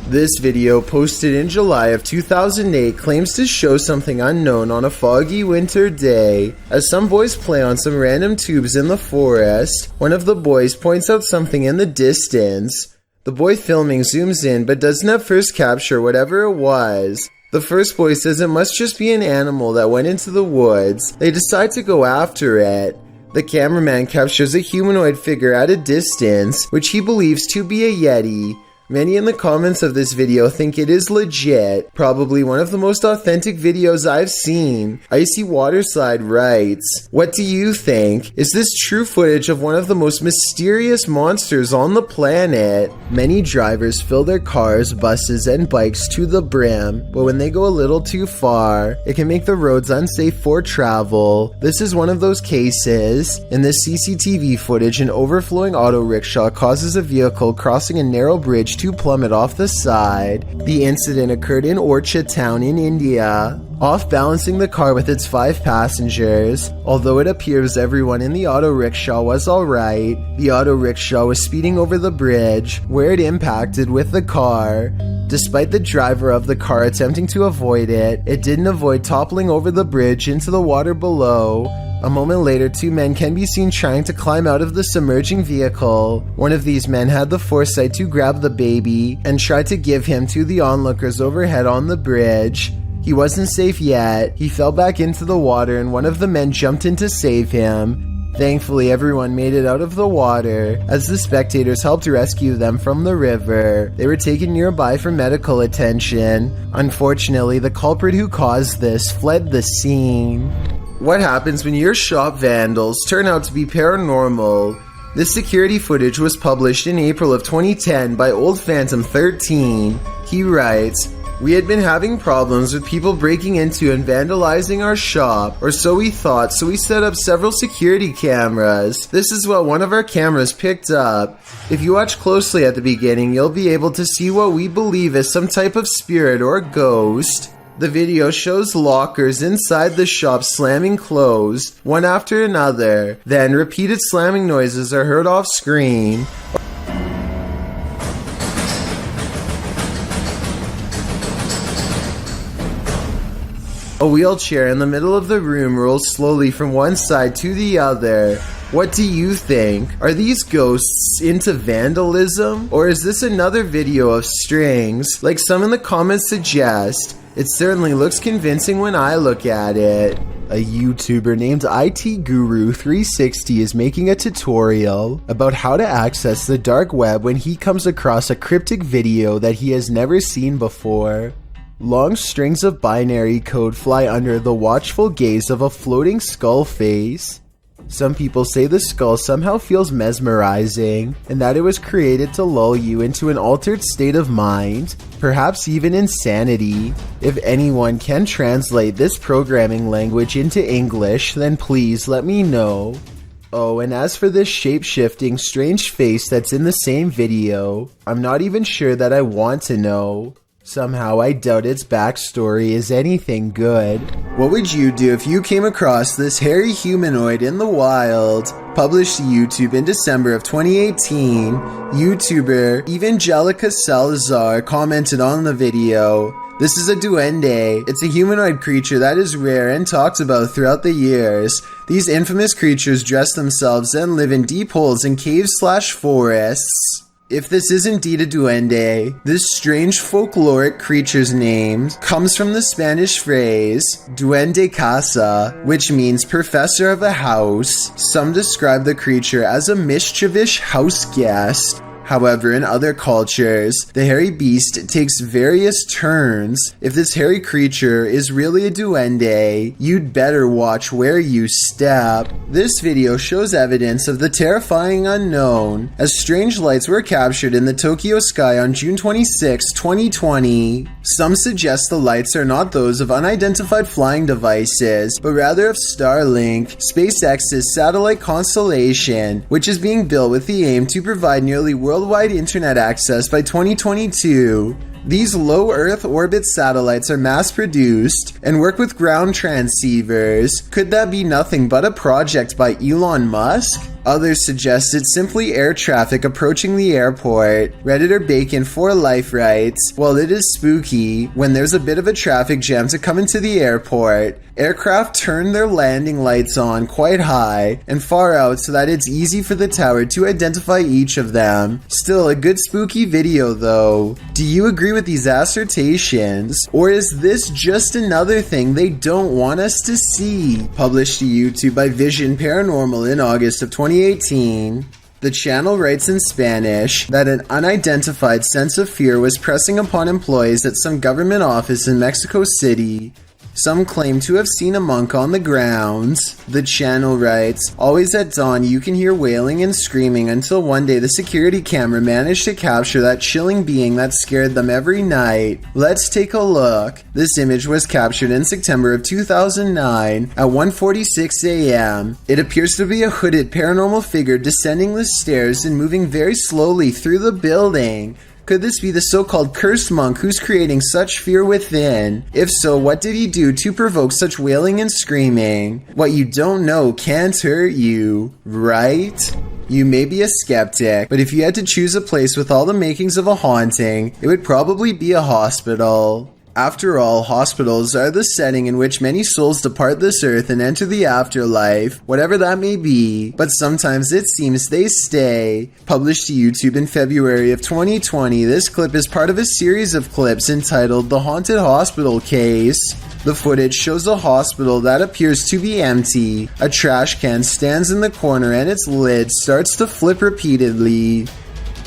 This video, posted in July of 2008, claims to show something unknown on a foggy winter day. As some boys play on some random tubes in the forest, one of the boys points out something in the distance. The boy filming zooms in but doesn't at first capture whatever it was. The first boy says it must just be an animal that went into the woods. They decide to go after it. The cameraman captures a humanoid figure at a distance, which he believes to be a yeti. Many in the comments of this video think it is legit, probably one of the most authentic videos I've seen. Icy Waterslide writes, "What do you think? Is this true footage of one of the most mysterious monsters on the planet?" Many drivers fill their cars, buses, and bikes to the brim, but when they go a little too far, it can make the roads unsafe for travel. This is one of those cases. In this CCTV footage, an overflowing auto rickshaw causes a vehicle crossing a narrow bridge to plummet off the side. The incident occurred in Orchha town in India, off-balancing the car with its 5 passengers. Although it appears everyone in the auto rickshaw was alright, the auto rickshaw was speeding over the bridge, where it impacted with the car. Despite the driver of the car attempting to avoid it, it didn't avoid toppling over the bridge into the water below. A moment later, 2 men can be seen trying to climb out of the submerging vehicle. One of these men had the foresight to grab the baby and try to give him to the onlookers overhead on the bridge. He wasn't safe yet. He fell back into the water and one of the men jumped in to save him. Thankfully, everyone made it out of the water. As the spectators helped rescue them from the river, they were taken nearby for medical attention. Unfortunately, the culprit who caused this fled the scene. What happens when your shop vandals turn out to be paranormal? This security footage was published in April of 2010 by Old Phantom 13. He writes, "We had been having problems with people breaking into and vandalizing our shop, or so we thought, so we set up several security cameras. This is what one of our cameras picked up. If you watch closely at the beginning, you'll be able to see what we believe is some type of spirit or ghost." The video shows lockers inside the shop slamming closed, one after another. Then repeated slamming noises are heard off screen. A wheelchair in the middle of the room rolls slowly from one side to the other. What do you think? Are these ghosts into vandalism? Or is this another video of strings, like some in the comments suggest? It certainly looks convincing when I look at it. A YouTuber named IT Guru 360 is making a tutorial about how to access the dark web when he comes across a cryptic video that he has never seen before. Long strings of binary code fly under the watchful gaze of a floating skull face. Some people say the skull somehow feels mesmerizing, and that it was created to lull you into an altered state of mind, perhaps even insanity. If anyone can translate this programming language into English, then please let me know. Oh, and as for this shape-shifting strange face that's in the same video, I'm not even sure that I want to know. Somehow I doubt its backstory is anything good. What would you do if you came across this hairy humanoid in the wild? Published to YouTube in December of 2018, YouTuber Evangelica Salazar commented on the video. "This is a duende. It's a humanoid creature that is rare and talked about throughout the years. These infamous creatures dress themselves and live in deep holes in caves/forests. If this is indeed a duende, this strange folkloric creature's name comes from the Spanish phrase duende casa, which means professor of a house. Some describe the creature as a mischievous house guest. However, in other cultures, the hairy beast takes various turns. If this hairy creature is really a duende, you'd better watch where you step." This video shows evidence of the terrifying unknown, as strange lights were captured in the Tokyo sky on June 26, 2020. Some suggest the lights are not those of unidentified flying devices, but rather of Starlink, SpaceX's satellite constellation, which is being built with the aim to provide nearly worldwide internet access by 2022. These low Earth orbit satellites are mass-produced and work with ground transceivers. Could that be nothing but a project by Elon Musk? Others suggest it's simply air traffic approaching the airport. Redditor Bacon4Life writes, "While it is spooky, when there's a bit of a traffic jam to come into the airport, aircraft turn their landing lights on quite high and far out so that it's easy for the tower to identify each of them. Still a good spooky video though. Do you agree with these assertions? Or is this just another thing they don't want us to see?" Published to YouTube by Vision Paranormal in August of 2018. The channel writes in Spanish that an unidentified sense of fear was pressing upon employees at some government office in Mexico City. Some claim to have seen a monk on the grounds. The channel writes, "Always at dawn you can hear wailing and screaming until one day the security camera managed to capture that chilling being that scared them every night. Let's take a look." This image was captured in September of 2009 at 1:46 a.m. It appears to be a hooded paranormal figure descending the stairs and moving very slowly through the building. Could this be the so-called cursed monk who's creating such fear within? If so, what did he do to provoke such wailing and screaming? What you don't know can't hurt you, right? You may be a skeptic, but if you had to choose a place with all the makings of a haunting, it would probably be a hospital. After all, hospitals are the setting in which many souls depart this earth and enter the afterlife, whatever that may be, but sometimes it seems they stay. Published to YouTube in February of 2020, this clip is part of a series of clips entitled The Haunted Hospital Case. The footage shows a hospital that appears to be empty. A trash can stands in the corner and its lid starts to flip repeatedly.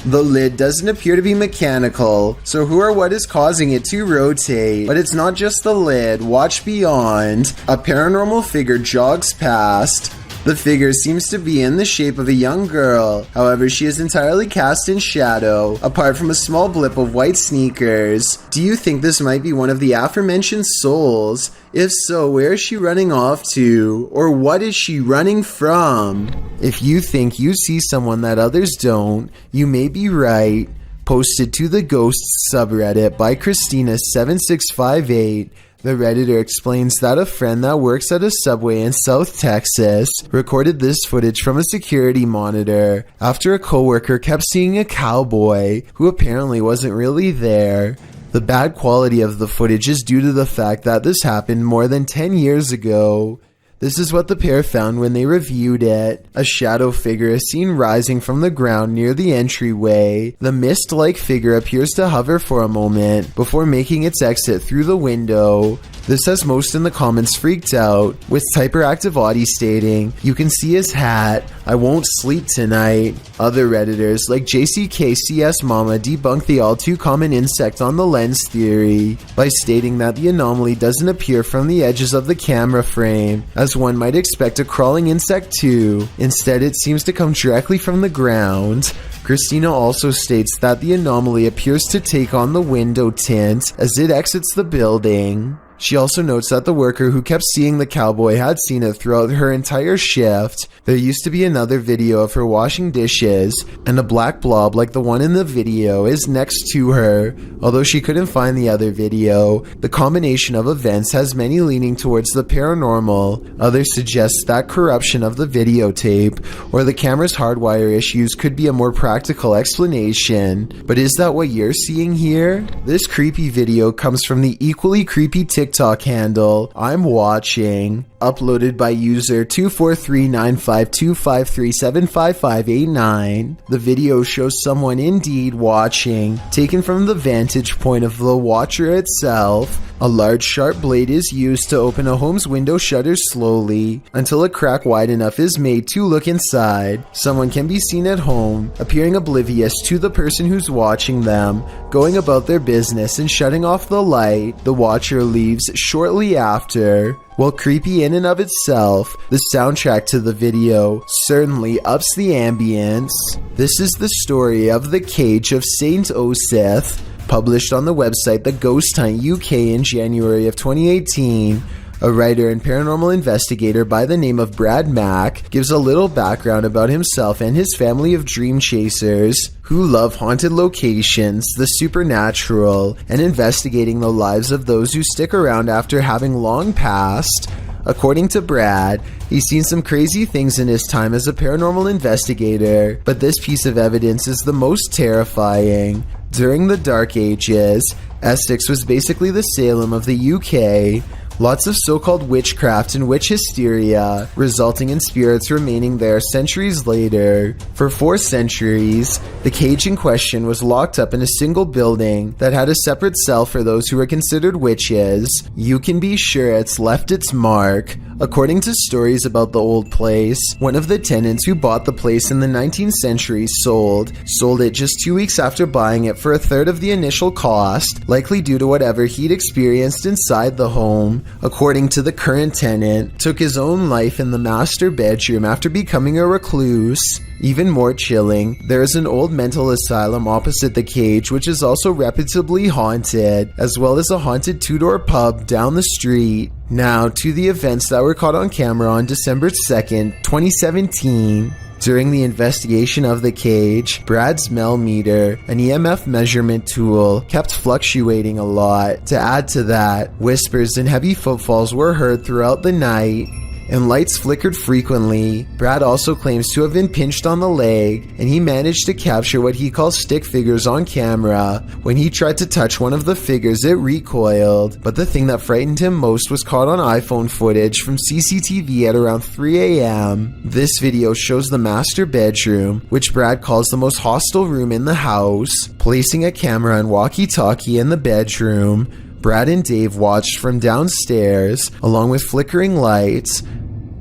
The lid doesn't appear to be mechanical, so who or what is causing it to rotate? But it's not just the lid. Watch beyond. A paranormal figure jogs past. The figure seems to be in the shape of a young girl, however she is entirely cast in shadow, apart from a small blip of white sneakers. Do you think this might be one of the aforementioned souls? If so, where is she running off to? Or what is she running from? If you think you see someone that others don't, you may be right. Posted to the Ghosts subreddit by Christina7658. The Redditor explains that a friend that works at a Subway in South Texas recorded this footage from a security monitor after a coworker kept seeing a cowboy who apparently wasn't really there. The bad quality of the footage is due to the fact that this happened more than 10 years ago. This is what the pair found when they reviewed it. A shadow figure is seen rising from the ground near the entryway. The mist-like figure appears to hover for a moment before making its exit through the window. This has most in the comments freaked out, with Hyperactive Audie stating, "You can see his hat. I won't sleep tonight." Other Redditors like JCKCS Mama debunk the all too common insect on the lens theory by stating that the anomaly doesn't appear from the edges of the camera frame, as one might expect a crawling insect to. Instead, it seems to come directly from the ground. Christina also states that the anomaly appears to take on the window tint as it exits the building. She also notes that the worker who kept seeing the cowboy had seen it throughout her entire shift. There used to be another video of her washing dishes, and a black blob like the one in the video is next to her. Although she couldn't find the other video, the combination of events has many leaning towards the paranormal. Others suggest that corruption of the videotape or the camera's hardwire issues could be a more practical explanation. But is that what you're seeing here? This creepy video comes from the equally creepy TikTok handle I'm watching, uploaded by user 2439525375589. The video shows someone indeed watching, taken from the vantage point of the watcher itself. A large sharp blade is used to open a home's window shutters slowly until a crack wide enough is made to look inside. Someone can be seen at home, appearing oblivious to the person who's watching them, going about their business and shutting off the light. The watcher leaves shortly after. While creepy in and of itself, the soundtrack to the video certainly ups the ambience. This is the story of the Cage of Saint Osith, published on the website The Ghost Hunt UK in January of 2018. A writer and paranormal investigator by the name of Brad Mack gives a little background about himself and his family of dream chasers who love haunted locations, the supernatural, and investigating the lives of those who stick around after having long passed. According to Brad, he's seen some crazy things in his time as a paranormal investigator, but this piece of evidence is the most terrifying. During the Dark Ages, Essex was basically the Salem of the UK. Lots of so-called witchcraft and witch hysteria, resulting in spirits remaining there centuries later. For 4 centuries, the cage in question was locked up in a single building that had a separate cell for those who were considered witches. You can be sure it's left its mark. According to stories about the old place, one of the tenants who bought the place in the 19th century sold it just 2 weeks after buying it for a third of the initial cost, likely due to whatever he'd experienced inside the home. According to the current tenant, took his own life in the master bedroom after becoming a recluse. Even more chilling, there is an old mental asylum opposite the cage which is also reputably haunted, as well as a haunted 2-door pub down the street. Now to the events that were caught on camera on December 2nd, 2017. During the investigation of the cage, Brad's Mel meter, an EMF measurement tool, kept fluctuating a lot. To add to that, whispers and heavy footfalls were heard throughout the night, and lights flickered frequently. Brad also claims to have been pinched on the leg, and he managed to capture what he calls stick figures on camera. When he tried to touch one of the figures, it recoiled. But the thing that frightened him most was caught on iPhone footage from CCTV at around 3 a.m. This video shows the master bedroom, which Brad calls the most hostile room in the house. Placing a camera and walkie-talkie in the bedroom, Brad and Dave watched from downstairs. Along with flickering lights,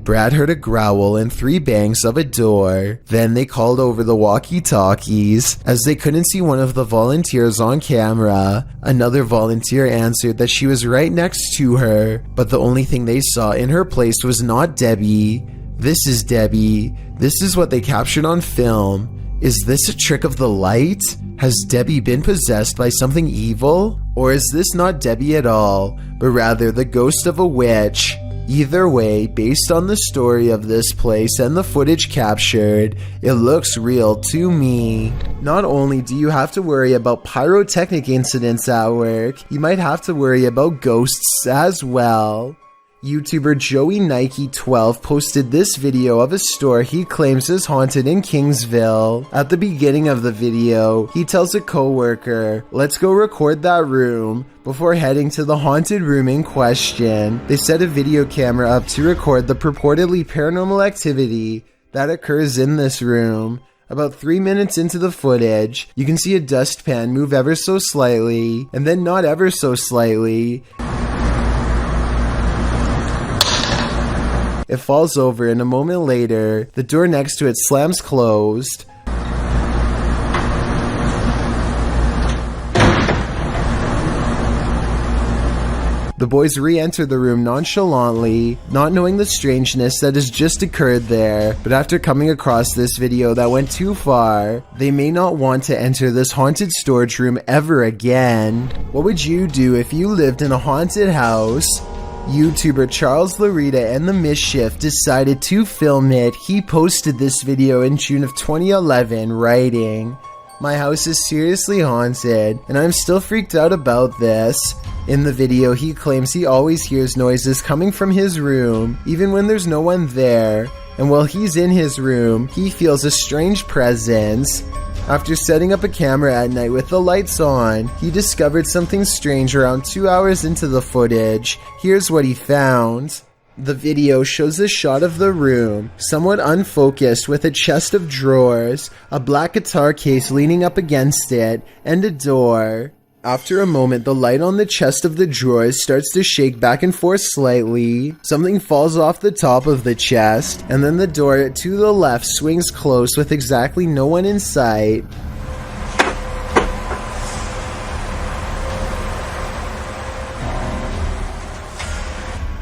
Brad heard a growl and 3 bangs of a door. Then they called over the walkie-talkies. As they couldn't see one of the volunteers on camera, another volunteer answered that she was right next to her, but the only thing they saw in her place was not Debbie. This is Debbie. This is what they captured on film. Is this a trick of the light? Has Debbie been possessed by something evil? Or is this not Debbie at all, but rather the ghost of a witch? Either way, based on the story of this place and the footage captured, it looks real to me. Not only do you have to worry about pyrotechnic incidents at work, you might have to worry about ghosts as well. YouTuber Joey Nike 12 posted this video of a store he claims is haunted in Kingsville. At the beginning of the video, he tells a coworker, "Let's go record that room," before heading to the haunted room in question. They set a video camera up to record the purportedly paranormal activity that occurs in this room. About 3 minutes into the footage, you can see a dustpan move ever so slightly, and then not ever so slightly. It falls over, and a moment later, the door next to it slams closed. The boys re-enter the room nonchalantly, not knowing the strangeness that has just occurred there, but after coming across this video that went too far, they may not want to enter this haunted storage room ever again. What would you do if you lived in a haunted house? YouTuber Charles Larita and the Mischief decided to film it. He posted this video in June of 2011, writing, "My house is seriously haunted, and I'm still freaked out about this." In the video, he claims he always hears noises coming from his room, even when there's no one there, and while he's in his room, he feels a strange presence. After setting up a camera at night with the lights on, he discovered something strange around 2 hours into the footage. Here's what he found. The video shows a shot of the room, somewhat unfocused, with a chest of drawers, a black guitar case leaning up against it, and a door. After a moment, the light on the chest of the drawers starts to shake back and forth slightly. Something falls off the top of the chest, and then the door to the left swings close with exactly no one in sight.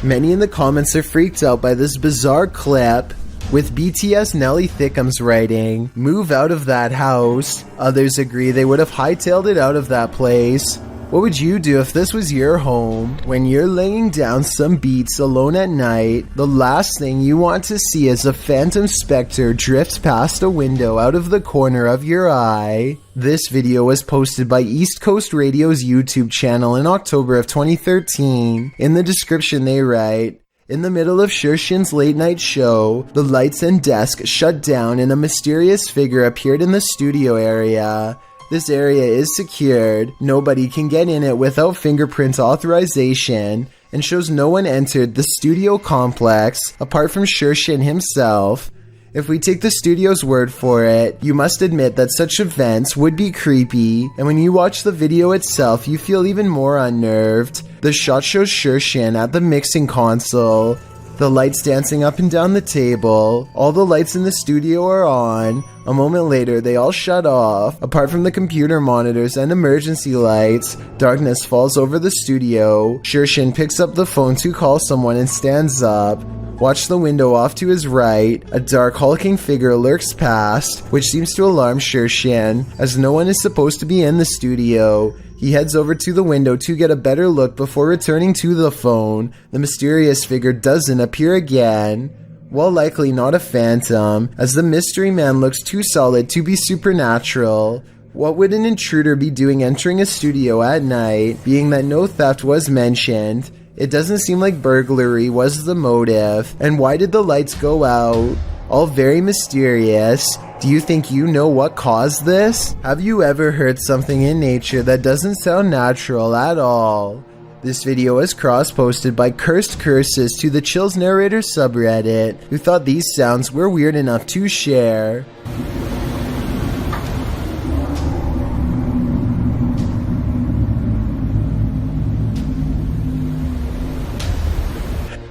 Many in the comments are freaked out by this bizarre clip, with BTS Nelly Thickums writing, "Move out of that house." Others agree they would have hightailed it out of that place. What would you do if this was your home? When you're laying down some beats alone at night, the last thing you want to see is a phantom specter drift past a window out of the corner of your eye. This video was posted by East Coast Radio's YouTube channel in October of 2013. In the description they write, In the middle of Shershin's late night show, the lights and desk shut down and a mysterious figure appeared in the studio area. This area is secured, nobody can get in it without fingerprint authorization, and shows no one entered the studio complex apart from Shershin himself. If we take the studio's word for it, you must admit that such events would be creepy, and when you watch the video itself, you feel even more unnerved. The shot shows Shershin at the mixing console, the lights dancing up and down the table. All the lights in the studio are on. A moment later, they all shut off. Apart from the computer monitors and emergency lights, darkness falls over the studio. Shershin picks up the phone to call someone and stands up. Watch the window off to his right. A dark hulking figure lurks past, which seems to alarm Shershin, as no one is supposed to be in the studio. He heads over to the window to get a better look before returning to the phone. The mysterious figure doesn't appear again. While likely not a phantom, as the mystery man looks too solid to be supernatural. What would an intruder be doing entering a studio at night, being that no theft was mentioned? It doesn't seem like burglary was the motive. And why did the lights go out? All very mysterious. Do you think you know what caused this? Have you ever heard something in nature that doesn't sound natural at all? This video was cross-posted by Cursed Curses to the Chills Narrator subreddit, who thought these sounds were weird enough to share.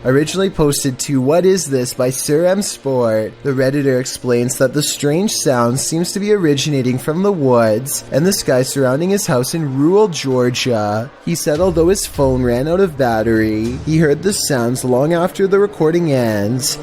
Originally posted to What Is This by Sir M Sport, the Redditor explains that the strange sound seems to be originating from the woods and the sky surrounding his house in rural Georgia. He said although his phone ran out of battery, he heard the sounds long after the recording ends.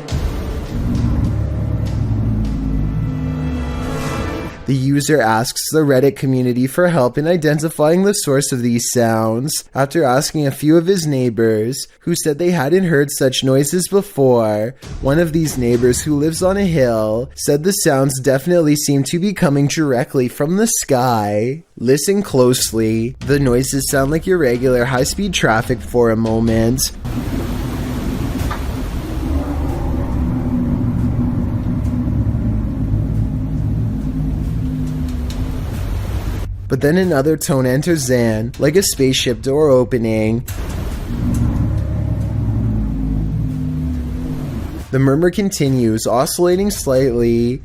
The user asks the Reddit community for help in identifying the source of these sounds, after asking a few of his neighbors, who said they hadn't heard such noises before. One of these neighbors, who lives on a hill, said the sounds definitely seem to be coming directly from the sky. Listen closely. The noises sound like irregular high-speed traffic for a moment. But then another tone enters in, like a spaceship door opening. The murmur continues, oscillating slightly.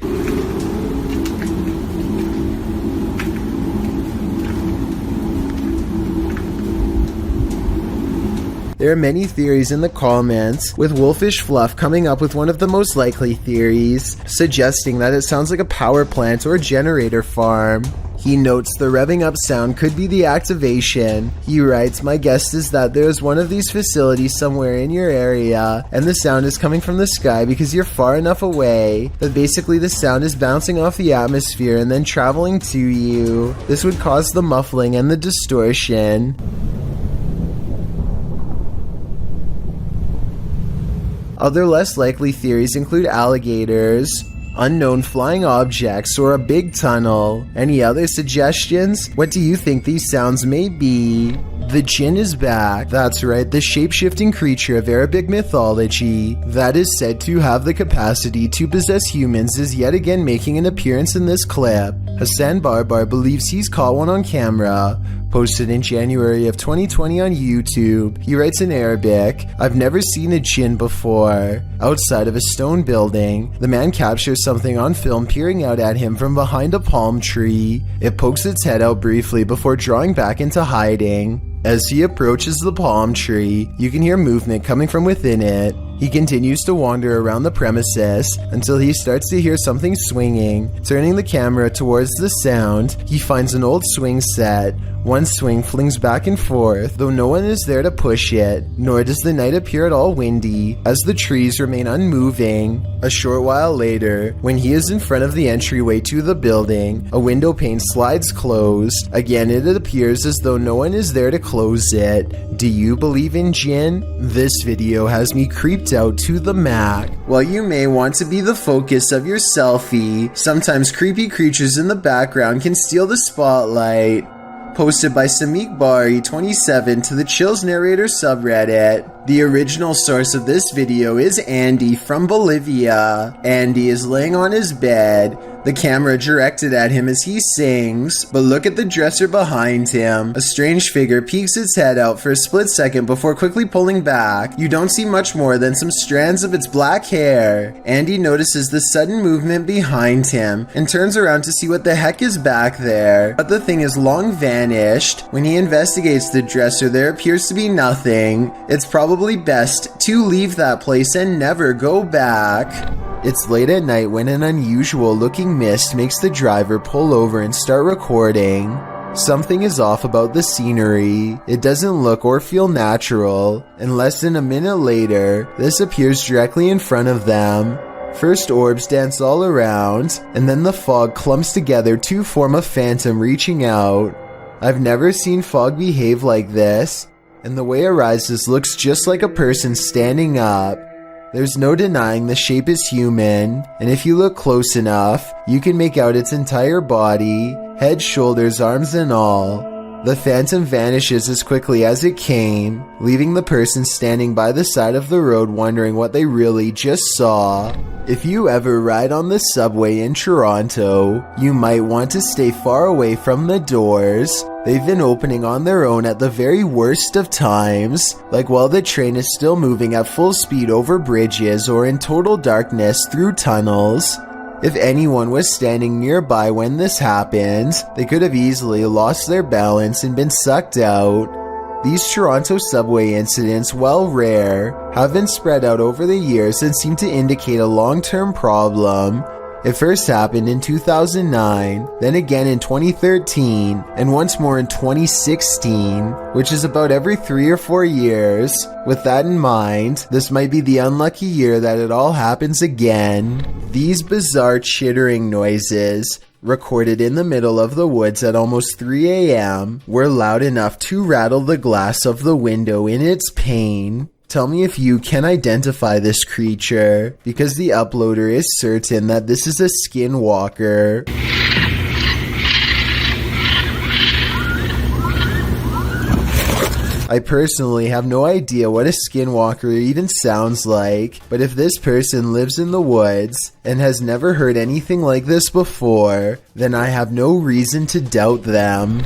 There are many theories in the comments, with Wolfish Fluff coming up with one of the most likely theories, suggesting that it sounds like a power plant or a generator farm. He notes the revving up sound could be the activation. He writes, "My guess is that there is one of these facilities somewhere in your area, and the sound is coming from the sky because you're far enough away that basically the sound is bouncing off the atmosphere and then traveling to you. This would cause the muffling and the distortion." Other less likely theories include alligators, unknown flying objects, or a big tunnel. Any other suggestions? What do you think these sounds may be? The jinn is back. That's right, the shape-shifting creature of Arabic mythology that is said to have the capacity to possess humans is yet again making an appearance in this clip. Hassan Barbar believes he's caught one on camera. Posted in January of 2020 on YouTube, he writes in Arabic, "I've never seen a jinn before." Outside of a stone building, the man captures something on film peering out at him from behind a palm tree. It pokes its head out briefly before drawing back into hiding. As he approaches the palm tree, you can hear movement coming from within it. He continues to wander around the premises until he starts to hear something swinging. Turning the camera towards the sound, he finds an old swing set. One swing flings back and forth, though no one is there to push it, nor does the night appear at all windy, as the trees remain unmoving. A short while later, when he is in front of the entryway to the building, a window pane slides closed. Again, it appears as though no one is there to close it. Do you believe in jinn? This video has me creeped out to the max. While you may want to be the focus of your selfie, sometimes creepy creatures in the background can steal the spotlight. posted by Samik Bari 27 to the Chills Narrator subreddit. The original source of this video is Andy from Bolivia. Andy is laying on his bed, the camera directed at him as he sings, but look at the dresser behind him. A strange figure peeks its head out for a split second before quickly pulling back. You don't see much more than some strands of its black hair. Andy notices the sudden movement behind him and turns around to see what the heck is back there, but the thing is long vanished. When he investigates the dresser, there appears to be nothing. It's probably best to leave that place and never go back. It's late at night when an unusual looking mist makes the driver pull over and start recording. Something is off about the scenery. It doesn't look or feel natural, and less than a minute later, this appears directly in front of them. First orbs dance all around, and then the fog clumps together to form a phantom reaching out. I've never seen fog behave like this, and the way it rises looks just like a person standing up. There's no denying the shape is human, and if you look close enough, you can make out its entire body, head, shoulders, arms, and all. The phantom vanishes as quickly as it came, leaving the person standing by the side of the road wondering what they really just saw. If you ever ride on the subway in Toronto, you might want to stay far away from the doors. They've been opening on their own at the very worst of times, like while the train is still moving at full speed over bridges or in total darkness through tunnels. If anyone was standing nearby when this happened, they could have easily lost their balance and been sucked out. These Toronto subway incidents, while rare, have been spread out over the years and seem to indicate a long-term problem. It first happened in 2009, then again in 2013, and once more in 2016, which is about every 3 or 4 years. With that in mind, this might be the unlucky year that it all happens again. These bizarre chittering noises, recorded in the middle of the woods at almost 3 a.m., were loud enough to rattle the glass of the window in its pain. Tell me if you can identify this creature, because the uploader is certain that this is a skinwalker. I personally have no idea what a skinwalker even sounds like, but if this person lives in the woods and has never heard anything like this before, then I have no reason to doubt them.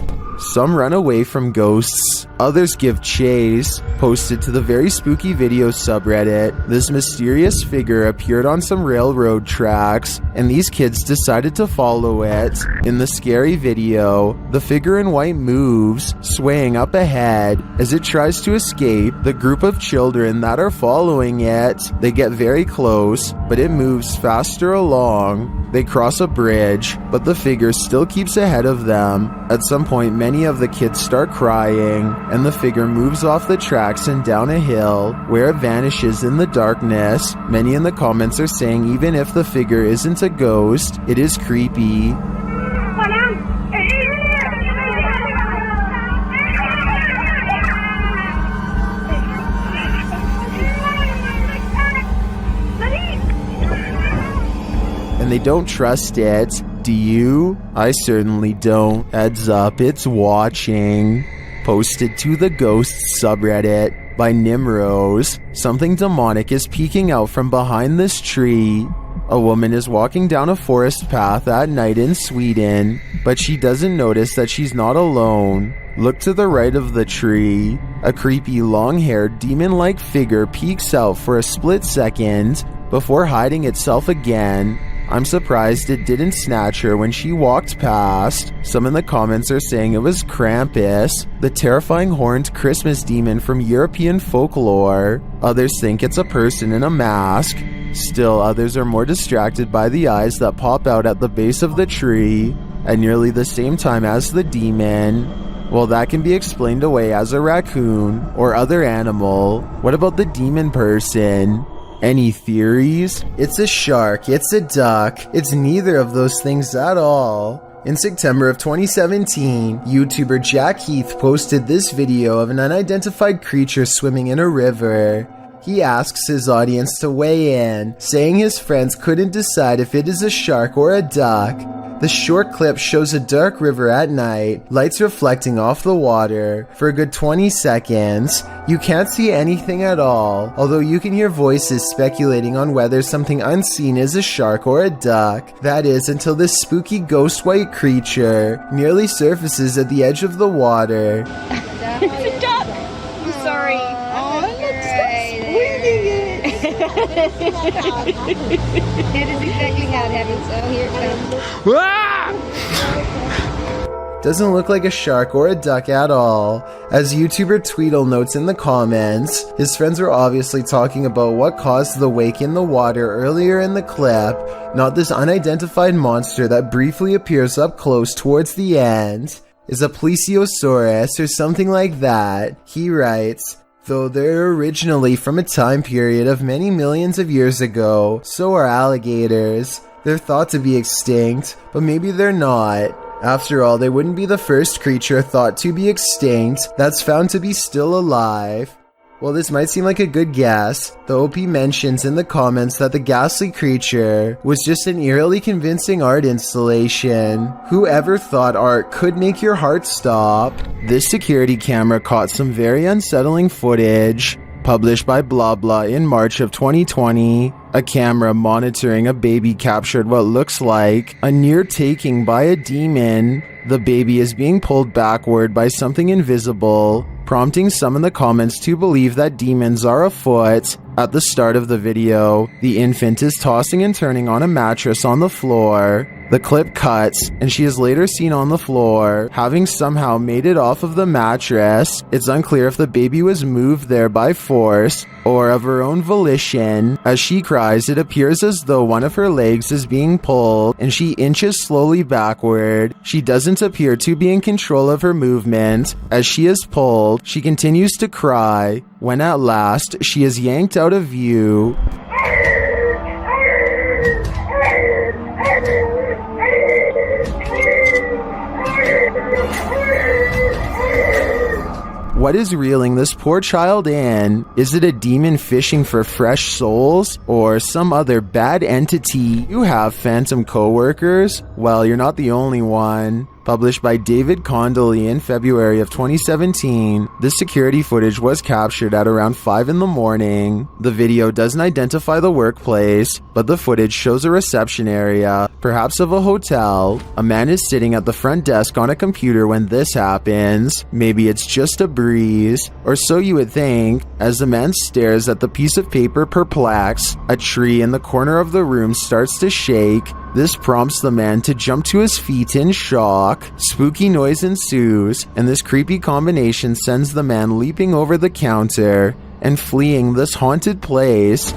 Some run away from ghosts, others give chase. Posted to the Very Spooky Video subreddit, this mysterious figure appeared on some railroad tracks, and these kids decided to follow it. In the scary video, the figure in white moves, swaying up ahead. As it tries to escape, the group of children that are following it, they get very close, but it moves faster along. They cross a bridge, but the figure still keeps ahead of them. At some point, many of the kids start crying, and the figure moves off the tracks and down a hill, where it vanishes in the darkness. Many in the comments are saying even if the figure isn't a ghost, it is creepy. And they don't trust it. Do you? I certainly don't. Heads up, it's watching. Posted to the Ghosts subreddit by Nimrose. Something demonic is peeking out from behind this tree. A woman is walking down a forest path at night in Sweden, but she doesn't notice that she's not alone. Look to the right of the tree. A creepy long-haired demon-like figure peeks out for a split second before hiding itself again. I'm surprised it didn't snatch her when she walked past. Some in the comments are saying it was Krampus, the terrifying horned Christmas demon from European folklore. Others think it's a person in a mask. Still, others are more distracted by the eyes that pop out at the base of the tree at nearly the same time as the demon. Well, that can be explained away as a raccoon or other animal. What about the demon person? Any theories? It's a shark, it's a duck, it's neither of those things at all. In September of 2017, YouTuber Jack Heath posted this video of an unidentified creature swimming in a river. He asks his audience to weigh in, saying his friends couldn't decide if it is a shark or a duck. The short clip shows a dark river at night, lights reflecting off the water. For a good 20 seconds, you can't see anything at all, although you can hear voices speculating on whether something unseen is a shark or a duck. That is, until this spooky ghost white creature nearly surfaces at the edge of the water. It's a duck! I'm sorry. Oh, look, stop swinging it. That is exactly how it happens. Oh, here it comes. Doesn't look like a shark or a duck at all. As YouTuber Tweedle notes in the comments, his friends were obviously talking about what caused the wake in the water earlier in the clip, not this unidentified monster that briefly appears up close towards the end. Is a plesiosaurus or something like that. He writes, though they're originally from a time period of many millions of years ago, so are alligators. They're thought to be extinct, but maybe they're not. After all, they wouldn't be the first creature thought to be extinct that's found to be still alive. While this might seem like a good guess, the OP mentions in the comments that the ghastly creature was just an eerily convincing art installation. Whoever thought art could make your heart stop? This security camera caught some very unsettling footage. Published by Blah Blah in March of 2020, a camera monitoring a baby captured what looks like a near taking by a demon. The baby is being pulled backward by something invisible, prompting some in the comments to believe that demons are afoot. At the start of the video, the infant is tossing and turning on a mattress on the floor. The clip cuts, and she is later seen on the floor, having somehow made it off of the mattress. It's unclear if the baby was moved there by force or of her own volition. As she cries, it appears as though one of her legs is being pulled, and she inches slowly backward. She doesn't appear to be in control of her movement. As she is pulled, she continues to cry, when at last, she is yanked out of view. What is reeling this poor child in? Is it a demon fishing for fresh souls? Or some other bad entity? You have phantom co-workers? Well, you're not the only one. Published by David Condley in February of 2017, this security footage was captured at around 5 in the morning. The video doesn't identify the workplace, but the footage shows a reception area, perhaps of a hotel. A man is sitting at the front desk on a computer when this happens. Maybe it's just a breeze, or so you would think, as the man stares at the piece of paper perplexed. A tree in the corner of the room starts to shake. This prompts the man to jump to his feet in shock. Spooky noise ensues, and this creepy combination sends the man leaping over the counter and fleeing this haunted place.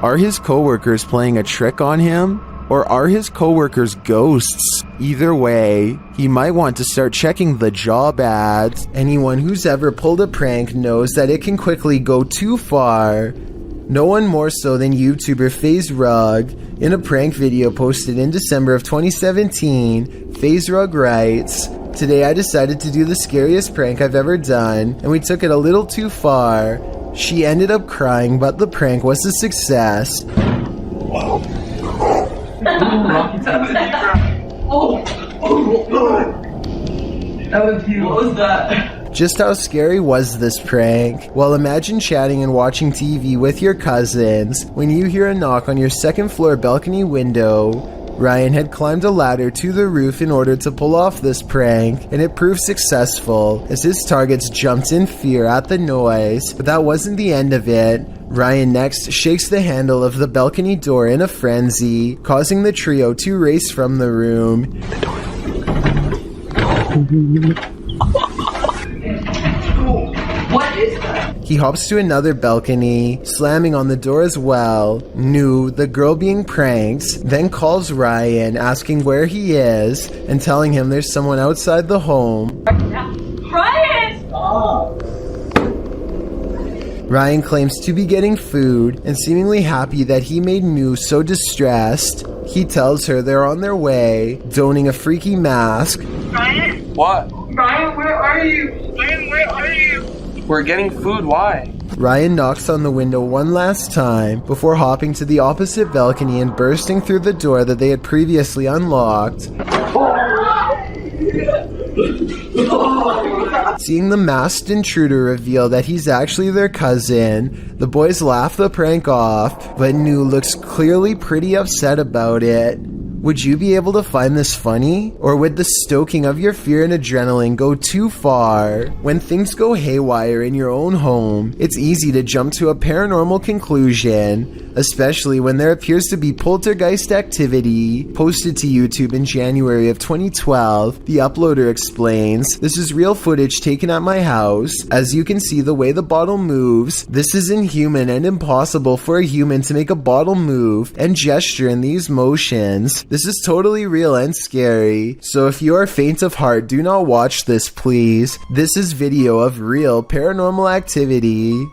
Are his coworkers playing a trick on him? Or are his coworkers ghosts? Either way, he might want to start checking the job ads. Anyone who's ever pulled a prank knows that it can quickly go too far. No one more so than YouTuber FaZe Rug. In a prank video posted in December of 2017, FaZe Rug writes, "Today I decided to do the scariest prank I've ever done, and we took it a little too far. She ended up crying, but the prank was a success." That was you. What was that? Just how scary was this prank? Well, imagine chatting and watching TV with your cousins when you hear a knock on your second floor balcony window. Ryan had climbed a ladder to the roof in order to pull off this prank, and it proved successful as his targets jumped in fear at the noise. But that wasn't the end of it. Ryan next shakes the handle of the balcony door in a frenzy, causing the trio to race from the room. What is that? He hops to another balcony, slamming on the door as well. New, the girl being pranked, then calls Ryan, asking where he is, and telling him there's someone outside the home. Ryan! Oh. Ryan claims to be getting food and seemingly happy that he made New so distressed. He tells her they're on their way, donning a freaky mask. Ryan? What? Ryan, where are you? Ryan, where are you? We're getting food, why? Ryan knocks on the window one last time before hopping to the opposite balcony and bursting through the door that they had previously unlocked. Seeing the masked intruder reveal that he's actually their cousin, the boys laugh the prank off, but Nu looks clearly pretty upset about it. Would you be able to find this funny? Or would the stoking of your fear and adrenaline go too far? When things go haywire in your own home, it's easy to jump to a paranormal conclusion, especially when there appears to be poltergeist activity. Posted to YouTube in January of 2012, the uploader explains, "This is real footage taken at my house. As you can see the way the bottle moves, this is inhuman and impossible for a human to make a bottle move and gesture in these motions. This is totally real and scary. So if you are faint of heart, do not watch this, please. This is video of real paranormal activity."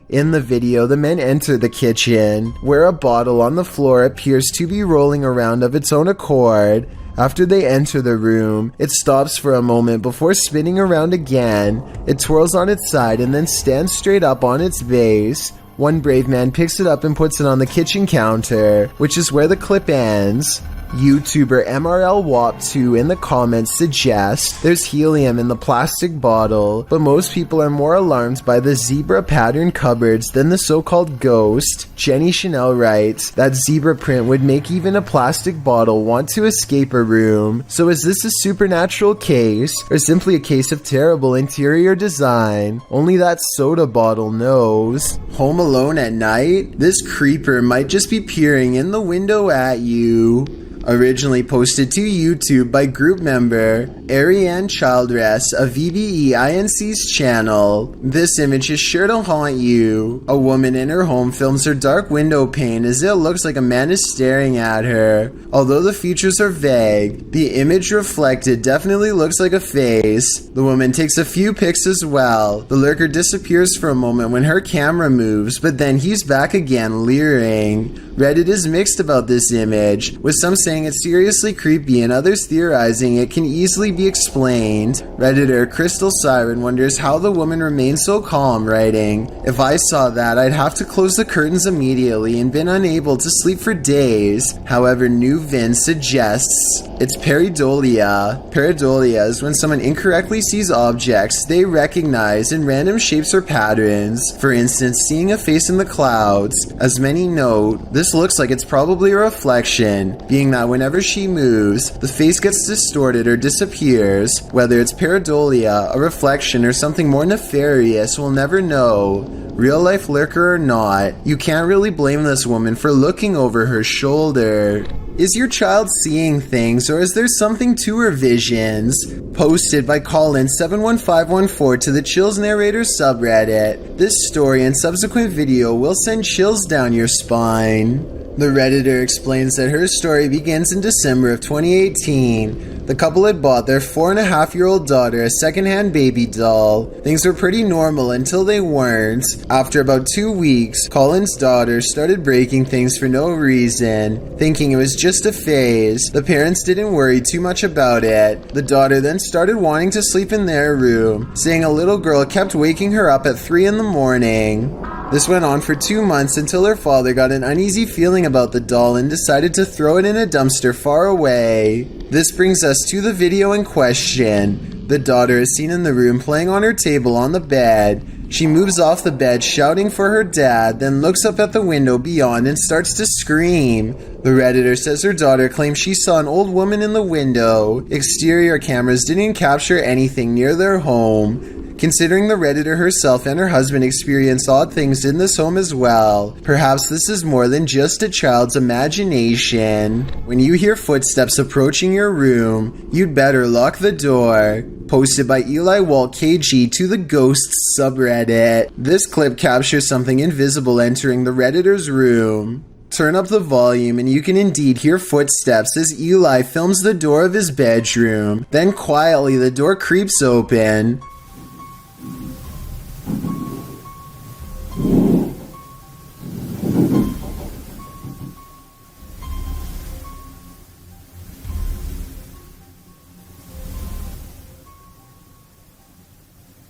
In the video, the men enter the kitchen, where a bottle on the floor appears to be rolling around of its own accord. After they enter the room, it stops for a moment before spinning around again. It twirls on its side and then stands straight up on its base. One brave man picks it up and puts it on the kitchen counter, which is where the clip ends. YouTuber MRLWAP2 in the comments suggests there's helium in the plastic bottle, but most people are more alarmed by the zebra pattern cupboards than the so-called ghost. Jenny Chanel writes that zebra print would make even a plastic bottle want to escape a room. So is this a supernatural case, or simply a case of terrible interior design? Only that soda bottle knows. Home alone at night? This creeper might just be peering in the window at you. Originally posted to YouTube by group member Ariane Childress of VBEINC's channel. This image is sure to haunt you. A woman in her home films her dark window pane as it looks like a man is staring at her. Although the features are vague, the image reflected definitely looks like a face. The woman takes a few pics as well. The lurker disappears for a moment when her camera moves, but then he's back again, leering. Reddit is mixed about this image, with some saying it's seriously creepy and others theorizing it can easily be explained. Redditor Crystal Siren wonders how the woman remained so calm, writing, "If I saw that, I'd have to close the curtains immediately and been unable to sleep for days." However, New Vin suggests it's pareidolia. Pareidolia is when someone incorrectly sees objects they recognize in random shapes or patterns. For instance, seeing a face in the clouds. As many note, this looks like it's probably a reflection, being that whenever she moves, the face gets distorted or disappears. Whether it's pareidolia, a reflection, or something more nefarious, we'll never know. Real life lurker or not, you can't really blame this woman for looking over her shoulder. Is your child seeing things, or is there something to her visions? Posted by Colin71514 to the Chills Narrator subreddit. This story and subsequent video will send chills down your spine. The Redditor explains that her story begins in December of 2018. The couple had bought their 4.5-year-old daughter a secondhand baby doll. Things were pretty normal until they weren't. After about 2 weeks, Colin's daughter started breaking things for no reason, thinking it was just a phase. The parents didn't worry too much about it. The daughter then started wanting to sleep in their room, saying a little girl kept waking her up at 3 in the morning. This went on for 2 months until her father got an uneasy feeling about the doll and decided to throw it in a dumpster far away. This brings us to the video in question. The daughter is seen in the room playing on her table on the bed. She moves off the bed shouting for her dad, then looks up at the window beyond and starts to scream. The Redditor says her daughter claims she saw an old woman in the window. Exterior cameras didn't capture anything near their home. Considering the Redditor herself and her husband experience odd things in this home as well, perhaps this is more than just a child's imagination. When you hear footsteps approaching your room, you'd better lock the door. Posted by Eli Walt KG to the Ghosts subreddit. This clip captures something invisible entering the Redditor's room. Turn up the volume and you can indeed hear footsteps as Eli films the door of his bedroom. Then quietly the door creeps open.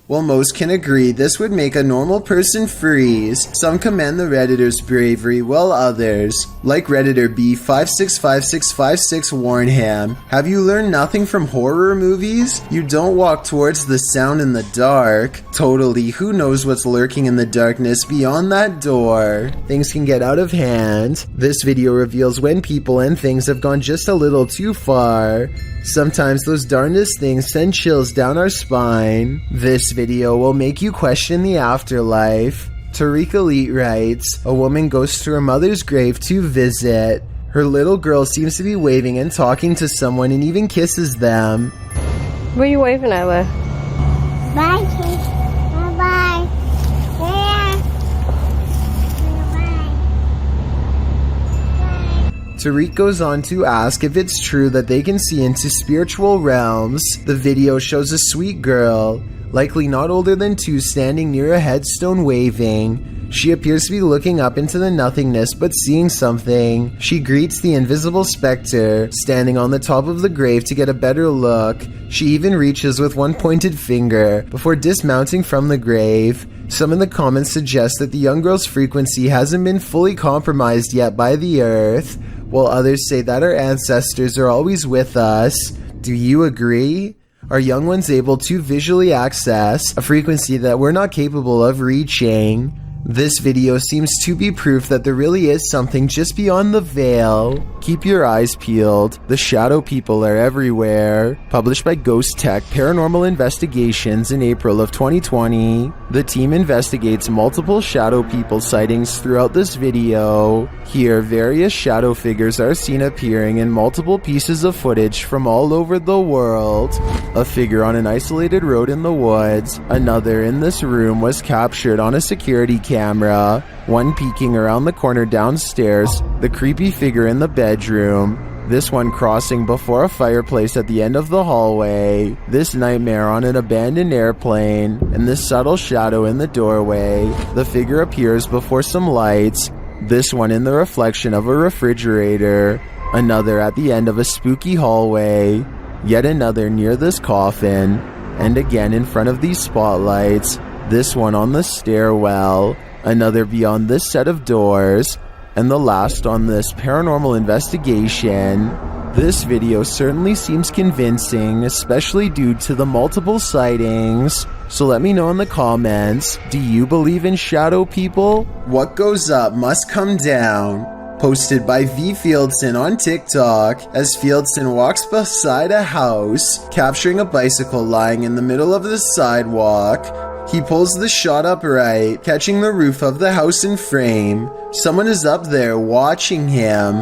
While most can agree this would make a normal person freeze, some commend the Redditor's bravery, while others, like Redditor B565656 Warnham, have you learned nothing from horror movies? You don't walk towards the sound in the dark. Totally, who knows what's lurking in the darkness beyond that door? Things can get out of hand. This video reveals when people and things have gone just a little too far. Sometimes those darndest things send chills down our spine. This video will make you question the afterlife. Tariq Elite writes, a woman goes to her mother's grave to visit. Her little girl seems to be waving and talking to someone and even kisses them. What are you waving at, Leah? Bye, kids. Bye-bye. Yeah. Bye. Tariq goes on to ask if it's true that they can see into spiritual realms. The video shows a sweet girl, likely not older than 2, standing near a headstone waving. She appears to be looking up into the nothingness but seeing something. She greets the invisible specter, standing on the top of the grave to get a better look. She even reaches with one pointed finger before dismounting from the grave. Some in the comments suggest that the young girl's frequency hasn't been fully compromised yet by the earth, while others say that our ancestors are always with us. Do you agree? Are young ones able to visually access a frequency that we're not capable of reaching? This video seems to be proof that there really is something just beyond the veil. Keep your eyes peeled. The shadow people are everywhere. Published by Ghost Tech Paranormal Investigations in April of 2020. The team investigates multiple shadow people sightings throughout this video. Here, various shadow figures are seen appearing in multiple pieces of footage from all over the world. A figure on an isolated road in the woods. Another in this room was captured on a security camera. One peeking around the corner downstairs. The creepy figure in the bedroom. This one crossing before a fireplace at the end of the hallway. This nightmare on an abandoned airplane. And this subtle shadow in the doorway. The figure appears before some lights. This one in the reflection of a refrigerator. Another at the end of a spooky hallway. Yet another near this coffin. And again in front of these spotlights. This one on the stairwell. Another beyond this set of doors. And the last on this paranormal investigation. This video certainly seems convincing, especially due to the multiple sightings. So let me know in the comments, do you believe in shadow people? What goes up must come down. Posted by V. Fieldson on TikTok, as Fieldson walks beside a house, capturing a bicycle lying in the middle of the sidewalk. He pulls the shot upright, catching the roof of the house in frame. Someone is up there watching him.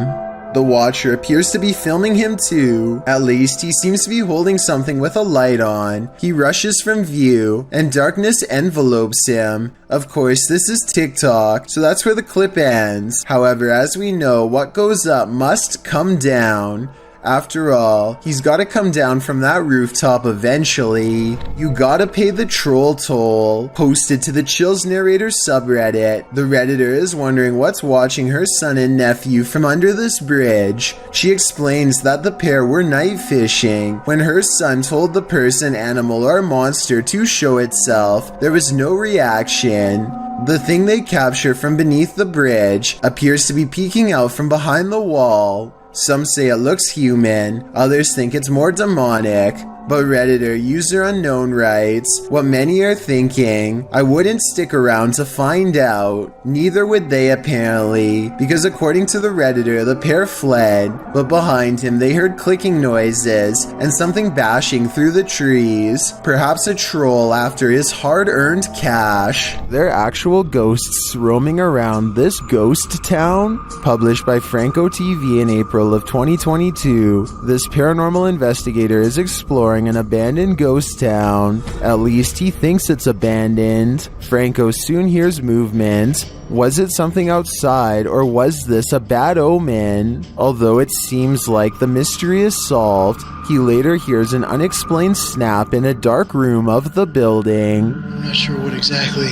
The watcher appears to be filming him too. At least he seems to be holding something with a light on. He rushes from view, and darkness envelopes him. Of course, this is TikTok, so that's where the clip ends. However, as we know, what goes up must come down. After all, he's gotta come down from that rooftop eventually. You gotta pay the troll toll. Posted to the Chills Narrator subreddit. The Redditor is wondering what's watching her son and nephew from under this bridge. She explains that the pair were night fishing. When her son told the person, animal, or monster to show itself, there was no reaction. The thing they capture from beneath the bridge appears to be peeking out from behind the wall. Some say it looks human, others think it's more demonic. But Redditor user unknown writes, what many are thinking, I wouldn't stick around to find out. Neither would they apparently, because according to the Redditor, the pair fled, but behind him they heard clicking noises and something bashing through the trees. Perhaps a troll after his hard-earned cash. They're actual ghosts roaming around this ghost town? Published by Franco TV in April of 2022, this paranormal investigator is exploring an abandoned ghost town. At least he thinks it's abandoned. Franco soon hears movement. Was it something outside, or was this a bad omen? Although it seems like the mystery is solved, he later hears an unexplained snap in a dark room of the building. I'm not sure what exactly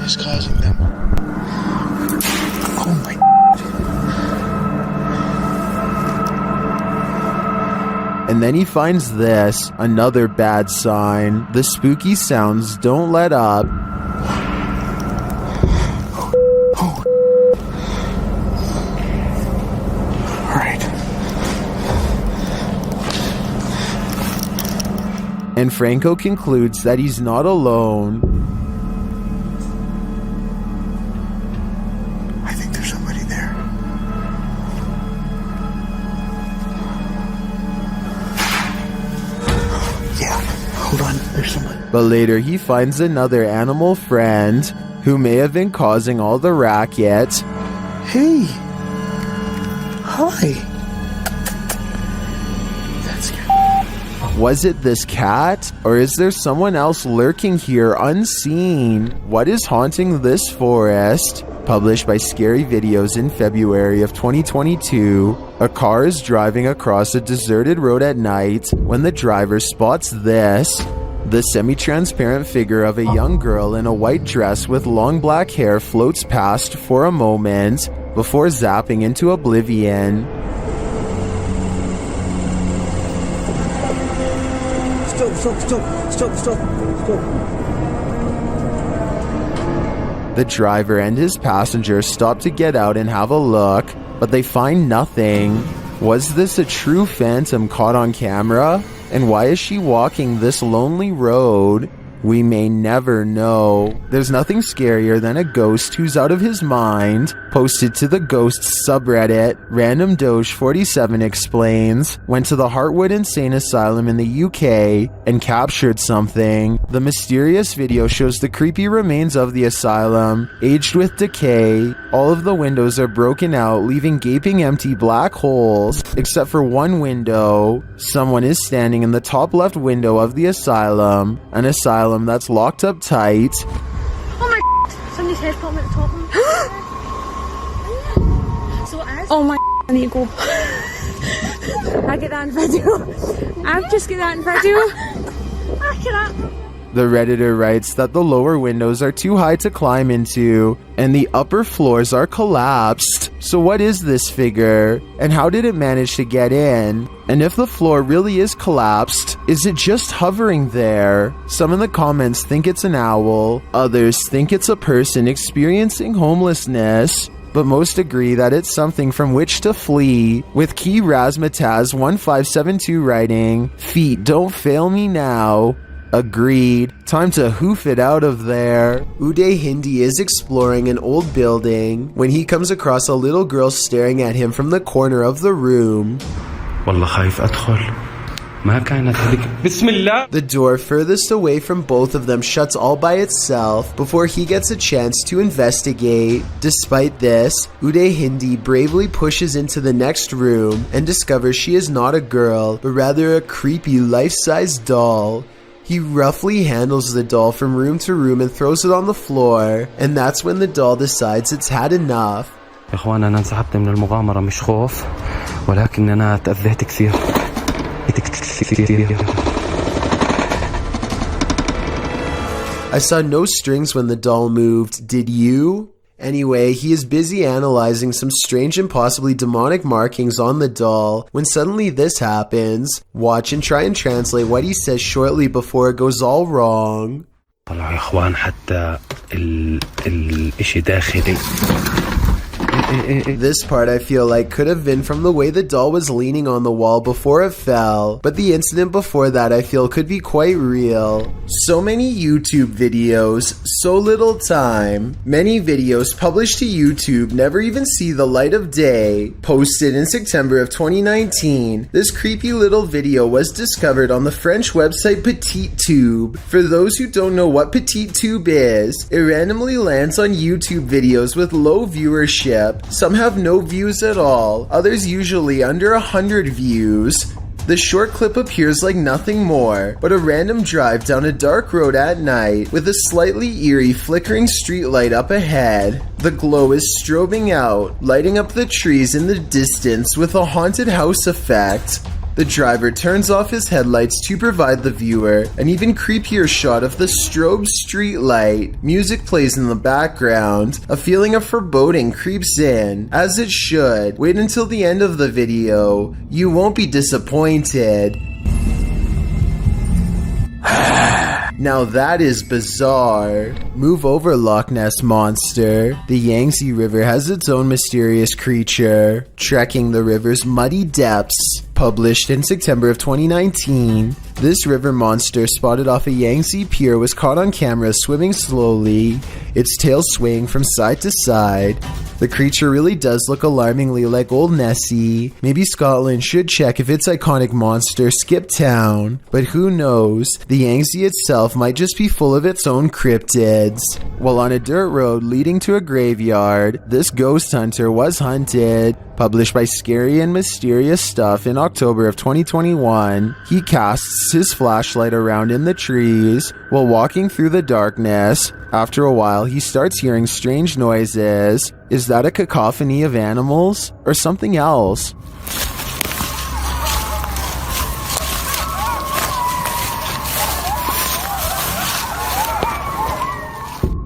is causing them. Oh my. And then he finds this, another bad sign. The spooky sounds don't let up. And Franco concludes that he's not alone. I think there's somebody there. Yeah, hold on, there's somebody. But later he finds another animal friend who may have been causing all the racket. Hey! Hi! That's good. Was it this cat? Or is there someone else lurking here unseen? What is haunting this forest? Published by Scary Videos in February of 2022, a car is driving across a deserted road at night when the driver spots this. The semi-transparent figure of a young girl in a white dress with long black hair floats past for a moment before zapping into oblivion. Stop. The driver and his passengers stop to get out and have a look, but they find nothing. Was this a true phantom caught on camera? And why is she walking this lonely road? We may never know. There's nothing scarier than a ghost who's out of his mind. Posted to the ghosts subreddit, Random Doge 47 explains, went to the Heartwood Insane Asylum in the UK and captured something. The mysterious video shows the creepy remains of the asylum, aged with decay. All of the windows are broken out, leaving gaping empty black holes, except for one window. Someone is standing in the top left window of the asylum, an asylum that's locked up tight. Oh my, somebody's head popping at the top of me. So it is. Oh my, I need to go. I get that in video. I've just get that in video. Look at that. The Redditor writes that the lower windows are too high to climb into, and the upper floors are collapsed. So what is this figure? And how did it manage to get in? And if the floor really is collapsed, is it just hovering there? Some in the comments think it's an owl, others think it's a person experiencing homelessness, but most agree that it's something from which to flee, with Key Razmataz 1572 writing, "Feet don't fail me now." Agreed. Time to hoof it out of there. Uday Hindi is exploring an old building when he comes across a little girl staring at him from the corner of the room. والله خايف أدخل ما كانت هذيك بسم الله. The door furthest away from both of them shuts all by itself before he gets a chance to investigate. Despite this, Uday Hindi bravely pushes into the next room and discovers she is not a girl, but rather a creepy life-size doll. He roughly handles the doll from room to room and throws it on the floor, and that's when the doll decides it's had enough. يا إخوان أنا انسحبت من المغامرة مش خوف ولكن أنا تأذيت كثير. I saw no strings when the doll moved, did you? Anyway, he is busy analyzing some strange and possibly demonic markings on the doll when suddenly this happens. Watch and try and translate what he says shortly before it goes all wrong. طلعوا يا إخوان حتى الإشي داخلي. This part I feel like could have been from the way the doll was leaning on the wall before it fell, but the incident before that I feel could be quite real. So many YouTube videos, so little time. Many videos published to YouTube never even see the light of day. Posted in September of 2019, this creepy little video was discovered on the French website PetiteTube. For those who don't know what PetiteTube is, it randomly lands on YouTube videos with low viewership. Some have no views at all, others usually under 100 views. The short clip appears like nothing more but a random drive down a dark road at night with a slightly eerie flickering streetlight up ahead. The glow is strobing out, lighting up the trees in the distance with a haunted house effect. The driver turns off his headlights to provide the viewer an even creepier shot of the strobe street light. Music plays in the background. A feeling of foreboding creeps in, as it should. Wait until the end of the video. You won't be disappointed. Now that is bizarre. Move over, Loch Ness Monster. The Yangtze River has its own mysterious creature, trekking the river's muddy depths. Published in September of 2019, this river monster spotted off a Yangtze pier was caught on camera swimming slowly, its tail swaying from side to side. The creature really does look alarmingly like old Nessie. Maybe Scotland should check if its iconic monster skipped town. But who knows, the Yangtze itself might just be full of its own cryptids. While on a dirt road leading to a graveyard, this ghost hunter was hunted. Published by Scary and Mysterious Stuff in October of 2021, he casts his flashlight around in the trees while walking through the darkness. After a while, he starts hearing strange noises. Is that a cacophony of animals or something else?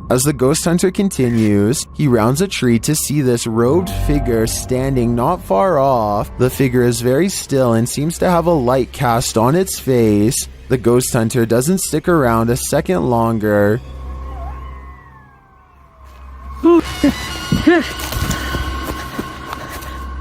As the ghost hunter continues, he rounds a tree to see this robed figure standing not far off. The figure is very still and seems to have a light cast on its face. The ghost hunter doesn't stick around a second longer.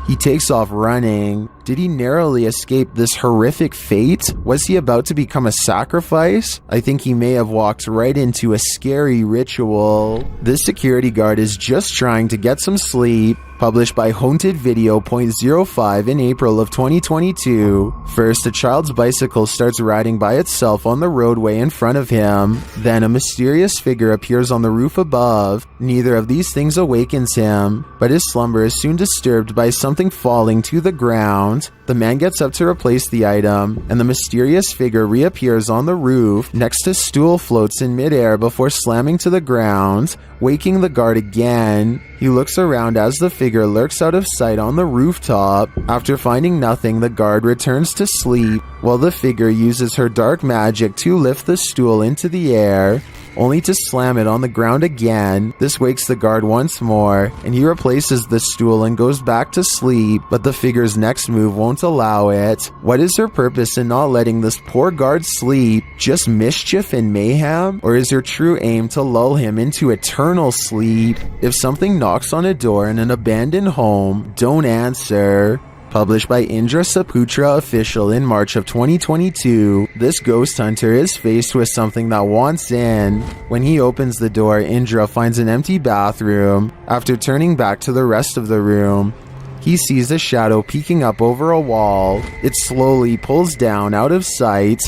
He takes off running. Did he narrowly escape this horrific fate? Was he about to become a sacrifice? I think he may have walked right into a scary ritual. This security guard is just trying to get some sleep. Published by Haunted Video .05 in April of 2022. First, a child's bicycle starts riding by itself on the roadway in front of him. Then a mysterious figure appears on the roof above. Neither of these things awakens him, but his slumber is soon disturbed by something falling to the ground. The man gets up to replace the item, and the mysterious figure reappears on the roof. Next, a stool floats in midair before slamming to the ground, waking the guard again. He looks around as the figure lurks out of sight on the rooftop. After finding nothing, the guard returns to sleep, while the figure uses her dark magic to lift the stool into the air, only to slam it on the ground again. This wakes the guard once more, and he replaces the stool and goes back to sleep, but the figure's next move won't allow it. What is her purpose in not letting this poor guard sleep? Just mischief and mayhem? Or is her true aim to lull him into eternal sleep? If something knocks on a door in an abandoned home, don't answer. Published by Indra Saputra Official in March of 2022, this ghost hunter is faced with something that wants in. When he opens the door, Indra finds an empty bathroom. After turning back to the rest of the room, he sees a shadow peeking up over a wall. It slowly pulls down out of sight.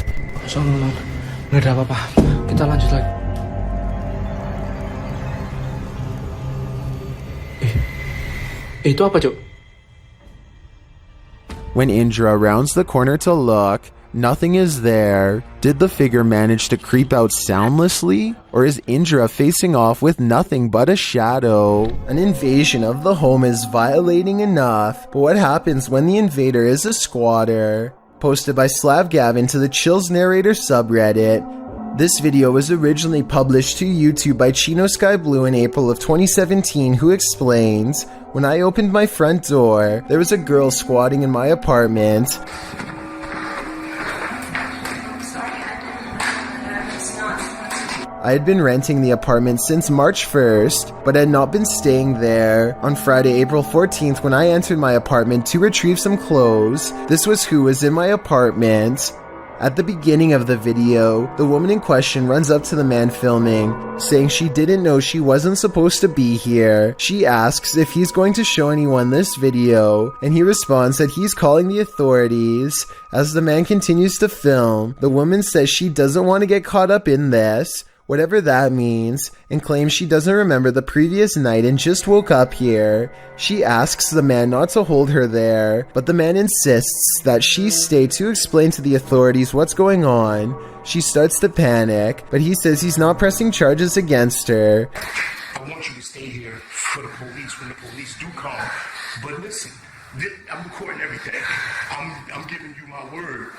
Nggak ada apa-apa. Kita lanjut lagi. Itu apa, Cuk? When Indra rounds the corner to look, nothing is there. Did the figure manage to creep out soundlessly? Or is Indra facing off with nothing but a shadow? An invasion of the home is violating enough, but what happens when the invader is a squatter? Posted by Slav Gavin to the Chills Narrator subreddit. This video was originally published to YouTube by Chino Sky Blue in April of 2017, who explains, "When I opened my front door, there was a girl squatting in my apartment. I had been renting the apartment since March 1st, but had not been staying there. On Friday, April 14th, when I entered my apartment to retrieve some clothes, this was who was in my apartment." At the beginning of the video, the woman in question runs up to the man filming, saying she didn't know she wasn't supposed to be here. She asks if he's going to show anyone this video, and he responds that he's calling the authorities. As the man continues to film, the woman says she doesn't want to get caught up in this, whatever that means, and claims she doesn't remember the previous night and just woke up here. She asks the man not to hold her there, but the man insists that she stay to explain to the authorities what's going on. She starts to panic, but he says he's not pressing charges against her. I want you to stay here for the police when the police do come. But listen, I'm recording everything. I'm giving you my word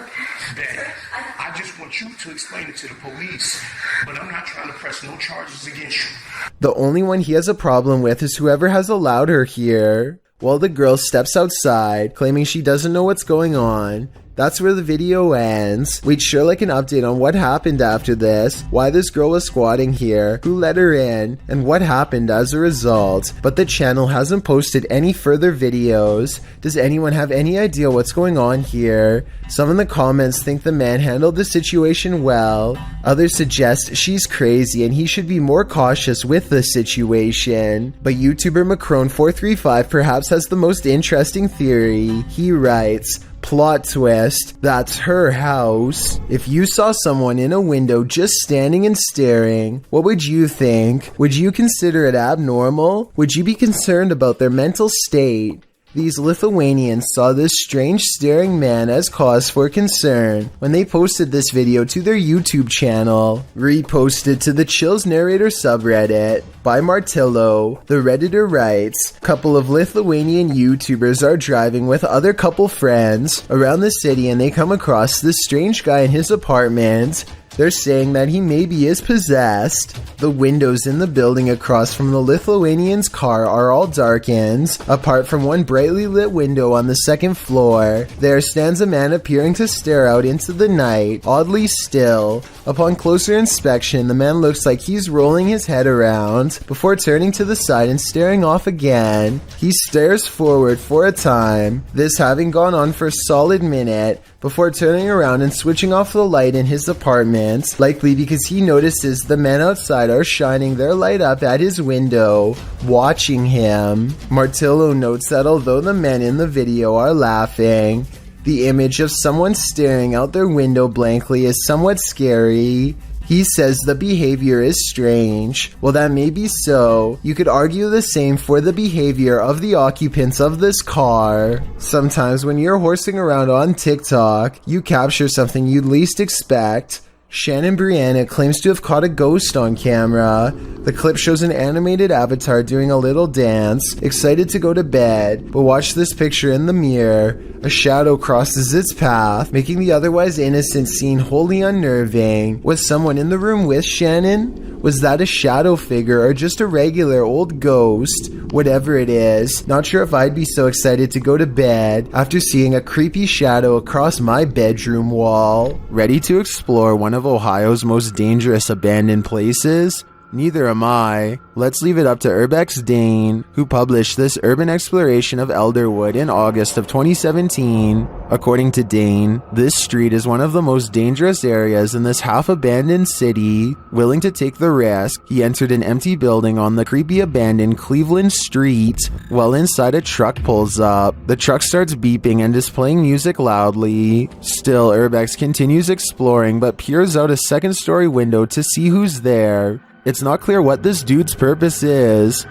that I just want you to explain it to the police, but I'm not trying to press no charges against you. The only one he has a problem with is whoever has allowed her here. While the girl steps outside, claiming she doesn't know what's going on. That's where the video ends. We'd sure like an update on what happened after this, why this girl was squatting here, who let her in, and what happened as a result. But the channel hasn't posted any further videos. Does anyone have any idea what's going on here? Some in the comments think the man handled the situation well. Others suggest she's crazy and he should be more cautious with the situation. But YouTuber Macron435 perhaps has the most interesting theory. He writes, plot twist, that's her house. If you saw someone in a window just standing and staring, what would you think? Would you consider it abnormal? Would you be concerned about their mental state? These Lithuanians saw this strange staring man as cause for concern when they posted this video to their YouTube channel. Reposted to the Chills Narrator subreddit by Martillo, the Redditor writes, couple of Lithuanian YouTubers are driving with other couple friends around the city and they come across this strange guy in his apartment. They're saying that he maybe is possessed. The windows in the building across from the Lithuanian's car are all darkened, apart from one brightly lit window on the second floor. There stands a man appearing to stare out into the night, oddly still. Upon closer inspection, the man looks like he's rolling his head around before turning to the side and staring off again. He stares forward for a time, this having gone on for a solid minute, before turning around and switching off the light in his apartment, likely because he notices the men outside are shining their light up at his window, watching him. Martillo notes that although the men in the video are laughing, the image of someone staring out their window blankly is somewhat scary. He says the behavior is strange. Well, that may be so. You could argue the same for the behavior of the occupants of this car. Sometimes when you're horsing around on TikTok, you capture something you'd least expect. Shannon Brianna claims to have caught a ghost on camera. The clip shows an animated avatar doing a little dance, excited to go to bed, but watch this picture in the mirror. A shadow crosses its path, making the otherwise innocent scene wholly unnerving. Was someone in the room with Shannon? Was that a shadow figure or just a regular old ghost? Whatever it is, not sure if I'd be so excited to go to bed after seeing a creepy shadow across my bedroom wall. Ready to explore one of Ohio's most dangerous abandoned places? Neither am I. Let's leave it up to Urbex Dane, who published this urban exploration of Elderwood in August of 2017. According to Dane, this street is one of the most dangerous areas in this half-abandoned city. Willing to take the risk, he entered an empty building on the creepy abandoned Cleveland Street. While inside, a truck pulls up. The truck starts beeping and is playing music loudly. Still, Urbex continues exploring but peers out a second-story window to see who's there. It's not clear what this dude's purpose is.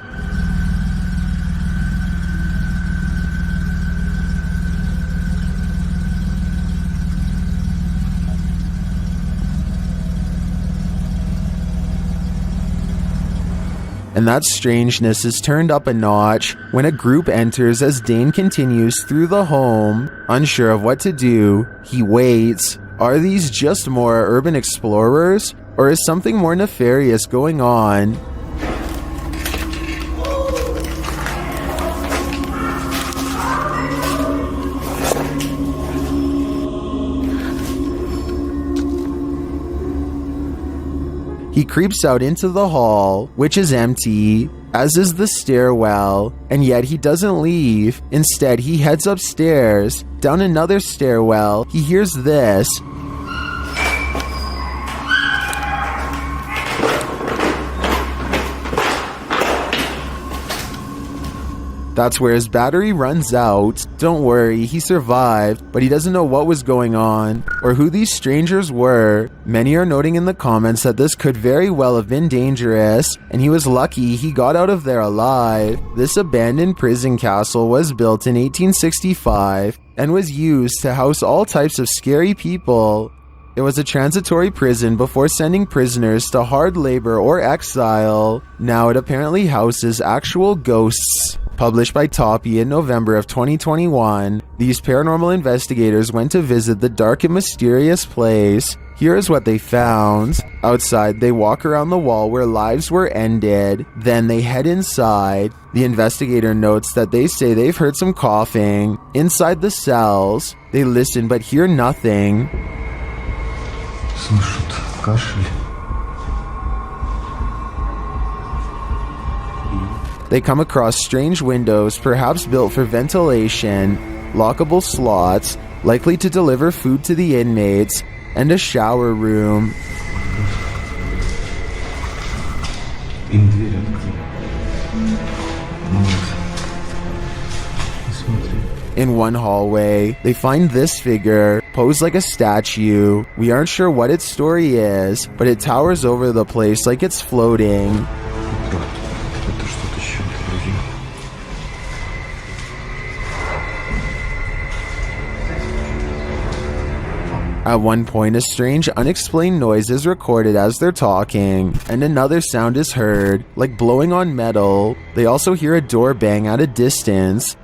And that strangeness is turned up a notch when a group enters as Dane continues through the home. Unsure of what to do, he waits. Are these just more urban explorers? Or is something more nefarious going on? He creeps out into the hall, which is empty, as is the stairwell, and yet he doesn't leave. Instead, he heads upstairs. Down another stairwell, he hears this. That's where his battery runs out. Don't worry, he survived, but he doesn't know what was going on or who these strangers were. Many are noting in the comments that this could very well have been dangerous, and he was lucky he got out of there alive. This abandoned prison castle was built in 1865 and was used to house all types of scary people. It was a transitory prison before sending prisoners to hard labor or exile. Now it apparently houses actual ghosts. published by Toppy in November of 2021, these paranormal investigators went to visit the dark and mysterious place. Here is what they found. Outside, they walk around the wall where lives were ended. Then they head inside. The investigator notes that they say they've heard some coughing. Inside the cells, they listen but hear nothing. Слышат кашель. They come across strange windows, perhaps built for ventilation, lockable slots, likely to deliver food to the inmates, and a shower room. Им дверь открыли. Вот. Смотри. In one hallway, they find this figure, posed like a statue. We aren't sure what its story is, but it towers over the place like it's floating. Это что-то еще вроде. At one point, a strange, unexplained noise is recorded as they're talking, and another sound is heard, like blowing on metal. They also hear a door bang at a distance.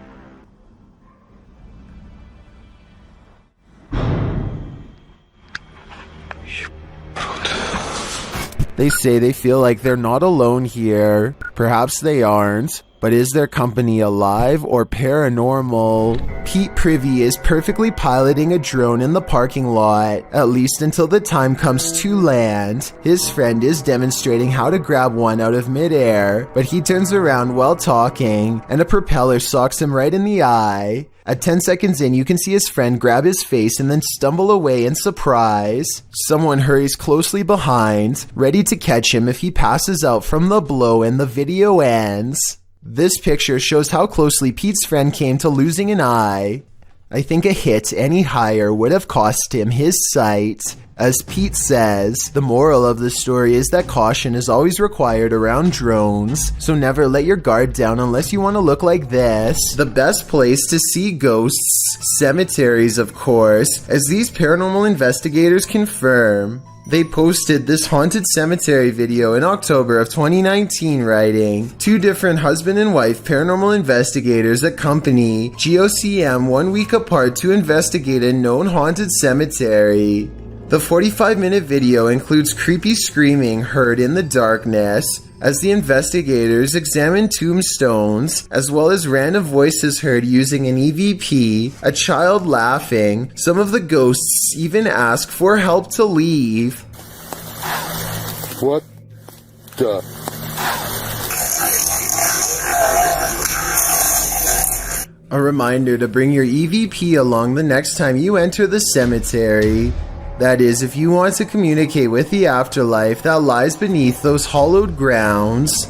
They say they feel like they're not alone here. Perhaps they aren't. But is their company alive or paranormal? Pete Privy is perfectly piloting a drone in the parking lot, at least until the time comes to land. His friend is demonstrating how to grab one out of midair, but he turns around while talking, and a propeller socks him right in the eye. At 10 seconds in, you can see his friend grab his face and then stumble away in surprise. Someone hurries closely behind, ready to catch him if he passes out from the blow, and the video ends. This picture shows how closely Pete's friend came to losing an eye. I think a hit any higher would have cost him his sight. As Pete says, the moral of the story is that caution is always required around drones, so never let your guard down unless you want to look like this. The best place to see ghosts, cemeteries of course, as these paranormal investigators confirm. They posted this haunted cemetery video in October of 2019, writing, 2 different husband and wife paranormal investigators accompany GOCM 1 week apart to investigate a known haunted cemetery. The 45-minute video includes creepy screaming heard in the darkness as the investigators examine tombstones, as well as random voices heard using an EVP, a child laughing. Some of the ghosts even ask for help to leave. What the? A reminder to bring your EVP along the next time you enter the cemetery. That is, if you want to communicate with the afterlife that lies beneath those hollowed grounds.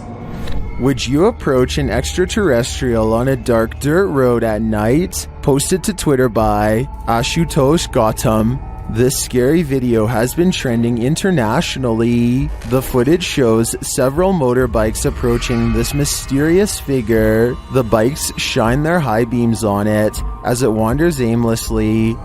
Would you approach an extraterrestrial on a dark dirt road at night? Posted to Twitter by Ashutosh Gautam. This scary video has been trending internationally. The footage shows several motorbikes approaching this mysterious figure. The bikes shine their high beams on it as it wanders aimlessly.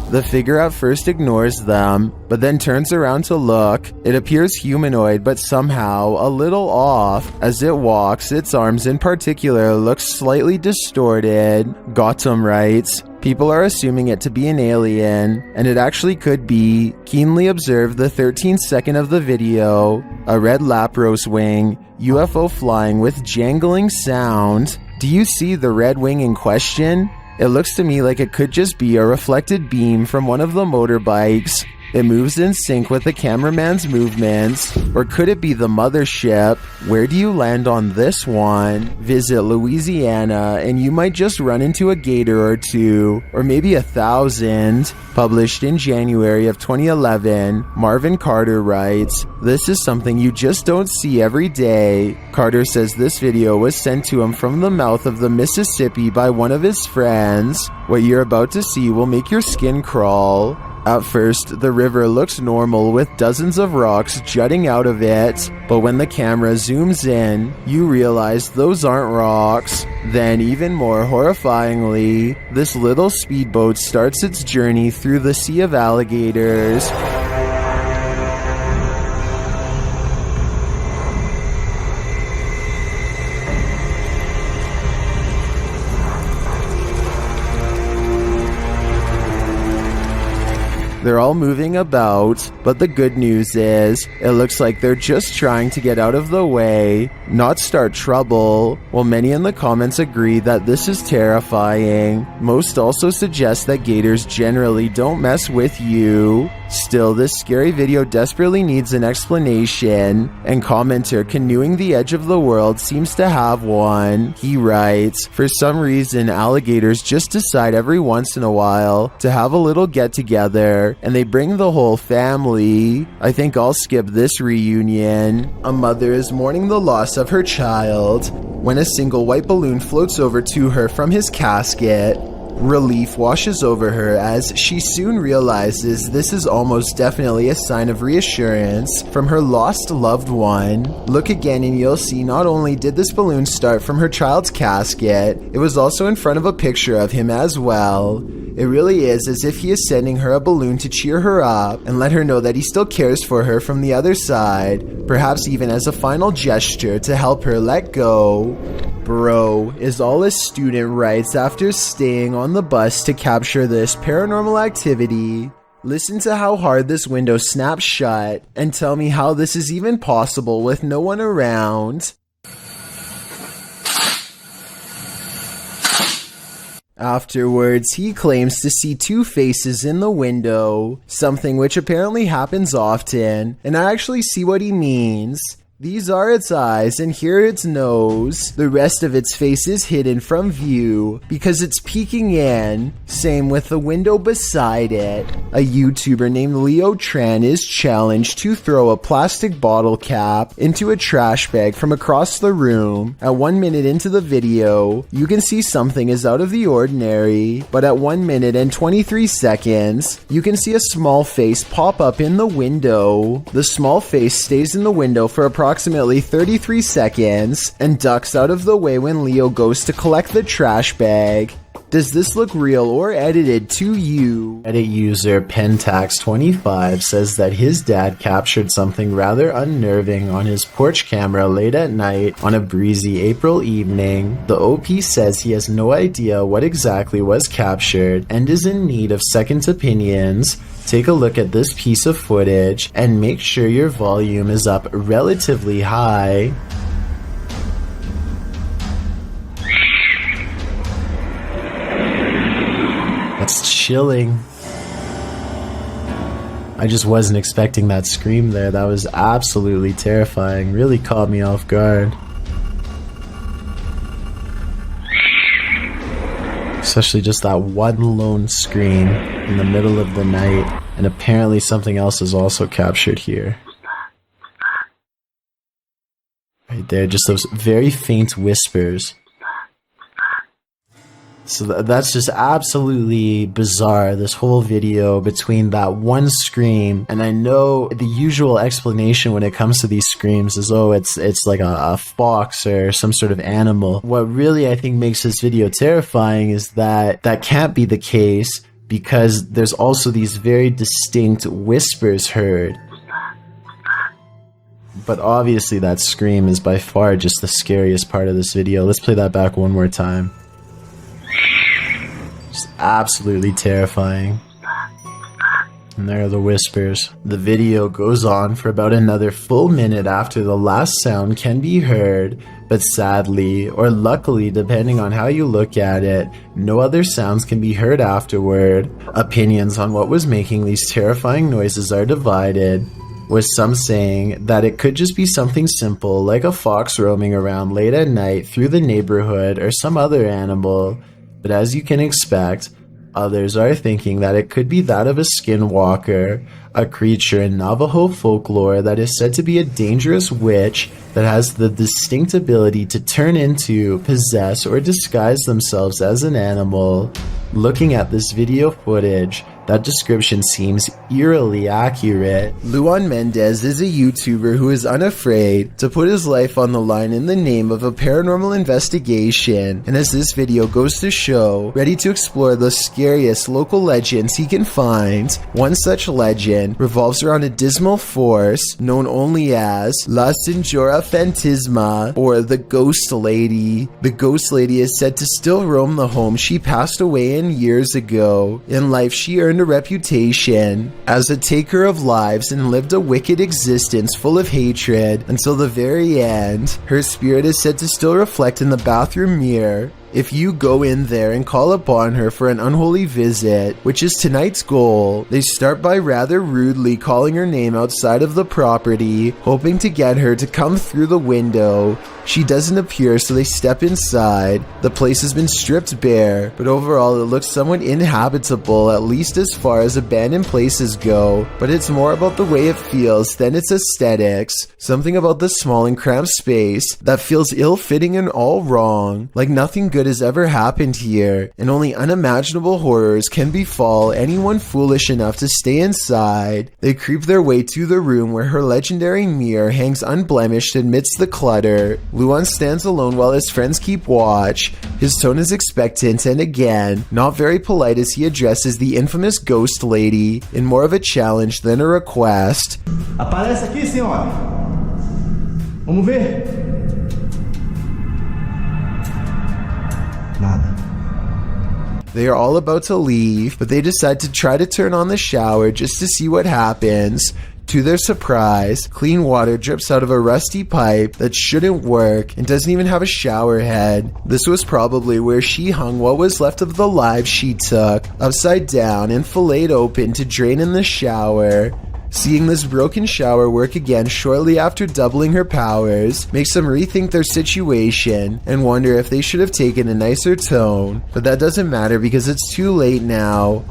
The figure at first ignores them, but then turns around to look. It appears humanoid, but somehow a little off. As it walks, its arms in particular look slightly distorted. Gautam writes, people are assuming it to be an alien, and it actually could be. Keenly observe the 13th second of the video. A red Lapros wing, UFO flying with jangling sound. Do you see the red wing in question? It looks to me like it could just be a reflected beam from one of the motorbikes. It moves in sync with the cameraman's movements. Or could it be the mothership? Where do you land on this one? Visit Louisiana and you might just run into a gator or two, or maybe 1,000. Published in January of 2011, Marvin Carter writes, this is something you just don't see every day. Carter says this video was sent to him from the mouth of the Mississippi by one of his friends. What you're about to see will make your skin crawl. At first, the river looks normal with dozens of rocks jutting out of it, but when the camera zooms in, you realize those aren't rocks. Then, even more horrifyingly, this little speedboat starts its journey through the sea of alligators. They're all moving about, but the good news is, it looks like they're just trying to get out of the way, not start trouble. While many in the comments agree that this is terrifying, most also suggest that gators generally don't mess with you. Still, this scary video desperately needs an explanation, and commenter Canoeing the Edge of the World seems to have one. He writes, for some reason, alligators just decide every once in a while to have a little get-together, and they bring the whole family. I think I'll skip this reunion. A mother is mourning the loss of her child when a single white balloon floats over to her from his casket. Relief washes over her as she soon realizes this is almost definitely a sign of reassurance from her lost loved one. Look again and you'll see not only did this balloon start from her child's casket, it was also in front of a picture of him as well. It really is as if he is sending her a balloon to cheer her up and let her know that he still cares for her from the other side, perhaps even as a final gesture to help her let go. Bro, is all a student writes after staying on the bus to capture this paranormal activity. Listen to how hard this window snaps shut and tell me how this is even possible with no one around. Afterwards, he claims to see two faces in the window, something which apparently happens often, and I actually see what he means. These are its eyes, and here its nose. The rest of its face is hidden from view because it's peeking in. Same with the window beside it. A YouTuber named Leo Tran is challenged to throw a plastic bottle cap into a trash bag from across the room. At 1 minute into the video, you can see something is out of the ordinary, but at 1 minute and 23 seconds, you can see a small face pop up in the window. The small face stays in the window for approximately 33 seconds and ducks out of the way when Leo goes to collect the trash bag. Does this look real or edited to you? Edit user Pentax25 says that his dad captured something rather unnerving on his porch camera late at night on a breezy April evening. The OP says he has no idea what exactly was captured and is in need of second opinions. Take a look at this piece of footage and make sure your volume is up relatively high. That's chilling. I just wasn't expecting that scream there. That was absolutely terrifying. Really caught me off guard. Especially just that one lone scream in the middle of the night. And apparently something else is also captured here. Right there, just those very faint whispers. So that's just absolutely bizarre, this whole video between that one scream, and I know the usual explanation when it comes to these screams is, oh, it's like a fox or some sort of animal. What really I think makes this video terrifying is that that can't be the case, because there's also these very distinct whispers heard. But obviously that scream is by far just the scariest part of this video. Let's play that back one more time. Just absolutely terrifying. And there are the whispers. The video goes on for about another full minute after the last sound can be heard, but sadly, or luckily depending on how you look at it, no other sounds can be heard afterward. Opinions on what was making these terrifying noises are divided, with some saying that it could just be something simple like a fox roaming around late at night through the neighborhood or some other animal. But as you can expect, others are thinking that it could be that of a skinwalker, a creature in Navajo folklore that is said to be a dangerous witch that has the distinct ability to turn into, possess, or disguise themselves as an animal. Looking at this video footage, That description seems eerily accurate. Luan Mendez is a YouTuber who is unafraid to put his life on the line in the name of a paranormal investigation, and as this video goes to show, ready to explore the scariest local legends he can find. One such legend revolves around a dismal force known only as La Señora Fantasma, or the Ghost Lady. The Ghost Lady is said to still roam the home she passed away in years ago. In life, she earned a reputation as a taker of lives and lived a wicked existence full of hatred until the very end. Her spirit is said to still reflect in the bathroom mirror if you go in there and call upon her for an unholy visit, which is tonight's goal. They start by rather rudely calling her name outside of the property, hoping to get her to come through the window. She doesn't appear, so they step inside. The place has been stripped bare, but overall it looks somewhat inhabitable, at least as far as abandoned places go, but it's more about the way it feels than its aesthetics. Something about the small and cramped space that feels ill-fitting and all wrong, like nothing good has ever happened here, and only unimaginable horrors can befall anyone foolish enough to stay inside. They creep their way to the room where her legendary mirror hangs unblemished amidst the clutter. Luan stands alone while his friends keep watch. His tone is expectant and again, not very polite as he addresses the infamous Ghost Lady in more of a challenge than a request. Aparece aqui, senhora. Vamos ver. Nada. They are all about to leave, but they decide to try to turn on the shower just to see what happens. To their surprise, clean water drips out of a rusty pipe that shouldn't work and doesn't even have a shower head. This was probably where she hung what was left of the lives she took, upside down and filleted open to drain in the shower. Seeing this broken shower work again shortly after doubling her powers makes them rethink their situation and wonder if they should have taken a nicer tone. But that doesn't matter because it's too late now.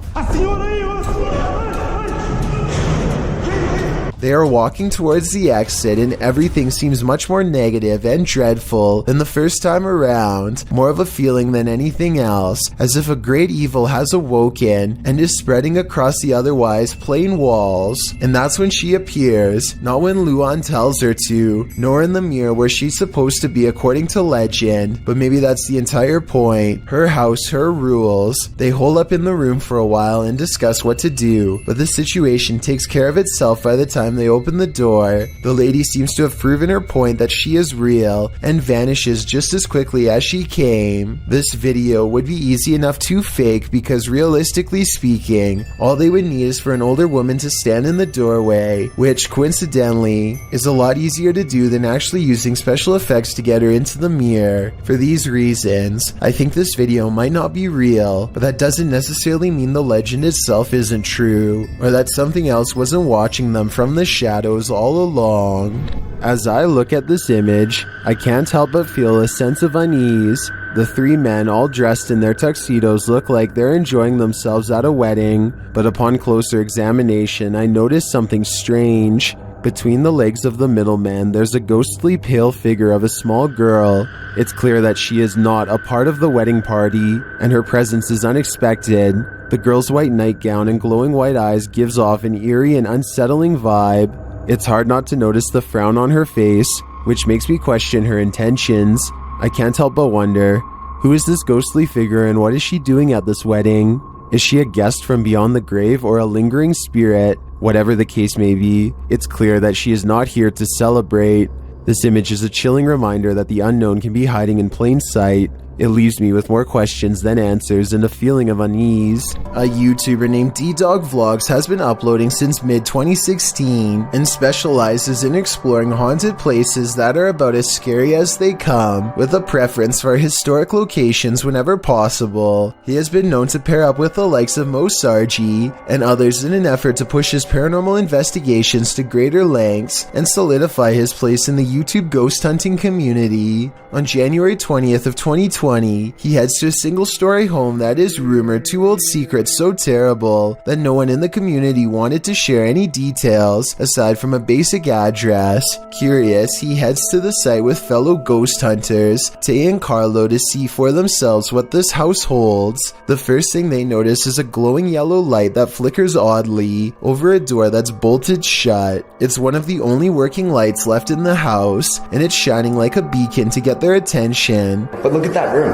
They are walking towards the exit and everything seems much more negative and dreadful than the first time around, more of a feeling than anything else, as if a great evil has awoken and is spreading across the otherwise plain walls. And that's when she appears, not when Luan tells her to, nor in the mirror where she's supposed to be according to legend, but maybe that's the entire point. Her house, her rules. They hole up in the room for a while and discuss what to do, but the situation takes care of itself by the time they open the door. The lady seems to have proven her point that she is real and vanishes just as quickly as she came. This video would be easy enough to fake because realistically speaking, all they would need is for an older woman to stand in the doorway, which coincidentally is a lot easier to do than actually using special effects to get her into the mirror. For these reasons, I think this video might not be real, but that doesn't necessarily mean the legend itself isn't true, or that something else wasn't watching them from the shadows all along. As I look at this image, I can't help but feel a sense of unease. The three men, all dressed in their tuxedos, look like they're enjoying themselves at a wedding, but upon closer examination, I notice something strange. Between the legs of the middleman, there's a ghostly pale figure of a small girl. It's clear that she is not a part of the wedding party, and her presence is unexpected. The girl's white nightgown and glowing white eyes gives off an eerie and unsettling vibe. It's hard not to notice the frown on her face, which makes me question her intentions. I can't help but wonder, who is this ghostly figure and what is she doing at this wedding? Is she a guest from beyond the grave or a lingering spirit? Whatever the case may be, it's clear that she is not here to celebrate. This image is a chilling reminder that the unknown can be hiding in plain sight. It leaves me with more questions than answers and a feeling of unease. A YouTuber named D-Dog Vlogs has been uploading since mid-2016 and specializes in exploring haunted places that are about as scary as they come, with a preference for historic locations whenever possible. He has been known to pair up with the likes of Mo Sargi and others in an effort to push his paranormal investigations to greater lengths and solidify his place in the YouTube ghost hunting community. On January 20th of 2020, 2020, he heads to a single-story home that is rumored to hold secrets so terrible that no one in the community wanted to share any details aside from a basic address. Curious, he heads to the site with fellow ghost hunters, Tay and Carlo, to see for themselves what this house holds. The first thing they notice is a glowing yellow light that flickers oddly over a door that's bolted shut. It's one of the only working lights left in the house, and it's shining like a beacon to get their attention. But look at that room.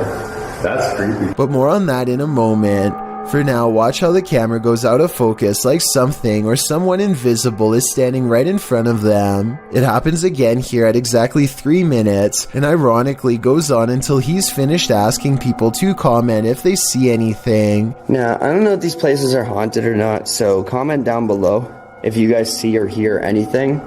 That's creepy. But more on that in a moment. For now, watch how the camera goes out of focus like something or someone invisible is standing right in front of them. It happens again here at exactly 3 minutes, and ironically goes on until he's finished asking people to comment if they see anything. Now, I don't know if these places are haunted or not, so comment down below if you guys see or hear anything.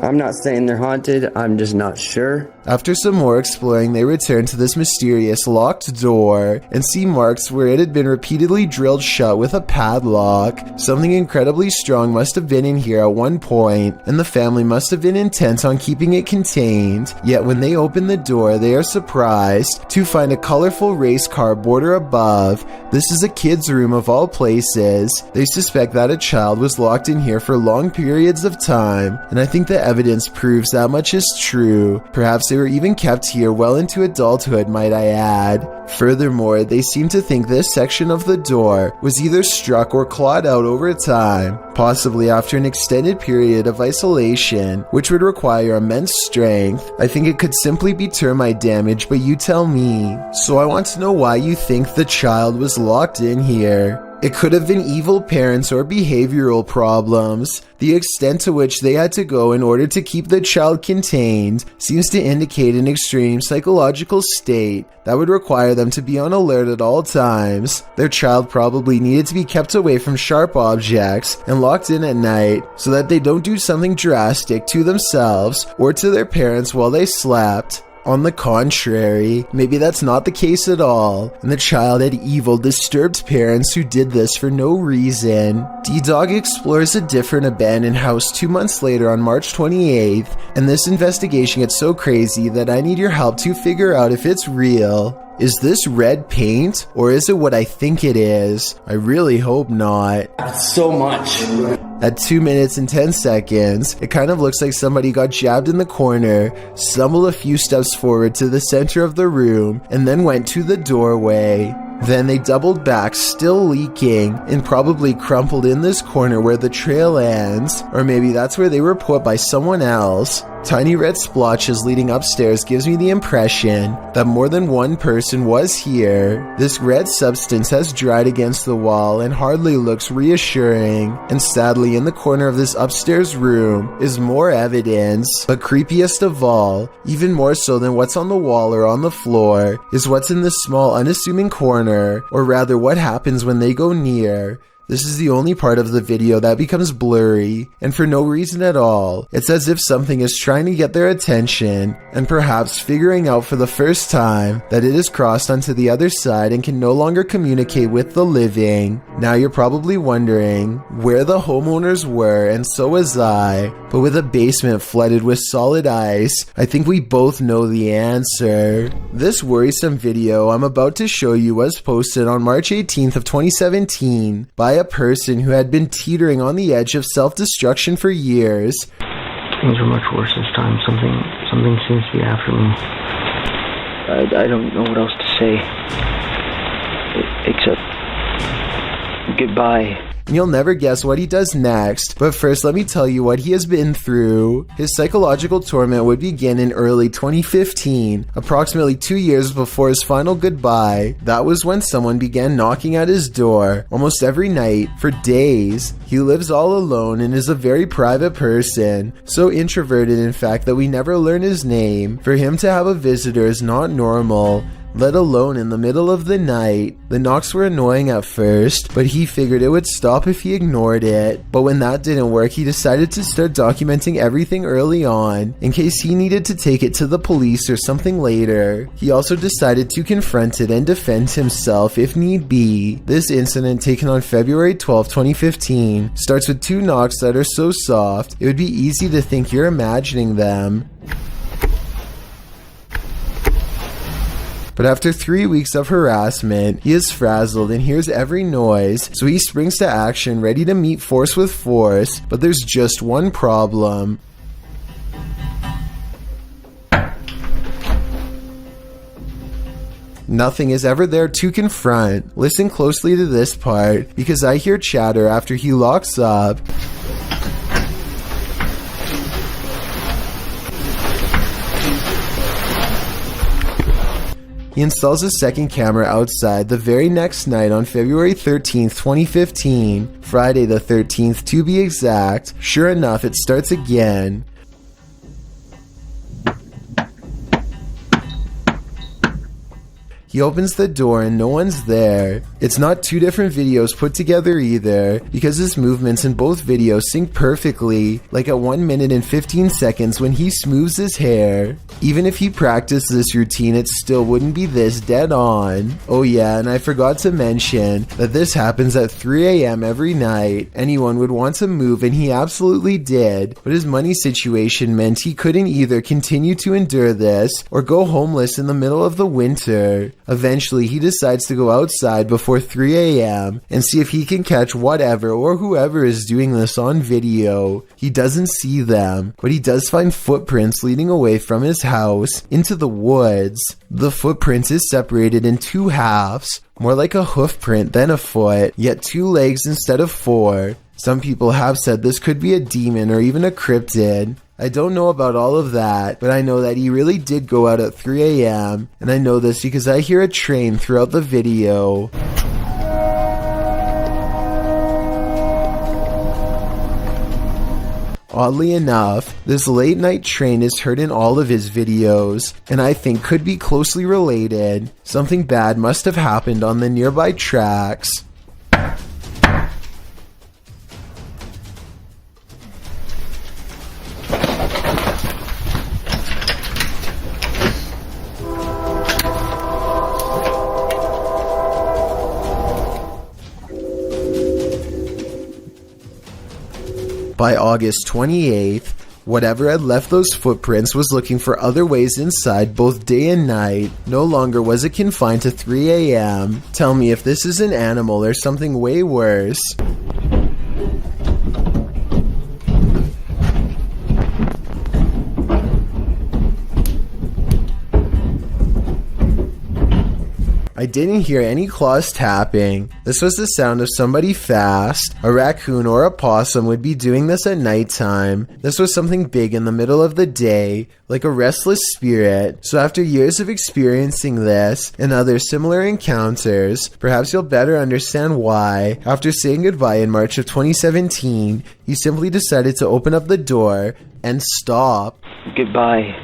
I'm not saying they're haunted, I'm just not sure. After some more exploring, they return to this mysterious locked door and see marks where it had been repeatedly drilled shut with a padlock. Something incredibly strong must have been in here at one point, and the family must have been intent on keeping it contained. Yet when they open the door, they are surprised to find a colorful race car border above. This is a kid's room of all places. They suspect that a child was locked in here for long periods of time, and I think the evidence proves that much is true. Perhaps they were even kept here well into adulthood, might I add. Furthermore, they seem to think this section of the door was either struck or clawed out over time, possibly after an extended period of isolation, which would require immense strength. I think it could simply be termite damage, but you tell me. So I want to know why you think the child was locked in here. It could have been evil parents or behavioral problems. The extent to which they had to go in order to keep the child contained seems to indicate an extreme psychological state that would require them to be on alert at all times. Their child probably needed to be kept away from sharp objects and locked in at night so that they don't do something drastic to themselves or to their parents while they slept. On the contrary, maybe that's not the case at all, and the child had evil, disturbed parents who did this for no reason. D-Dog explores a different abandoned house 2 months later on March 28th, and this investigation gets so crazy that I need your help to figure out if it's real. Is this red paint, or is it what I think it is? I really hope not. So much. At 2 minutes and 10 seconds, it kind of looks like somebody got jabbed in the corner, stumbled a few steps forward to the center of the room, and then went to the doorway. Then they doubled back, still leaking, and probably crumpled in this corner where the trail ends, or maybe that's where they were put by someone else. Tiny red splotches leading upstairs gives me the impression that more than one person was here. This red substance has dried against the wall and hardly looks reassuring, and sadly in the corner of this upstairs room is more evidence. But creepiest of all, even more so than what's on the wall or on the floor, is what's in this small unassuming corner, or rather what happens when they go near. This is the only part of the video that becomes blurry, and for no reason at all. It's as if something is trying to get their attention, and perhaps figuring out for the first time that it has crossed onto the other side and can no longer communicate with the living. Now you're probably wondering where the homeowners were, and so was I. But with a basement flooded with solid ice, I think we both know the answer. This worrisome video I'm about to show you was posted on March 18th of 2017 by a person who had been teetering on the edge of self-destruction for years. Things are much worse this time. Something seems to be after me. I don't know what else to say. Except goodbye. You'll never guess what he does next, but first let me tell you what he has been through. His psychological torment would begin in early 2015, approximately 2 years before his final goodbye. That was when someone began knocking at his door almost every night for days. He lives all alone and is a very private person, so introverted in fact that we never learn his name. For him to have a visitor is not normal, let alone in the middle of the night. The knocks were annoying at first, but he figured it would stop if he ignored it. But when that didn't work, he decided to start documenting everything early on, in case he needed to take it to the police or something later. He also decided to confront it and defend himself if need be. This incident, taken on February 12, 2015, starts with 2 knocks that are so soft, it would be easy to think you're imagining them. But after 3 weeks of harassment, he is frazzled and hears every noise, so he springs to action, ready to meet force with force. But there's just one problem. Nothing is ever there to confront. Listen closely to this part, because I hear chatter after he locks up. He installs a second camera outside the very next night on February 13th, 2015, Friday the 13th to be exact. Sure enough, it starts again. He opens the door and no one's there. It's not two different videos put together either, because his movements in both videos sync perfectly, like at 1 minute and 15 seconds when he smooths his hair. Even if he practiced this routine, it still wouldn't be this dead on. Oh yeah, and I forgot to mention that this happens at 3 a.m. every night. Anyone would want to move, and he absolutely did, but his money situation meant he couldn't either continue to endure this or go homeless in the middle of the winter. Eventually, he decides to go outside before 3 a.m. and see if he can catch whatever or whoever is doing this on video. He doesn't see them, but he does find footprints leading away from his house into the woods. The footprint is separated in two halves, more like a hoof print than a foot, yet 2 legs instead of 4. Some people have said this could be a demon or even a cryptid. I don't know about all of that, but I know that he really did go out at 3 a.m. and I know this because I hear a train throughout the video. Oddly enough, this late night train is heard in all of his videos, and I think could be closely related. Something bad must have happened on the nearby tracks. By August 28th, whatever had left those footprints was looking for other ways inside both day and night. No longer was it confined to 3 a.m. Tell me if this is an animal or something way worse. I didn't hear any claws tapping. This was the sound of somebody fast. A raccoon or a possum would be doing this at nighttime. This was something big in the middle of the day, like a restless spirit. So after years of experiencing this and other similar encounters, perhaps you'll better understand why. After saying goodbye in March of 2017, he simply decided to open up the door and stop. Goodbye.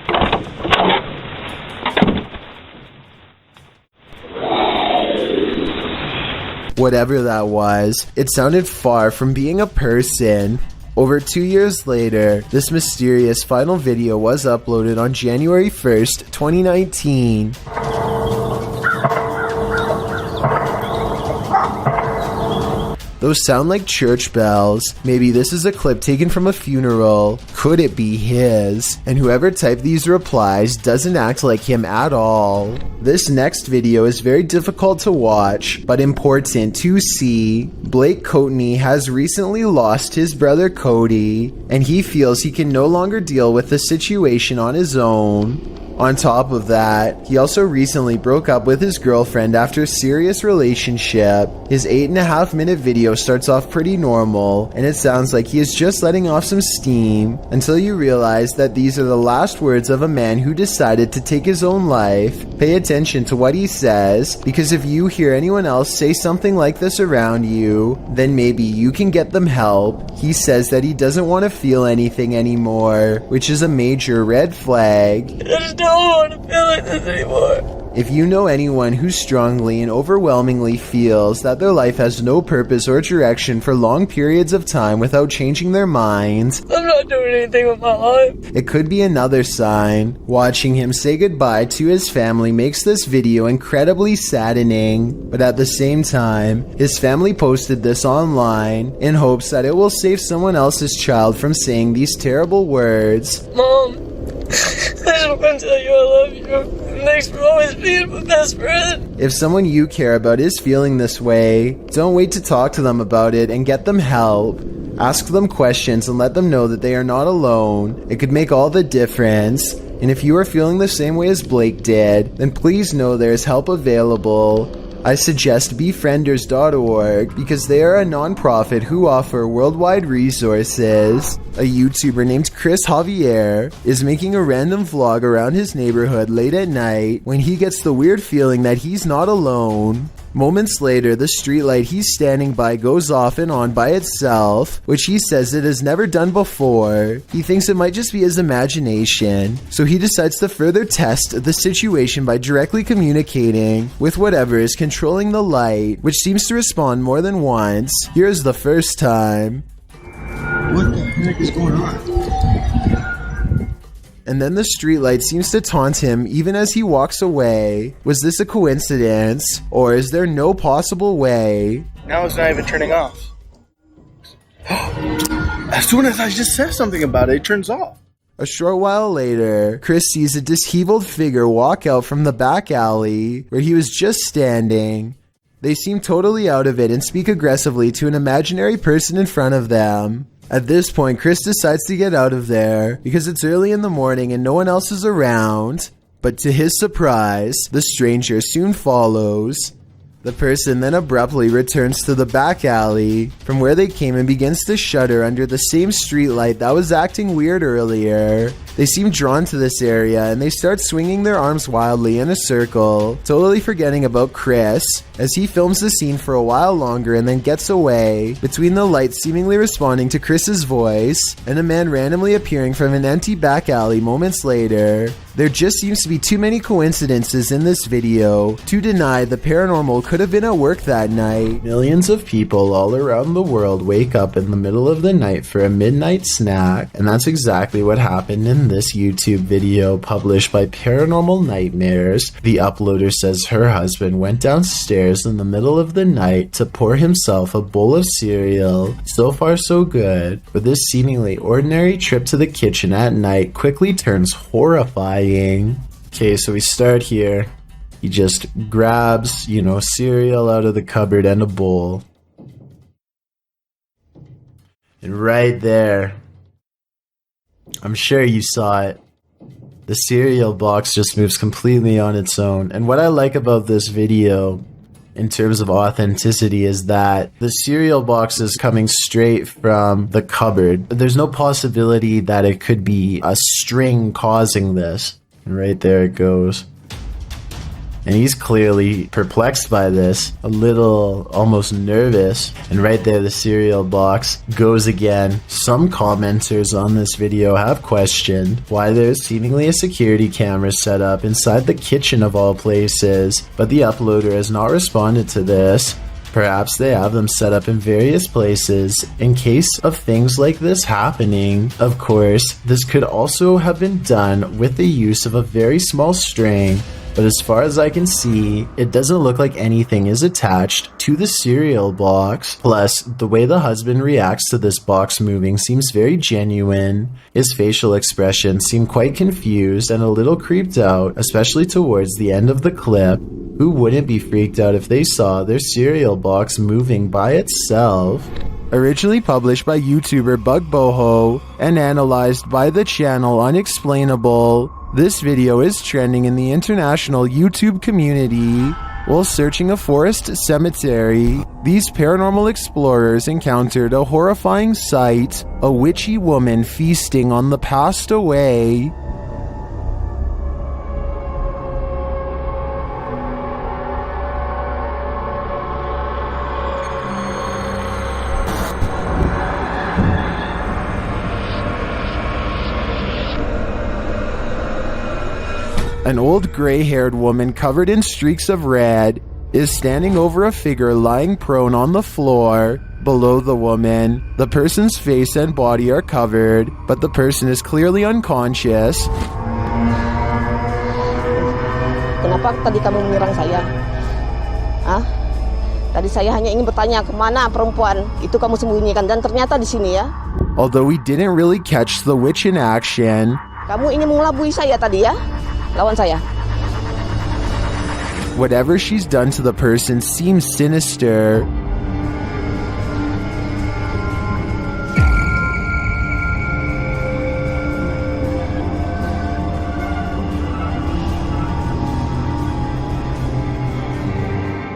Whatever that was, it sounded far from being a person. Over 2 years later, this mysterious final video was uploaded on January 1st, 2019. Those sound like church bells. Maybe this is a clip taken from a funeral. Could it be his? And whoever typed these replies doesn't act like him at all. This next video is very difficult to watch, but important to see. Blake Courtney has recently lost his brother Cody, and he feels he can no longer deal with the situation on his own. On top of that, he also recently broke up with his girlfriend after a serious relationship. His 8.5-minute video starts off pretty normal, and it sounds like he is just letting off some steam, until you realize that these are the last words of a man who decided to take his own life. Pay attention to what he says, because if you hear anyone else say something like this around you, then maybe you can get them help. He says that he doesn't want to feel anything anymore, which is a major red flag. I don't want to feel like this anymore. If you know anyone who strongly and overwhelmingly feels that their life has no purpose or direction for long periods of time without changing their minds, I'm not doing anything with my life. It could be another sign. Watching him say goodbye to his family makes this video incredibly saddening, but at the same time, his family posted this online in hopes that it will save someone else's child from saying these terrible words. Mom, I just want to tell you I love you. next to always being my best friend. If someone you care about is feeling this way, don't wait to talk to them about it and get them help. Ask them questions and let them know that they are not alone. It could make all the difference. And if you are feeling the same way as Blake did, then please know there is help available. I suggest befrienders.org because they are a non-profit who offer worldwide resources. A YouTuber named Chris Javier is making a random vlog around his neighborhood late at night when he gets the weird feeling that he's not alone. Moments later, the streetlight he's standing by goes off and on by itself, which he says it has never done before. He thinks it might just be his imagination, so he decides to further test the situation by directly communicating with whatever is controlling the light, which seems to respond more than once. Here's the first time. What the heck is going on? And then the streetlight seems to taunt him even as he walks away. Was this a coincidence, or is there no possible way? Now it's not even turning off. As soon as I just said something about it, it turns off. A short while later, Chris sees a disheveled figure walk out from the back alley where he was just standing. They seem totally out of it and speak aggressively to an imaginary person in front of them. At this point, Chris decides to get out of there because it's early in the morning and no one else is around. But to his surprise, the stranger soon follows. The person then abruptly returns to the back alley from where they came and begins to shudder under the same streetlight that was acting weird earlier. They seem drawn to this area and they start swinging their arms wildly in a circle, totally forgetting about Chris, as he films the scene for a while longer and then gets away, between the lights seemingly responding to Chris's voice, and a man randomly appearing from an empty back alley moments later. There just seems to be too many coincidences in this video to deny the paranormal could have been at work that night. Millions of people all around the world wake up in the middle of the night for a midnight snack, and that's exactly what happened in this YouTube video published by Paranormal Nightmares. The uploader says her husband went downstairs in the middle of the night to pour himself a bowl of cereal. So far so good, but this seemingly ordinary trip to the kitchen at night quickly turns horrifying. Okay, so we start here. He just grabs, cereal out of the cupboard and a bowl. And right there, I'm sure you saw it, the cereal box just moves completely on its own. And what I like about this video in terms of authenticity is that the cereal box is coming straight from the cupboard. There's no possibility that it could be a string causing this. And right there it goes. And he's clearly perplexed by this, a little almost nervous. And right there the cereal box goes again. Some commenters on this video have questioned why there's seemingly a security camera set up inside the kitchen of all places, but the uploader has not responded to this. Perhaps they have them set up in various places in case of things like this happening. Of course, this could also have been done with the use of a very small string, but as far as I can see, it doesn't look like anything is attached to the cereal box. Plus, the way the husband reacts to this box moving seems very genuine. His facial expressions seem quite confused and a little creeped out, especially towards the end of the clip. Who wouldn't be freaked out if they saw their cereal box moving by itself? Originally published by YouTuber Bug Boho and analyzed by the channel Unexplainable, this video is trending in the international YouTube community. While searching a forest cemetery, these paranormal explorers encountered a horrifying sight, a witchy woman feasting on the passed away. An old gray-haired woman covered in streaks of red is standing over a figure lying prone on the floor. Below the woman, the person's face and body are covered, but the person is clearly unconscious. Kenapa tadi kamu menyerang saya? Tadi saya hanya ingin bertanya kemana perempuan itu kamu sembunyikan dan ternyata di sini ya. Although we didn't really catch the witch in action, kamu ingin mengelabui saya tadi ya? Lawan saya. Whatever she's done to the person seems sinister.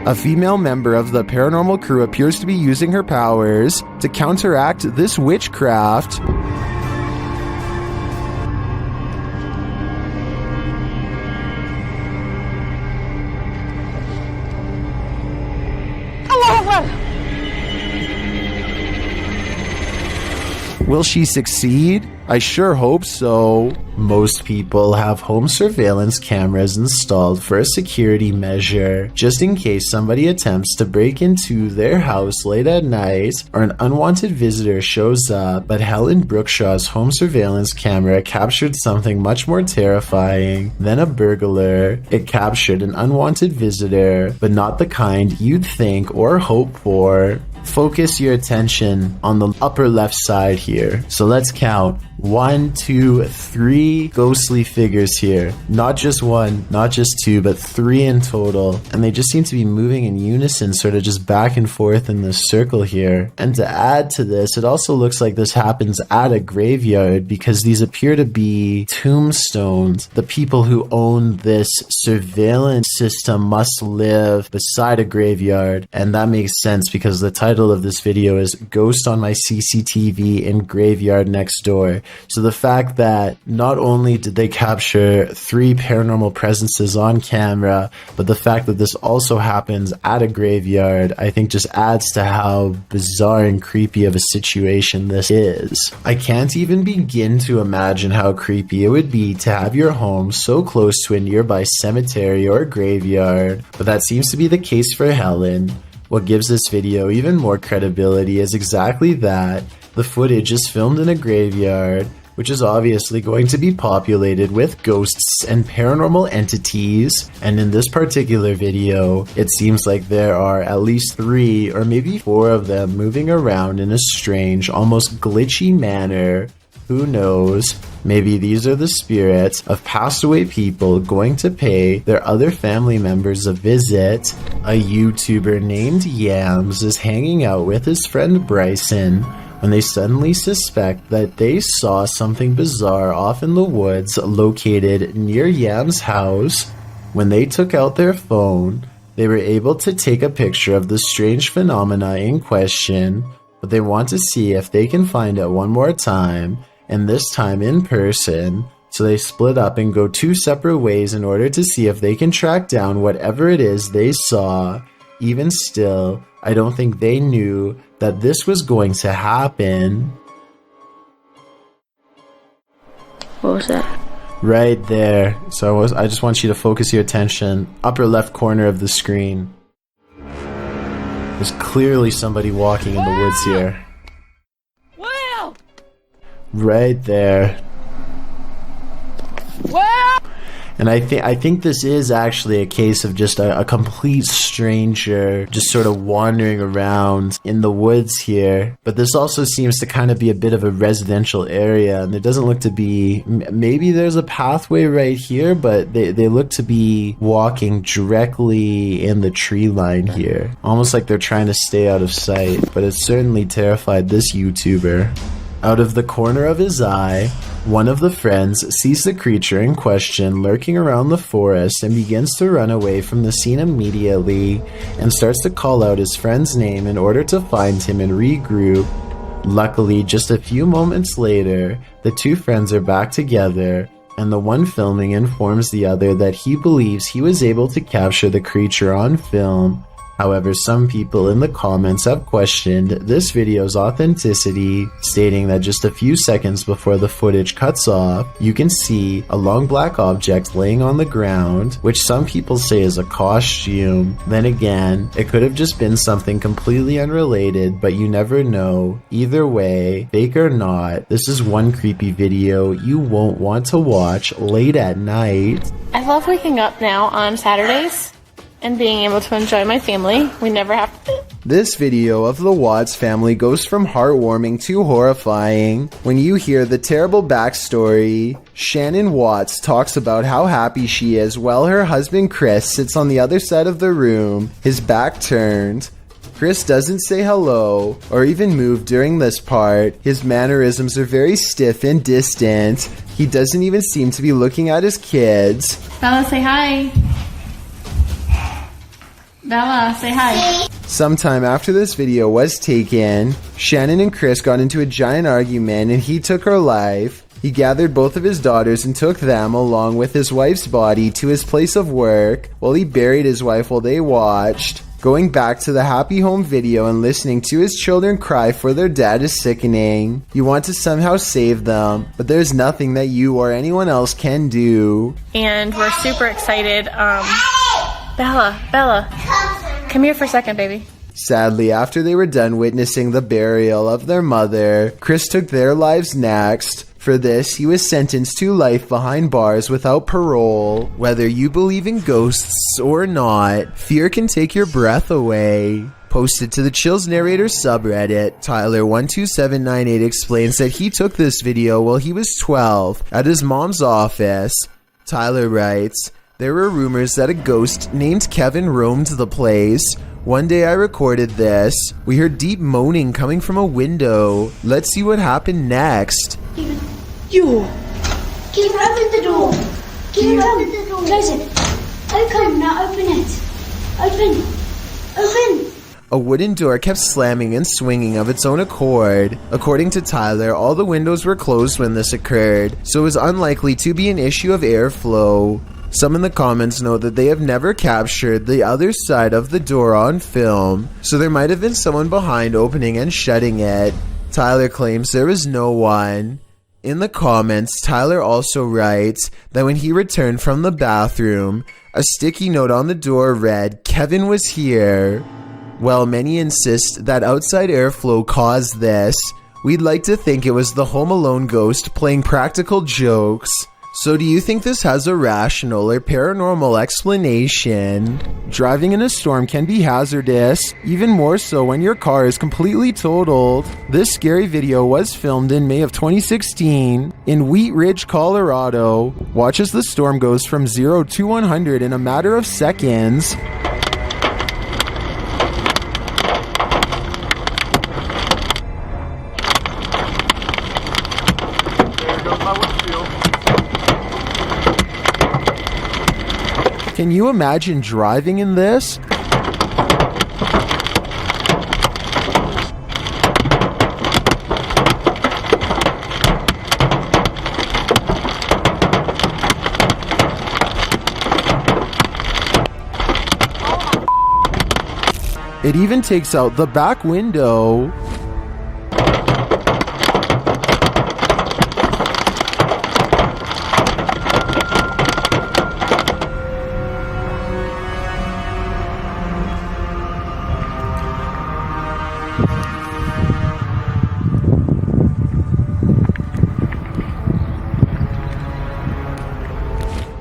A female member of the paranormal crew appears to be using her powers to counteract this witchcraft. Will she succeed? I sure hope so. Most people have home surveillance cameras installed for a security measure, just in case somebody attempts to break into their house late at night or an unwanted visitor shows up. But Helen Brookshaw's home surveillance camera captured something much more terrifying than a burglar. It captured an unwanted visitor, but not the kind you'd think or hope for. Focus your attention on the upper left side here. So let's count. 1, 2, 3 ghostly figures here. Not just one, not just two, but 3 in total. And they just seem to be moving in unison, sort of just back and forth in this circle here. And to add to this, it also looks like this happens at a graveyard because these appear to be tombstones. The people who own this surveillance system must live beside a graveyard. And that makes sense because the title of this video is Ghost on My CCTV in Graveyard Next Door. So the fact that not only did they capture 3 paranormal presences on camera, but the fact that this also happens at a graveyard, I think just adds to how bizarre and creepy of a situation this is. I can't even begin to imagine how creepy it would be to have your home so close to a nearby cemetery or graveyard, but that seems to be the case for Helen. What gives this video even more credibility is exactly that. The footage is filmed in a graveyard, which is obviously going to be populated with ghosts and paranormal entities, and in this particular video, it seems like there are at least 3 or maybe 4 of them moving around in a strange, almost glitchy manner. Who knows? Maybe these are the spirits of passed away people going to pay their other family members a visit. A YouTuber named Yams is hanging out with his friend Bryson when they suddenly suspect that they saw something bizarre off in the woods located near Yam's house. When they took out their phone, they were able to take a picture of the strange phenomena in question, but they want to see if they can find it one more time, and this time in person. So they split up and go 2 separate ways in order to see if they can track down whatever it is they saw. Even still, I don't think they knew that this was going to happen. What was that? Right there. So I just want you to focus your attention. Upper left corner of the screen. There's clearly somebody walking in the woods here. Will! Right there. Will! And I think this is actually a case of just a complete stranger just sort of wandering around in the woods here. But this also seems to kind of be a bit of a residential area, and there doesn't look to be, maybe there's a pathway right here, but they look to be walking directly in the tree line here. Almost like they're trying to stay out of sight, but it certainly terrified this YouTuber. Out of the corner of his eye, one of the friends sees the creature in question lurking around the forest and begins to run away from the scene immediately and starts to call out his friend's name in order to find him and regroup. Luckily, just a few moments later, the 2 friends are back together, and the one filming informs the other that he believes he was able to capture the creature on film. However, some people in the comments have questioned this video's authenticity, stating that just a few seconds before the footage cuts off, you can see a long black object laying on the ground, which some people say is a costume. Then again, it could have just been something completely unrelated, but you never know. Either way, fake or not, this is one creepy video you won't want to watch late at night. I love waking up now on Saturdays and being able to enjoy my family. We never have to. This video of the Watts family goes from heartwarming to horrifying. When you hear the terrible backstory, Shannon Watts talks about how happy she is while her husband Chris sits on the other side of the room, his back turned. Chris doesn't say hello or even move during this part. His mannerisms are very stiff and distant. He doesn't even seem to be looking at his kids. Bella, say hi. Bella, say hi. Sometime after this video was taken, Shannon and Chris got into a giant argument and he took her life. He gathered both of his daughters and took them along with his wife's body to his place of work while he buried his wife while they watched. Going back to the happy home video and listening to his children cry for their dad is sickening. You want to somehow save them, but there's nothing that you or anyone else can do. And we're super excited. Bella, come here for a second, baby. Sadly, after they were done witnessing the burial of their mother, Chris took their lives next. For this, he was sentenced to life behind bars without parole. Whether you believe in ghosts or not, fear can take your breath away. Posted to the Chills Narrator subreddit, Tyler12798 explains that he took this video while he was 12 at his mom's office. Tyler writes, "There were rumors that a ghost named Kevin roamed the place. One day I recorded this. We heard deep moaning coming from a window. Let's see what happened next." You! Keep open the door! Keep open the door! Close it! Okay, now open it! Open! Open! A wooden door kept slamming and swinging of its own accord. According to Tyler, all the windows were closed when this occurred, so it was unlikely to be an issue of airflow. Some in the comments note that they have never captured the other side of the door on film, so there might have been someone behind opening and shutting it. Tyler claims there was no one. In the comments, Tyler also writes that when he returned from the bathroom, a sticky note on the door read, "Kevin was here." While many insist that outside airflow caused this, we'd like to think it was the Home Alone ghost playing practical jokes. So do you think this has a rational or paranormal explanation? Driving in a storm can be hazardous, even more so when your car is completely totaled. This scary video was filmed in May of 2016 in Wheat Ridge, Colorado. Watch as the storm goes from 0 to 100 in a matter of seconds. Can you imagine driving in this? It even takes out the back window.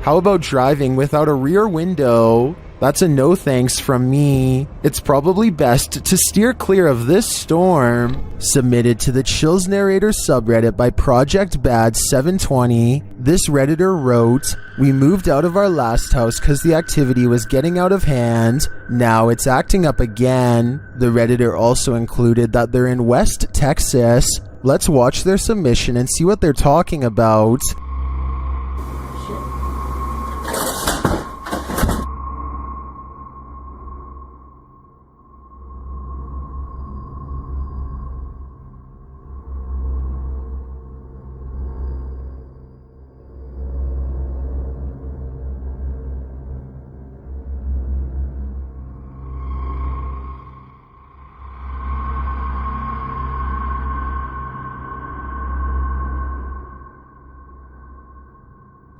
How about driving without a rear window? That's a no thanks from me. It's probably best to steer clear of this storm. Submitted to the Chills Narrator subreddit by Project Bad 720. This Redditor wrote, "We moved out of our last house because the activity was getting out of hand. Now it's acting up again." The Redditor also included that they're in West Texas. Let's watch their submission and see what they're talking about.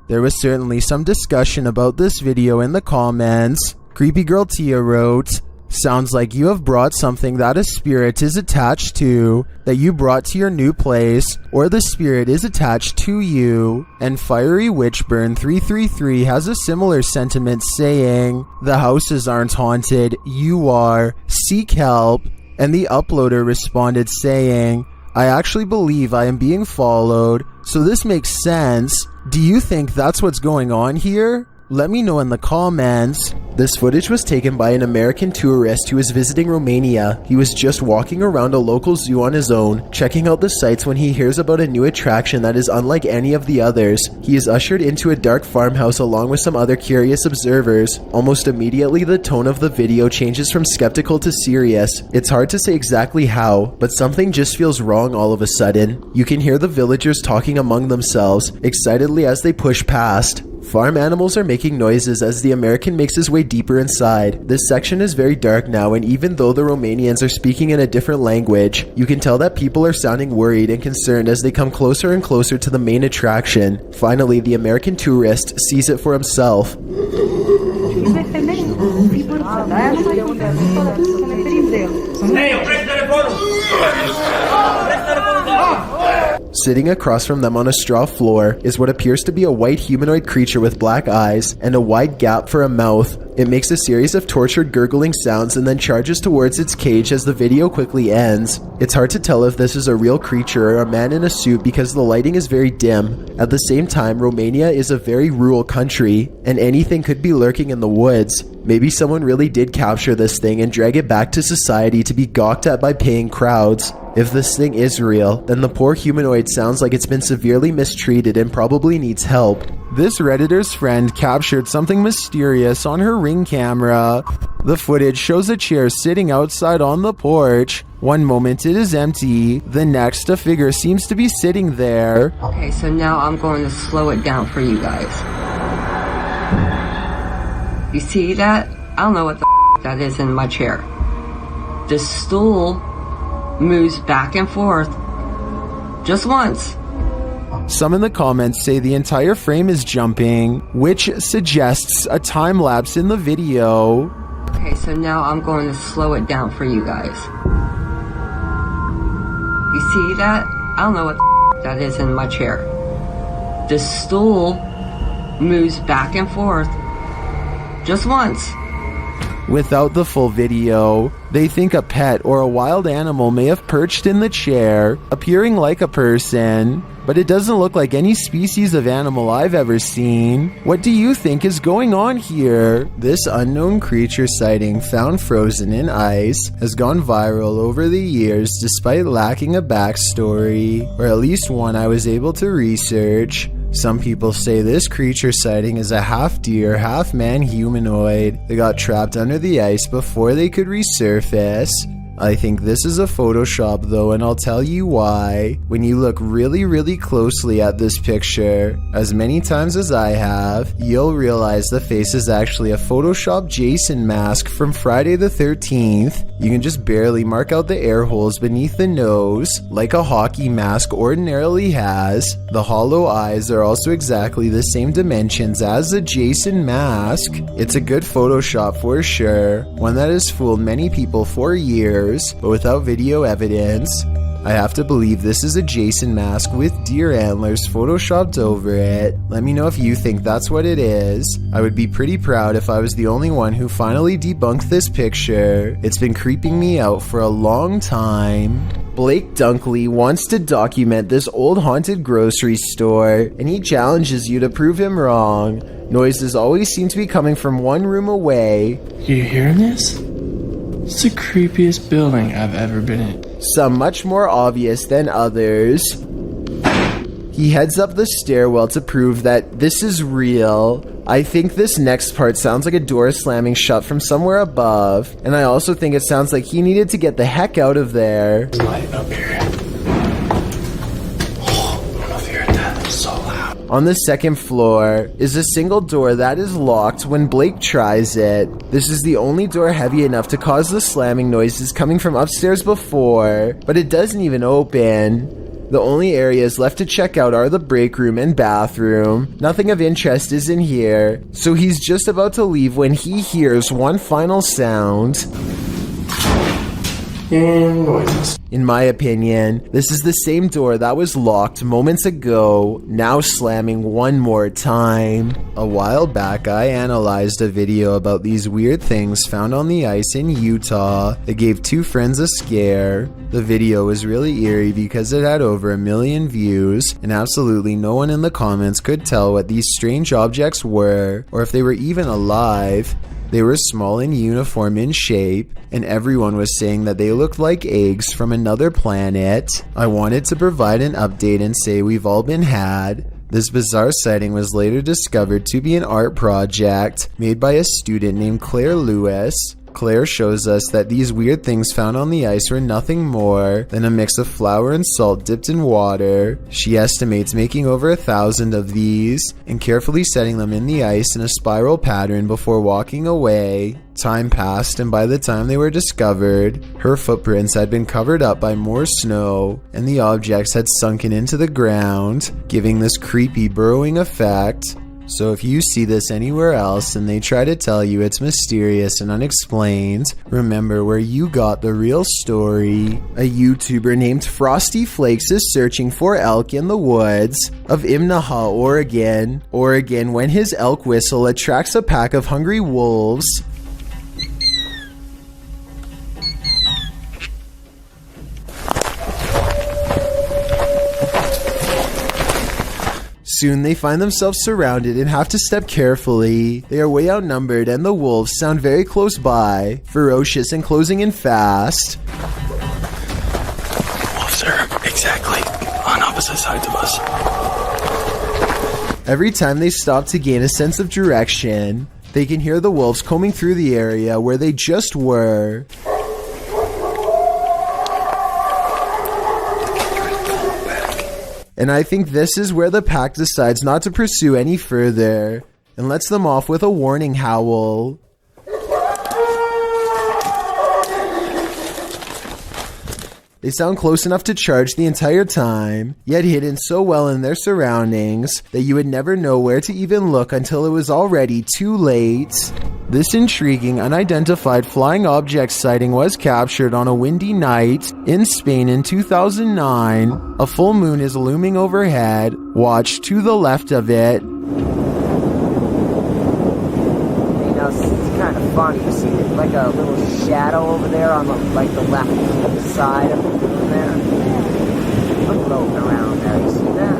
There was certainly some discussion about this video in the comments. Creepy Girl Tia wrote, Sounds like you have brought something that a spirit is attached to, that you brought to your new place, or the spirit is attached to you. And Fiery Witchburn 333 has a similar sentiment saying, the houses aren't haunted, you are, seek help. And the uploader responded saying, I actually believe I am being followed, so this makes sense. Do you think that's what's going on here? Let me know in the comments. This footage was taken by an American tourist who was visiting Romania. He was just walking around a local zoo on his own, checking out the sights when he hears about a new attraction that is unlike any of the others. He is ushered into a dark farmhouse along with some other curious observers. Almost immediately, the tone of the video changes from skeptical to serious. It's hard to say exactly how, but something just feels wrong all of a sudden. You can hear the villagers talking among themselves, excitedly as they push past. Farm animals are making noises as the American makes his way deeper inside. This section is very dark now, and even though the Romanians are speaking in a different language, you can tell that people are sounding worried and concerned as they come closer and closer to the main attraction. Finally, the American tourist sees it for himself. Sitting across from them on a straw floor is what appears to be a white humanoid creature with black eyes and a wide gap for a mouth. It makes a series of tortured gurgling sounds and then charges towards its cage as the video quickly ends. It's hard to tell if this is a real creature or a man in a suit because the lighting is very dim. At the same time, Romania is a very rural country, and anything could be lurking in the woods. Maybe someone really did capture this thing and drag it back to society to be gawked at by paying crowds. If this thing is real, then the poor humanoid sounds like it's been severely mistreated and probably needs help. This Redditor's friend captured something mysterious on her Ring camera. The footage shows a chair sitting outside on the porch. One moment it is empty, the next a figure seems to be sitting there. Okay, so now I'm going to slow it down for you guys. You see that? I don't know what the that is in my chair. The stool moves back and forth just once. Some in the comments say the entire frame is jumping, which suggests a time lapse in the video. Okay, so now I'm going to slow it down for you guys. You see that? I don't know what that is in my chair. The stool moves back and forth just once. Without the full video, they think a pet or a wild animal may have perched in the chair, appearing like a person, but it doesn't look like any species of animal I've ever seen. What do you think is going on here? This unknown creature sighting, found frozen in ice, has gone viral over the years despite lacking a backstory, or at least one I was able to research. Some people say this creature sighting is a half-deer, half-man humanoid that got trapped under the ice before they could resurface. I think this is a Photoshop though, and I'll tell you why. When you look really closely at this picture, as many times as I have, you'll realize the face is actually a Photoshop Jason mask from Friday the 13th. You can just barely mark out the air holes beneath the nose, like a hockey mask ordinarily has. The hollow eyes are also exactly the same dimensions as the Jason mask. It's a good Photoshop for sure, one that has fooled many people for years, but without video evidence. I have to believe this is a Jason mask with deer antlers photoshopped over it. Let me know if you think that's what it is. I would be pretty proud if I was the only one who finally debunked this picture. It's been creeping me out for a long time. Blake Dunkley wants to document this old haunted grocery store, and he challenges you to prove him wrong. Noises always seem to be coming from one room away. You hearing this? It's the creepiest building I've ever been in. Some much more obvious than others. He heads up the stairwell to prove that this is real. I think this next part sounds like a door slamming shut from somewhere above, and I also think it sounds like he needed to get the heck out of there. Light up here. Oh, I don't know if you heard that. It's so loud. On the second floor is a single door that is locked when Blake tries it. This is the only door heavy enough to cause the slamming noises coming from upstairs before, but it doesn't even open. The only areas left to check out are the break room and bathroom. Nothing of interest is in here, so he's just about to leave when he hears one final sound. And noises. In my opinion, this is the same door that was locked moments ago, now slamming one more time. A while back, I analyzed a video about these weird things found on the ice in Utah. It gave two friends a scare. The video was really eerie because it had over 1 million views, and absolutely no one in the comments could tell what these strange objects were, or if they were even alive. They were small and uniform in shape, and everyone was saying that they looked like eggs from another planet. I wanted to provide an update and say we've all been had. This bizarre sighting was later discovered to be an art project made by a student named Claire Lewis. Claire shows us that these weird things found on the ice were nothing more than a mix of flour and salt dipped in water. She estimates making over 1,000 of these and carefully setting them in the ice in a spiral pattern before walking away. Time passed, and by the time they were discovered, her footprints had been covered up by more snow, and the objects had sunken into the ground, giving this creepy burrowing effect. So if you see this anywhere else and they try to tell you it's mysterious and unexplained, remember where you got the real story. A YouTuber named Frosty Flakes is searching for elk in the woods of Imnaha, Oregon, when his elk whistle attracts a pack of hungry wolves. Soon they find themselves surrounded and have to step carefully. They are way outnumbered and the wolves sound very close by, ferocious and closing in fast. Wolves are exactly on opposite sides of us. Every time they stop to gain a sense of direction, they can hear the wolves combing through the area where they just were. And I think this is where the pack decides not to pursue any further and lets them off with a warning howl. They sound close enough to charge the entire time, yet hidden so well in their surroundings that you would never know where to even look until it was already too late. This intriguing unidentified flying object sighting was captured on a windy night in Spain in 2009. A full moon is looming overhead. Watch to the left of it. You know, it's kind of funny. You see like a little shadow over there on the left side of the moon there? I'm floating around there. You see that?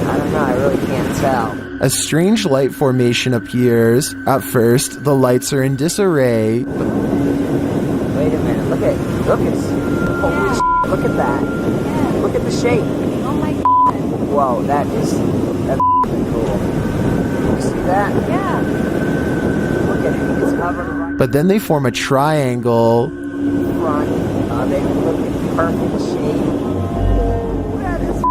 I don't know. I really can't tell. A strange light formation appears. At first, the lights are in disarray. Wait a minute, look at holy shit, look at that. Look at the shape. Oh my god. Whoa, that's cool. You see that? Yeah. Look at it, it's covered right. But then they form a triangle. Front, they look at perfect shape. That is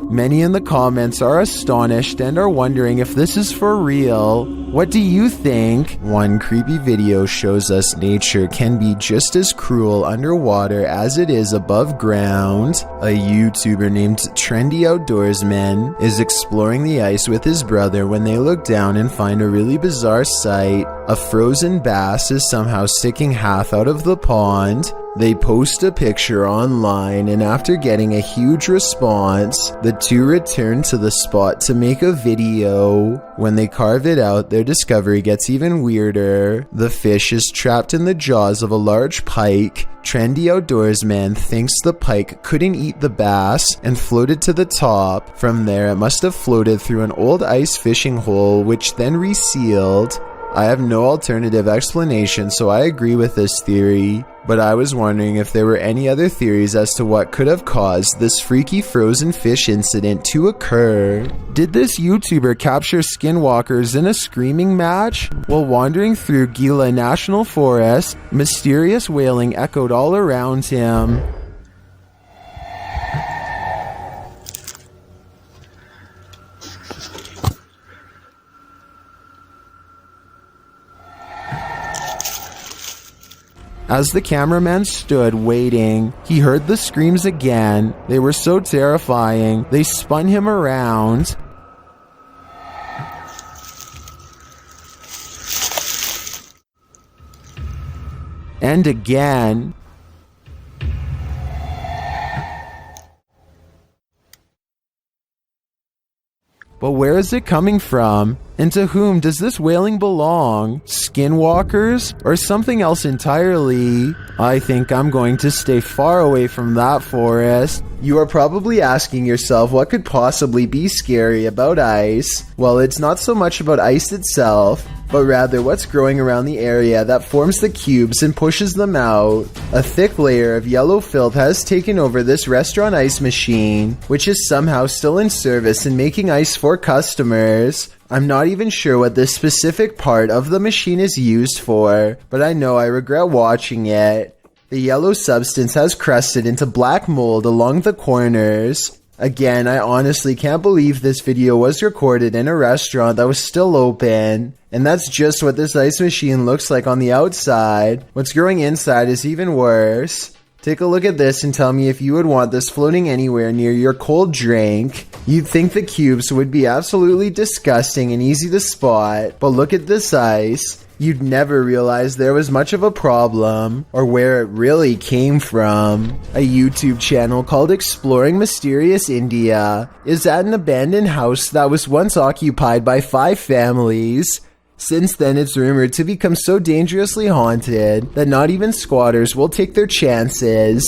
Many in the comments are astonished and are wondering if this is for real. What do you think? One creepy video shows us nature can be just as cruel underwater as it is above ground. A YouTuber named Trendy Outdoorsman is exploring the ice with his brother when they look down and find a really bizarre sight. A frozen bass is somehow sticking half out of the pond. They post a picture online, and after getting a huge response, the two return to the spot to make a video. When they carve it out, their discovery gets even weirder. The fish is trapped in the jaws of a large pike. Trendy Outdoorsman thinks the pike couldn't eat the bass and floated to the top. From there, it must have floated through an old ice fishing hole, which then resealed. I have no alternative explanation, so I agree with this theory, but I was wondering if there were any other theories as to what could have caused this freaky frozen fish incident to occur. Did this YouTuber capture skinwalkers in a screaming match? While wandering through Gila National Forest, mysterious wailing echoed all around him. As the cameraman stood waiting, he heard the screams again. They were so terrifying, they spun him around. And again. But where is it coming from? And to whom does this wailing belong? Skinwalkers? Or something else entirely? I think I'm going to stay far away from that forest. You are probably asking yourself what could possibly be scary about ice. Well, it's not so much about ice itself, but rather what's growing around the area that forms the cubes and pushes them out. A thick layer of yellow filth has taken over this restaurant ice machine, which is somehow still in service and making ice for customers. I'm not even sure what this specific part of the machine is used for, but I know I regret watching it. The yellow substance has crusted into black mold along the corners. Again, I honestly can't believe this video was recorded in a restaurant that was still open. And that's just what this ice machine looks like on the outside. What's growing inside is even worse. Take a look at this and tell me if you would want this floating anywhere near your cold drink. You'd think the cubes would be absolutely disgusting and easy to spot, but look at this ice. You'd never realize there was much of a problem, or where it really came from. A YouTube channel called Exploring Mysterious India is at an abandoned house that was once occupied by 5 families. Since then, it's rumored to become so dangerously haunted that not even squatters will take their chances.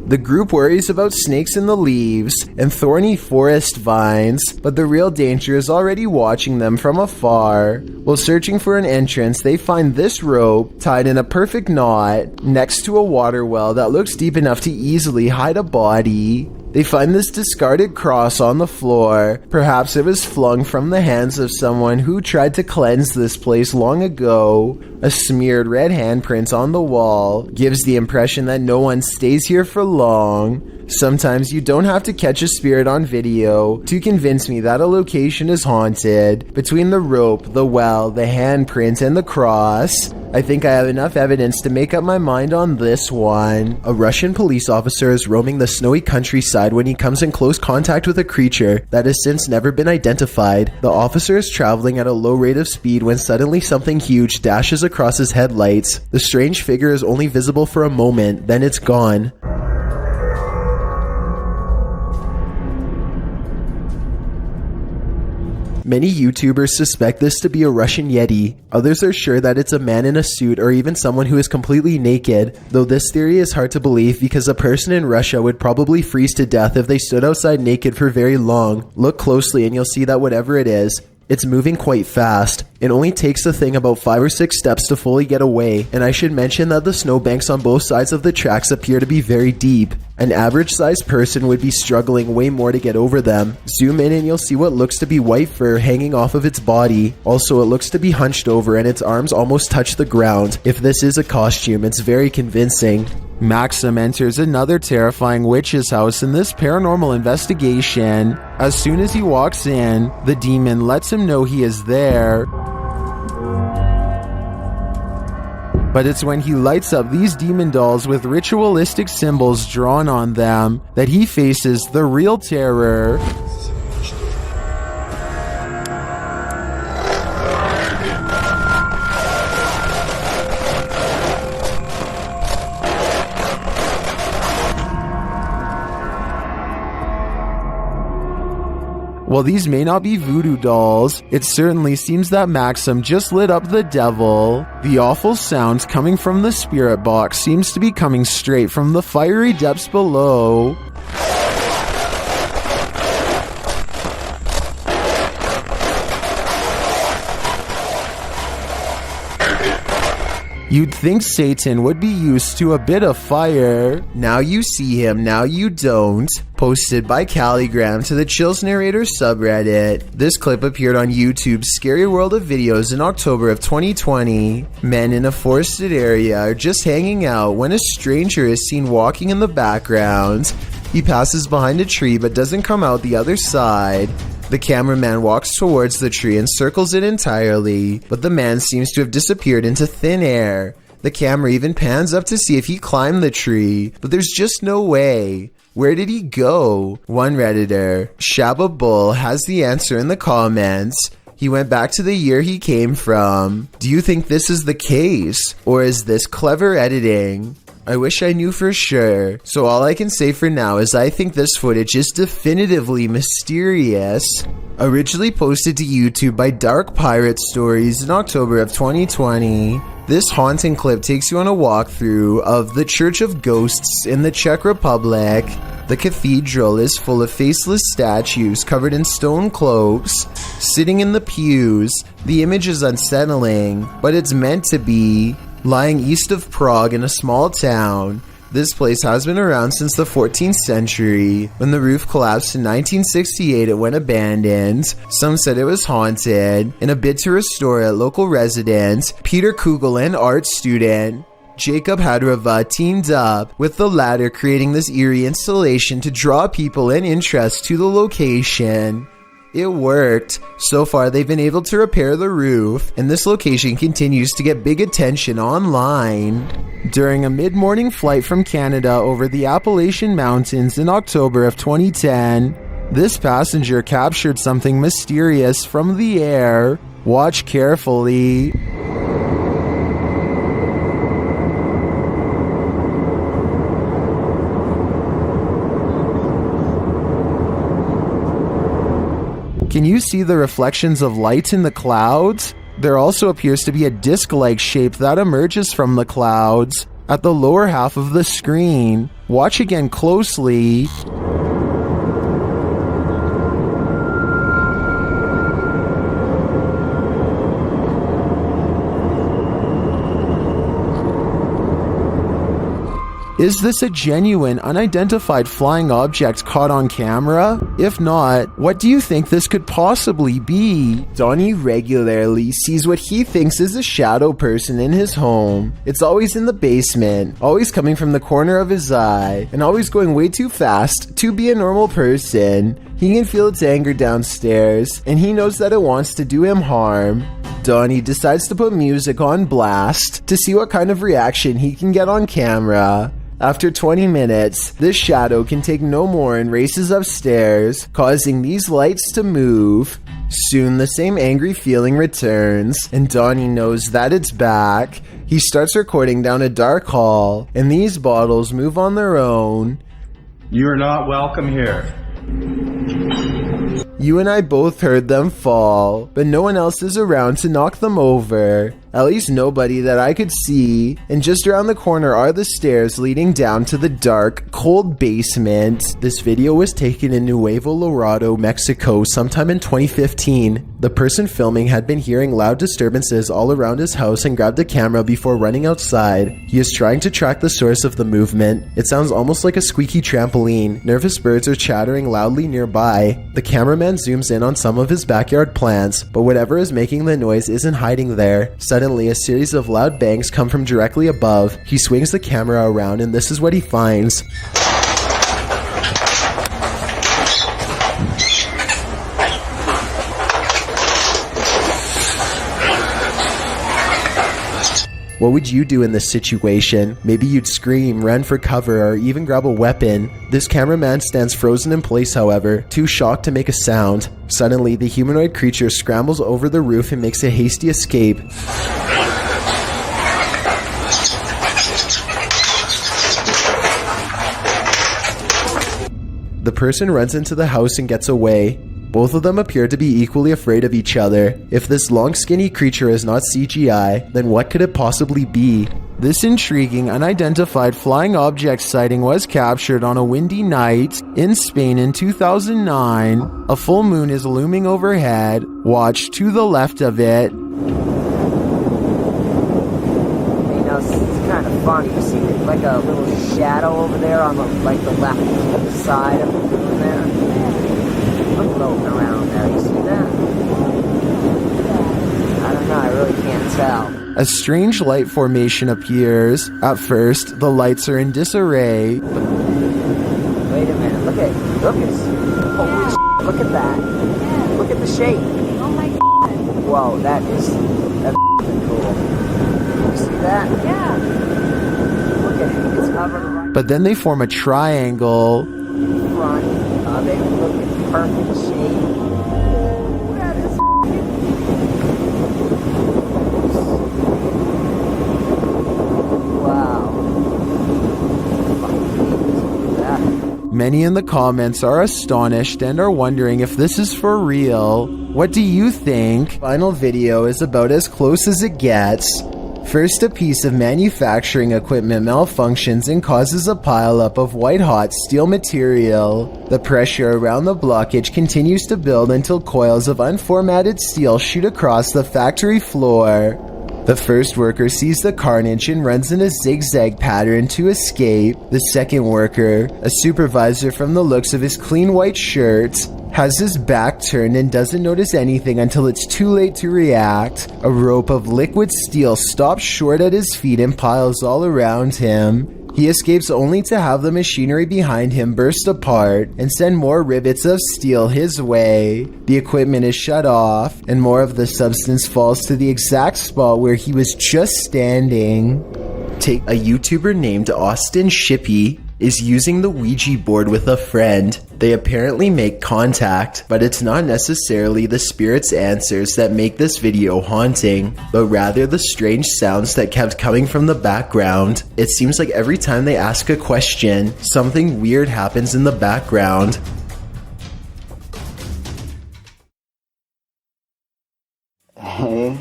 The group worries about snakes in the leaves and thorny forest vines, but the real danger is already watching them from afar. While searching for an entrance, they find this rope tied in a perfect knot next to a water well that looks deep enough to easily hide a body. They find this discarded cross on the floor. Perhaps it was flung from the hands of someone who tried to cleanse this place long ago. A smeared red handprint on the wall gives the impression that no one stays here for long. Sometimes you don't have to catch a spirit on video to convince me that a location is haunted. Between the rope, the well, the handprint, and the cross, I think I have enough evidence to make up my mind on this one. A Russian police officer is roaming the snowy countryside when he comes in close contact with a creature that has since never been identified. The officer is traveling at a low rate of speed when suddenly something huge dashes across his headlights. The strange figure is only visible for a moment, then it's gone. Many YouTubers suspect this to be a Russian Yeti. Others are sure that it's a man in a suit or even someone who is completely naked, though this theory is hard to believe because a person in Russia would probably freeze to death if they stood outside naked for very long. Look closely and you'll see that whatever it is, it's moving quite fast. It only takes the thing about 5 or 6 steps to fully get away, and I should mention that the snowbanks on both sides of the tracks appear to be very deep. An average-sized person would be struggling way more to get over them. Zoom in and you'll see what looks to be white fur hanging off of its body. Also, it looks to be hunched over and its arms almost touch the ground. If this is a costume, it's very convincing. Maxim enters another terrifying witch's house in this paranormal investigation. As soon as he walks in, the demon lets him know he is there. But it's when he lights up these demon dolls with ritualistic symbols drawn on them that he faces the real terror. While these may not be voodoo dolls, it certainly seems that Maxim just lit up the devil. The awful sounds coming from the spirit box seems to be coming straight from the fiery depths below. You'd think Satan would be used to a bit of fire. Now you see him, now you don't. Posted by Calligram to the Chills Narrator subreddit. This clip appeared on YouTube's Scary World of Videos in October of 2020. Men in a forested area are just hanging out when a stranger is seen walking in the background. He passes behind a tree but doesn't come out the other side. The cameraman walks towards the tree and circles it entirely, but the man seems to have disappeared into thin air. The camera even pans up to see if he climbed the tree, but there's just no way. Where did he go? One Redditor, Shabba Bull, has the answer in the comments. He went back to the year he came from. Do you think this is the case? Or is this clever editing? I wish I knew for sure. So all I can say for now is I think this footage is definitively mysterious. Originally posted to YouTube by Dark Pirate Stories in October of 2020. This haunting clip takes you on a walkthrough of the Church of Ghosts in the Czech Republic. The cathedral is full of faceless statues covered in stone cloaks, sitting in the pews. The image is unsettling, but it's meant to be. Lying east of Prague in a small town, this place has been around since the 14th century. When the roof collapsed in 1968, it went abandoned. Some said it was haunted. In a bid to restore it, local resident Peter Kugel and art student Jacob Hadrava teamed up with the latter, creating this eerie installation to draw people and interest to the location. It worked. So far, they've been able to repair the roof, and this location continues to get big attention online. During a mid-morning flight from Canada over the Appalachian Mountains in October of 2010, this passenger captured something mysterious from the air. Watch carefully. Can you see the reflections of light in the clouds? There also appears to be a disc-like shape that emerges from the clouds at the lower half of the screen. Watch again closely. Is this a genuine, unidentified flying object caught on camera? If not, what do you think this could possibly be? Donnie regularly sees what he thinks is a shadow person in his home. It's always in the basement, always coming from the corner of his eye, and always going way too fast to be a normal person. He can feel its anger downstairs, and he knows that it wants to do him harm. Donnie decides to put music on blast to see what kind of reaction he can get on camera. After 20 minutes, this shadow can take no more and races upstairs, causing these lights to move. Soon the same angry feeling returns, and Donnie knows that it's back. He starts recording down a dark hall, and these bottles move on their own. You're not welcome here. You and I both heard them fall, but no one else is around to knock them over. At least nobody that I could see, and just around the corner are the stairs leading down to the dark, cold basement. This video was taken in Nuevo Laredo, Mexico sometime in 2015. The person filming had been hearing loud disturbances all around his house and grabbed a camera before running outside. He is trying to track the source of the movement. It sounds almost like a squeaky trampoline. Nervous birds are chattering loudly nearby. The cameraman zooms in on some of his backyard plants, but whatever is making the noise isn't hiding there. Suddenly, a series of loud bangs come from directly above. He swings the camera around, and this is what he finds. What would you do in this situation? Maybe you'd scream, run for cover, or even grab a weapon. This cameraman stands frozen in place, however, too shocked to make a sound. Suddenly, the humanoid creature scrambles over the roof and makes a hasty escape. The person runs into the house and gets away. Both of them appear to be equally afraid of each other. If this long skinny creature is not CGI, then what could it possibly be? This intriguing unidentified flying object sighting was captured on a windy night in Spain in 2009. A full moon is looming overhead. Watch to the left of it. You know, it's kind of funny. You see like a little shadow over there on the left side of the moon there? Floating around there, you see that? I don't know, I really can't tell. A strange light formation appears. At first, the lights are in disarray. Wait a minute, look at holy shit, look at that. Look at the shape. Oh my god. Whoa, that's cool. You see that? Yeah. Look at it. It's covered right But then they form a triangle. in front. They look in perfect shape. That is Many in the comments are astonished and are wondering if this is for real. What do you think? Final video is about as close as it gets. First, a piece of manufacturing equipment malfunctions and causes a pileup of white-hot steel material. The pressure around the blockage continues to build until coils of unformatted steel shoot across the factory floor. The first worker sees the carnage and runs in a zigzag pattern to escape. The second worker, a supervisor from the looks of his clean white shirt, has his back turned and doesn't notice anything until it's too late to react. A rope of liquid steel stops short at his feet and piles all around him. He escapes only to have the machinery behind him burst apart and send more rivets of steel his way. The equipment is shut off, and more of the substance falls to the exact spot where he was just standing. Take a YouTuber named Austin Shippey is using the Ouija board with a friend. They apparently make contact, but it's not necessarily the spirit's answers that make this video haunting, but rather the strange sounds that kept coming from the background. It seems like every time they ask a question, something weird happens in the background. Hey.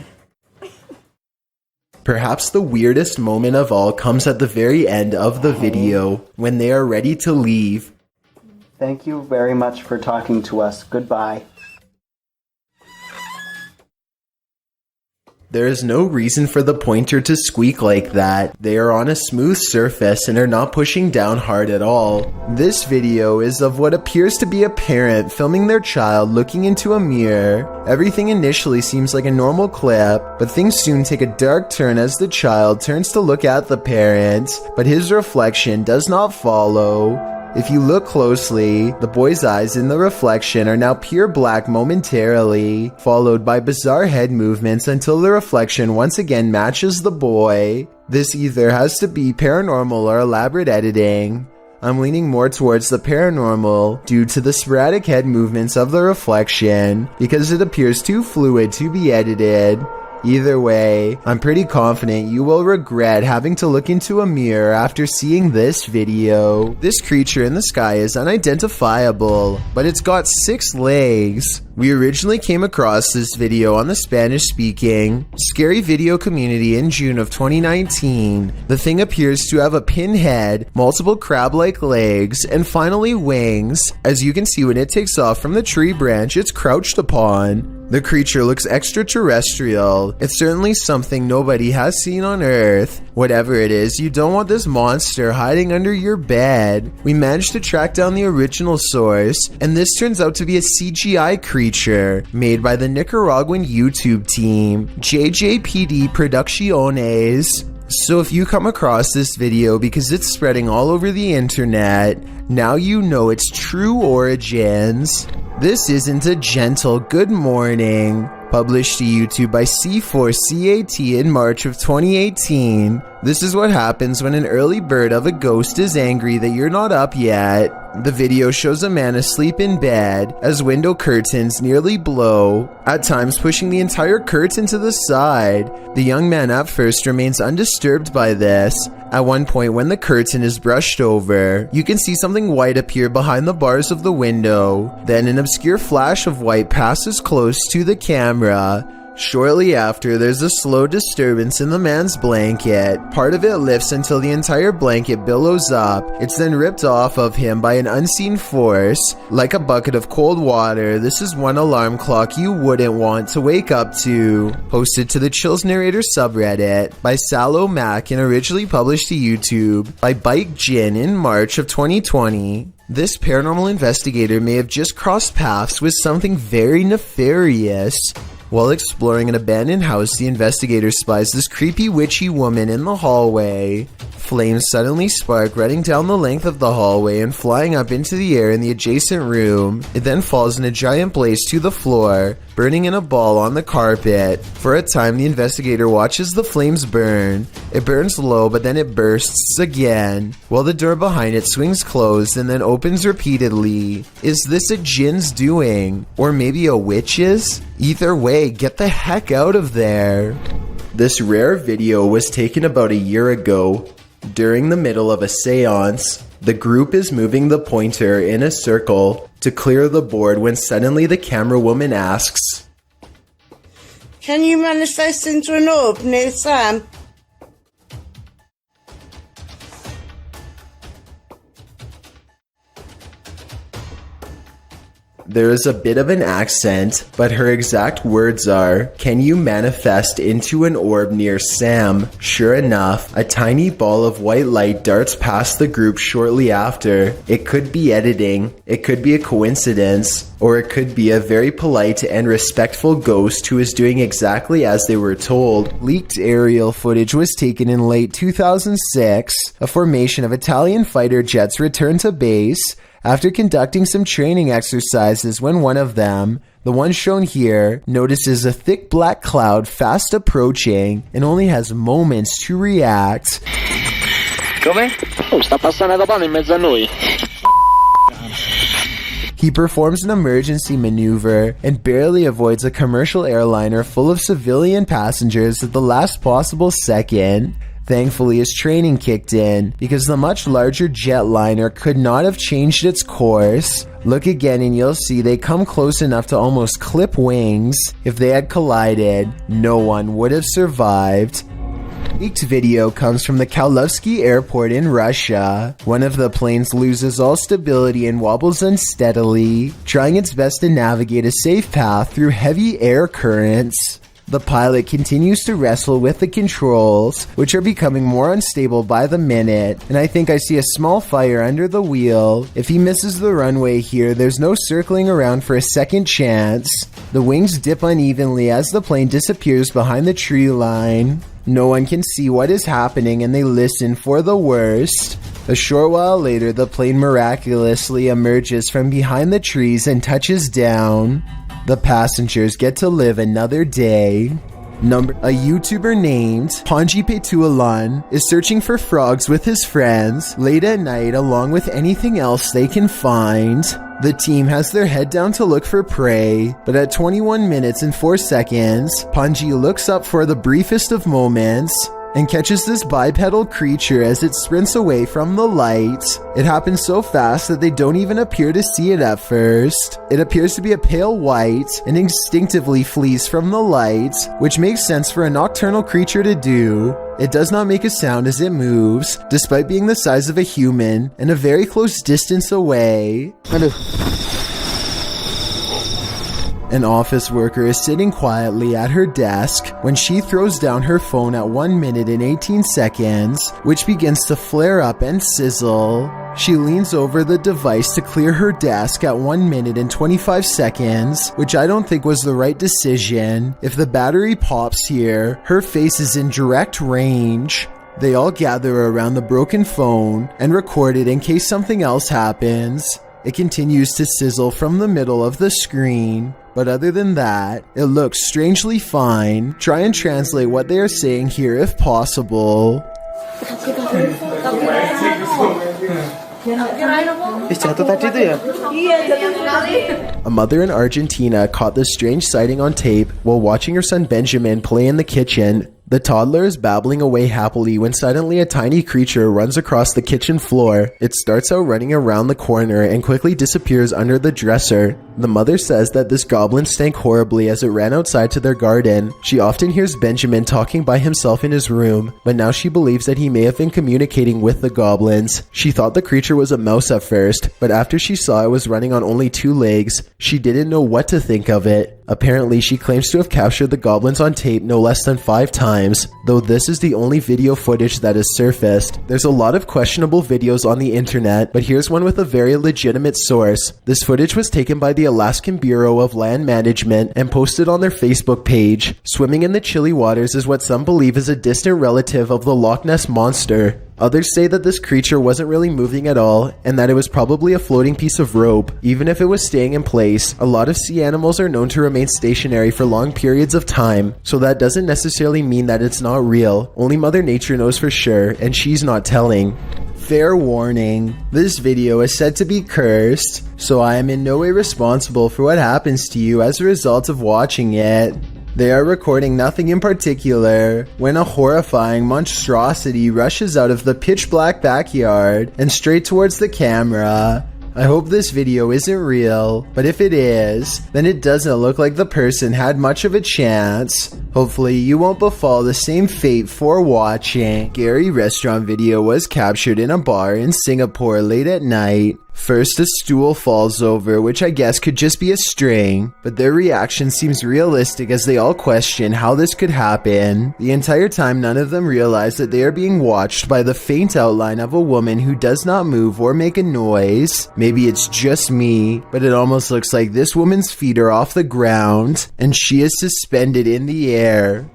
Perhaps the weirdest moment of all comes at the very end of the video, when they are ready to leave. Thank you very much for talking to us. Goodbye. There is no reason for the pointer to squeak like that. They are on a smooth surface and are not pushing down hard at all. This video is of what appears to be a parent filming their child looking into a mirror. Everything initially seems like a normal clip, but things soon take a dark turn as the child turns to look at the parent, but his reflection does not follow. If you look closely, the boy's eyes in the reflection are now pure black momentarily, followed by bizarre head movements until the reflection once again matches the boy. This either has to be paranormal or elaborate editing. I'm leaning more towards the paranormal due to the sporadic head movements of the reflection, because it appears too fluid to be edited. Either way, I'm pretty confident you will regret having to look into a mirror after seeing this video. This creature in the sky is unidentifiable, but it's got 6 legs. We originally came across this video on the Spanish-speaking scary video community in June of 2019. The thing appears to have a pin head, multiple crab-like legs, and finally wings. As you can see, when it takes off from the tree branch it's crouched upon. The creature looks extraterrestrial. It's certainly something nobody has seen on Earth. Whatever it is, you don't want this monster hiding under your bed. We managed to track down the original source, and this turns out to be a CGI creature made by the Nicaraguan YouTube team, JJPD Producciones. So if you come across this video because it's spreading all over the internet, now you know its true origins. This isn't a gentle good morning. Published to YouTube by C4CAT in March of 2018. This is what happens when an early bird of a ghost is angry that you're not up yet. The video shows a man asleep in bed as window curtains nearly blow, at times pushing the entire curtain to the side. The young man at first remains undisturbed by this. At one point when the curtain is brushed over, you can see something white appear behind the bars of the window. Then an obscure flash of white passes close to the camera. Shortly after, there's a slow disturbance in the man's blanket. Part of it lifts until the entire blanket billows up. It's then ripped off of him by an unseen force. Like a bucket of cold water, this is one alarm clock you wouldn't want to wake up to. Posted to the Chills Narrator subreddit by Sallow Mac and originally published to YouTube by Bike Jin in March of 2020. This paranormal investigator may have just crossed paths with something very nefarious. While exploring an abandoned house, the investigator spies this creepy witchy woman in the hallway. Flames suddenly spark, running down the length of the hallway and flying up into the air in the adjacent room. It then falls in a giant blaze to the floor, burning in a ball on the carpet. For a time, the investigator watches the flames burn. It burns low, but then it bursts again, while the door behind it swings closed and then opens repeatedly. Is this a jinn's doing? Or maybe a witch's? Either way, get the heck out of there. This rare video was taken about a year ago. During the middle of a seance, the group is moving the pointer in a circle to clear the board when suddenly the camera woman asks, "Can you manifest into an orb near Sam?" There is a bit of an accent, but her exact words are, "Can you manifest into an orb near Sam?" Sure enough, a tiny ball of white light darts past the group shortly after. It could be editing, it could be a coincidence, or it could be a very polite and respectful ghost who is doing exactly as they were told. Leaked aerial footage was taken in late 2006. A formation of Italian fighter jets returned to base after conducting some training exercises when one of them, the one shown here, notices a thick black cloud fast approaching and only has moments to react. Come? Oh, sta passando da pane in mezzo a noi. He performs an emergency maneuver and barely avoids a commercial airliner full of civilian passengers at the last possible second. Thankfully, his training kicked in because the much larger jetliner could not have changed its course. Look again and you'll see they come close enough to almost clip wings. If they had collided, no one would have survived. Leaked video comes from the Kaluzhsky airport in Russia. One of the planes loses all stability and wobbles unsteadily, trying its best to navigate a safe path through heavy air currents. The pilot continues to wrestle with the controls, which are becoming more unstable by the minute, and I think I see a small fire under the wheel. If he misses the runway here, there's no circling around for a second chance. The wings dip unevenly as the plane disappears behind the tree line. No one can see what is happening and they listen for the worst. A short while later, the plane miraculously emerges from behind the trees and touches down. The passengers get to live another day. A YouTuber named Panji Petualan is searching for frogs with his friends late at night along with anything else they can find. The team has their head down to look for prey, but at 21 minutes and 4 seconds, Panji looks up for the briefest of moments and catches this bipedal creature as it sprints away from the light. It happens so fast that they don't even appear to see it at first. It appears to be a pale white and instinctively flees from the light, which makes sense for a nocturnal creature to do. It does not make a sound as it moves, despite being the size of a human and a very close distance away. An office worker is sitting quietly at her desk when she throws down her phone at 1 minute and 18 seconds, which begins to flare up and sizzle. She leans over the device to clear her desk at 1 minute and 25 seconds, which I don't think was the right decision. If the battery pops here, her face is in direct range. They all gather around the broken phone and record it in case something else happens. It continues to sizzle from the middle of the screen, but other than that, it looks strangely fine. Try and translate what they are saying here if possible. A mother in Argentina caught this strange sighting on tape while watching her son Benjamin play in the kitchen. The toddler is babbling away happily when suddenly a tiny creature runs across the kitchen floor. It starts out running around the corner and quickly disappears under the dresser. The mother says that this goblin stank horribly as it ran outside to their garden. She often hears Benjamin talking by himself in his room, but now she believes that he may have been communicating with the goblins. She thought the creature was a mouse at first, but after she saw it was running on only 2 legs, she didn't know what to think of it. Apparently, she claims to have captured the goblins on tape no less than 5 times, though this is the only video footage that is surfaced. There's a lot of questionable videos on the internet, but here's one with a very legitimate source. This footage was taken by the Alaskan Bureau of Land Management and posted on their Facebook page. Swimming in the chilly waters is what some believe is a distant relative of the Loch Ness Monster. Others say that this creature wasn't really moving at all and that it was probably a floating piece of rope. Even if it was staying in place, a lot of sea animals are known to remain stationary for long periods of time, so that doesn't necessarily mean that it's not real. Only Mother Nature knows for sure, and she's not telling. Fair warning, this video is said to be cursed, so I am in no way responsible for what happens to you as a result of watching it. They are recording nothing in particular when a horrifying monstrosity rushes out of the pitch black backyard and straight towards the camera. I hope this video isn't real, but if it is, then it doesn't look like the person had much of a chance. Hopefully you won't befall the same fate for watching. Scary restaurant video was captured in a bar in Singapore late at night. First, a stool falls over, which I guess could just be a string, but their reaction seems realistic as they all question how this could happen. The entire time, none of them realize that they are being watched by the faint outline of a woman who does not move or make a noise. Maybe it's just me, but it almost looks like this woman's feet are off the ground, and she is suspended in the air.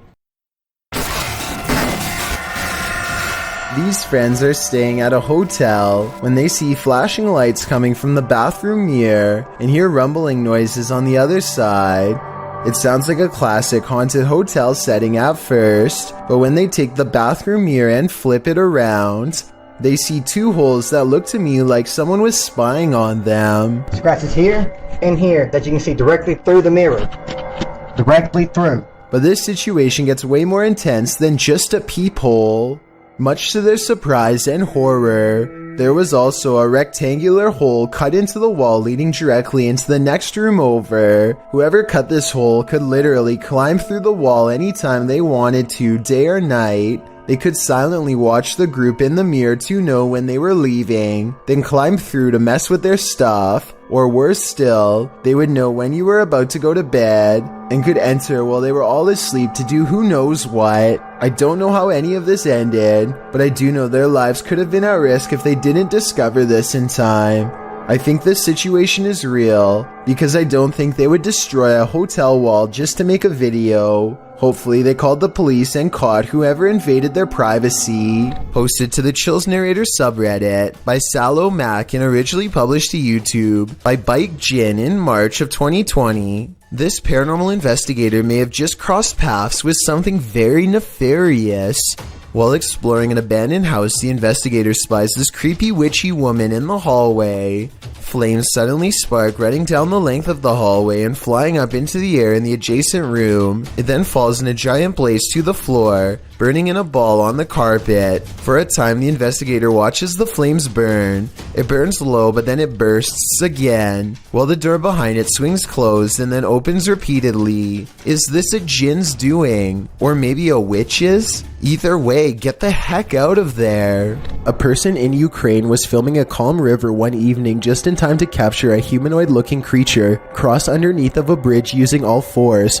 These friends are staying at a hotel when they see flashing lights coming from the bathroom mirror and hear rumbling noises on the other side. It sounds like a classic haunted hotel setting at first, but when they take the bathroom mirror and flip it around, they see two holes that look to me like someone was spying on them. Scratches here and here that you can see directly through the mirror. Directly through. But this situation gets way more intense than just a peephole. Much to their surprise and horror, there was also a rectangular hole cut into the wall leading directly into the next room over. Whoever cut this hole could literally climb through the wall anytime they wanted to, day or night. They could silently watch the group in the mirror to know when they were leaving, then climb through to mess with their stuff. Or worse still, they would know when you were about to go to bed and could enter while they were all asleep to do who knows what. I don't know how any of this ended, but I do know their lives could have been at risk if they didn't discover this in time. I think this situation is real because I don't think they would destroy a hotel wall just to make a video. Hopefully they called the police and caught whoever invaded their privacy. Posted to the Chills Narrator subreddit by Sallow Mac and originally published to YouTube by Bike Jin in March of 2020. This paranormal investigator may have just crossed paths with something very nefarious. While exploring an abandoned house, the investigator spies this creepy witchy woman in the hallway. Flames suddenly spark, running down the length of the hallway and flying up into the air in the adjacent room. It then falls in a giant blaze to the floor, burning in a ball on the carpet. For a time, the investigator watches the flames burn. It burns low, but then it bursts again, while the door behind it swings closed and then opens repeatedly. Is this a djinn's doing? Or maybe a witch's? Either way, get the heck out of there. A person in Ukraine was filming a calm river one evening just in time to capture a humanoid-looking creature cross underneath of a bridge using all fours.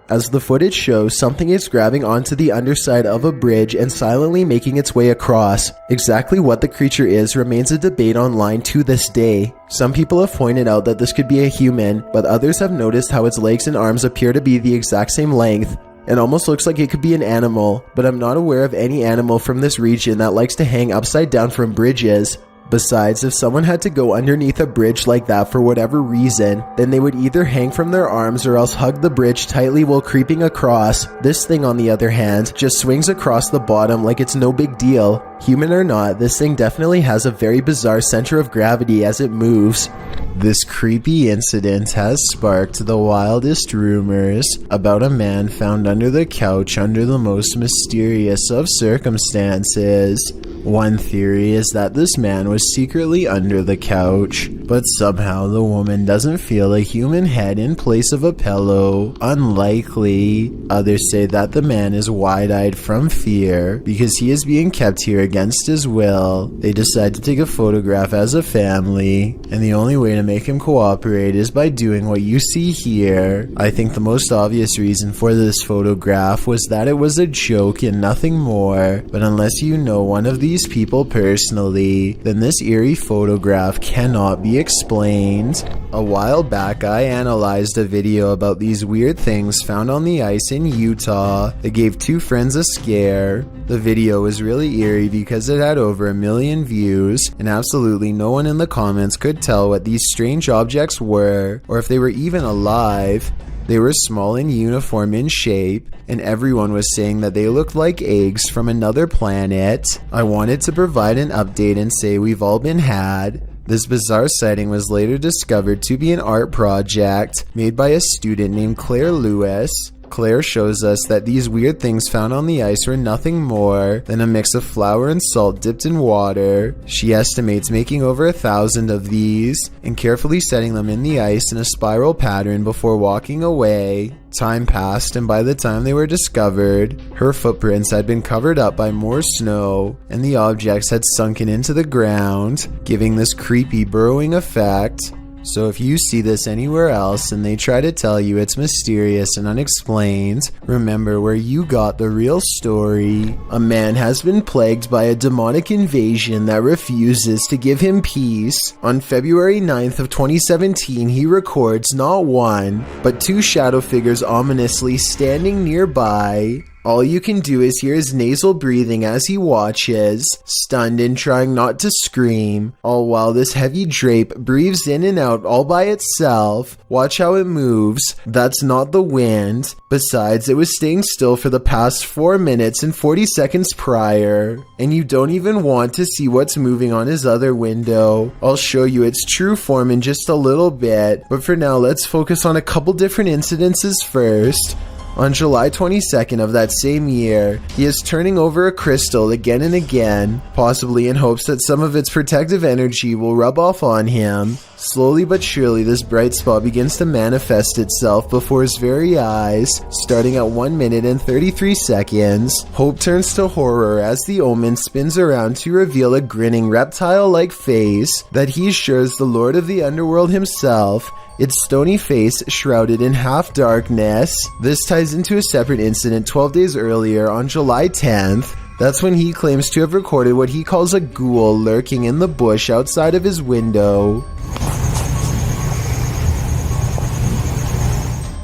As the footage shows, something is grabbing onto the underside of a bridge and silently making its way across. Exactly what the creature is remains a debate online to this day. Some people have pointed out that this could be a human, but others have noticed how its legs and arms appear to be the exact same length. It almost looks like it could be an animal, but I'm not aware of any animal from this region that likes to hang upside down from bridges. Besides, if someone had to go underneath a bridge like that for whatever reason, then they would either hang from their arms or else hug the bridge tightly while creeping across. This thing, on the other hand, just swings across the bottom like it's no big deal. Human or not, this thing definitely has a very bizarre center of gravity as it moves. This creepy incident has sparked the wildest rumors about a man found under the couch under the most mysterious of circumstances. One theory is that this man was secretly under the couch, but somehow the woman doesn't feel a human head in place of a pillow. Unlikely. Others say that the man is wide-eyed from fear because he is being kept here against his will. They decide to take a photograph as a family, and the only way to to make him cooperate is by doing what you see here. I think the most obvious reason for this photograph was that it was a joke and nothing more, but unless you know one of these people personally, then this eerie photograph cannot be explained. A while back, I analyzed a video about these weird things found on the ice in Utah that gave two friends a scare. The video was really eerie because it had over 1 million views, and absolutely no one in the comments could tell what these strange objects were, or if they were even alive. They were small and uniform in shape, and everyone was saying that they looked like eggs from another planet. I wanted to provide an update and say we've all been had. This bizarre sighting was later discovered to be an art project made by a student named Claire Lewis. Claire shows us that these weird things found on the ice were nothing more than a mix of flour and salt dipped in water. She estimates making over 1,000 of these and carefully setting them in the ice in a spiral pattern before walking away. Time passed, and by the time they were discovered, her footprints had been covered up by more snow, and the objects had sunken into the ground, giving this creepy burrowing effect. So if you see this anywhere else and they try to tell you it's mysterious and unexplained, remember where you got the real story. A man has been plagued by a demonic invasion that refuses to give him peace. On February 9th of 2017, he records not one, but 2 shadow figures ominously standing nearby. All you can do is hear his nasal breathing as he watches, stunned and trying not to scream, all while this heavy drape breathes in and out all by itself. Watch how it moves. That's not the wind. Besides, it was staying still for the past 4 minutes and 40 seconds prior. And you don't even want to see what's moving on his other window. I'll show you its true form in just a little bit, but for now let's focus on a couple different incidences first. On July 22nd of that same year, he is turning over a crystal again and again, possibly in hopes that some of its protective energy will rub off on him. Slowly but surely, this bright spot begins to manifest itself before his very eyes, starting at 1 minute and 33 seconds. Hope turns to horror as the omen spins around to reveal a grinning reptile-like face that he's sure is the Lord of the Underworld himself, its stony face shrouded in half darkness. This ties into a separate incident 12 days earlier on July 10th. That's when he claims to have recorded what he calls a ghoul lurking in the bush outside of his window.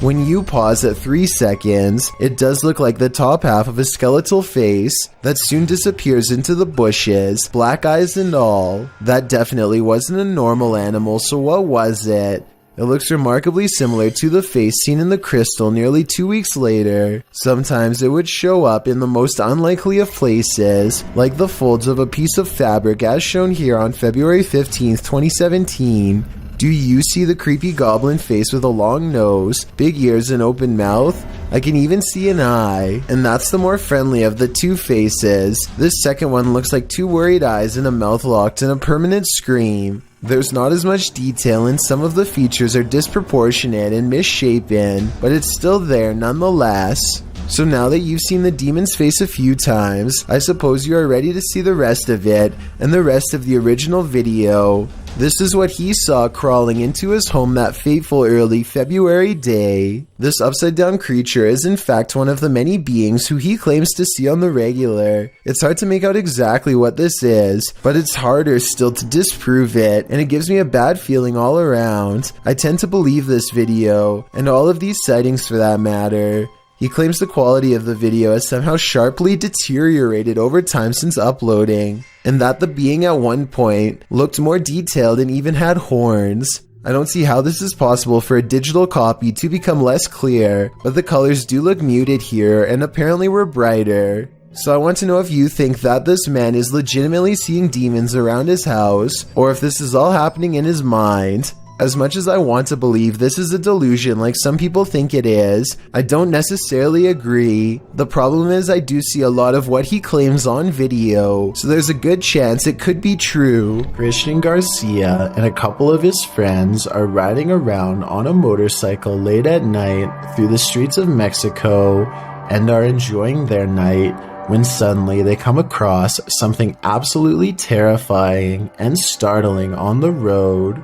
When you pause at 3 seconds, it does look like the top half of a skeletal face that soon disappears into the bushes, black eyes and all. That definitely wasn't a normal animal, so what was it? It looks remarkably similar to the face seen in the crystal nearly 2 weeks later. Sometimes it would show up in the most unlikely of places, like the folds of a piece of fabric as shown here on February 15th, 2017. Do you see the creepy goblin face with a long nose, big ears and open mouth? I can even see an eye, and that's the more friendly of the two faces. This second one looks like 2 worried eyes and a mouth locked in a permanent scream. There's not as much detail and some of the features are disproportionate and misshapen, but it's still there nonetheless. So now that you've seen the demon's face a few times, I suppose you are ready to see the rest of it and the rest of the original video. This is what he saw crawling into his home that fateful early February day. This upside down creature is in fact one of the many beings who he claims to see on the regular. It's hard to make out exactly what this is, but it's harder still to disprove it, and it gives me a bad feeling all around. I tend to believe this video, and all of these sightings for that matter. He claims the quality of the video has somehow sharply deteriorated over time since uploading, and that the being at one point looked more detailed and even had horns. I don't see how this is possible for a digital copy to become less clear, but the colors do look muted here and apparently were brighter. So I want to know if you think that this man is legitimately seeing demons around his house, or if this is all happening in his mind. As much as I want to believe this is a delusion like some people think it is, I don't necessarily agree. The problem is I do see a lot of what he claims on video, so there's a good chance it could be true. Christian Garcia and a couple of his friends are riding around on a motorcycle late at night through the streets of Mexico and are enjoying their night when suddenly they come across something absolutely terrifying and startling on the road.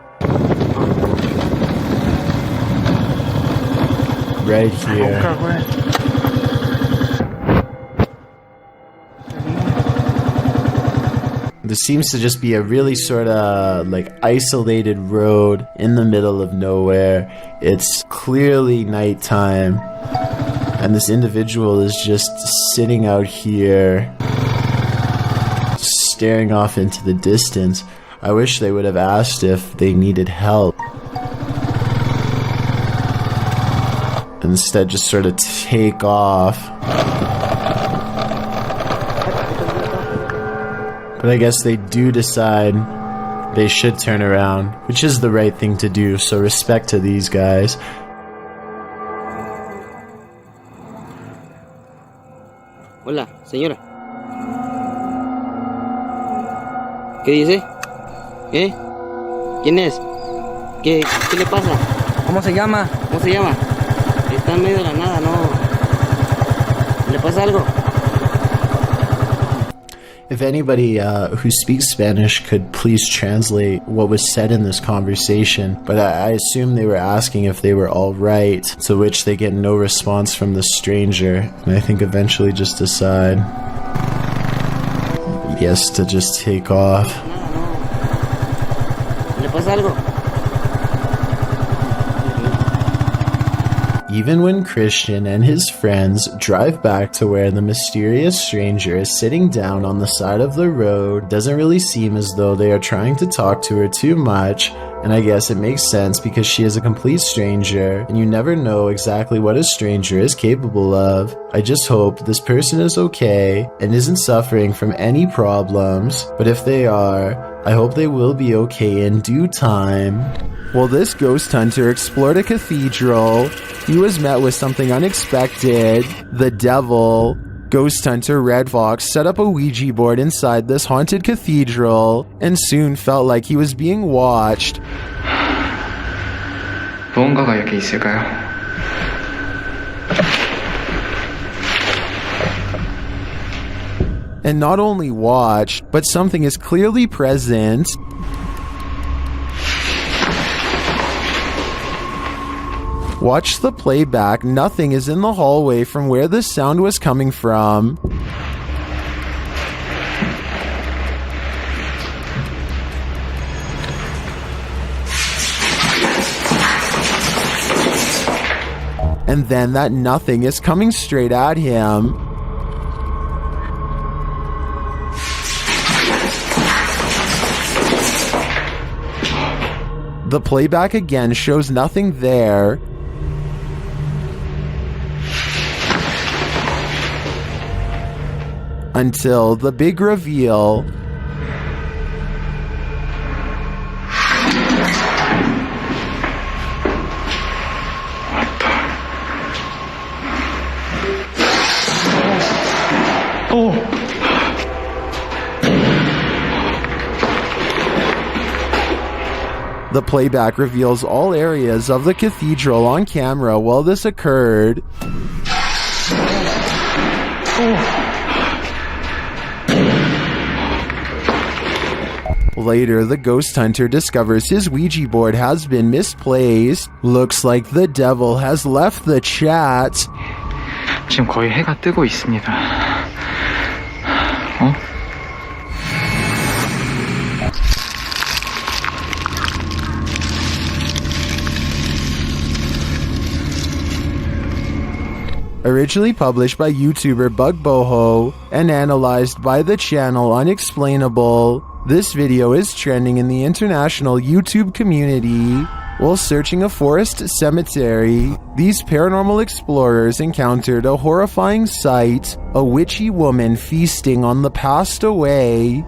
right here. This seems to just be a really sort of like isolated road in the middle of nowhere. It's clearly nighttime, and this individual is just sitting out here, staring off into the distance. I wish they would have asked if they needed help. Instead, just sort of take off. But I guess they do decide they should turn around, which is the right thing to do, so respect to these guys. Hola, señora. ¿Qué dice? ¿Qué? ¿Quién es? ¿Qué le pasa? ¿Cómo se llama? ¿Cómo se llama? Está en medio de la nada, ¿no? ¿Le pasa algo? If anybody who speaks Spanish could please translate what was said in this conversation, but I assume they were asking if they were all right, to which they get no response from the stranger, and I think eventually just decide, yes, to just take off. ¿Le pasa algo? Even when Christian and his friends drive back to where the mysterious stranger is sitting down on the side of the road, it doesn't really seem as though they are trying to talk to her too much, and I guess it makes sense because she is a complete stranger, and you never know exactly what a stranger is capable of. I just hope this person is okay and isn't suffering from any problems, but if they are, I hope they will be okay in due time. While this ghost hunter explored a cathedral, he was met with something unexpected: the devil. Ghost hunter Red Fox set up a Ouija board inside this haunted cathedral and soon felt like he was being watched. 무언가가 여기 있을까요? And not only watched, but something is clearly present. Watch the playback, nothing is in the hallway from where the sound was coming from. And then that nothing is coming straight at him. The playback again shows nothing there. Until the big reveal. The playback reveals all areas of the cathedral on camera while this occurred. Later, the ghost hunter discovers his Ouija board has been misplaced. Looks like the devil has left the chat. 지금 거의 해가 뜨고 있습니다. Originally published by YouTuber Bug Boho and analyzed by the channel Unexplainable, this video is trending in the international YouTube community. While searching a forest cemetery, these paranormal explorers encountered a horrifying sight: a witchy woman feasting on the passed away.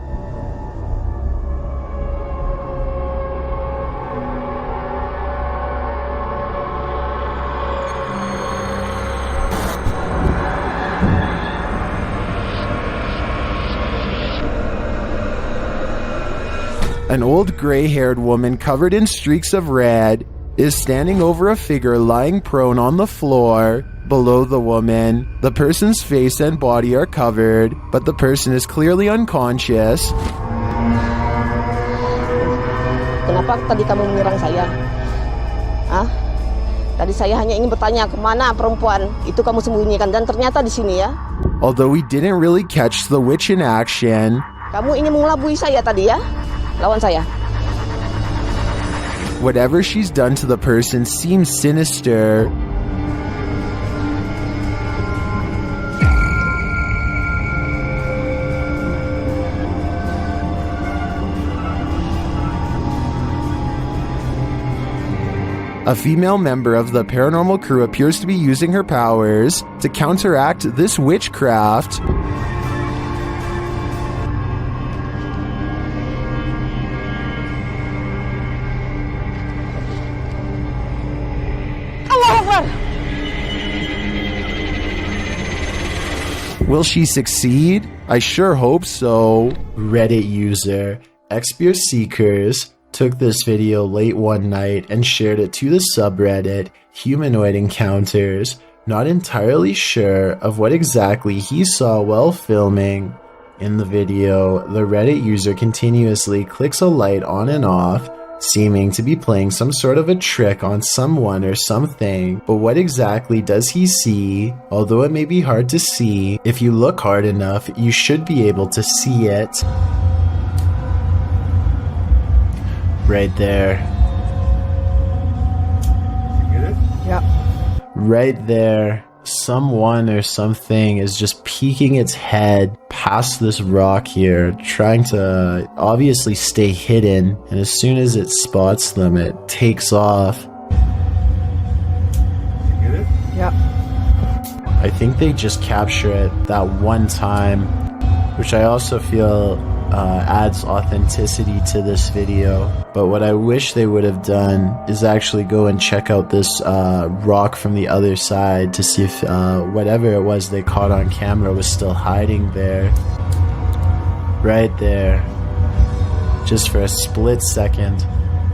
An old gray-haired woman covered in streaks of red is standing over a figure lying prone on the floor. Below the woman, the person's face and body are covered, but the person is clearly unconscious. Kenapa tadi kamu menyerang saya? Ah? Tadi saya hanya ingin bertanya kemana perempuan itu kamu sembunyikan dan ternyata di sini ya. Although we didn't really catch the witch in action. Kamu ingin mengelabui saya tadi ya? Lawan saya. Whatever she's done to the person seems sinister. A female member of the paranormal crew appears to be using her powers to counteract this witchcraft. Will she succeed? I sure hope so. Reddit user Expier Seekers took this video late one night and shared it to the subreddit Humanoid Encounters, not entirely sure of what exactly he saw while filming. In the video, the Reddit user continuously clicks a light on and off, seeming to be playing some sort of a trick on someone or something, but what exactly does he see? Although it may be hard to see, if you look hard enough, you should be able to see it. Right there. You get it? Yeah. Right there. Someone or something is just peeking its head past this rock here, trying to obviously stay hidden, and as soon as it spots them, it takes off. You get it? Yeah. I think they just capture it that one time, which I also feel adds authenticity to this video. But what I wish they would have done is actually go and check out this rock from the other side to see if whatever it was they caught on camera was still hiding there. Right there. Just for a split second.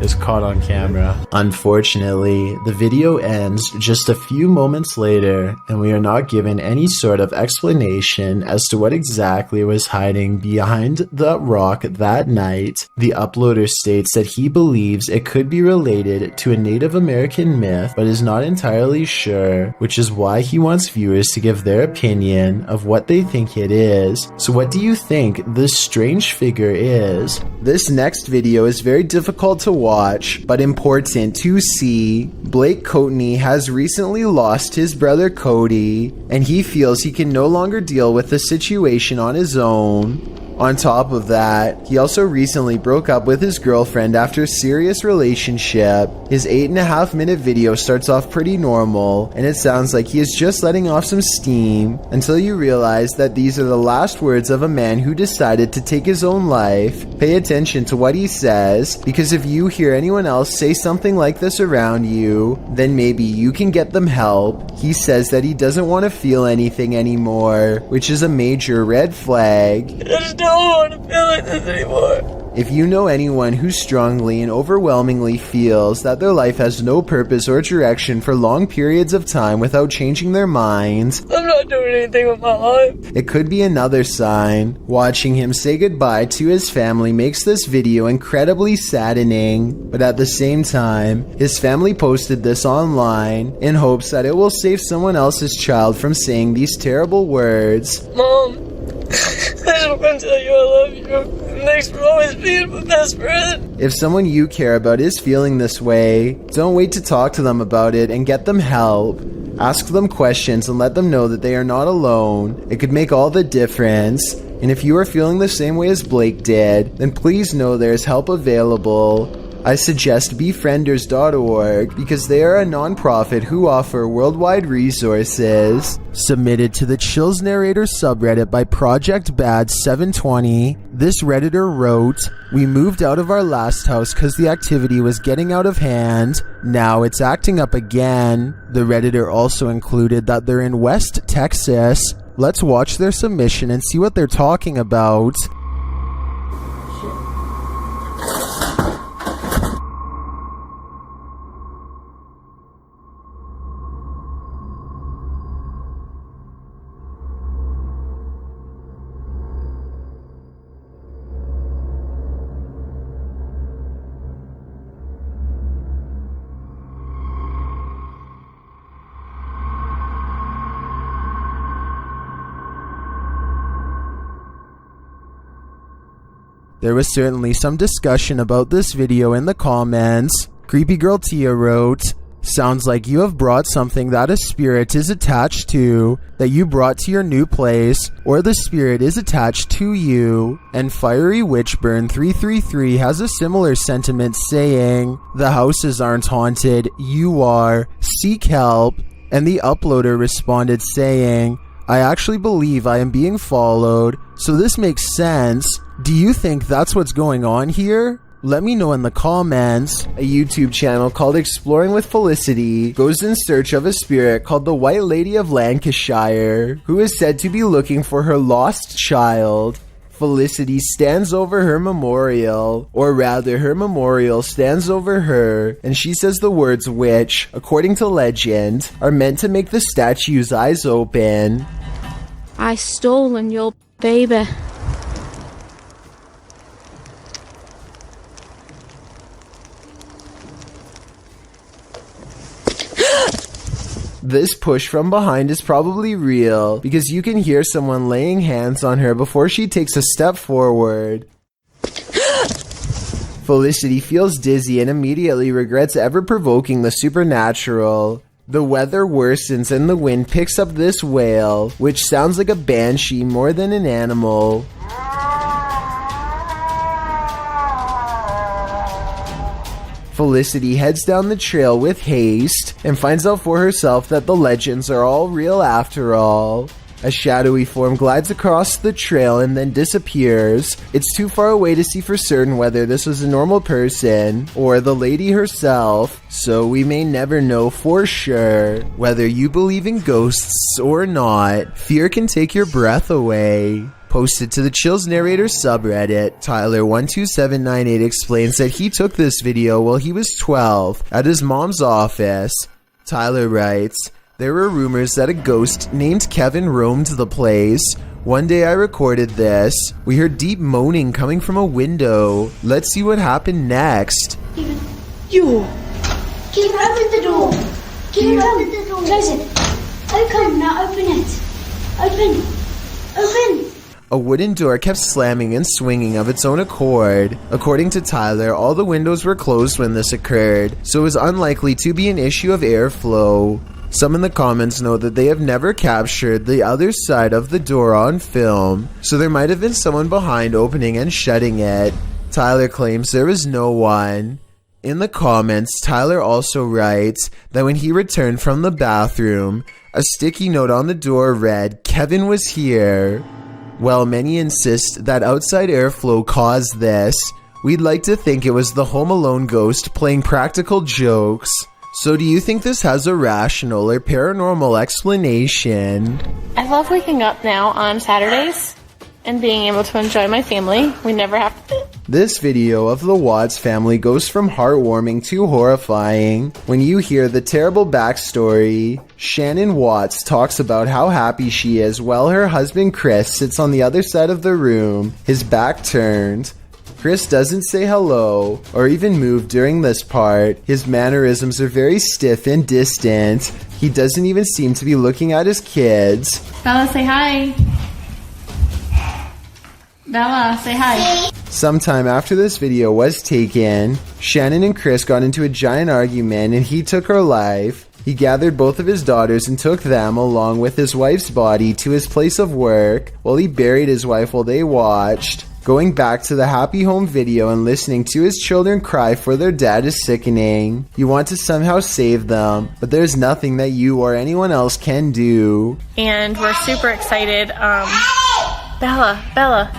Is caught on camera. Unfortunately, the video ends just a few moments later, and we are not given any sort of explanation as to what exactly was hiding behind the rock that night. The uploader states that he believes it could be related to a Native American myth, but is not entirely sure, which is why he wants viewers to give their opinion of what they think it is. So what do you think this strange figure is? This next video is very difficult to watch, but important to see. Blake Coatney has recently lost his brother Cody, and he feels he can no longer deal with the situation on his own. On top of that, he also recently broke up with his girlfriend after a serious relationship. His 8.5-minute video starts off pretty normal, and it sounds like he is just letting off some steam, until you realize that these are the last words of a man who decided to take his own life. Pay attention to what he says, because if you hear anyone else say something like this around you, then maybe you can get them help. He says that he doesn't want to feel anything anymore, which is a major red flag. I don't want to feel like this anymore. If you know anyone who strongly and overwhelmingly feels that their life has no purpose or direction for long periods of time without changing their minds, I'm not doing anything with my life. It could be another sign. Watching him say goodbye to his family makes this video incredibly saddening, but at the same time, his family posted this online in hopes that it will save someone else's child from saying these terrible words. Mom, I just want to tell you I love you. Thanks for always being my best friend. If someone you care about is feeling this way, don't wait to talk to them about it and get them help. Ask them questions and let them know that they are not alone. It could make all the difference. And if you are feeling the same way as Blake did, then please know there is help available. I suggest befrienders.org because they are a non-profit who offer worldwide resources. Submitted to the Chills Narrator subreddit by Project Bad 720, this Redditor wrote, "We moved out of our last house because the activity was getting out of hand. Now it's acting up again." The Redditor also included that they're in West Texas. Let's watch their submission and see what they're talking about. There was certainly some discussion about this video in the comments. Creepy Girl Tia wrote, "Sounds like you have brought something that a spirit is attached to, that you brought to your new place, or the spirit is attached to you." And Fiery Witchburn 333 has a similar sentiment saying, "The houses aren't haunted, you are. Seek help." And the uploader responded saying, "I actually believe I am being followed, so this makes sense. Do you think that's what's going on here? Let me know in the comments." A YouTube channel called Exploring with Felicity goes in search of a spirit called the White Lady of Lancashire, who is said to be looking for her lost child. Felicity stands over her memorial, or rather her memorial stands over her, and she says the words which, according to legend, are meant to make the statue's eyes open. "I stolen your baby." This push from behind is probably real, because you can hear someone laying hands on her before she takes a step forward. Felicity feels dizzy and immediately regrets ever provoking the supernatural. The weather worsens and the wind picks up this wail, which sounds like a banshee more than an animal. Felicity heads down the trail with haste and finds out for herself that the legends are all real after all. A shadowy form glides across the trail and then disappears. It's too far away to see for certain whether this was a normal person or the lady herself, so we may never know for sure. Whether you believe in ghosts or not, fear can take your breath away. Posted to the Chills Narrator subreddit, Tyler12798 explains that he took this video while he was 12 at his mom's office. Tyler writes, "There were rumors that a ghost named Kevin roamed the place. One day I recorded this. We heard deep moaning coming from a window. Let's see what happened next." You! Keep open the door! Keep open the door! Close it! Open, now open it! Open! Open! A wooden door kept slamming and swinging of its own accord. According to Tyler, all the windows were closed when this occurred, so it was unlikely to be an issue of airflow. Some in the comments note that they have never captured the other side of the door on film, so there might have been someone behind opening and shutting it. Tyler claims there was no one. In the comments, Tyler also writes that when he returned from the bathroom, a sticky note on the door read, "Kevin was here." While many insist that outside airflow caused this, we'd like to think it was the Home Alone ghost playing practical jokes. So do you think this has a rational or paranormal explanation? I love waking up now on Saturdays and being able to enjoy my family. We never have to. This video of the Watts family goes from heartwarming to horrifying. When you hear the terrible backstory, Shannon Watts talks about how happy she is while her husband Chris sits on the other side of the room, his back turned. Chris doesn't say hello or even move during this part. His mannerisms are very stiff and distant. He doesn't even seem to be looking at his kids. Bella, say hi. Bella, say hi. Sometime after this video was taken, Shannon and Chris got into a giant argument and he took her life. He gathered both of his daughters and took them along with his wife's body to his place of work while he buried his wife while they watched. Going back to the happy home video and listening to his children cry for their dad is sickening. You want to somehow save them, but there's nothing that you or anyone else can do. And we're super excited. Bella,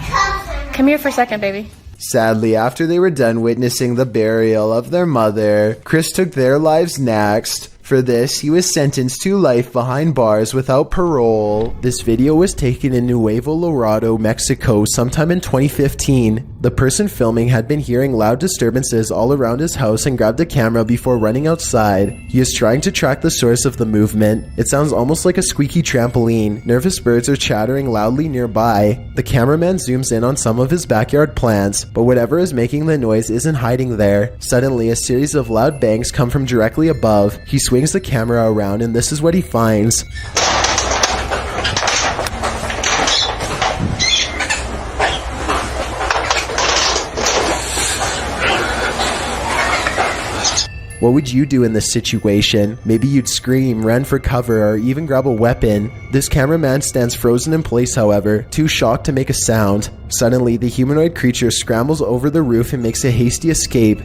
come here for a second, baby. Sadly, after they were done witnessing the burial of their mother, Chris took their lives next. For this, he was sentenced to life behind bars without parole. This video was taken in Nuevo Laredo, Mexico, sometime in 2015. The person filming had been hearing loud disturbances all around his house and grabbed a camera before running outside. He is trying to track the source of the movement. It sounds almost like a squeaky trampoline. Nervous birds are chattering loudly nearby. The cameraman zooms in on some of his backyard plants, but whatever is making the noise isn't hiding there. Suddenly, a series of loud bangs come from directly above. He swings the camera around and this is what he finds. What would you do in this situation? Maybe you'd scream, run for cover, or even grab a weapon. This cameraman stands frozen in place, however, too shocked to make a sound. Suddenly, the humanoid creature scrambles over the roof and makes a hasty escape.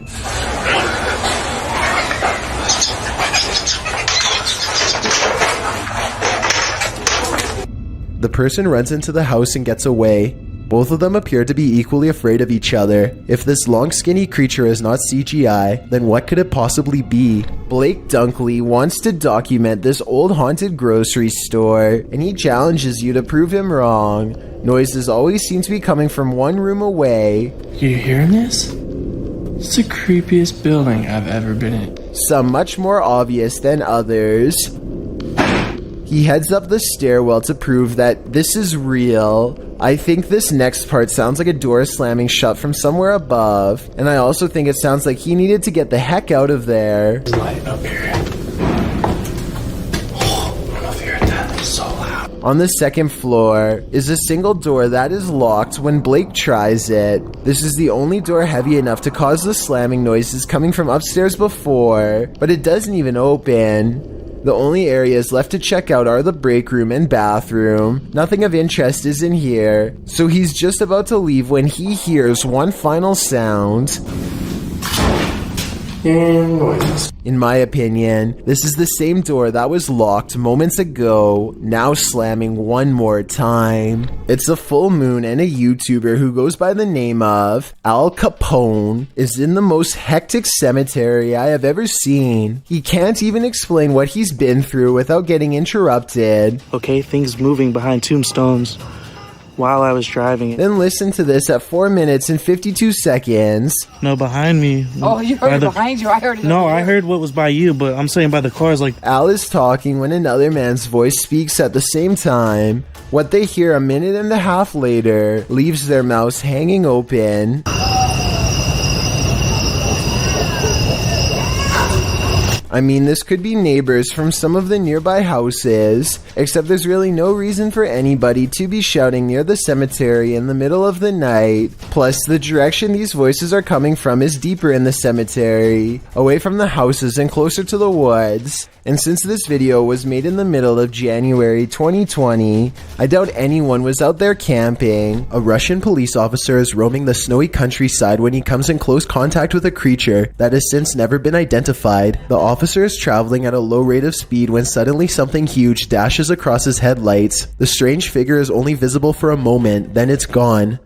The person runs into the house and gets away. Both of them appear to be equally afraid of each other. If this long skinny creature is not CGI, then what could it possibly be? Blake Dunkley wants to document this old haunted grocery store, and he challenges you to prove him wrong. Noises always seem to be coming from one room away. You hearing this? It's the creepiest building I've ever been in. Some much more obvious than others. He heads up the stairwell to prove that this is real. I think this next part sounds like a door slamming shut from somewhere above, and I also think it sounds like he needed to get the heck out of there. Light up here. Oh, I don't know if you heard that. It's so loud. On the second floor is a single door that is locked when Blake tries it. This is the only door heavy enough to cause the slamming noises coming from upstairs before, but it doesn't even open. The only areas left to check out are the break room and bathroom. Nothing of interest is in here, so he's just about to leave when he hears one final sound. In my opinion, this is the same door that was locked moments ago, now slamming one more time. It's a full moon, and a YouTuber who goes by the name of Al Capone is in the most hectic cemetery I have ever seen. He can't even explain what he's been through without getting interrupted. Okay, things moving behind tombstones while I was driving. Then listen to this at 4 minutes and 52 seconds. No, behind me. Oh, you heard it behind you? I heard it. No, I heard what was by you, but I'm saying by the cars, like... Al is talking when another man's voice speaks at the same time. What they hear a minute and a half later leaves their mouths hanging open. I mean, this could be neighbors from some of the nearby houses, except there's really no reason for anybody to be shouting near the cemetery in the middle of the night. Plus, the direction these voices are coming from is deeper in the cemetery, away from the houses and closer to the woods. And since this video was made in the middle of January 2020, I doubt anyone was out there camping. A Russian police officer is roaming the snowy countryside when he comes in close contact with a creature that has since never been identified. The officer is traveling at a low rate of speed when suddenly something huge dashes across his headlights. The strange figure is only visible for a moment, then it's gone.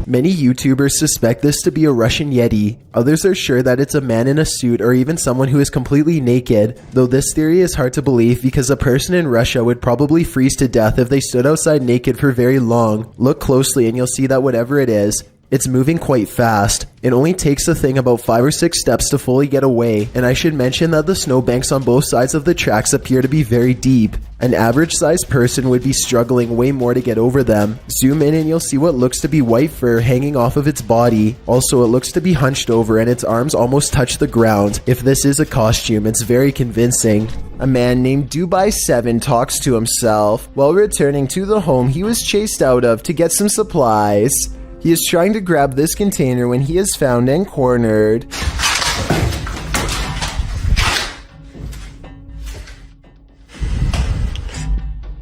Many YouTubers suspect this to be a Russian Yeti. Others are sure that it's a man in a suit or even someone who is completely naked, though this theory is hard to believe because a person in Russia would probably freeze to death if they stood outside naked for very long. Look closely and you'll see that whatever it is, it's moving quite fast. It only takes the thing about 5 or 6 steps to fully get away, and I should mention that the snowbanks on both sides of the tracks appear to be very deep. An average-sized person would be struggling way more to get over them. Zoom in and you'll see what looks to be white fur hanging off of its body. Also, it looks to be hunched over and its arms almost touch the ground. If this is a costume, it's very convincing. A man named Dubai7 talks to himself while returning to the home he was chased out of to get some supplies. He is trying to grab this container when he is found and cornered.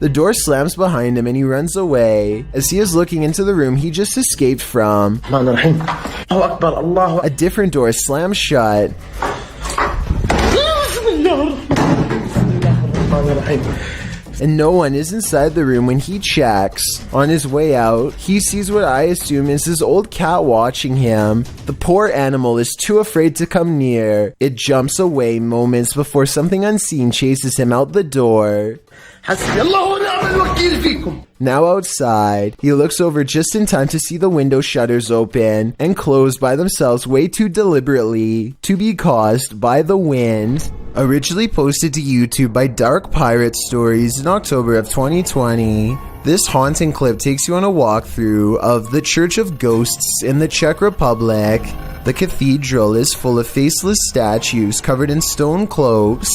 The door slams behind him and he runs away. As he is looking into the room he just escaped from, a different door slams shut. And no one is inside the room when he checks. On his way out, he sees what I assume is his old cat watching him. The poor animal is too afraid to come near. It jumps away moments before something unseen chases him out the door. Now outside, he looks over just in time to see the window shutters open and close by themselves way too deliberately to be caused by the wind. Originally posted to YouTube by Dark Pirate Stories in October of 2020. This haunting clip takes you on a walkthrough of the Church of Ghosts in the Czech Republic. The cathedral is full of faceless statues covered in stone cloaks,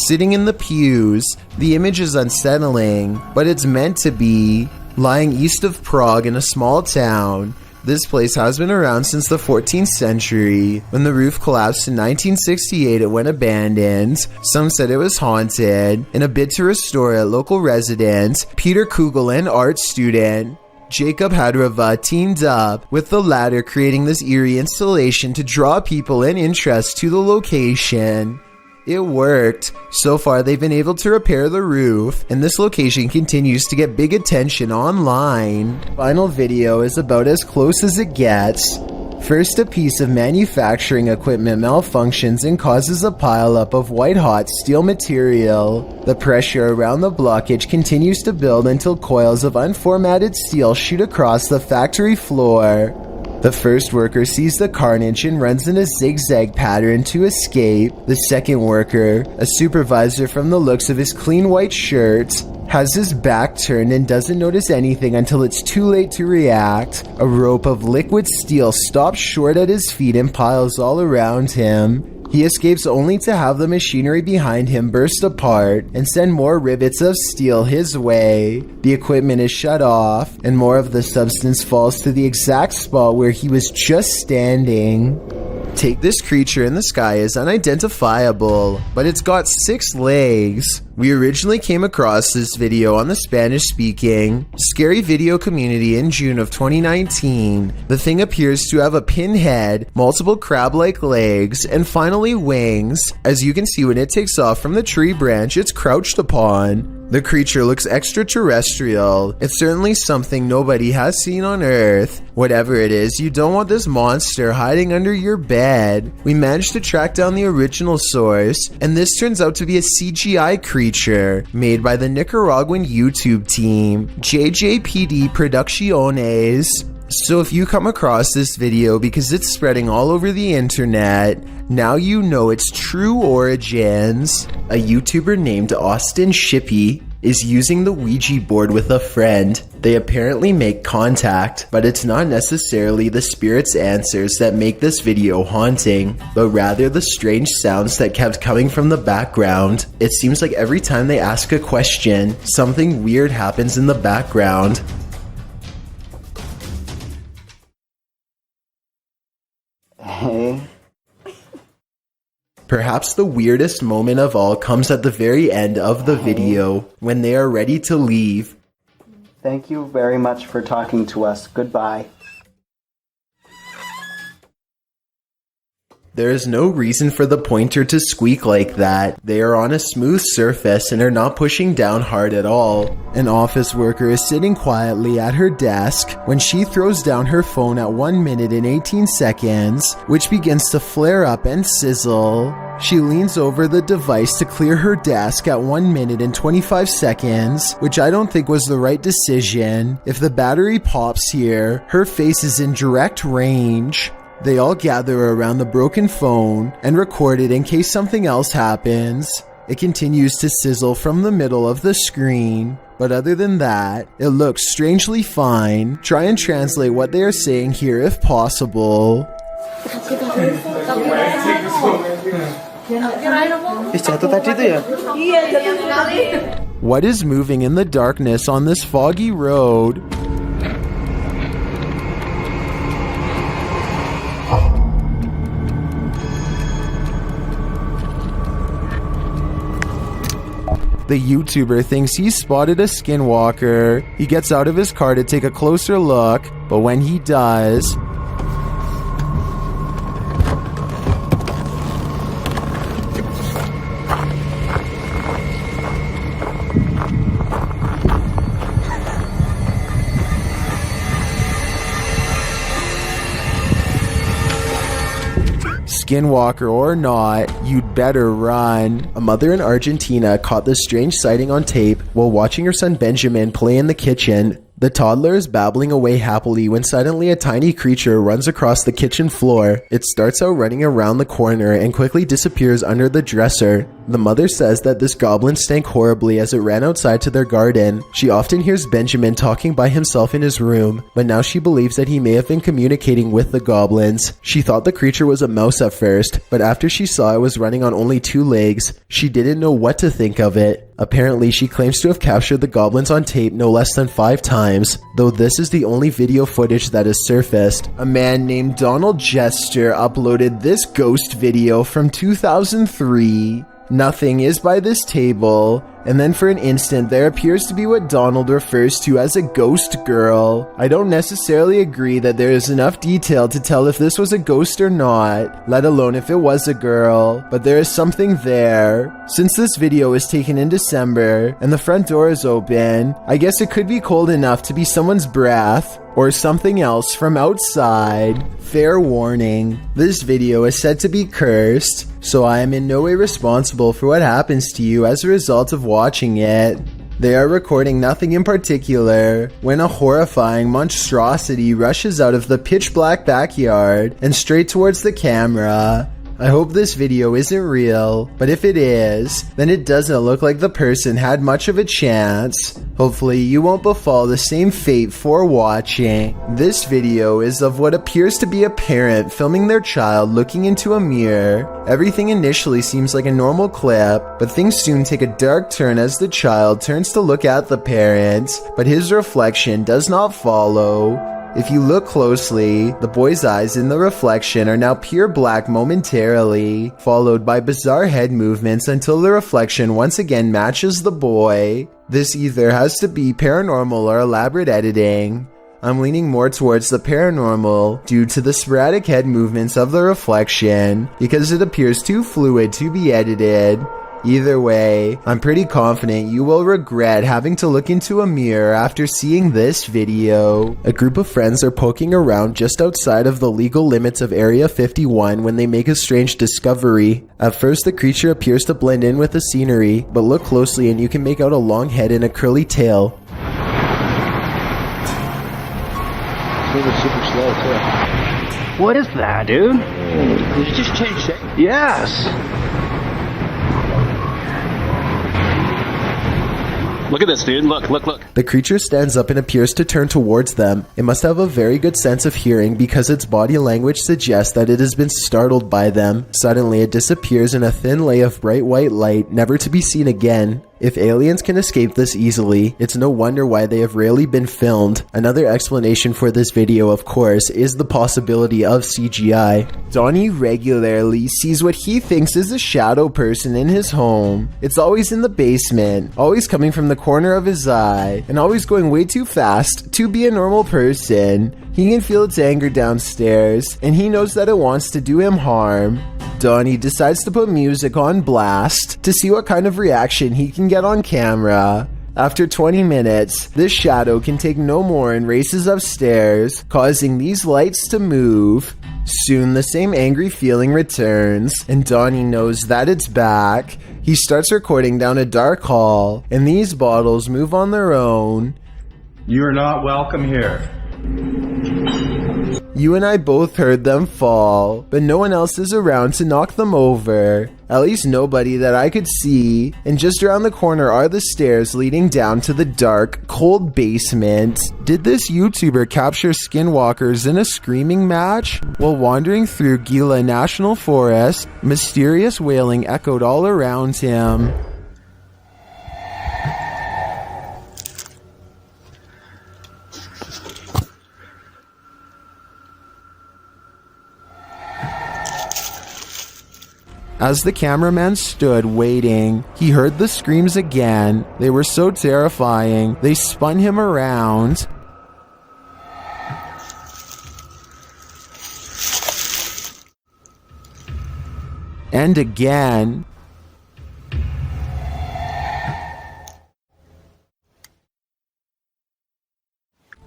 sitting in the pews. The image is unsettling, but it's meant to be. Lying east of Prague in a small town, this place has been around since the 14th century. When the roof collapsed in 1968, it went abandoned. Some said it was haunted. In a bid to restore it, local resident Peter Kugel and art student Jacob Hadrava teamed up with the latter, creating this eerie installation to draw people and interest to the location. It worked. So far, they've been able to repair the roof, and this location continues to get big attention online. Final video is about as close as it gets. First, a piece of manufacturing equipment malfunctions and causes a pileup of white-hot steel material. The pressure around the blockage continues to build until coils of unformatted steel shoot across the factory floor. The first worker sees the carnage and runs in a zigzag pattern to escape. The second worker, a supervisor from the looks of his clean white shirt, has his back turned and doesn't notice anything until it's too late to react. A rope of liquid steel stops short at his feet and piles all around him. He escapes only to have the machinery behind him burst apart and send more rivets of steel his way. The equipment is shut off, and more of the substance falls to the exact spot where he was just standing. Take this creature in the sky as unidentifiable, but it's got 6 legs. We originally came across this video on the Spanish-speaking scary video community in June of 2019. The thing appears to have a pin head, multiple crab-like legs, and finally wings. As you can see, when it takes off from the tree branch it's crouched upon. The creature looks extraterrestrial. It's certainly something nobody has seen on Earth. Whatever it is, you don't want this monster hiding under your bed. We managed to track down the original source, and this turns out to be a CGI creature made by the Nicaraguan YouTube team, JJPD Producciones. So if you come across this video because it's spreading all over the internet, now you know its true origins. A YouTuber named Austin Shippey is using the Ouija board with a friend. They apparently make contact, but it's not necessarily the spirit's answers that make this video haunting, but rather the strange sounds that kept coming from the background. It seems like every time they ask a question, something weird happens in the background. Hey. Perhaps the weirdest moment of all comes at the very end of the video, when they are ready to leave. Thank you very much for talking to us. Goodbye. There is no reason for the pointer to squeak like that. They are on a smooth surface and are not pushing down hard at all. An office worker is sitting quietly at her desk when she throws down her phone at 1 minute and 18 seconds, which begins to flare up and sizzle. She leans over the device to clear her desk at 1 minute and 25 seconds, which I don't think was the right decision. If the battery pops here, her face is in direct range. They all gather around the broken phone and record it in case something else happens. It continues to sizzle from the middle of the screen, but other than that, it looks strangely fine. Try and translate what they are saying here if possible. What is moving in the darkness on this foggy road? The YouTuber thinks he's spotted a skinwalker. He gets out of his car to take a closer look, but when he does, Skinwalker or not, you'd better run. A mother in Argentina caught this strange sighting on tape while watching her son Benjamin play in the kitchen. The toddler is babbling away happily when suddenly a tiny creature runs across the kitchen floor. It starts out running around the corner and quickly disappears under the dresser. The mother says that this goblin stank horribly as it ran outside to their garden. She often hears Benjamin talking by himself in his room, but now she believes that he may have been communicating with the goblins. She thought the creature was a mouse at first, but after she saw it was running on only 2 legs, she didn't know what to think of it. Apparently, she claims to have captured the goblins on tape no less than 5 times, though this is the only video footage that has surfaced. A man named Donald Jester uploaded this ghost video from 2003. Nothing is by this table, and then for an instant there appears to be what Donald refers to as a ghost girl. I don't necessarily agree that there is enough detail to tell if this was a ghost or not, let alone if it was a girl, but there is something there. Since this video was taken in December, and the front door is open, I guess it could be cold enough to be someone's breath, or something else from outside. Fair warning, this video is said to be cursed, so I am in no way responsible for what happens to you as a result of watching it. They are recording nothing in particular when a horrifying monstrosity rushes out of the pitch black backyard and straight towards the camera. I hope this video isn't real, but if it is, then it doesn't look like the person had much of a chance. Hopefully you won't befall the same fate for watching. This video is of what appears to be a parent filming their child looking into a mirror. Everything initially seems like a normal clip, but things soon take a dark turn as the child turns to look at the parent, but his reflection does not follow. If you look closely, the boy's eyes in the reflection are now pure black momentarily, followed by bizarre head movements until the reflection once again matches the boy. This either has to be paranormal or elaborate editing. I'm leaning more towards the paranormal due to the sporadic head movements of the reflection, because it appears too fluid to be edited. Either way, I'm pretty confident you will regret having to look into a mirror after seeing this video. A group of friends are poking around just outside of the legal limits of Area 51 when they make a strange discovery. At first, the creature appears to blend in with the scenery, but look closely and you can make out a long head and a curly tail. Moving super slow too. What is that, dude? Did you just change shape? Yes. Look at this, dude. Look, look, look. The creature stands up and appears to turn towards them. It must have a very good sense of hearing because its body language suggests that it has been startled by them. Suddenly, it disappears in a thin lay of bright white light, never to be seen again. If aliens can escape this easily, it's no wonder why they have rarely been filmed. Another explanation for this video, of course, is the possibility of CGI. Donnie regularly sees what he thinks is a shadow person in his home. It's always in the basement, always coming from the corner of his eye, and always going way too fast to be a normal person. He can feel its anger downstairs, and he knows that it wants to do him harm. Donnie decides to put music on blast to see what kind of reaction he can get on camera. After 20 minutes, this shadow can take no more and races upstairs, causing these lights to move. Soon the same angry feeling returns, and Donnie knows that it's back. He starts recording down a dark hall, and these bottles move on their own. You're not welcome here. You and I both heard them fall, but no one else is around to knock them over. At least nobody that I could see, and just around the corner are the stairs leading down to the dark, cold basement. Did this YouTuber capture skinwalkers in a screaming match? While wandering through Gila National Forest, mysterious wailing echoed all around him. As the cameraman stood waiting, he heard the screams again. They were so terrifying, they spun him around. And again.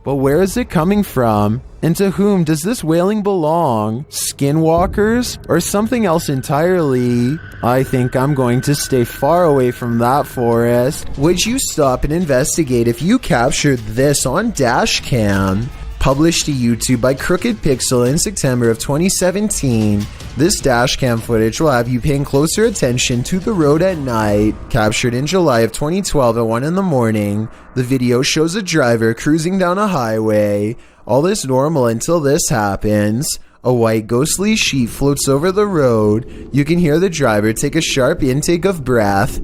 But where is it coming from? And to whom does this wailing belong? Skinwalkers? Or something else entirely? I think I'm going to stay far away from that forest. Would you stop and investigate if you captured this on dash cam? Published to YouTube by Crooked Pixel in September of 2017, this dashcam footage will have you paying closer attention to the road at night. Captured in July of 2012 at 1 in the morning, the video shows a driver cruising down a highway. All is normal until this happens. A white ghostly sheet floats over the road. You can hear the driver take a sharp intake of breath.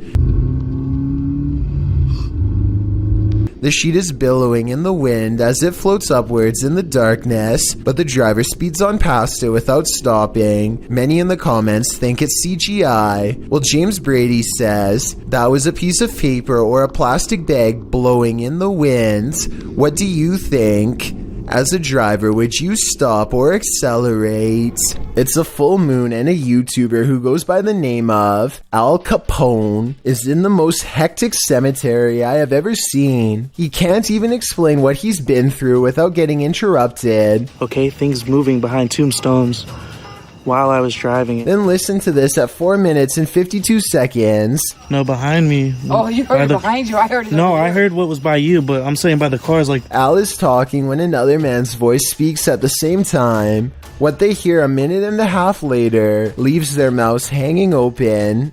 The sheet is billowing in the wind as it floats upwards in the darkness, but the driver speeds on past it without stopping. Many in the comments think it's CGI. Well, James Brady says that was a piece of paper or a plastic bag blowing in the wind. What do you think? As a driver, would you stop or accelerate? It's a full moon, and a YouTuber who goes by the name of Al Capone is in the most hectic cemetery I have ever seen. He can't even explain what he's been through without getting interrupted. Okay, things moving behind tombstones while I was driving. Then listen to this at 4 minutes and 52 seconds. No, behind me. Oh, you heard it behind you. I heard it. No, I heard what was by you, but I'm saying by the cars. Like, Al is talking when another man's voice speaks at the same time. What they hear a minute and a half later leaves their mouths hanging open.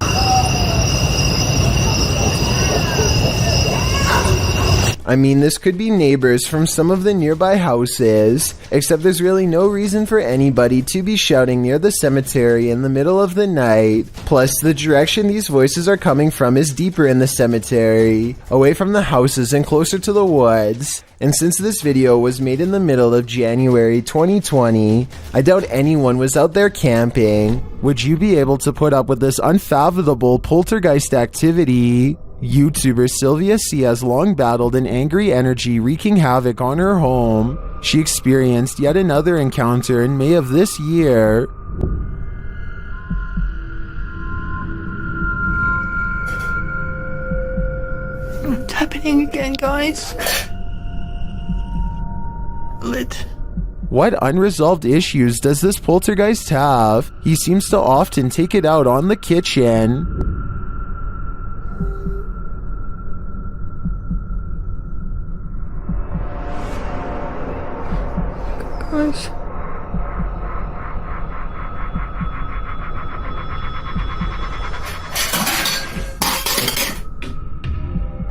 I mean, this could be neighbors from some of the nearby houses, except there's really no reason for anybody to be shouting near the cemetery in the middle of the night. Plus, the direction these voices are coming from is deeper in the cemetery, away from the houses and closer to the woods. And since this video was made in the middle of January 2020, I doubt anyone was out there camping. Would you be able to put up with this unfathomable poltergeist activity? YouTuber Sylvia C. has long battled an angry energy wreaking havoc on her home. She experienced yet another encounter in May of this year. What's happening again, guys? Lit. What unresolved issues does this poltergeist have? He seems to often take it out on the kitchen. Gosh.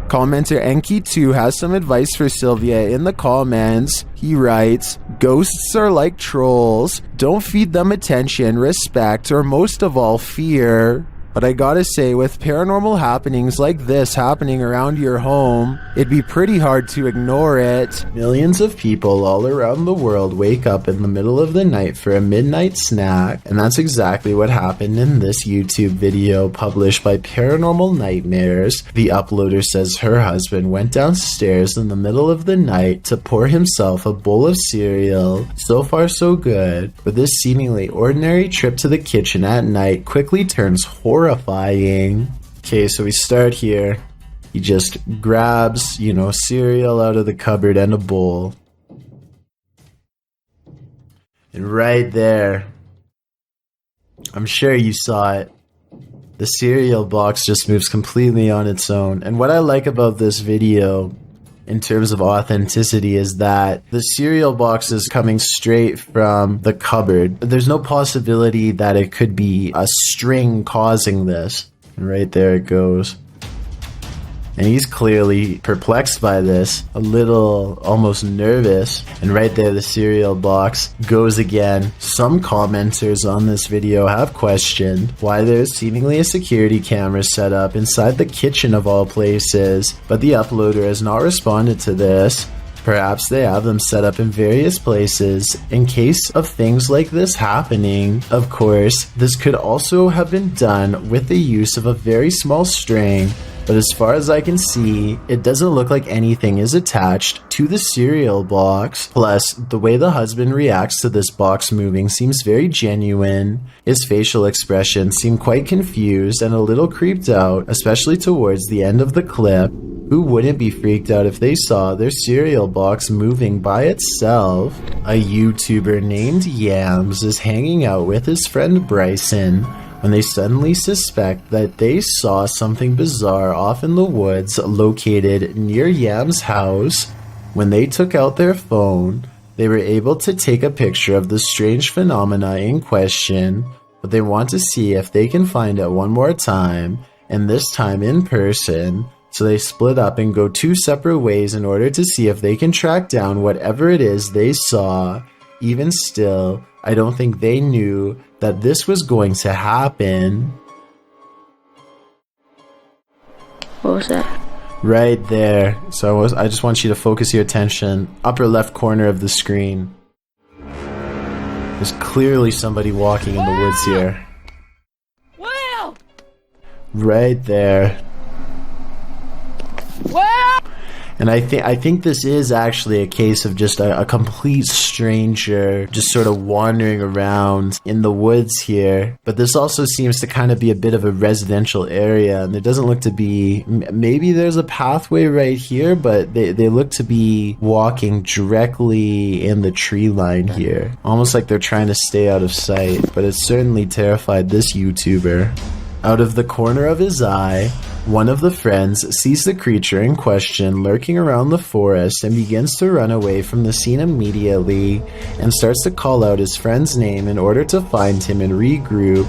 Commenter Enki2 has some advice for Sylvia in the comments. He writes, "Ghosts are like trolls. Don't feed them attention, respect, or most of all, fear." But I gotta say, with paranormal happenings like this happening around your home, it'd be pretty hard to ignore it. Millions of people all around the world wake up in the middle of the night for a midnight snack, and that's exactly what happened in this YouTube video published by Paranormal Nightmares. The uploader says her husband went downstairs in the middle of the night to pour himself a bowl of cereal. So far so good, but this seemingly ordinary trip to the kitchen at night quickly turns horrifying. Okay, so we start here. He just grabs, cereal out of the cupboard and a bowl. And right there, I'm sure you saw it, the cereal box just moves completely on its own. And what I like about this video in terms of authenticity is that the cereal box is coming straight from the cupboard. There's no possibility that it could be a string causing this. And right there it goes. And he's clearly perplexed by this, a little almost nervous. And right there the cereal box goes again. Some commenters on this video have questioned why there's seemingly a security camera set up inside the kitchen of all places, but the uploader has not responded to this. Perhaps they have them set up in various places in case of things like this happening. Of course, this could also have been done with the use of a very small string, but as far as I can see, it doesn't look like anything is attached to the cereal box. Plus, the way the husband reacts to this box moving seems very genuine. His facial expressions seem quite confused and a little creeped out, especially towards the end of the clip. Who wouldn't be freaked out if they saw their cereal box moving by itself? A YouTuber named Yams is hanging out with his friend Bryson when they suddenly suspect that they saw something bizarre off in the woods located near Yam's house. When they took out their phone, they were able to take a picture of the strange phenomena in question, but they want to see if they can find it one more time, and this time in person. So they split up and go two separate ways in order to see if they can track down whatever it is they saw. Even still, I don't think they knew that this was going to happen. What was that? Right there. So I just want you to focus your attention. Upper left corner of the screen. There's clearly somebody walking in the woods here. Wow! Right there. Wow! And I think this is actually a case of just a complete stranger just sort of wandering around in the woods here. But this also seems to kind of be a bit of a residential area, and there doesn't look to be... Maybe there's a pathway right here, but they look to be walking directly in the tree line here. Almost like they're trying to stay out of sight, but it certainly terrified this YouTuber. Out of the corner of his eye, one of the friends sees the creature in question lurking around the forest and begins to run away from the scene immediately and starts to call out his friend's name in order to find him and regroup.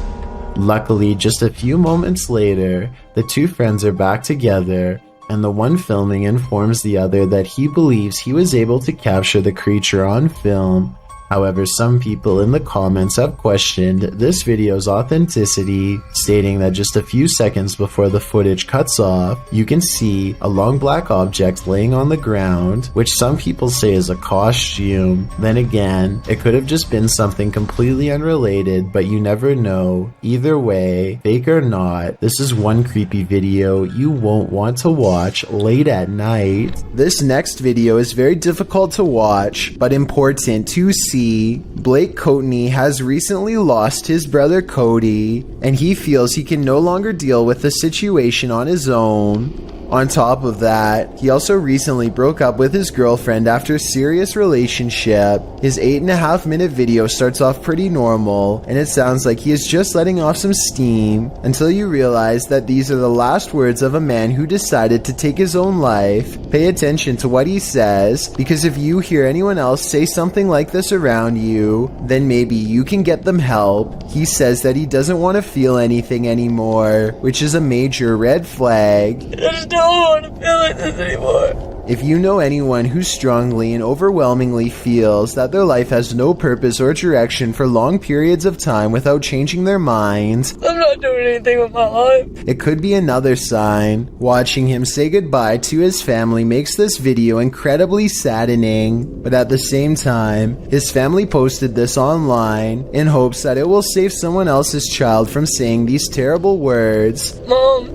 Luckily, just a few moments later, the two friends are back together, and the one filming informs the other that he believes he was able to capture the creature on film. However, some people in the comments have questioned this video's authenticity, stating that just a few seconds before the footage cuts off, you can see a long black object laying on the ground, which some people say is a costume. Then again, it could have just been something completely unrelated, but you never know. Either way, fake or not, this is one creepy video you won't want to watch late at night. This next video is very difficult to watch, but important to see. Blake Coatney has recently lost his brother Cody, and he feels he can no longer deal with the situation on his own. On top of that, he also recently broke up with his girlfriend after a serious relationship. His 8.5-minute video starts off pretty normal, and it sounds like he is just letting off some steam, until you realize that these are the last words of a man who decided to take his own life. Pay attention to what he says, because if you hear anyone else say something like this around you, then maybe you can get them help. He says that he doesn't want to feel anything anymore, which is a major red flag. I don't want to feel like this anymore. If you know anyone who strongly and overwhelmingly feels that their life has no purpose or direction for long periods of time without changing their minds, I'm not doing anything with my life. It could be another sign. Watching him say goodbye to his family makes this video incredibly saddening, but at the same time, his family posted this online in hopes that it will save someone else's child from saying these terrible words. Mom,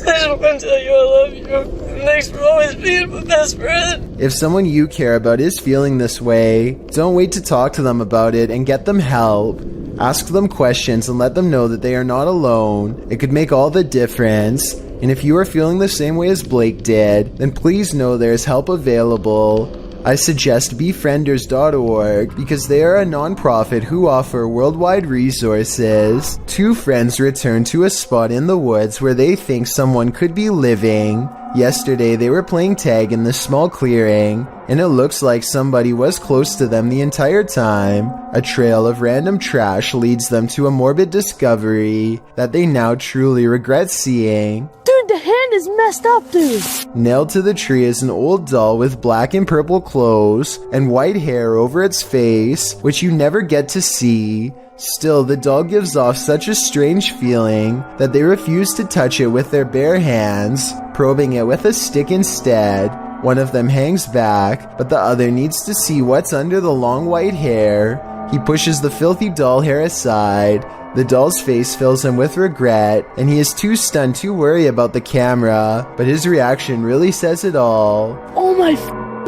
I just want to tell you I love you. Thanks for always being my best friend. If someone you care about is feeling this way, don't wait to talk to them about it and get them help. Ask them questions and let them know that they are not alone. It could make all the difference. And if you are feeling the same way as Blake did, then please know there is help available. I suggest befrienders.org because they are a non-profit who offer worldwide resources. Two friends returned to a spot in the woods where they think someone could be living. Yesterday they were playing tag in this small clearing, and it looks like somebody was close to them the entire time. A trail of random trash leads them to a morbid discovery that they now truly regret seeing. Dude, the hand is messed up, dude. Nailed to the tree is an old doll with black and purple clothes and white hair over its face, which you never get to see. Still, the doll gives off such a strange feeling that they refuse to touch it with their bare hands, probing it with a stick instead. One of them hangs back, but the other needs to see what's under the long white hair. He pushes the filthy doll hair aside. The doll's face fills him with regret, and he is too stunned to worry about the camera, but his reaction really says it all. Oh my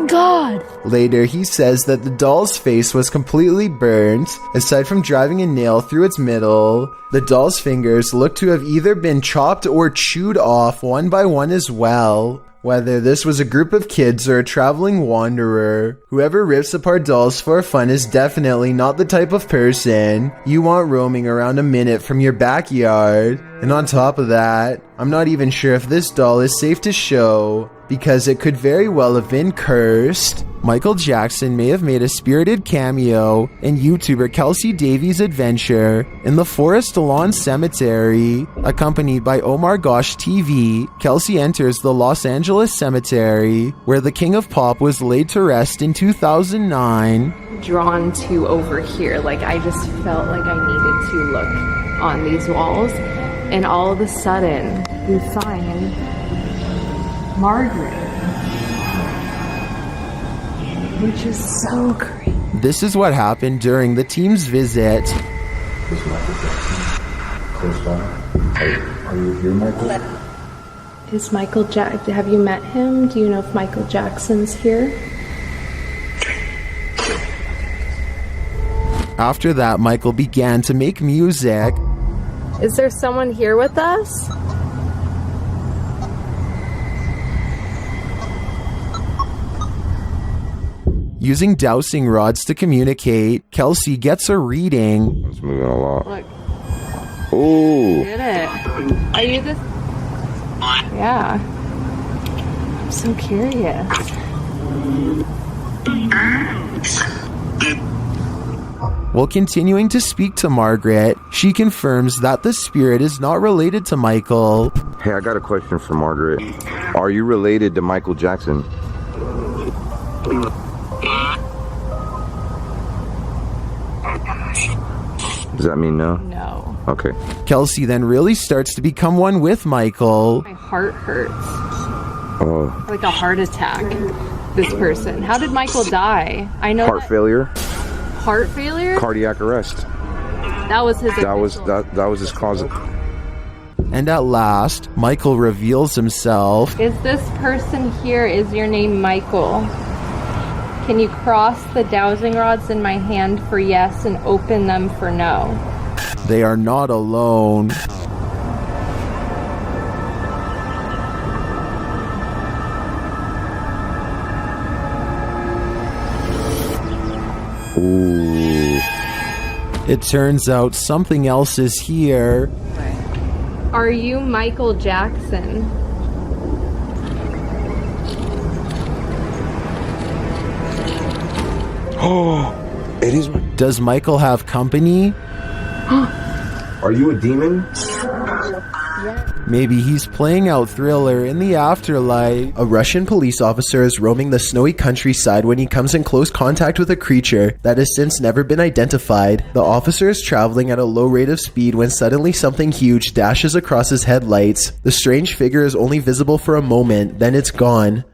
God. Later, he says that the doll's face was completely burnt, aside from driving a nail through its middle. The doll's fingers look to have either been chopped or chewed off one by one as well. Whether this was a group of kids or a traveling wanderer, whoever rips apart dolls for fun is definitely not the type of person you want roaming around a minute from your backyard. And on top of that, I'm not even sure if this doll is safe to show, because it could very well have been cursed. Michael Jackson may have made a spirited cameo in YouTuber Kelsey Davies' adventure in the Forest Lawn Cemetery. Accompanied by Omar Gosh TV, Kelsey enters the Los Angeles Cemetery, where the King of Pop was laid to rest in 2009. Drawn to over here, like I just felt like I needed to look on these walls, and all of a sudden, this sign Margaret. Which is so creepy. This is what happened during the team's visit. Are you here, Michael? Is Michael have you met him? Do you know if Michael Jackson's here? After that, Michael began to make music. Is there someone here with us? Using dowsing rods to communicate, Kelsey gets a reading. It's moving a lot. Look. Ooh. Did it? Are you this? Yeah. I'm so curious. While continuing to speak to Margaret, she confirms that the spirit is not related to Michael. Hey, I got a question for Margaret. Are you related to Michael Jackson? Does that mean no? No. Okay. Kelsey then really starts to become one with Michael. My heart hurts. Oh. Like a heart attack. This person. How did Michael die? I know. Heart failure. Heart failure? Cardiac arrest. That was his. That was his cause. And at last, Michael reveals himself. Is this person here? Is your name Michael? Can you cross the dowsing rods in my hand for yes and open them for no? They are not alone. Ooh. It turns out something else is here. Are you Michael Jackson? Oh, it is. Does Michael have company? Are you a demon? Maybe he's playing out Thriller in the afterlife. A Russian police officer is roaming the snowy countryside when he comes in close contact with a creature that has since never been identified. The officer is traveling at a low rate of speed when suddenly something huge dashes across his headlights. The strange figure is only visible for a moment, then it's gone.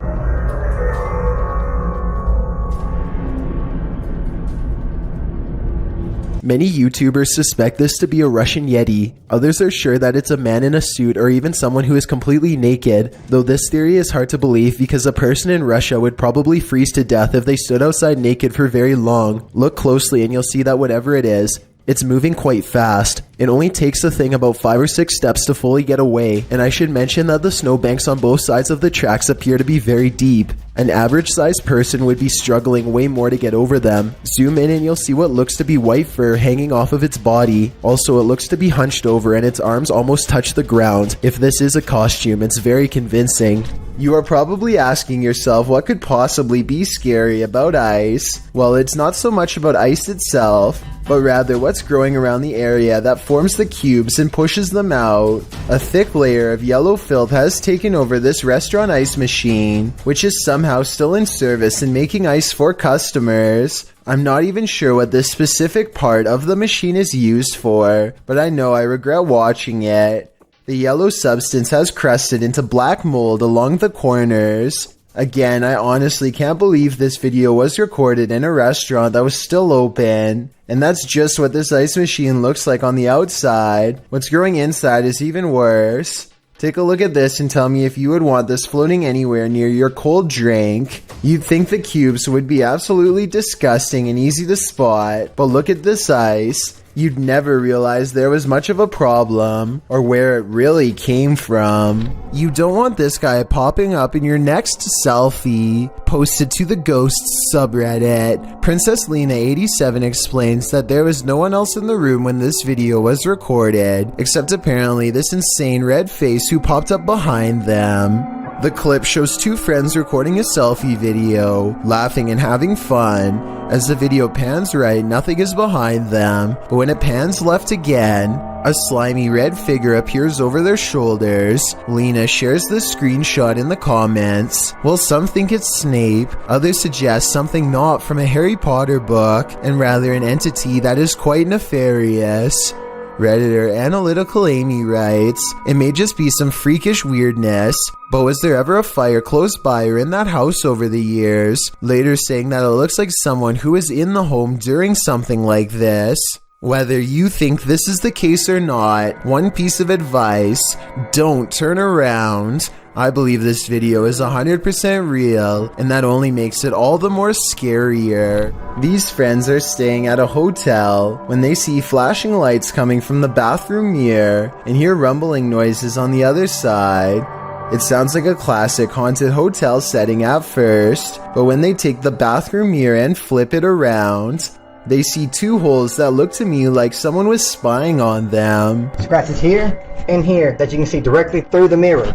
Many YouTubers suspect this to be a Russian Yeti. Others are sure that it's a man in a suit or even someone who is completely naked, though this theory is hard to believe because a person in Russia would probably freeze to death if they stood outside naked for very long. Look closely and you'll see that whatever it is, it's moving quite fast. It only takes the thing about 5 or 6 steps to fully get away, and I should mention that the snowbanks on both sides of the tracks appear to be very deep. An average-sized person would be struggling way more to get over them. Zoom in and you'll see what looks to be white fur hanging off of its body. Also, it looks to be hunched over and its arms almost touch the ground. If this is a costume, it's very convincing. You are probably asking yourself what could possibly be scary about ice. Well, it's not so much about ice itself, but rather what's growing around the area that forms the cubes and pushes them out. A thick layer of yellow filth has taken over this restaurant ice machine, which is somehow still in service and making ice for customers. I'm not even sure what this specific part of the machine is used for, but I know I regret watching it. The yellow substance has crusted into black mold along the corners. Again, I honestly can't believe this video was recorded in a restaurant that was still open. And that's just what this ice machine looks like on the outside. What's growing inside is even worse. Take a look at this and tell me if you would want this floating anywhere near your cold drink. You'd think the cubes would be absolutely disgusting and easy to spot, but look at this ice. You'd never realize there was much of a problem, or where it really came from. You don't want this guy popping up in your next selfie. Posted to the Ghosts subreddit, Princess Lena87 explains that there was no one else in the room when this video was recorded, except apparently this insane red face who popped up behind them. The clip shows 2 friends recording a selfie video, laughing and having fun. As the video pans right, nothing is behind them, but when it pans left again, a slimy red figure appears over their shoulders. Lena shares the screenshot in the comments. While some think it's Snape, others suggest something not from a Harry Potter book, and rather an entity that is quite nefarious. Redditor Analytical Amy writes, "It may just be some freakish weirdness, but was there ever a fire close by or in that house over the years?" Later saying that it looks like someone who was in the home during something like this. Whether you think this is the case or not, one piece of advice: don't turn around. I believe this video is 100% real, and that only makes it all the more scarier. These friends are staying at a hotel when they see flashing lights coming from the bathroom mirror and hear rumbling noises on the other side. It sounds like a classic haunted hotel setting at first, but when they take the bathroom mirror and flip it around, they see two holes that look to me like someone was spying on them. Scratches here and here that you can see directly through the mirror.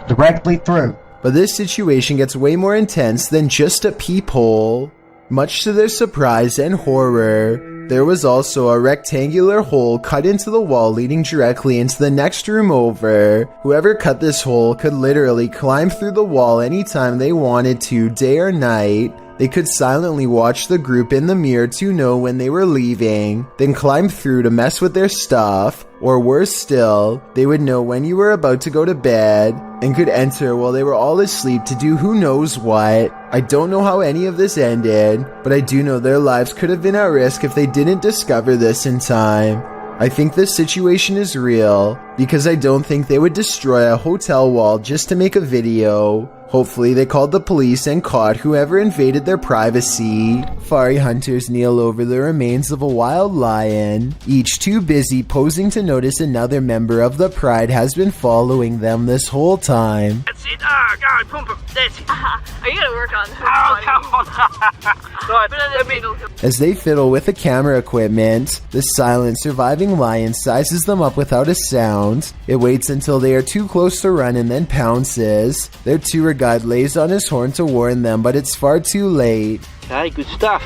Directly through. But this situation gets way more intense than just a peephole. Much to their surprise and horror, there was also a rectangular hole cut into the wall leading directly into the next room over. Whoever cut this hole could literally climb through the wall anytime they wanted to, day or night. They could silently watch the group in the mirror to know when they were leaving, then climb through to mess with their stuff, or worse still, they would know when you were about to go to bed, and could enter while they were all asleep to do who knows what. I don't know how any of this ended, but I do know their lives could have been at risk if they didn't discover this in time. I think this situation is real, because I don't think they would destroy a hotel wall just to make a video. Hopefully they called the police and caught whoever invaded their privacy. Safari hunters kneel over the remains of a wild lion, each too busy posing to notice another member of the pride has been following them this whole time. That's it. Go, pump it. That's it. Are you gonna work on this? Oh, come on. As they fiddle with the camera equipment, the silent surviving lion sizes them up without a sound. It waits until they are too close to run and then pounces. Their tour guide lays on his horn to warn them, but it's far too late. Okay, good stuff.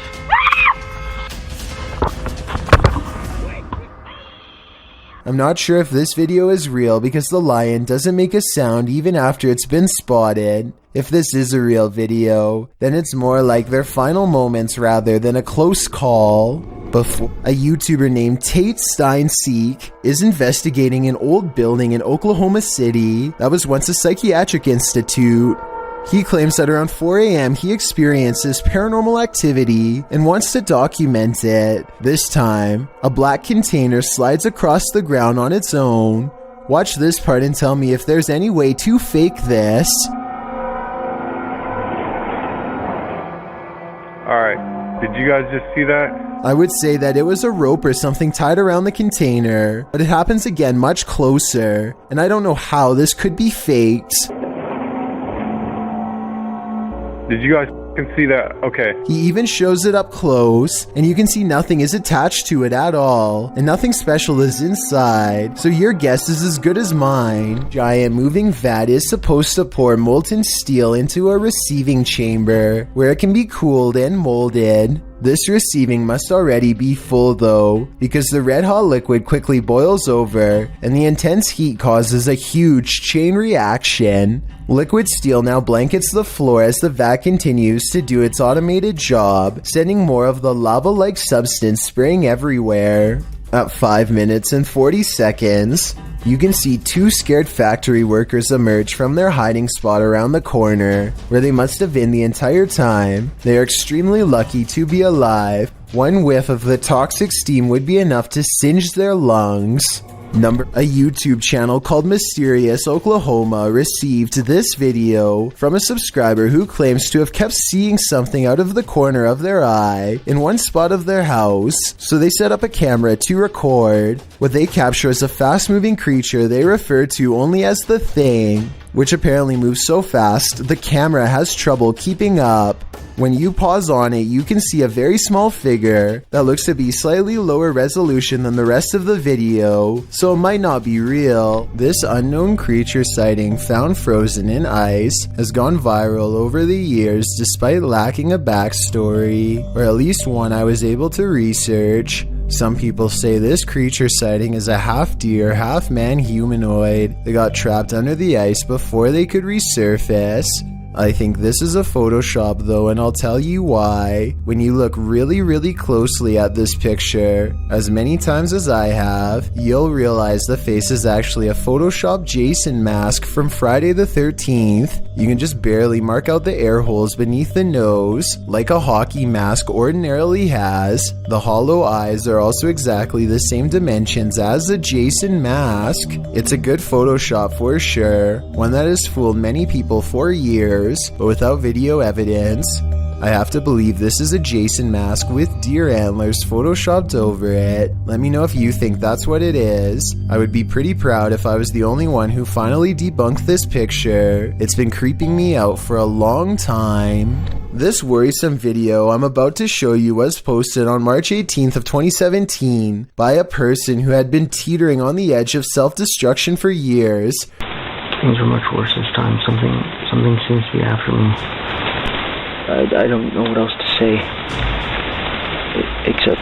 I'm not sure if this video is real because the lion doesn't make a sound even after it's been spotted. If this is a real video, then it's more like their final moments rather than a close call. Before a YouTuber named Tate Steinseek is investigating an old building in Oklahoma City that was once a psychiatric institute. He claims that around 4 a.m. he experiences paranormal activity and wants to document it. This time, a black container slides across the ground on its own. Watch this part and tell me if there's any way to fake this. Alright, did you guys just see that? I would say that it was a rope or something tied around the container, but it happens again much closer, and I don't know how this could be faked. Did you guys can see that? Okay. He even shows it up close, and you can see nothing is attached to it at all, and nothing special is inside, so your guess is as good as mine. Giant moving vat is supposed to pour molten steel into a receiving chamber, where it can be cooled and molded. This receiving must already be full though, because the red hot liquid quickly boils over, and the intense heat causes a huge chain reaction. Liquid steel now blankets the floor as the vat continues to do its automated job, sending more of the lava-like substance spraying everywhere. At 5 minutes and 40 seconds, you can see two scared factory workers emerge from their hiding spot around the corner, where they must have been the entire time. They are extremely lucky to be alive. One whiff of the toxic steam would be enough to singe their lungs. A YouTube channel called Mysterious Oklahoma received this video from a subscriber who claims to have kept seeing something out of the corner of their eye in one spot of their house, so they set up a camera to record. What they capture is a fast-moving creature they refer to only as the Thing, which apparently moves so fast the camera has trouble keeping up. When you pause on it, you can see a very small figure that looks to be slightly lower resolution than the rest of the video, so it might not be real. This unknown creature sighting, found frozen in ice, has gone viral over the years despite lacking a backstory, or at least one I was able to research. Some people say this creature sighting is a half deer, half man humanoid that got trapped under the ice before they could resurface. I think this is a Photoshop though, and I'll tell you why. When you look really, really closely at this picture, as many times as I have, you'll realize the face is actually a Photoshop Jason mask from Friday the 13th. You can just barely mark out the air holes beneath the nose, like a hockey mask ordinarily has. The hollow eyes are also exactly the same dimensions as the Jason mask. It's a good Photoshop for sure, one that has fooled many people for years, but without video evidence. I have to believe this is a Jason mask with deer antlers photoshopped over it. Let me know if you think that's what it is. I would be pretty proud if I was the only one who finally debunked this picture. It's been creeping me out for a long time. This worrisome video I'm about to show you was posted on March 18th of 2017 by a person who had been teetering on the edge of self-destruction for years. Things are much worse this time. Something seems to be after me. I don't know what else to say. Except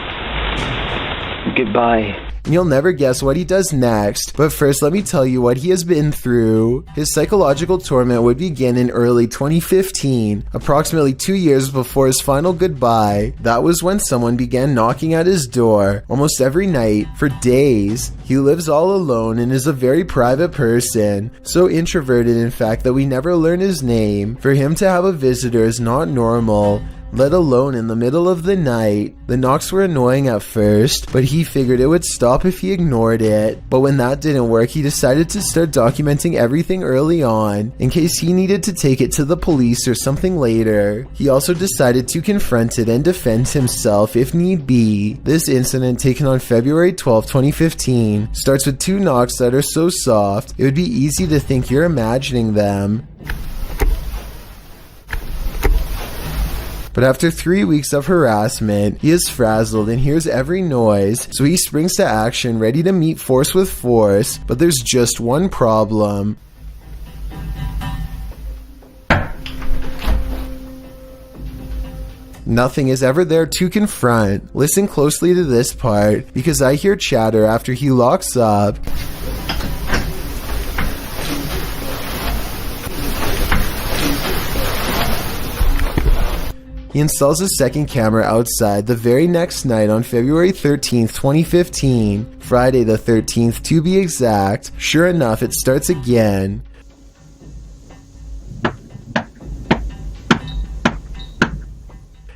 goodbye. You'll never guess what he does next, but first let me tell you what he has been through. His psychological torment would begin in early 2015, approximately 2 years before his final goodbye. That was when someone began knocking at his door almost every night for days. He lives all alone and is a very private person, so introverted in fact that we never learn his name. For him to have a visitor is not normal, let alone in the middle of the night. The knocks were annoying at first, but he figured it would stop if he ignored it. But when that didn't work, he decided to start documenting everything early on, in case he needed to take it to the police or something later. He also decided to confront it and defend himself if need be. This incident, taken on February 12, 2015, starts with 2 knocks that are so soft, it would be easy to think you're imagining them. But after 3 weeks of harassment, he is frazzled and hears every noise, so he springs to action, ready to meet force with force. But there's just one problem. Nothing is ever there to confront. Listen closely to this part, because I hear chatter after he locks up. He installs a second camera outside the very next night on February 13th, 2015, Friday the 13th to be exact. Sure enough, it starts again.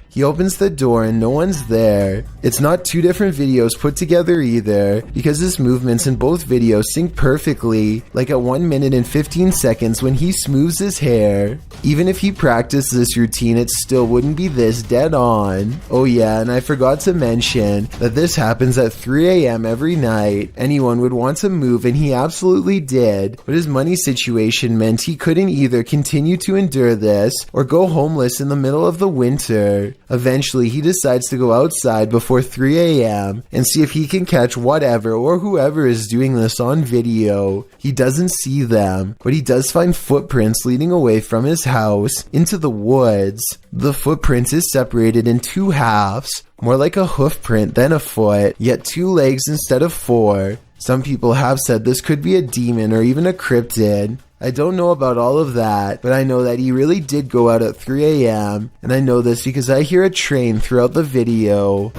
He opens the door and no one's there. It's not 2 different videos put together either, because his movements in both videos sync perfectly, like at 1 minute and 15 seconds when he smooths his hair. Even if he practiced this routine, it still wouldn't be this dead on. Oh yeah, and I forgot to mention that this happens at 3 a.m. every night. Anyone would want to move, and he absolutely did, but his money situation meant he couldn't either continue to endure this or go homeless in the middle of the winter. Eventually, he decides to go outside before 3 a.m. and see if he can catch whatever or whoever is doing this on video. He doesn't see them, but he does find footprints leading away from his house into the woods. The footprint is separated in 2 halves, more like a hoof print than a foot, yet 2 legs instead of 4. Some people have said this could be a demon or even a cryptid. I don't know about all of that, but I know that he really did go out at 3 a.m. and I know this because I hear a train throughout the video.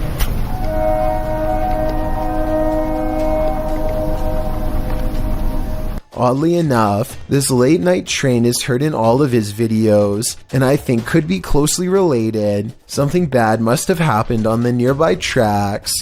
Oddly enough, this late night train is heard in all of his videos, and I think could be closely related. Something bad must have happened on the nearby tracks.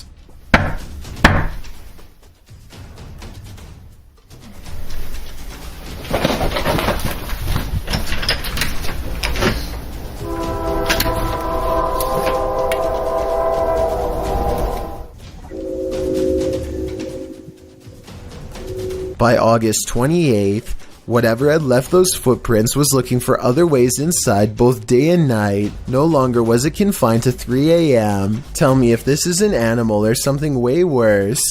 By August 28th, whatever had left those footprints was looking for other ways inside both day and night. No longer was it confined to 3 a.m. Tell me if this is an animal or something way worse.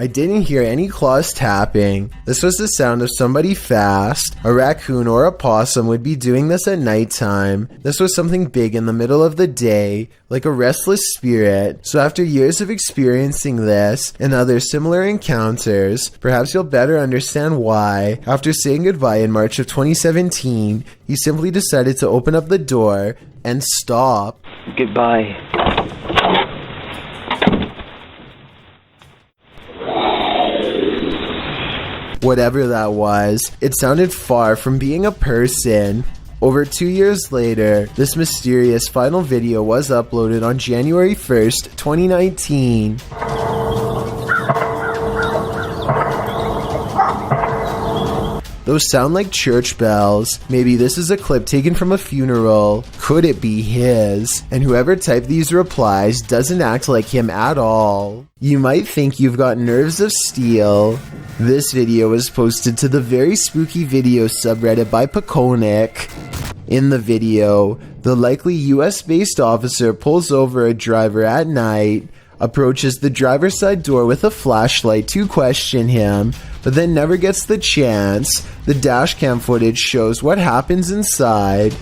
I didn't hear any claws tapping. This was the sound of somebody fast. A raccoon or a possum would be doing this at nighttime. This was something big in the middle of the day, like a restless spirit. So after years of experiencing this and other similar encounters, perhaps you'll better understand why, after saying goodbye in March of 2017, he simply decided to open up the door and stop. Goodbye. Whatever that was, it sounded far from being a person. Over 2 years later, this mysterious final video was uploaded on January 1st, 2019. Those sound like church bells. Maybe this is a clip taken from a funeral. Could it be his? And whoever typed these replies doesn't act like him at all. You might think you've got nerves of steel. This video was posted to the Very Spooky Video subreddit by Peconic. In the video, the likely US-based officer pulls over a driver at night, approaches the driver's side door with a flashlight to question him, but then never gets the chance. The dashcam footage shows what happens inside.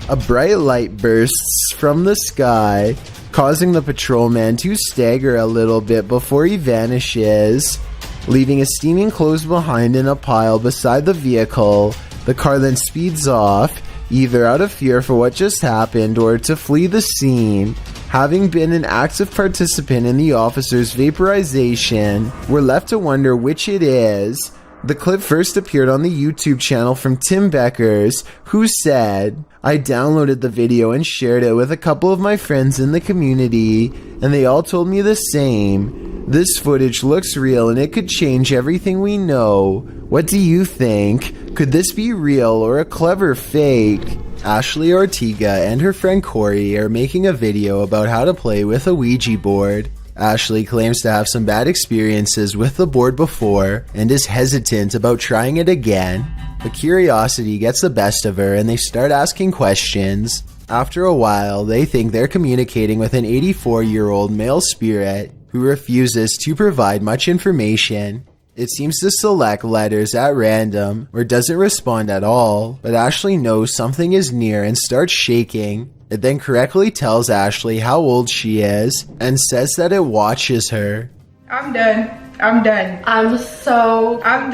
A bright light bursts from the sky, causing the patrolman to stagger a little bit before he vanishes, leaving his steaming clothes behind in a pile beside the vehicle. The car then speeds off, either out of fear for what just happened or to flee the scene. Having been an active participant in the officer's vaporization, we're left to wonder which it is. The clip first appeared on the YouTube channel from Tim Beckers, who said, "I downloaded the video and shared it with a couple of my friends in the community, and they all told me the same. This footage looks real and it could change everything we know. What do you think? Could this be real or a clever fake?" Ashley Ortega and her friend Corey are making a video about how to play with a Ouija board. Ashley claims to have some bad experiences with the board before and is hesitant about trying it again, but curiosity gets the best of her and they start asking questions. After a while, they think they're communicating with an 84-year-old male spirit who refuses to provide much information. It seems to select letters at random or doesn't respond at all, but Ashley knows something is near and starts shaking. It then correctly tells Ashley how old she is and says that it watches her. I'm done. I'm done. I'm done. I'm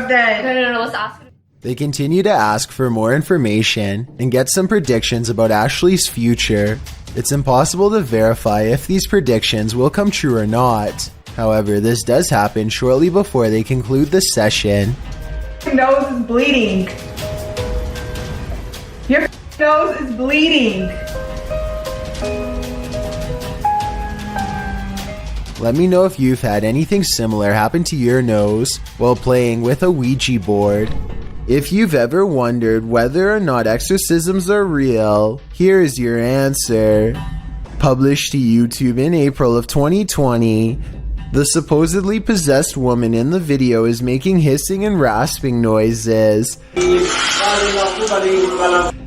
done. No, let's ask. They continue to ask for more information and get some predictions about Ashley's future. It's impossible to verify if these predictions will come true or not. However, this does happen shortly before they conclude the session. Your nose is bleeding. Your nose is bleeding. Let me know if you've had anything similar happen to your nose while playing with a Ouija board. If you've ever wondered whether or not exorcisms are real, here is your answer. Published to YouTube in April of 2020, the supposedly possessed woman in the video is making hissing and rasping noises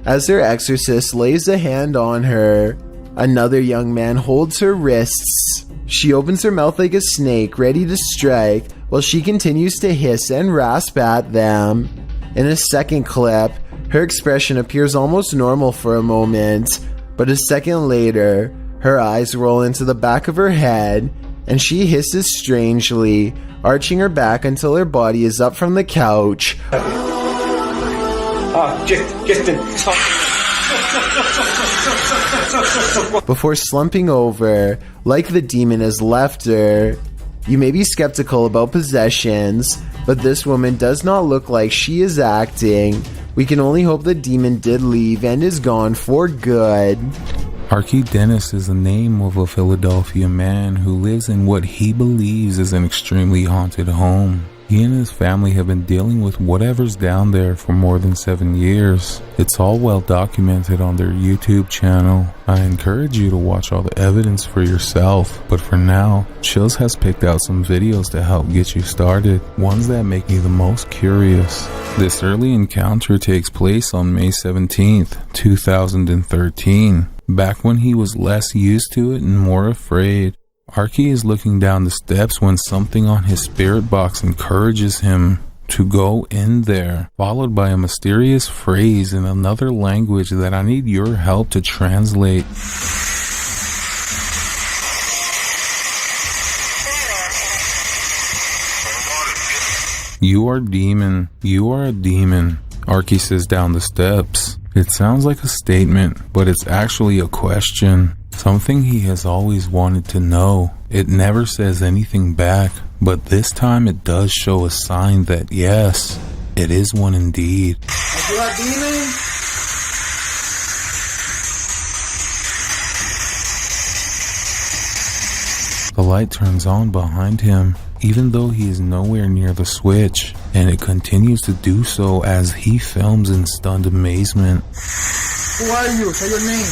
as her exorcist lays a hand on her. Another young man holds her wrists. She opens her mouth like a snake, ready to strike, while she continues to hiss and rasp at them. In a second clip, her expression appears almost normal for a moment, but a second later, her eyes roll into the back of her head, and she hisses strangely, arching her back until her body is up from the couch. Before slumping over, like the demon has left her. You may be skeptical about possessions, but this woman does not look like she is acting. We can only hope the demon did leave and is gone for good. Archie Dennis is the name of a Philadelphia man who lives in what he believes is an extremely haunted home. He and his family have been dealing with whatever's down there for more than 7 years. It's all well documented on their YouTube channel. I encourage you to watch all the evidence for yourself, but for now, Chills has picked out some videos to help get you started, ones that make me the most curious. This early encounter takes place on May 17th, 2013. Back when he was less used to it and more afraid. Archie is looking down the steps when something on his spirit box encourages him to go in there, followed by a mysterious phrase in another language that I need your help to translate. You are demon. You are a demon, Archie says down the steps. It sounds like a statement, but it's actually a question. Something he has always wanted to know. It never says anything back, but this time it does show a sign that yes, it is one indeed. You are demon? The light turns on behind him, even though he is nowhere near the switch, and it continues to do so as he films in stunned amazement. Who are you? Say your name.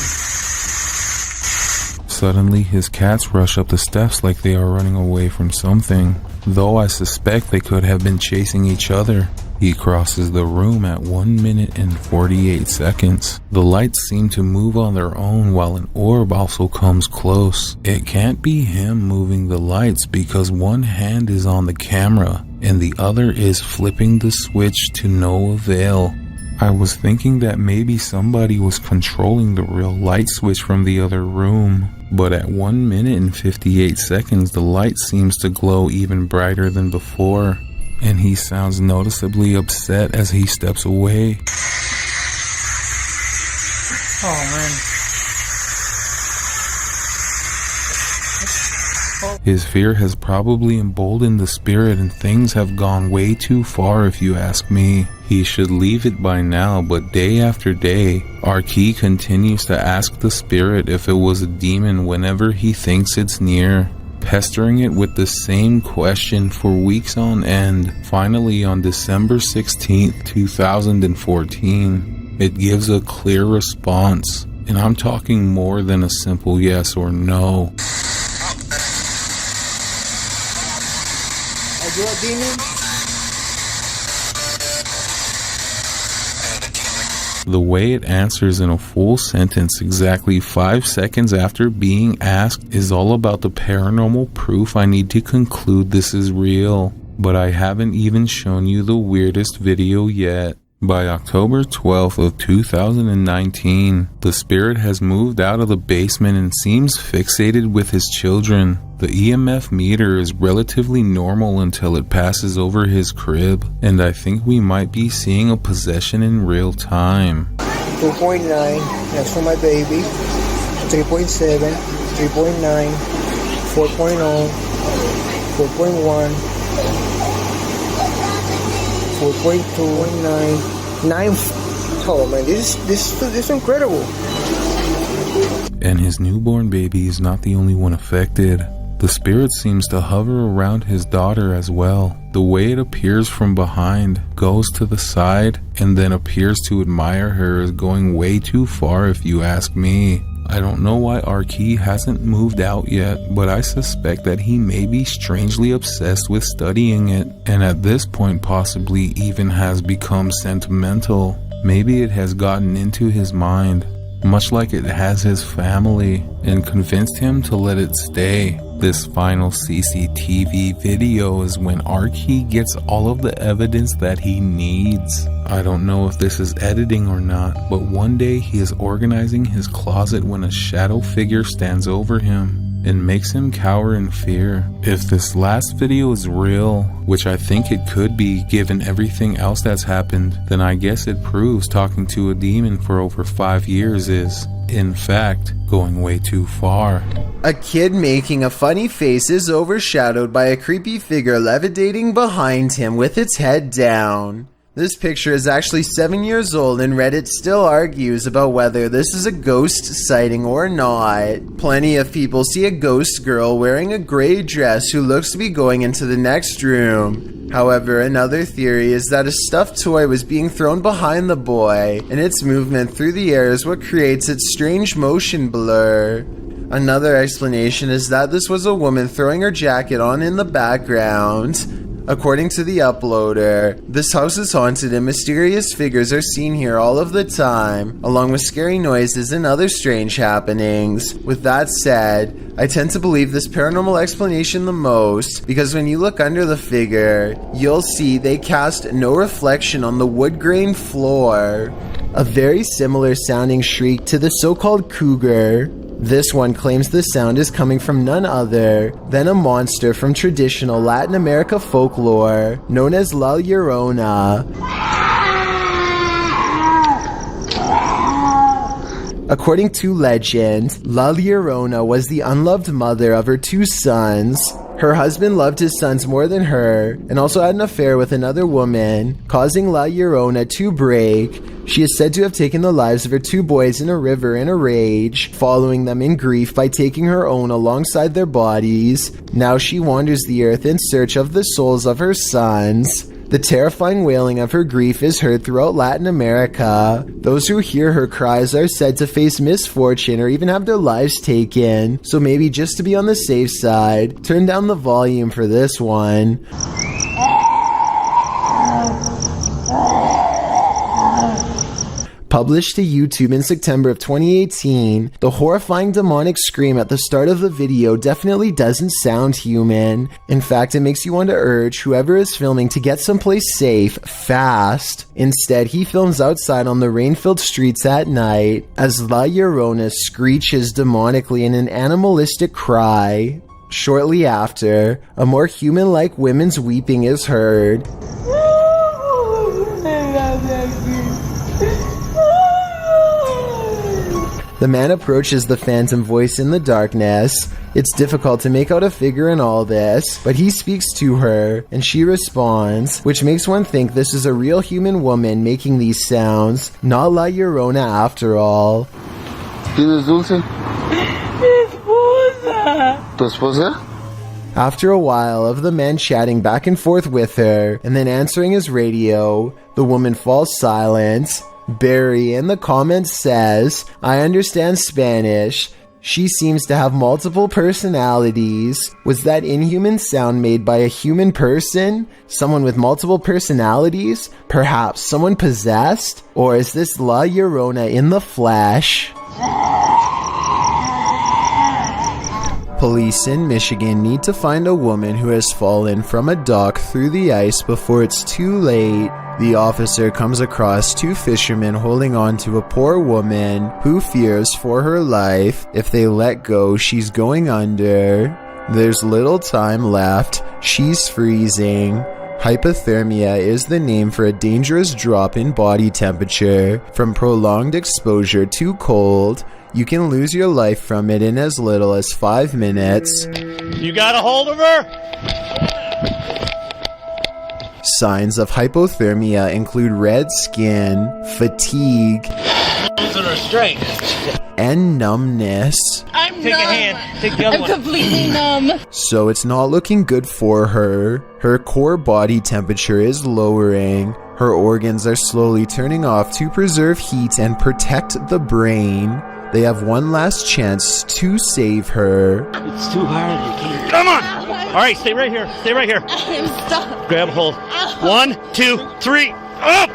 Suddenly, his cats rush up the steps like they are running away from something, though I suspect they could have been chasing each other. He crosses the room at 1 minute and 48 seconds. The lights seem to move on their own while an orb also comes close. It can't be him moving the lights because one hand is on the camera and the other is flipping the switch to no avail. I was thinking that maybe somebody was controlling the real light switch from the other room, but at 1 minute and 58 seconds the light seems to glow even brighter than before, and he sounds noticeably upset as he steps away. Oh man. His fear has probably emboldened the spirit and things have gone way too far if you ask me. He should leave it by now, but day after day, Archie continues to ask the spirit if it was a demon whenever he thinks it's near, pestering it with the same question for weeks on end. Finally, on December 16th, 2014, it gives a clear response, and I'm talking more than a simple yes or no. Are you a demon? The way it answers in a full sentence exactly 5 seconds after being asked is all about the paranormal proof I need to conclude this is real. But I haven't even shown you the weirdest video yet. By October 12th of 2019, the spirit has moved out of the basement and seems fixated with his children. The EMF meter is relatively normal until it passes over his crib, and I think we might be seeing a possession in real time. 2.9, that's for my baby. 3.7, 3.9, 4.0, 4.1, 4.2, 9. Oh man, this is incredible. And his newborn baby is not the only one affected. The spirit seems to hover around his daughter as well. The way it appears from behind, goes to the side, and then appears to admire her is going way too far if you ask me. I don't know why Archie hasn't moved out yet, but I suspect that he may be strangely obsessed with studying it, and at this point possibly even has become sentimental. Maybe it has gotten into his mind, much like it has his family, and convinced him to let it stay. This final CCTV video is when Archie gets all of the evidence that he needs. I don't know if this is editing or not, but one day he is organizing his closet when a shadow figure stands over him and makes him cower in fear. If this last video is real, which I think it could be given everything else that's happened, then I guess it proves talking to a demon for over 5 years is, in fact, going way too far. A kid making a funny face is overshadowed by a creepy figure levitating behind him with its head down. This picture is actually 7 years old and Reddit still argues about whether this is a ghost sighting or not. Plenty of people see a ghost girl wearing a gray dress who looks to be going into the next room. However, another theory is that a stuffed toy was being thrown behind the boy, and its movement through the air is what creates its strange motion blur. Another explanation is that this was a woman throwing her jacket on in the background. According to the uploader, this house is haunted and mysterious figures are seen here all of the time, along with scary noises and other strange happenings. With that said, I tend to believe this paranormal explanation the most because when you look under the figure, you'll see they cast no reflection on the wood grain floor. A very similar sounding shriek to the so-called cougar. This one claims the sound is coming from none other than a monster from traditional Latin America folklore known as La Llorona. According to legend, La Llorona was the unloved mother of her 2 sons. Her husband loved his sons more than her and also had an affair with another woman, causing La Llorona to break. She is said to have taken the lives of her 2 boys in a river in a rage, following them in grief by taking her own alongside their bodies. Now she wanders the earth in search of the souls of her sons. The terrifying wailing of her grief is heard throughout Latin America. Those who hear her cries are said to face misfortune or even have their lives taken. So maybe just to be on the safe side, turn down the volume for this one. Published to YouTube in September of 2018, the horrifying demonic scream at the start of the video definitely doesn't sound human. In fact, it makes you want to urge whoever is filming to get someplace safe, fast. Instead, he films outside on the rain-filled streets at night as La Llorona screeches demonically in an animalistic cry. Shortly after, a more human-like woman's weeping is heard. The man approaches the phantom voice in the darkness. It's difficult to make out a figure in all this, but he speaks to her, and she responds, which makes one think this is a real human woman making these sounds, not La Llorona after all. ¿Tienes dulce? Mi esposa. ¿Tu esposa? After a while of the man chatting back and forth with her, and then answering his radio, the woman falls silent. Barry in the comments says, I understand Spanish. She seems to have multiple personalities. Was that inhuman sound made by a human person? Someone with multiple personalities? Perhaps someone possessed? Or is this La Llorona in the flesh? Police in Michigan need to find a woman who has fallen from a dock through the ice before it's too late. The officer comes across 2 fishermen holding on to a poor woman who fears for her life. If they let go, she's going under. There's little time left. She's freezing. Hypothermia is the name for a dangerous drop in body temperature. From prolonged exposure to cold, you can lose your life from it in as little as 5 minutes. You got a hold of her? Signs of hypothermia include red skin, fatigue, Losing her strength. and numbness. Take a hand. Take the other one. I'm completely numb. So it's not looking good for her. Her core body temperature is lowering. Her organs are slowly turning off to preserve heat and protect the brain. They have one last chance to save her. It's too hard. You can't. Come on. All right, stay right here. Stay right here. I'm stuck. Grab a hold. 1, 2, 3. Up.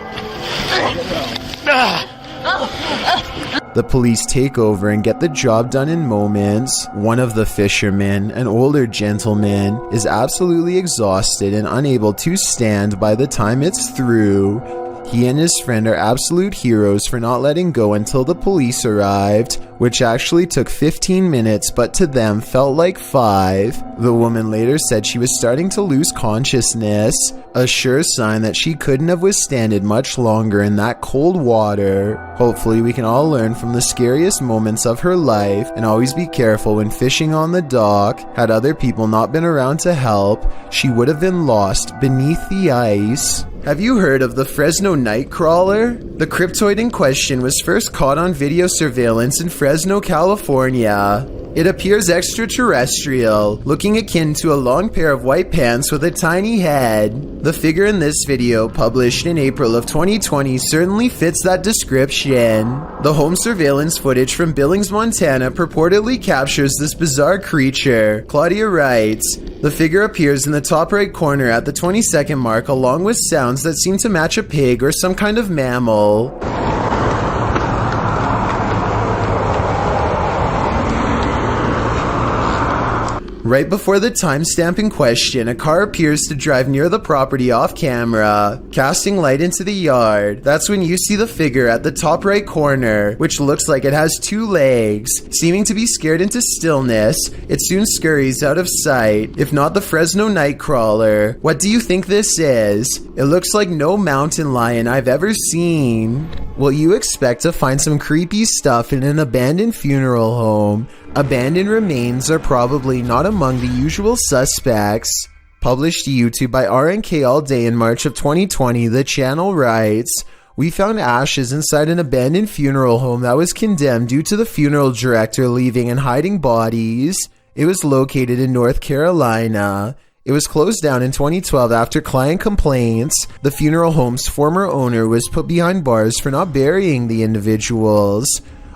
The police take over and get the job done in moments. One of the fishermen, an older gentleman, is absolutely exhausted and unable to stand by the time it's through. He and his friend are absolute heroes for not letting go until the police arrived, which actually took 15 minutes but to them felt like 5. The woman later said she was starting to lose consciousness, a sure sign that she couldn't have withstanded much longer in that cold water. Hopefully we can all learn from the scariest moments of her life and always be careful when fishing on the dock. Had other people not been around to help, she would have been lost beneath the ice. Have you heard of the Fresno Nightcrawler? The cryptoid in question was first caught on video surveillance in Fresno Fresno, California. It appears extraterrestrial, looking akin to a long pair of white pants with a tiny head. The figure in this video, published in April of 2020, certainly fits that description. The home surveillance footage from Billings, Montana purportedly captures this bizarre creature. Claudia writes, "The figure appears in the top right corner at the 20-second mark along with sounds that seem to match a pig or some kind of mammal." Right before the timestamp in question, a car appears to drive near the property off camera, casting light into the yard. That's when you see the figure at the top right corner, which looks like it has 2 legs. Seeming to be scared into stillness, it soon scurries out of sight, if not the Fresno Nightcrawler. What do you think this is? It looks like no mountain lion I've ever seen. Well, you expect to find some creepy stuff in an abandoned funeral home. Abandoned remains are probably not among the usual suspects. Published to YouTube by RNK All Day in March of 2020, the channel writes, "We found ashes inside an abandoned funeral home that was condemned due to the funeral director leaving and hiding bodies. It was located in North Carolina. It was closed down in 2012 after client complaints. The funeral home's former owner was put behind bars for not burying the individuals."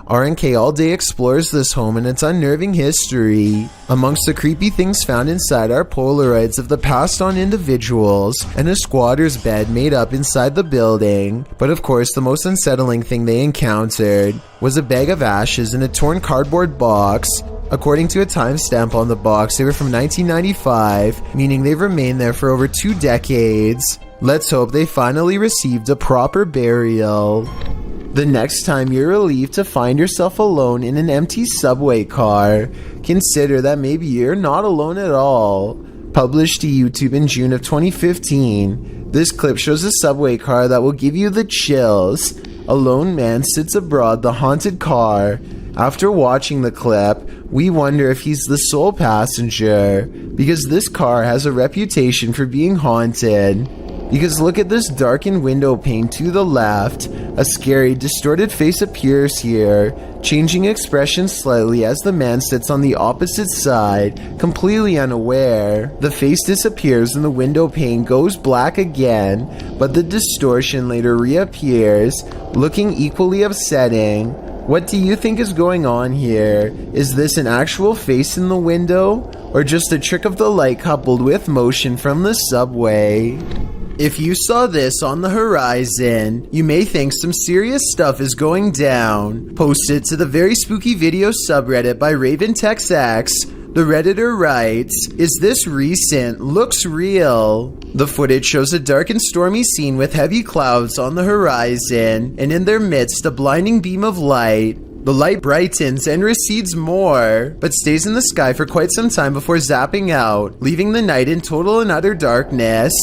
RNK All Day explores this home and its unnerving history. Amongst the creepy things found inside are Polaroids of the passed on individuals and a squatter's bed made up inside the building. But of course, the most unsettling thing they encountered was a bag of ashes in a torn cardboard box. According to a timestamp on the box, they were from 1995, meaning they've remained there for over 2 decades. Let's hope they finally received a proper burial. The next time you're relieved to find yourself alone in an empty subway car, consider that maybe you're not alone at all. Published to YouTube in June of 2015, this clip shows a subway car that will give you the chills. A lone man sits aboard the haunted car. After watching the clip, we wonder if he's the sole passenger, because this car has a reputation for being haunted. Because look at this darkened window pane to the left. A scary, distorted face appears here, changing expression slightly as the man sits on the opposite side, completely unaware. The face disappears and the window pane goes black again, but the distortion later reappears, looking equally upsetting. What do you think is going on here? Is this an actual face in the window, or just a trick of the light coupled with motion from the subway? If you saw this on the horizon, you may think some serious stuff is going down. Posted to the Very Spooky Video subreddit by RavenTexX, the Redditor writes, "Is this recent? Looks real." The footage shows a dark and stormy scene with heavy clouds on the horizon, and in their midst a blinding beam of light. The light brightens and recedes more, but stays in the sky for quite some time before zapping out, leaving the night in total and utter darkness.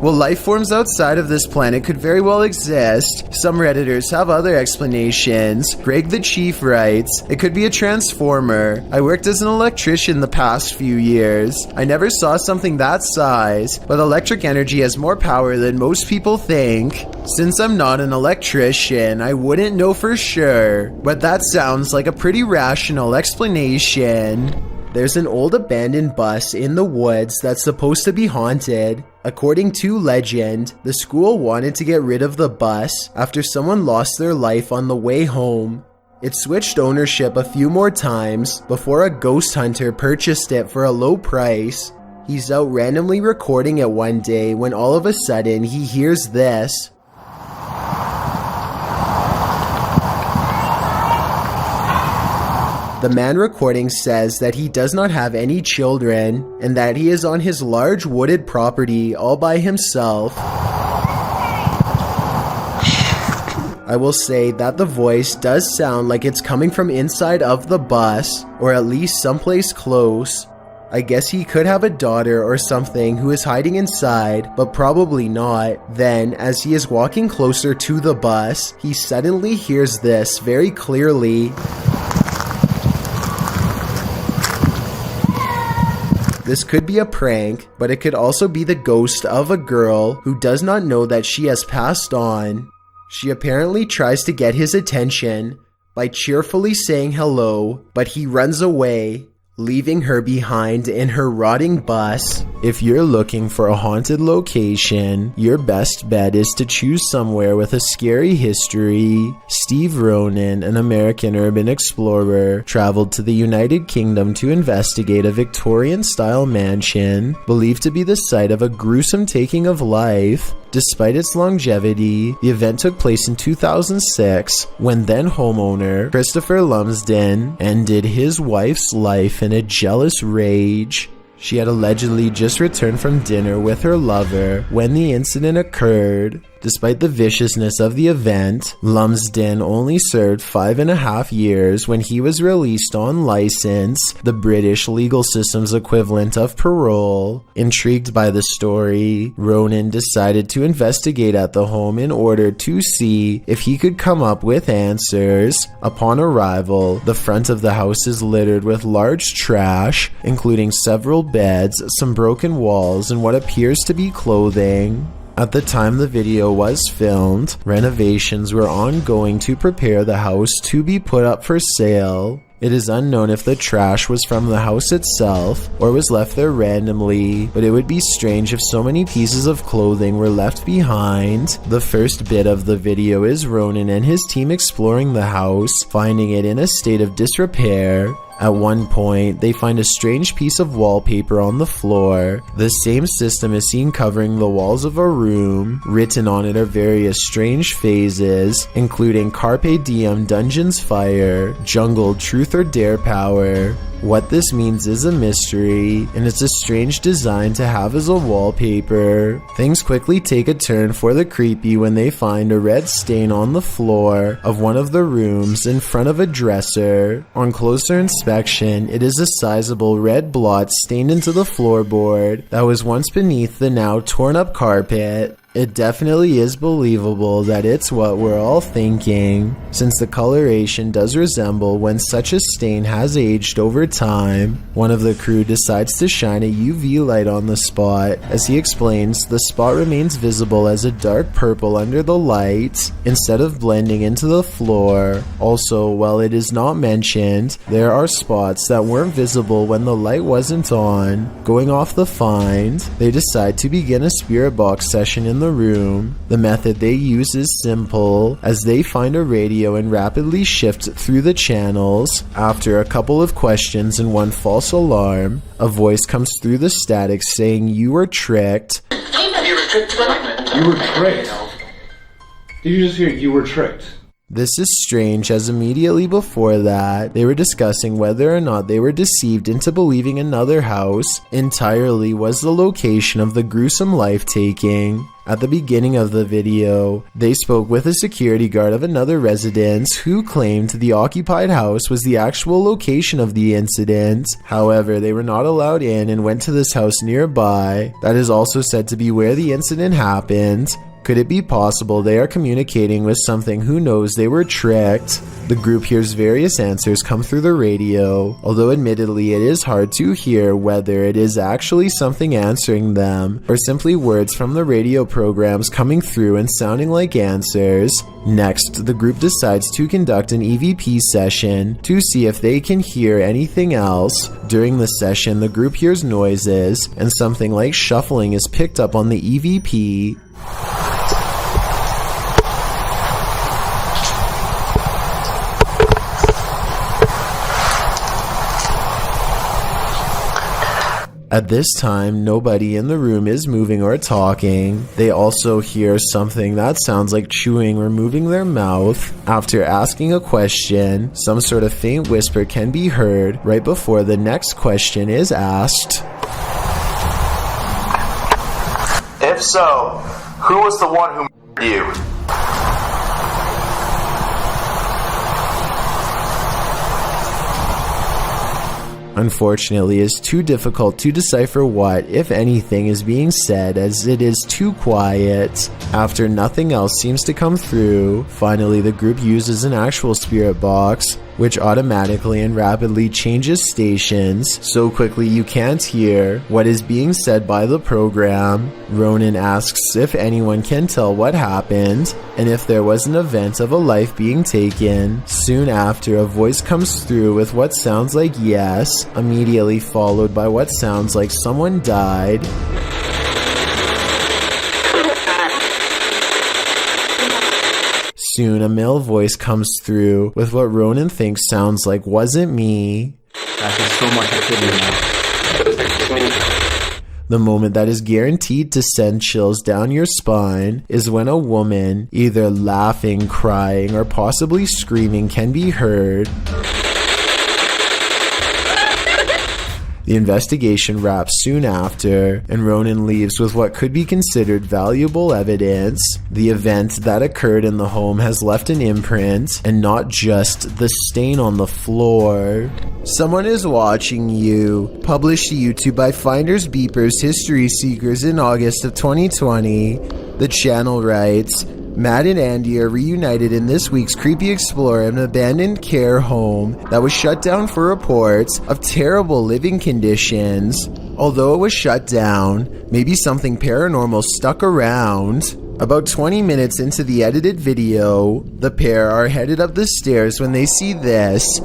While life forms outside of this planet could very well exist, some Redditors have other explanations. Greg the Chief writes, "It could be a transformer. I worked as an electrician the past few years. I never saw something that size, but electric energy has more power than most people think. Since I'm not an electrician, I wouldn't know for sure, but that sounds like a pretty rational explanation." There's an old abandoned bus in the woods that's supposed to be haunted. According to legend, the school wanted to get rid of the bus after someone lost their life on the way home. It switched ownership a few more times before a ghost hunter purchased it for a low price. He's out randomly recording it one day when all of a sudden he hears this. The man recording says that he does not have any children and that he is on his large wooded property all by himself. I will say that the voice does sound like it's coming from inside of the bus, or at least someplace close. I guess he could have a daughter or something who is hiding inside, but probably not. Then, as he is walking closer to the bus, he suddenly hears this very clearly. This could be a prank, but it could also be the ghost of a girl who does not know that she has passed on. She apparently tries to get his attention, by cheerfully saying hello, but he runs away, leaving her behind in her rotting bus. If you're looking for a haunted location, your best bet is to choose somewhere with a scary history. Steve Ronan, an American urban explorer, traveled to the United Kingdom to investigate a Victorian-style mansion believed to be the site of a gruesome taking of life. Despite its longevity, the event took place in 2006 when then homeowner Christopher Lumsden ended his wife's life in a jealous rage. She had allegedly just returned from dinner with her lover when the incident occurred. Despite the viciousness of the event, Lumsden only served 5.5 years when he was released on license, the British legal system's equivalent of parole. Intrigued by the story, Ronan decided to investigate at the home in order to see if he could come up with answers. Upon arrival, the front of the house is littered with large trash, including several beds, some broken walls, and what appears to be clothing. At the time the video was filmed, renovations were ongoing to prepare the house to be put up for sale. It is unknown if the trash was from the house itself or was left there randomly, but it would be strange if so many pieces of clothing were left behind. The first bit of the video is Ronan and his team exploring the house, finding it in a state of disrepair. At one point, they find a strange piece of wallpaper on the floor. The same system is seen covering the walls of a room. Written on it are various strange phases, including Carpe Diem Dungeons Fire, Jungle Truth or Dare Power. What this means is a mystery, and it's a strange design to have as a wallpaper. Things quickly take a turn for the creepy when they find a red stain on the floor of one of the rooms in front of a dresser. On closer inspection, it is a sizable red blot stained into the floorboard that was once beneath the now torn up carpet. It definitely is believable that it's what we're all thinking, since the coloration does resemble when such a stain has aged over time. One of the crew decides to shine a UV light on the spot. As he explains, the spot remains visible as a dark purple under the light, instead of blending into the floor. Also, while it is not mentioned, there are spots that weren't visible when the light wasn't on. Going off the find, they decide to begin a spirit box session in the room. The method they use is simple, as they find a radio and rapidly shift through the channels. After a couple of questions and one false alarm, a voice comes through the static saying, "You were tricked." You were tricked. You were tricked. Did you just hear you were tricked? This is strange, as immediately before that, they were discussing whether or not they were deceived into believing another house entirely was the location of the gruesome life-taking. At the beginning of the video, they spoke with a security guard of another residence who claimed the occupied house was the actual location of the incident. However, they were not allowed in and went to this house nearby that is also said to be where the incident happened. Could it be possible they are communicating with something who knows they were tricked? The group hears various answers come through the radio, although admittedly it is hard to hear whether it is actually something answering them or simply words from the radio programs coming through and sounding like answers. Next, the group decides to conduct an EVP session to see if they can hear anything else. During the session, the group hears noises and something like shuffling is picked up on the EVP. At this time, nobody in the room is moving or talking. They also hear something that sounds like chewing or moving their mouth. After asking a question, some sort of faint whisper can be heard right before the next question is asked. If so, who was the one who murdered you? Unfortunately, it is too difficult to decipher what, if anything, is being said, as it is too quiet. After nothing else seems to come through, finally the group uses an actual spirit box. which automatically and rapidly changes stations so quickly you can't hear what is being said by the program. Ronan asks if anyone can tell what happened and if there was an event of a life being taken. Soon after, a voice comes through with what sounds like yes, immediately followed by what sounds like someone died. Soon, a male voice comes through with what Ronan thinks sounds like wasn't me. There's so much activity now. The moment that is guaranteed to send chills down your spine is when a woman, either laughing, crying, or possibly screaming, can be heard. The investigation wraps soon after, and Ronan leaves with what could be considered valuable evidence. The event that occurred in the home has left an imprint, and not just the stain on the floor. Someone is watching you. Published to YouTube by Finders Beepers History Seekers in August of 2020. The channel writes, Matt and Andy are reunited in this week's Creepy Explorer, an abandoned care home that was shut down for reports of terrible living conditions. Although it was shut down, maybe something paranormal stuck around. About 20 minutes into the edited video, the pair are headed up the stairs when they see this.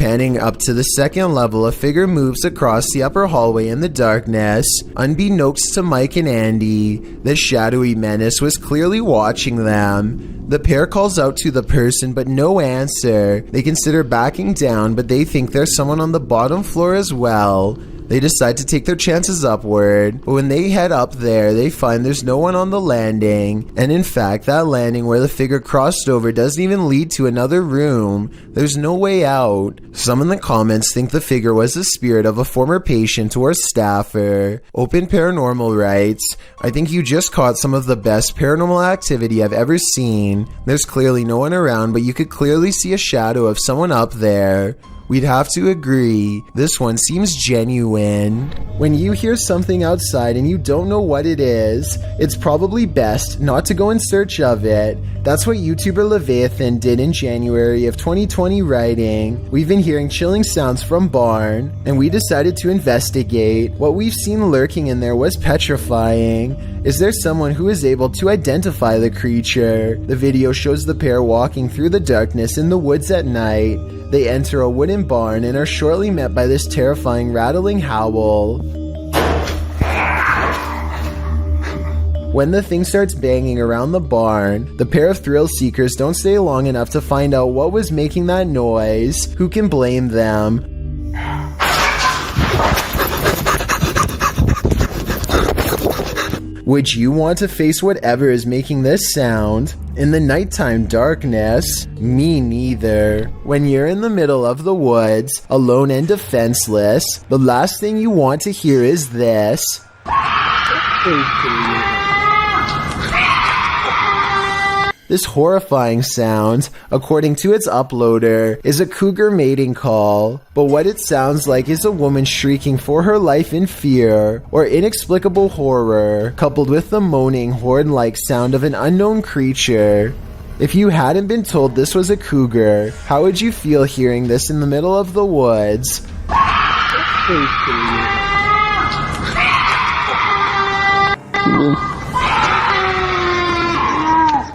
Panning up to the second level, a figure moves across the upper hallway in the darkness. Unbeknownst to Mike and Andy, the shadowy menace was clearly watching them. The pair calls out to the person, but no answer. They consider backing down, but they think there's someone on the bottom floor as well. They decide to take their chances upward, but when they head up there, they find there's no one on the landing, and in fact, that landing where the figure crossed over doesn't even lead to another room. There's no way out. Some in the comments think the figure was the spirit of a former patient or staffer. Open Paranormal writes, I think you just caught some of the best paranormal activity I've ever seen. There's clearly no one around, but you could clearly see a shadow of someone up there. We'd have to agree, this one seems genuine. When you hear something outside and you don't know what it is, it's probably best not to go in search of it. That's what YouTuber Leviathan did in January of 2020, writing, We've been hearing chilling sounds from barn, and we decided to investigate. What we've seen lurking in there was petrifying. Is there someone who is able to identify the creature? The video shows the pair walking through the darkness in the woods at night. They enter a wooden barn and are shortly met by this terrifying rattling howl. When the thing starts banging around the barn, the pair of thrill seekers don't stay long enough to find out what was making that noise. Who can blame them? Would you want to face whatever is making this sound? In the nighttime darkness? Me neither. When you're in the middle of the woods, alone and defenseless, the last thing you want to hear is this. This horrifying sound, according to its uploader, is a cougar mating call, but what it sounds like is a woman shrieking for her life in fear or inexplicable horror, coupled with the moaning horn-like sound of an unknown creature. If you hadn't been told this was a cougar, how would you feel hearing this in the middle of the woods?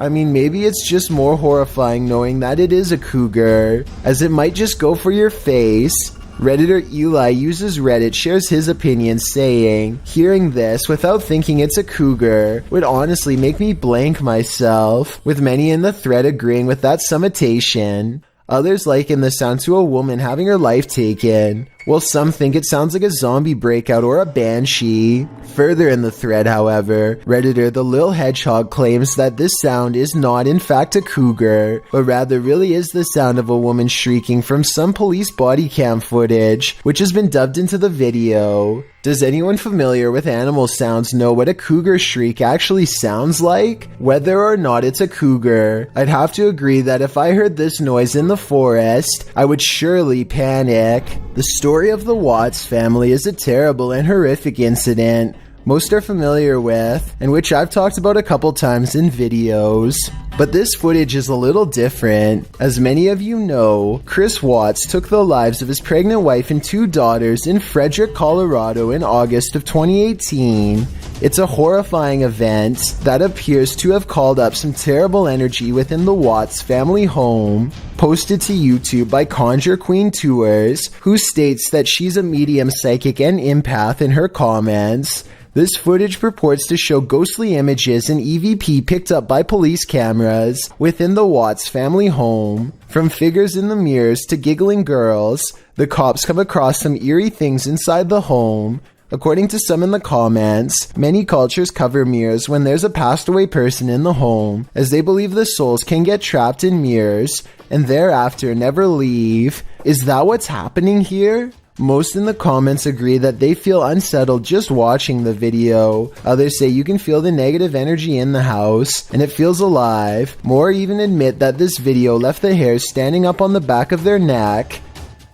I mean, maybe it's just more horrifying knowing that it is a cougar, as it might just go for your face. Redditor Eli uses Reddit, shares his opinion, saying, hearing this without thinking it's a cougar would honestly make me blank myself, with many in the thread agreeing with that summatation. Others liken the sound to a woman having her life taken, while some think it sounds like a zombie breakout or a banshee. Further in the thread, however, Redditor The Lil Hedgehog claims that this sound is not in fact a cougar, but rather really is the sound of a woman shrieking from some police body cam footage, which has been dubbed into the video. Does anyone familiar with animal sounds know what a cougar shriek actually sounds like? Whether or not it's a cougar, I'd have to agree that if I heard this noise in the forest, I would surely panic. The story of the Watts family is a terrible and horrific incident. most are familiar with, and which I've talked about a couple times in videos. But this footage is a little different. As many of you know, Chris Watts took the lives of his pregnant wife and 2 daughters in Frederick, Colorado in August of 2018. It's a horrifying event that appears to have called up some terrible energy within the Watts family home. Posted to YouTube by Conjure Queen Tours, who states that she's a medium, psychic, and empath in her comments. This footage purports to show ghostly images and EVP picked up by police cameras within the Watts family home. From figures in the mirrors to giggling girls, the cops come across some eerie things inside the home. According to some in the comments, many cultures cover mirrors when there's a passed away person in the home, as they believe the souls can get trapped in mirrors and thereafter never leave. Is that what's happening here? Most in the comments agree that they feel unsettled just watching the video. Others say you can feel the negative energy in the house and it feels alive. More even admit that this video left the hairs standing up on the back of their neck.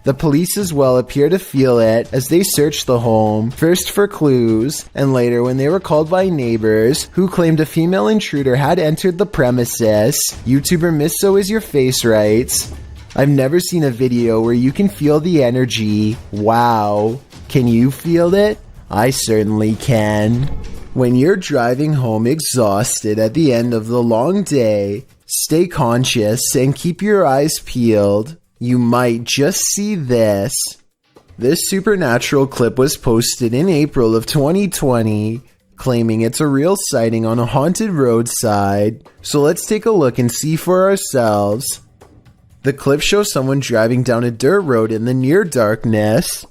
The police as well appear to feel it as they search the home, first for clues, and later when they were called by neighbors who claimed a female intruder had entered the premises. YouTuber Miss So Is Your Face writes, "I've never seen a video where you can feel the energy. Wow. Can you feel it? I certainly can." When you're driving home exhausted at the end of the long day, stay conscious and keep your eyes peeled. You might just see this. This supernatural clip was posted in April of 2020, claiming it's a real sighting on a haunted roadside. So let's take a look and see for ourselves. The clip shows someone driving down a dirt road in the near darkness.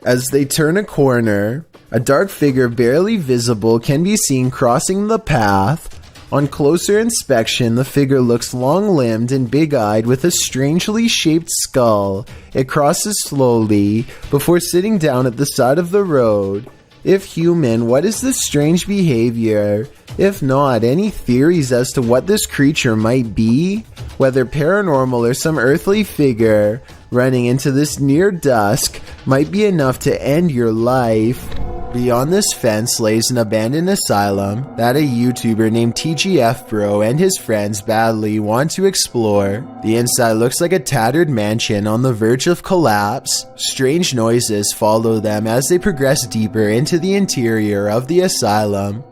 As they turn a corner, a dark figure barely visible can be seen crossing the path. On closer inspection, the figure looks long-limbed and big-eyed with a strangely shaped skull. It crosses slowly before sitting down at the side of the road. If human, what is this strange behavior? If not, any theories as to what this creature might be? Whether paranormal or some earthly figure, running into this near dusk might be enough to end your life. Beyond this fence lays an abandoned asylum that a YouTuber named TGF Bro and his friends badly want to explore. The inside looks like a tattered mansion on the verge of collapse. Strange noises follow them as they progress deeper into the interior of the asylum.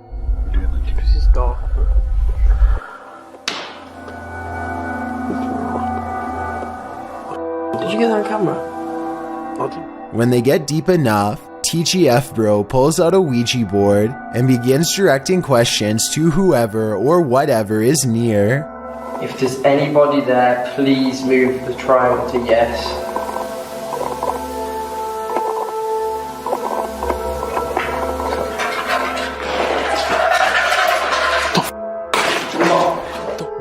Did you get that on camera? When they get deep enough, TGF Bro pulls out a Ouija board and begins directing questions to whoever or whatever is near. If there's anybody there, please move the triangle to yes.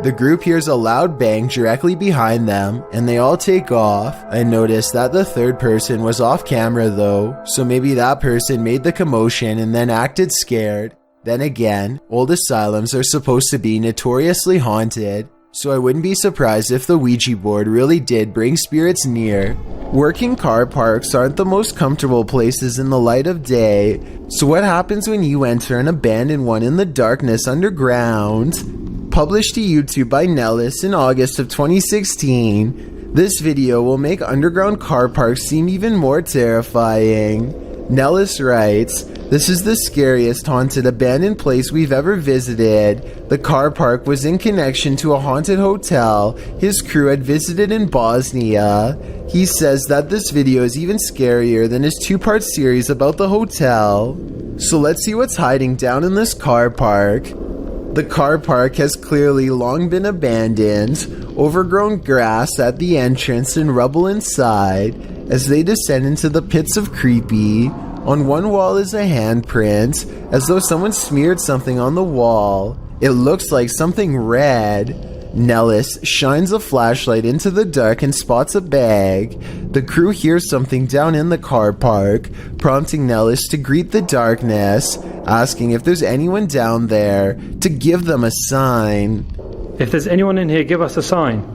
The group hears a loud bang directly behind them, and they all take off. I noticed that the third person was off camera though, so maybe that person made the commotion and then acted scared. Then again, old asylums are supposed to be notoriously haunted, so I wouldn't be surprised if the Ouija board really did bring spirits near. Working car parks aren't the most comfortable places in the light of day, so what happens when you enter an abandoned one in the darkness underground? Published to YouTube by Nellis in August of 2016, this video will make underground car parks seem even more terrifying. Nellis writes, "This is the scariest haunted abandoned place we've ever visited. The car park was in connection to a haunted hotel his crew had visited in Bosnia." He says that this video is even scarier than his 2-part series about the hotel. So let's see what's hiding down in this car park. The car park has clearly long been abandoned, overgrown grass at the entrance and rubble inside. As they descend into the pits of creepy, on one wall is a handprint, as though someone smeared something on the wall. It looks like something red. Nellis shines a flashlight into the dark and spots a bag. The crew hears something down in the car park, prompting Nellis to greet the darkness, asking if there's anyone down there to give them a sign. If there's anyone in here, give us a sign.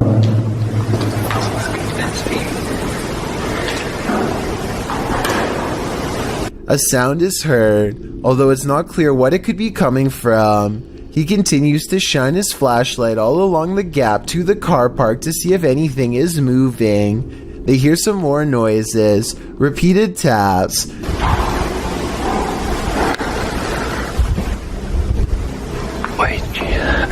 A sound is heard, although it's not clear what it could be coming from. He continues to shine his flashlight all along the gap to the car park to see if anything is moving. They hear some more noises, repeated taps. Wait, did you hear that?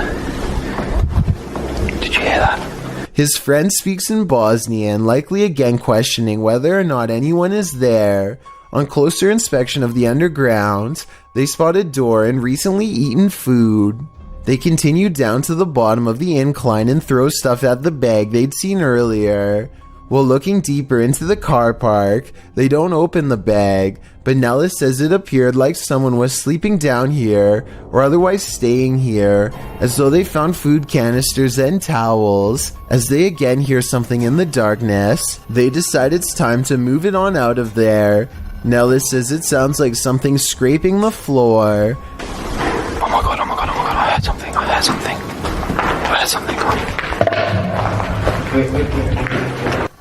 Did you hear that? His friend speaks in Bosnian, likely again questioning whether or not anyone is there. On closer inspection of the underground, they spot a door and recently eaten food. They continue down to the bottom of the incline and throw stuff at the bag they'd seen earlier. While looking deeper into the car park, they don't open the bag, but Nellis says it appeared like someone was sleeping down here or otherwise staying here, as though they found food canisters and towels. As they again hear something in the darkness, they decide it's time to move it on out of there. Nellis says it sounds like something scraping the floor. Oh my god, I heard something. I heard something.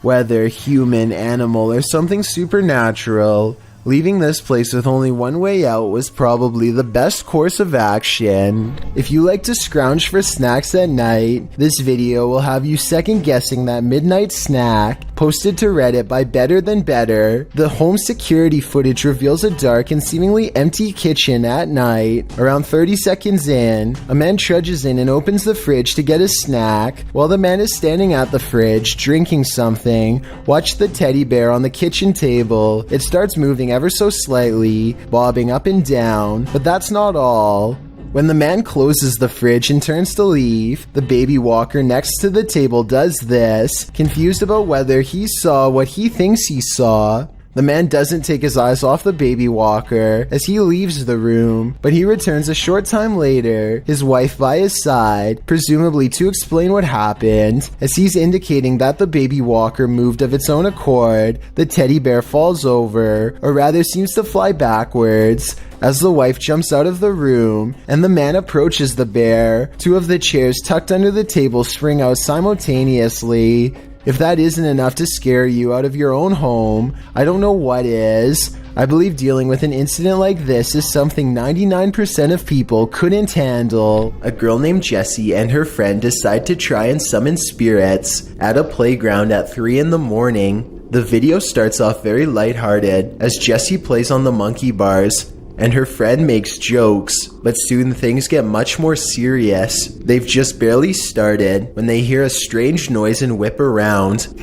Whether human, animal, or something supernatural, leaving this place with only one way out was probably the best course of action. If you like to scrounge for snacks at night, this video will have you second guessing that midnight snack. Posted to Reddit by Better Than Better, the home security footage reveals a dark and seemingly empty kitchen at night. Around 30 seconds in, a man trudges in and opens the fridge to get a snack. While the man is standing at the fridge, drinking something, watch the teddy bear on the kitchen table. It starts moving ever so slightly, bobbing up and down, but that's not all. When the man closes the fridge and turns to leave, the baby walker next to the table does this, confused about whether he saw what he thinks he saw. The man doesn't take his eyes off the baby walker as he leaves the room, but he returns a short time later, his wife by his side, presumably to explain what happened. As he's indicating that the baby walker moved of its own accord, the teddy bear falls over, or rather seems to fly backwards, as the wife jumps out of the room and the man approaches the bear. Two of the chairs tucked under the table spring out simultaneously. If that isn't enough to scare you out of your own home, I don't know what is. I believe dealing with an incident like this is something 99% of people couldn't handle. A girl named Jessie and her friend decide to try and summon spirits at a playground at 3 in the morning. The video starts off very lighthearted as Jessie plays on the monkey bars and her friend makes jokes, but soon things get much more serious. They've just barely started when they hear a strange noise and whip around.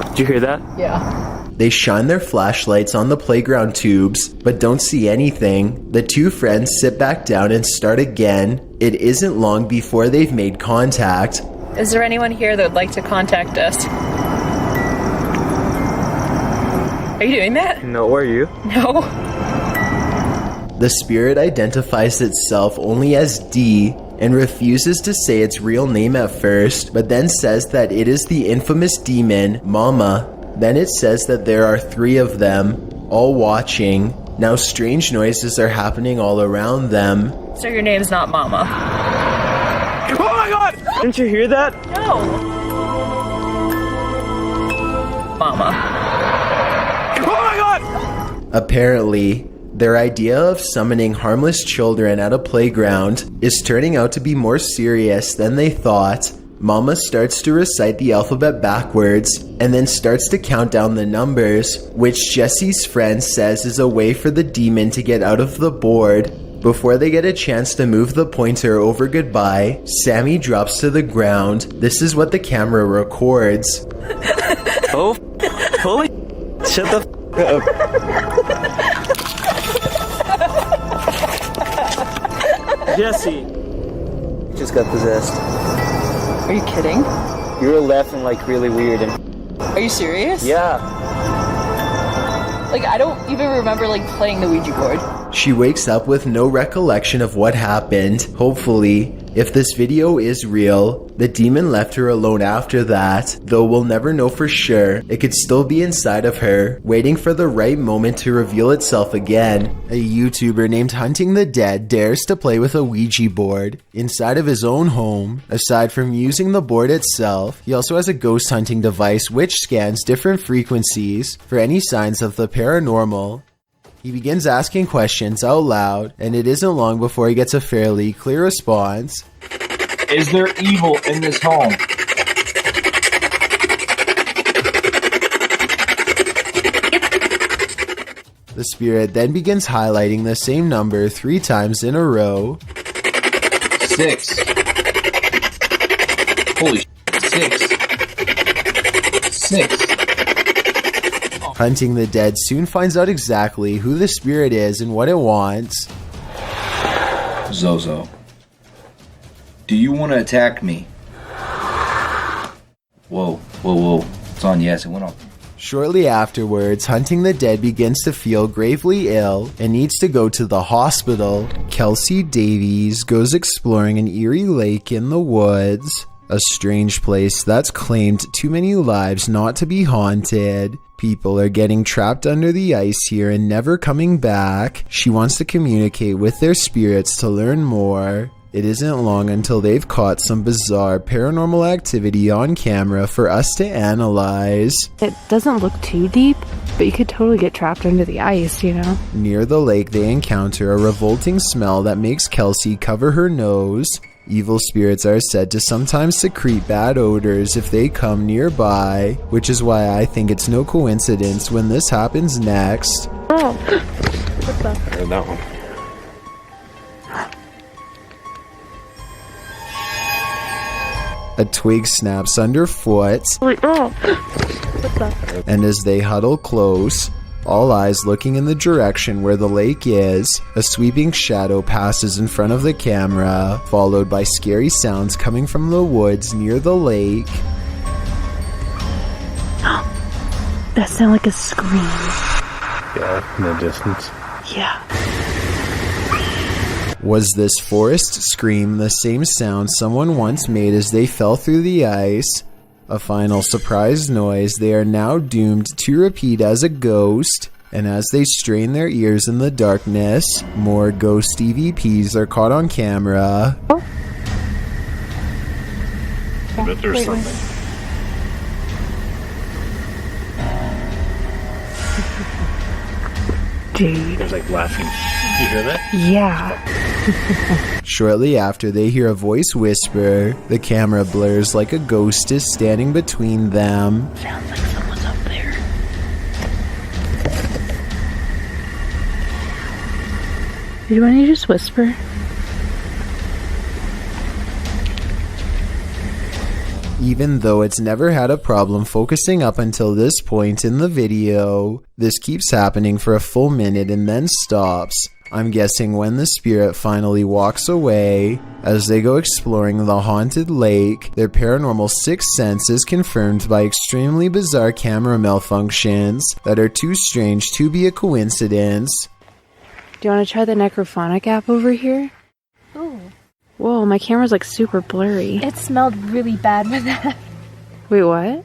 Did you hear that? Yeah. They shine their flashlights on the playground tubes, but don't see anything. The two friends sit back down and start again. It isn't long before they've made contact. Is there anyone here that would like to contact us? Are you doing that? No, are you? No. The spirit identifies itself only as D and refuses to say its real name at first, but then says that it is the infamous demon, Mama. Then it says that there are 3 of them, all watching. Now strange noises are happening all around them. So your name's not Mama? Oh my god! Didn't you hear that? No. Mama. Apparently, their idea of summoning harmless children at a playground is turning out to be more serious than they thought. Mama starts to recite the alphabet backwards and then starts to count down the numbers, which Jessie's friend says is a way for the demon to get out of the board. Before they get a chance to move the pointer over goodbye, Sammy drops to the ground. This is what the camera records. Oh, holy shut the up. Jesse just got possessed. Are you kidding? You were laughing like really weird and Are you serious? yeah. Like, I don't even remember, like, playing the Ouija board. She wakes up with no recollection of what happened. Hopefully, If this video is real, the demon left her alone after that, though we'll never know for sure. It could still be inside of her, waiting for the right moment to reveal itself again. A YouTuber named Hunting the Dead dares to play with a Ouija board inside of his own home. Aside from using the board itself, he also has a ghost hunting device which scans different frequencies for any signs of the paranormal. He begins asking questions out loud, and it isn't long before he gets a fairly clear response. Is there evil in this home? The spirit then begins highlighting the same number 3 times in a row. 6. Holy shit, 6. 6. Hunting the Dead soon finds out exactly who the spirit is and what it wants. Zozo, do you want to attack me? Whoa. It's on yes, it went off. Shortly afterwards, Hunting the Dead begins to feel gravely ill and needs to go to the hospital. Kelsey Davies goes exploring an eerie lake in the woods, a strange place that's claimed too many lives not to be haunted. People are getting trapped under the ice here and never coming back. She wants to communicate with their spirits to learn more. It isn't long until they've caught some bizarre paranormal activity on camera for us to analyze. It doesn't look too deep, but you could totally get trapped under the ice, you know? Near the lake, they encounter a revolting smell that makes Kelsey cover her nose. Evil spirits are said to sometimes secrete bad odors if they come nearby, which is why I think it's no coincidence when this happens next. Oh, what the? I heard that one. A twig snaps underfoot, Wait, oh. What the? and as they huddle close, all eyes looking in the direction where the lake is, a sweeping shadow passes in front of the camera, followed by scary sounds coming from the woods near the lake. That sounded like a scream. Yeah, in the distance. Yeah. Was this forest scream the same sound someone once made as they fell through the ice? A final surprise noise they are now doomed to repeat as a ghost, and as they strain their ears in the darkness, more ghost EVPs are caught on camera. Oh. I bet there's something. Dude. There's like laughing. You hear that? Yeah. Shortly after, they hear a voice whisper. The camera blurs like a ghost is standing between them. Sounds like someone's up there. Did you want to just whisper? Even though it's never had a problem focusing up until this point in the video, this keeps happening for a full minute and then stops. I'm guessing when the spirit finally walks away. As they go exploring the haunted lake, their paranormal sixth sense is confirmed by extremely bizarre camera malfunctions that are too strange to be a coincidence. Do you want to try the necrophonic app over here? Ooh. Whoa, my camera's like super blurry. It smelled really bad with that. Wait, what?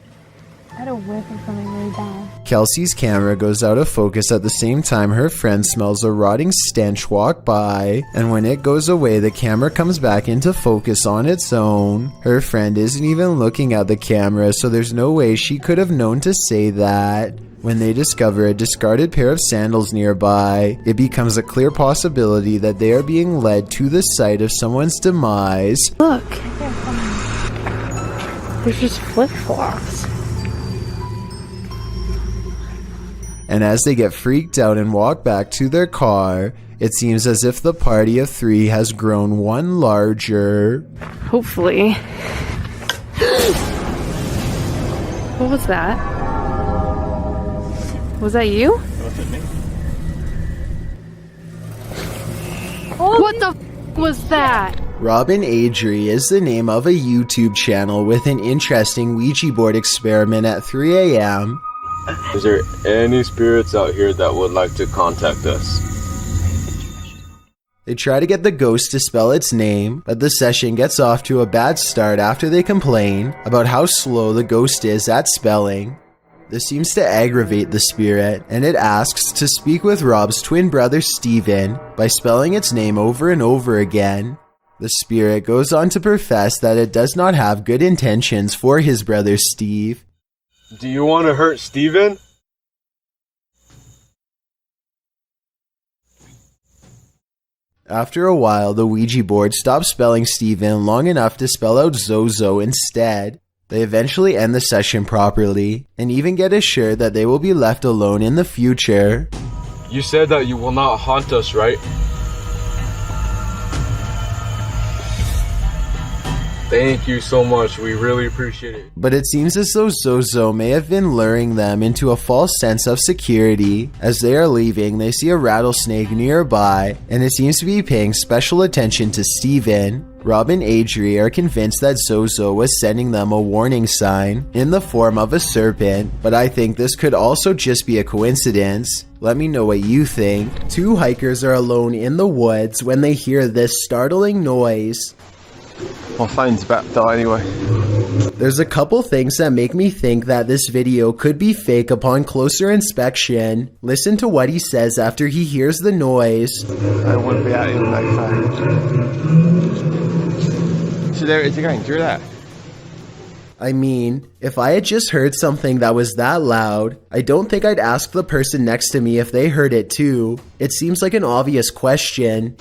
I had a whiff of something really bad. Kelsey's camera goes out of focus at the same time her friend smells a rotting stench walk by, and when it goes away, the camera comes back into focus on its own. Her friend isn't even looking at the camera, so there's no way she could have known to say that. When they discover a discarded pair of sandals nearby, it becomes a clear possibility that they are being led to the site of someone's demise. Look. There's just flip-flops. And as they get freaked out and walk back to their car, it seems as if the party of 3 has grown one larger. Hopefully. What was that? Was that you? What the f was that? Robin Adrie is the name of a YouTube channel with an interesting Ouija board experiment at 3 a.m. Is there any spirits out here that would like to contact us? They try to get the ghost to spell its name, but the session gets off to a bad start after they complain about how slow the ghost is at spelling. This seems to aggravate the spirit, and it asks to speak with Rob's twin brother Steven by spelling its name over and over again. The spirit goes on to profess that it does not have good intentions for his brother Steve. Do you want to hurt Steven? After a while, the Ouija board stops spelling Steven long enough to spell out Zozo instead. They eventually end the session properly, and even get assured that they will be left alone in the future. You said that you will not haunt us, right? Thank you so much, we really appreciate it. But it seems as though Zozo may have been luring them into a false sense of security. As they are leaving, they see a rattlesnake nearby, and it seems to be paying special attention to Steven. Rob and Adri are convinced that Zozo was sending them a warning sign in the form of a serpent, but I think this could also just be a coincidence. Let me know what you think. Two hikers are alone in the woods when they hear this startling noise. My phone's about to die anyway. There's a couple things that make me think that this video could be fake upon closer inspection. Listen to what he says after he hears the noise. I don't want to be out in no phone. So there it is again, do you hear that? I mean, if I had just heard something that was that loud, I don't think I'd ask the person next to me if they heard it too. It seems like an obvious question.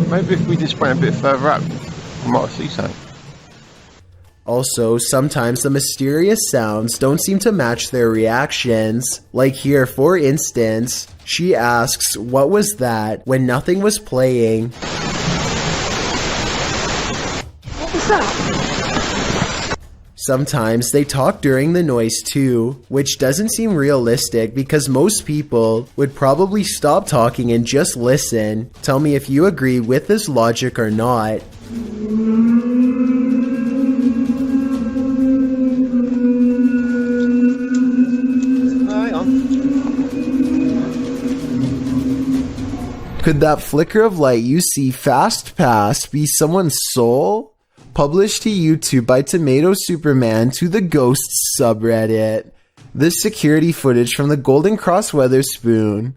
Maybe if we just went a bit further up, we might see something. Also, sometimes the mysterious sounds don't seem to match their reactions. Like here, for instance, she asks, "What was that?" when nothing was playing. What was that? Sometimes they talk during the noise too, which doesn't seem realistic because most people would probably stop talking and just listen. Tell me if you agree with this logic or not. Could that flicker of light you see fast past be someone's soul? Published to YouTube by Tomato Superman to the Ghosts subreddit. This security footage from the Golden Cross Weatherspoon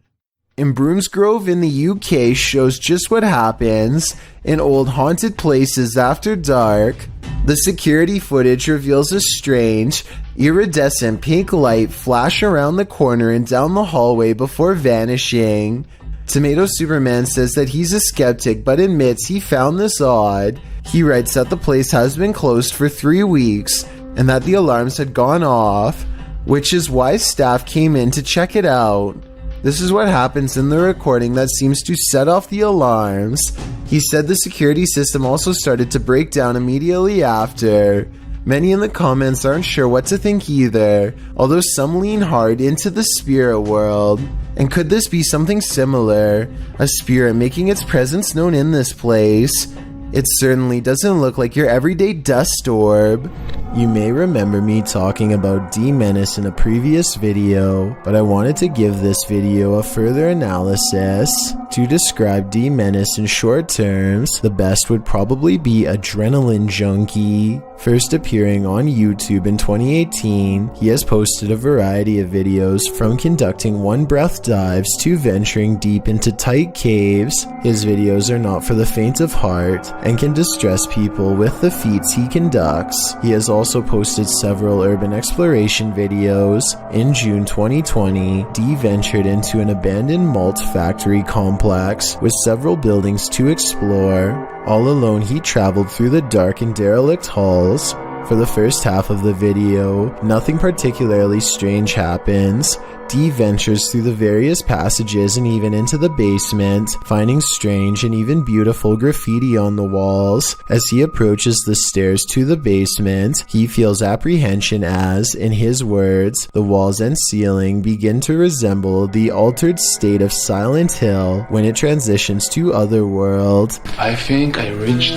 in Broomsgrove in the UK shows just what happens in old haunted places after dark. The security footage reveals a strange, iridescent pink light flash around the corner and down the hallway before vanishing. Tomato Superman says that he's a skeptic but admits he found this odd. He writes that the place has been closed for 3 weeks and that the alarms had gone off, which is why staff came in to check it out. This is what happens in the recording that seems to set off the alarms. He said the security system also started to break down immediately after. Many in the comments aren't sure what to think either, although some lean hard into the spirit world. And could this be something similar? A spirit making its presence known in this place? It certainly doesn't look like your everyday dust orb. You may remember me talking about D-Menace in a previous video, but I wanted to give this video a further analysis. To describe D-Menace in short terms, the best would probably be Adrenaline Junkie. First appearing on YouTube in 2018, he has posted a variety of videos from conducting one-breath dives to venturing deep into tight caves. His videos are not for the faint of heart and can distress people with the feats he conducts. He has also posted several urban exploration videos. In June 2020, D ventured into an abandoned malt factory complex with several buildings to explore. All alone, he traveled through the dark and derelict halls. For the first half of the video, nothing particularly strange happens. D ventures through the various passages and even into the basement, finding strange and even beautiful graffiti on the walls. As he approaches the stairs to the basement, he feels apprehension as, in his words, the walls and ceiling begin to resemble the altered state of Silent Hill when it transitions to Otherworld. I think I reached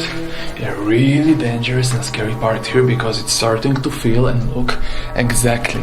a really dangerous and scary part here because it's starting to feel and look exactly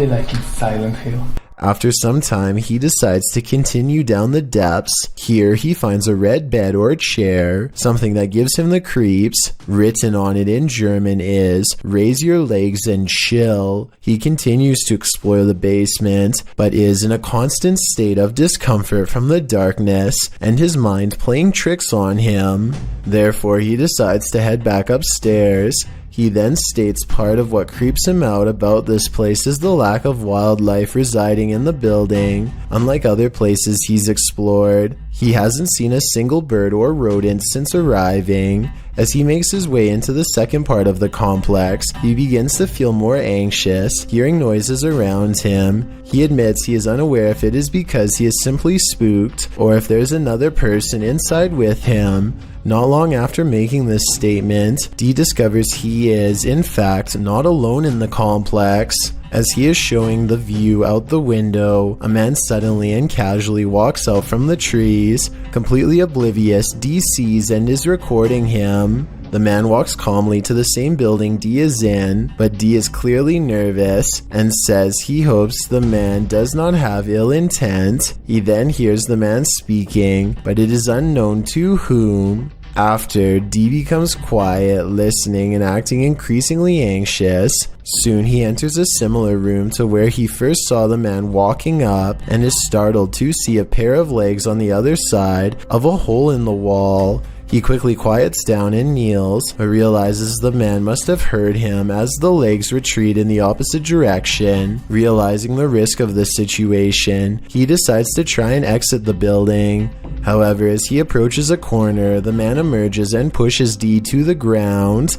like in Silent Hill. After some time, he decides to continue down the depths. Here, he finds a red bed or chair, something that gives him the creeps. Written on it in German is, "Raise your legs and chill." He continues to explore the basement, but is in a constant state of discomfort from the darkness and his mind playing tricks on him. Therefore, he decides to head back upstairs. He then states part of what creeps him out about this place is the lack of wildlife residing in the building. Unlike other places he's explored, he hasn't seen a single bird or rodent since arriving. As he makes his way into the second part of the complex, he begins to feel more anxious, hearing noises around him. He admits he is unaware if it is because he is simply spooked or if there's another person inside with him. Not long after making this statement, D discovers he is, in fact, not alone in the complex. As he is showing the view out the window, a man suddenly and casually walks out from the trees. Completely oblivious, D sees and is recording him. The man walks calmly to the same building D is in, but D is clearly nervous and says he hopes the man does not have ill intent. He then hears the man speaking, but it is unknown to whom. After, D becomes quiet, listening and acting increasingly anxious. Soon he enters a similar room to where he first saw the man walking up and is startled to see a pair of legs on the other side of a hole in the wall. He quickly quiets down and kneels, but realizes the man must have heard him as the legs retreat in the opposite direction. Realizing the risk of this situation, he decides to try and exit the building. However, as he approaches a corner, the man emerges and pushes D to the ground.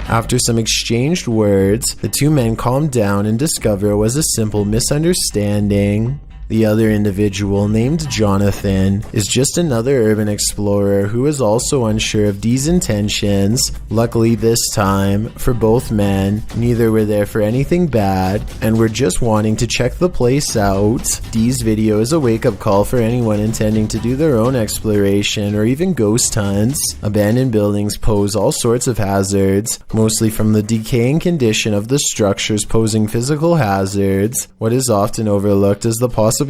After some exchanged words, the two men calm down and discover it was a simple misunderstanding. The other individual, named Jonathan, is just another urban explorer who is also unsure of D's intentions. Luckily this time, for both men, neither were there for anything bad and were just wanting to check the place out. D's video is a wake-up call for anyone intending to do their own exploration or even ghost hunts. Abandoned buildings pose all sorts of hazards, mostly from the decaying condition of the structures posing physical hazards. What is often overlooked is the possibilities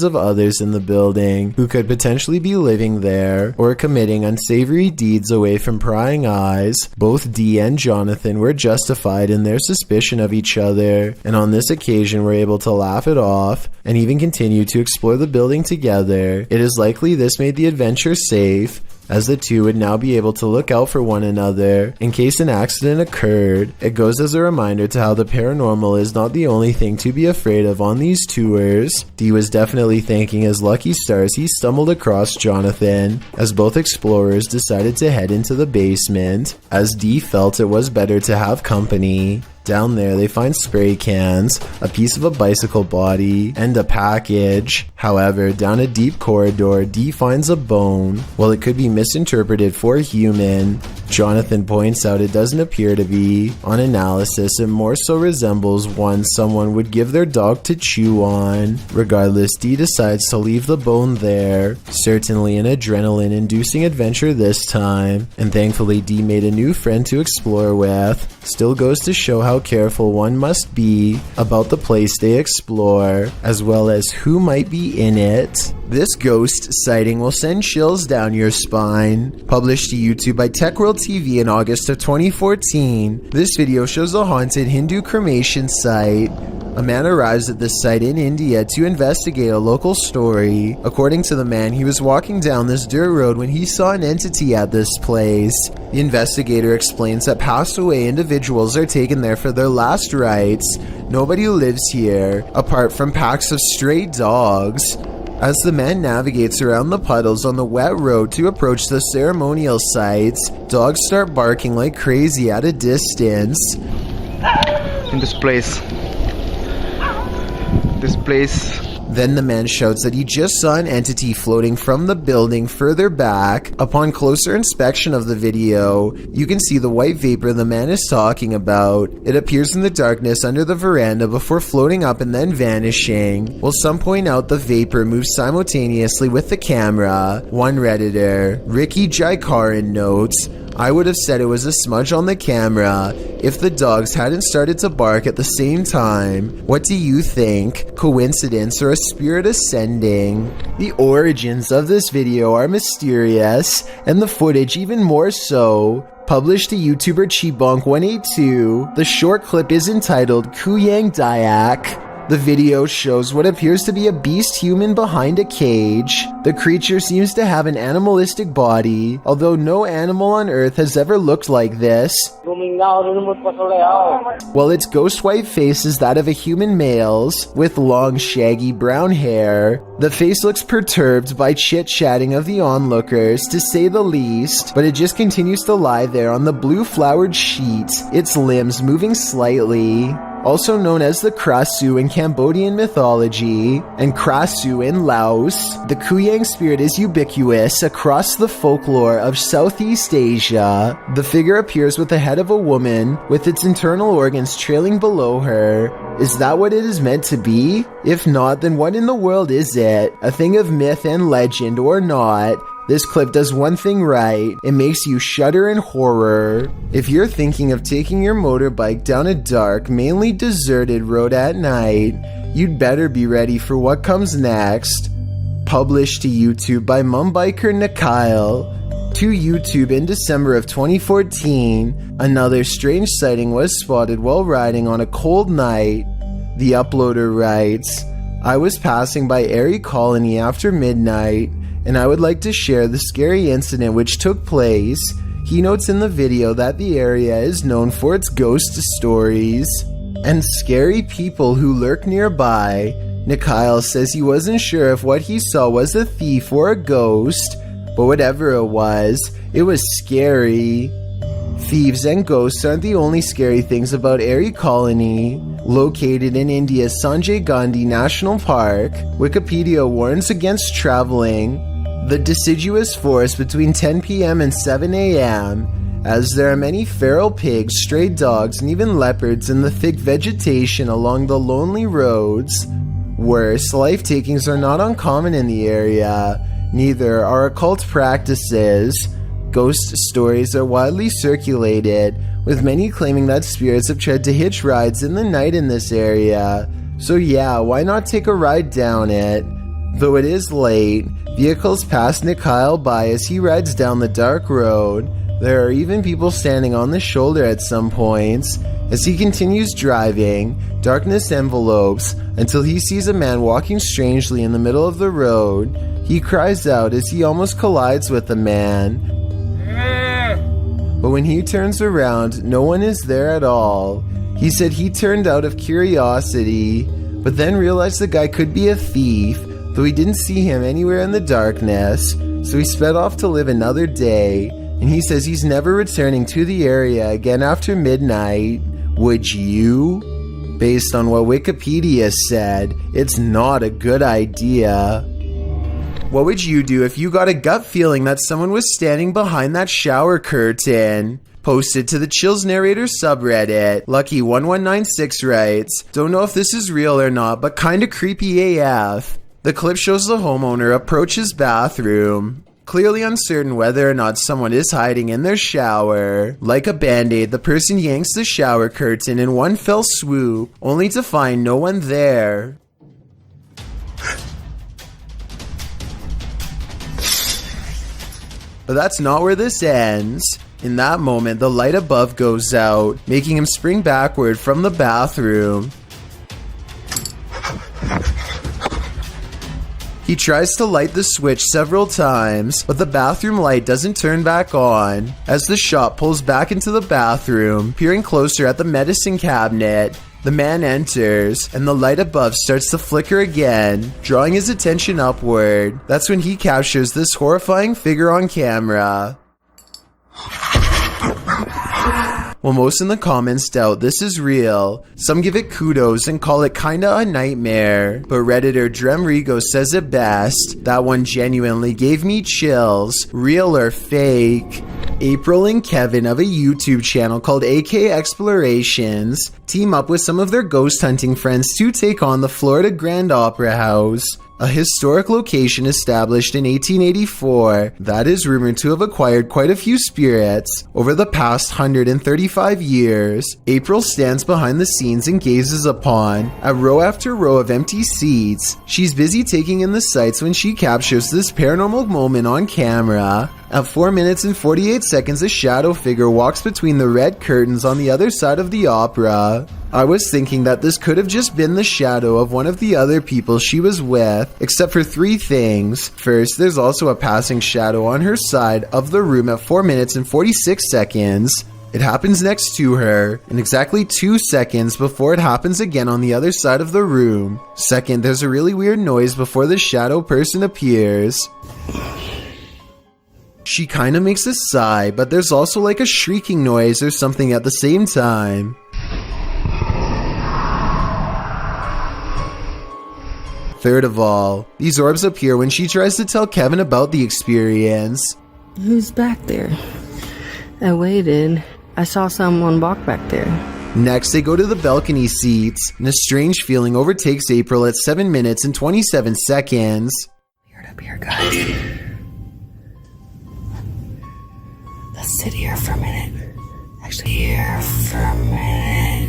of others in the building who could potentially be living there or committing unsavory deeds away from prying eyes. Both D and Jonathan were justified in their suspicion of each other, and on this occasion were able to laugh it off and even continue to explore the building together. It is likely this made the adventure safe, as the two would now be able to look out for one another in case an accident occurred. It goes as a reminder to how the paranormal is not the only thing to be afraid of on these tours. D was definitely thanking his lucky stars he stumbled across Jonathan, as both explorers decided to head into the basement, as D felt it was better to have company. Down there, they find spray cans, a piece of a bicycle body, and a package. However, down a deep corridor, D finds a bone. While it could be misinterpreted for human, Jonathan points out it doesn't appear to be. On analysis, it more so resembles one someone would give their dog to chew on. Regardless, D decides to leave the bone there. Certainly an adrenaline-inducing adventure this time, and thankfully D made a new friend to explore with. Still goes to show how careful one must be about the place they explore, as well as who might be in it. This ghost sighting will send chills down your spine. Published to YouTube by TechWorld TV in August of 2014, this video shows a haunted Hindu cremation site. A man arrives at this site in India to investigate a local story. According to the man, he was walking down this dirt road when he saw an entity at this place. The investigator explains that passed away individuals are taken there for their last rites. Nobody lives here, apart from packs of stray dogs. As the man navigates around the puddles on the wet road to approach the ceremonial sites, dogs start barking like crazy at a distance. In this place. Then the man shouts that he just saw an entity floating from the building further back. Upon closer inspection of the video, you can see the white vapor the man is talking about. It appears in the darkness under the veranda before floating up and then vanishing. While some point out the vapor moves simultaneously with the camera, one Redditor, Ricky Jaikaran, notes, I would have said it was a smudge on the camera if the dogs hadn't started to bark at the same time. What do you think? Coincidence or a spirit ascending? The origins of this video are mysterious, and the footage even more so. Published to YouTuber Chibonk182, the short clip is entitled Kuyang Dayak. The video shows what appears to be a beast human behind a cage. The creature seems to have an animalistic body, although no animal on Earth has ever looked like this. While its ghost white face is that of a human male's, with long shaggy brown hair. The face looks perturbed by chit-chatting of the onlookers, to say the least, but it just continues to lie there on the blue flowered sheet, its limbs moving slightly. Also known as the Krasu in Cambodian mythology, and Krasu in Laos, the Kuyang spirit is ubiquitous across the folklore of Southeast Asia. The figure appears with the head of a woman, with its internal organs trailing below her. Is that what it is meant to be? If not, then what in the world is it? A thing of myth and legend or not? This clip does one thing right, it makes you shudder in horror. If you're thinking of taking your motorbike down a dark, mainly deserted road at night, you'd better be ready for what comes next. Published to YouTube by Mumbiker Nikhail. To YouTube in December of 2014, another strange sighting was spotted while riding on a cold night. The uploader writes, I was passing by Eerie Colony after midnight, and I would like to share the scary incident which took place. He notes in the video that the area is known for its ghost stories and scary people who lurk nearby. Nikhail says he wasn't sure if what he saw was a thief or a ghost, but whatever it was scary. Thieves and ghosts aren't the only scary things about Eerie Colony. Located in India's Sanjay Gandhi National Park, Wikipedia warns against traveling the deciduous forest between 10 p.m. and 7 a.m. as there are many feral pigs, stray dogs, and even leopards in the thick vegetation along the lonely roads. Worse, life takings are not uncommon in the area. Neither are occult practices. Ghost stories are widely circulated, with many claiming that spirits have tried to hitch rides in the night in this area. So yeah, why not take a ride down it? Though it is late, vehicles pass Nikhail by as he rides down the dark road. There are even people standing on the shoulder at some points. As he continues driving, darkness envelopes until he sees a man walking strangely in the middle of the road. He cries out as he almost collides with the man. But when he turns around, no one is there at all. He said he turned out of curiosity, but then realized the guy could be a thief, though he didn't see him anywhere in the darkness, so he sped off to live another day, and he says he's never returning to the area again after midnight. Would you? Based on what Wikipedia said, it's not a good idea. What would you do if you got a gut feeling that someone was standing behind that shower curtain? Posted to the Chills Narrator subreddit, Lucky1196 writes, don't know if this is real or not, but kinda creepy AF. The clip shows the homeowner approach his bathroom, clearly uncertain whether or not someone is hiding in their shower. Like a band-aid, the person yanks the shower curtain in one fell swoop, only to find no one there. But that's not where this ends. In that moment, the light above goes out, making him spring backward from the bathroom. He tries to light the switch several times, but the bathroom light doesn't turn back on. As the shot pulls back into the bathroom, peering closer at the medicine cabinet, the man enters, and the light above starts to flicker again, drawing his attention upward. That's when he captures this horrifying figure on camera. While most in the comments doubt this is real, some give it kudos and call it kinda a nightmare, but Redditor Dremrigo says it best, that one genuinely gave me chills, real or fake. April and Kevin of a YouTube channel called AK Explorations team up with some of their ghost hunting friends to take on the Florida Grand Opera House, a historic location established in 1884 that is rumored to have acquired quite a few spirits over the past 135 years. April stands behind the scenes and gazes upon a row after row of empty seats. She's busy taking in the sights when she captures this paranormal moment on camera. At 4 minutes and 48 seconds, a shadow figure walks between the red curtains on the other side of the opera. I was thinking that this could have just been the shadow of one of the other people she was with, except for 3 things. First, there's also a passing shadow on her side of the room at 4 minutes and 46 seconds. It happens next to her, in exactly 2 seconds before it happens again on the other side of the room. Second, there's a really weird noise before the shadow person appears. She kinda makes a sigh, but there's also like a shrieking noise or something at the same time. Third of all, these orbs appear when she tries to tell Kevin about the experience. Who's back there? I waited. I saw someone walk back there. Next, they go to the balcony seats, and a strange feeling overtakes April at 7 minutes and 27 seconds. Weird up here, guys. Let's sit here for a minute. Actually, here for a minute.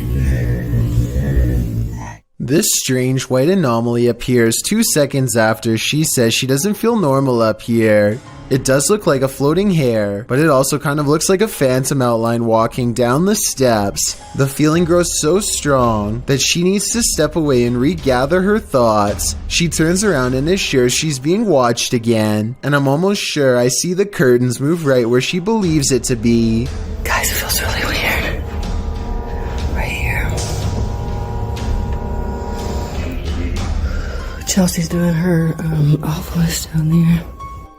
This strange white anomaly appears 2 seconds after she says she doesn't feel normal up here. It does look like a floating hair, but it also kind of looks like a phantom outline walking down the steps. The feeling grows so strong that she needs to step away and regather her thoughts. She turns around and is sure she's being watched again, and I'm almost sure I see the curtains move right where she believes it to be. Guys, it feels really weird. Right here. Chelsea's doing her ovilus down there.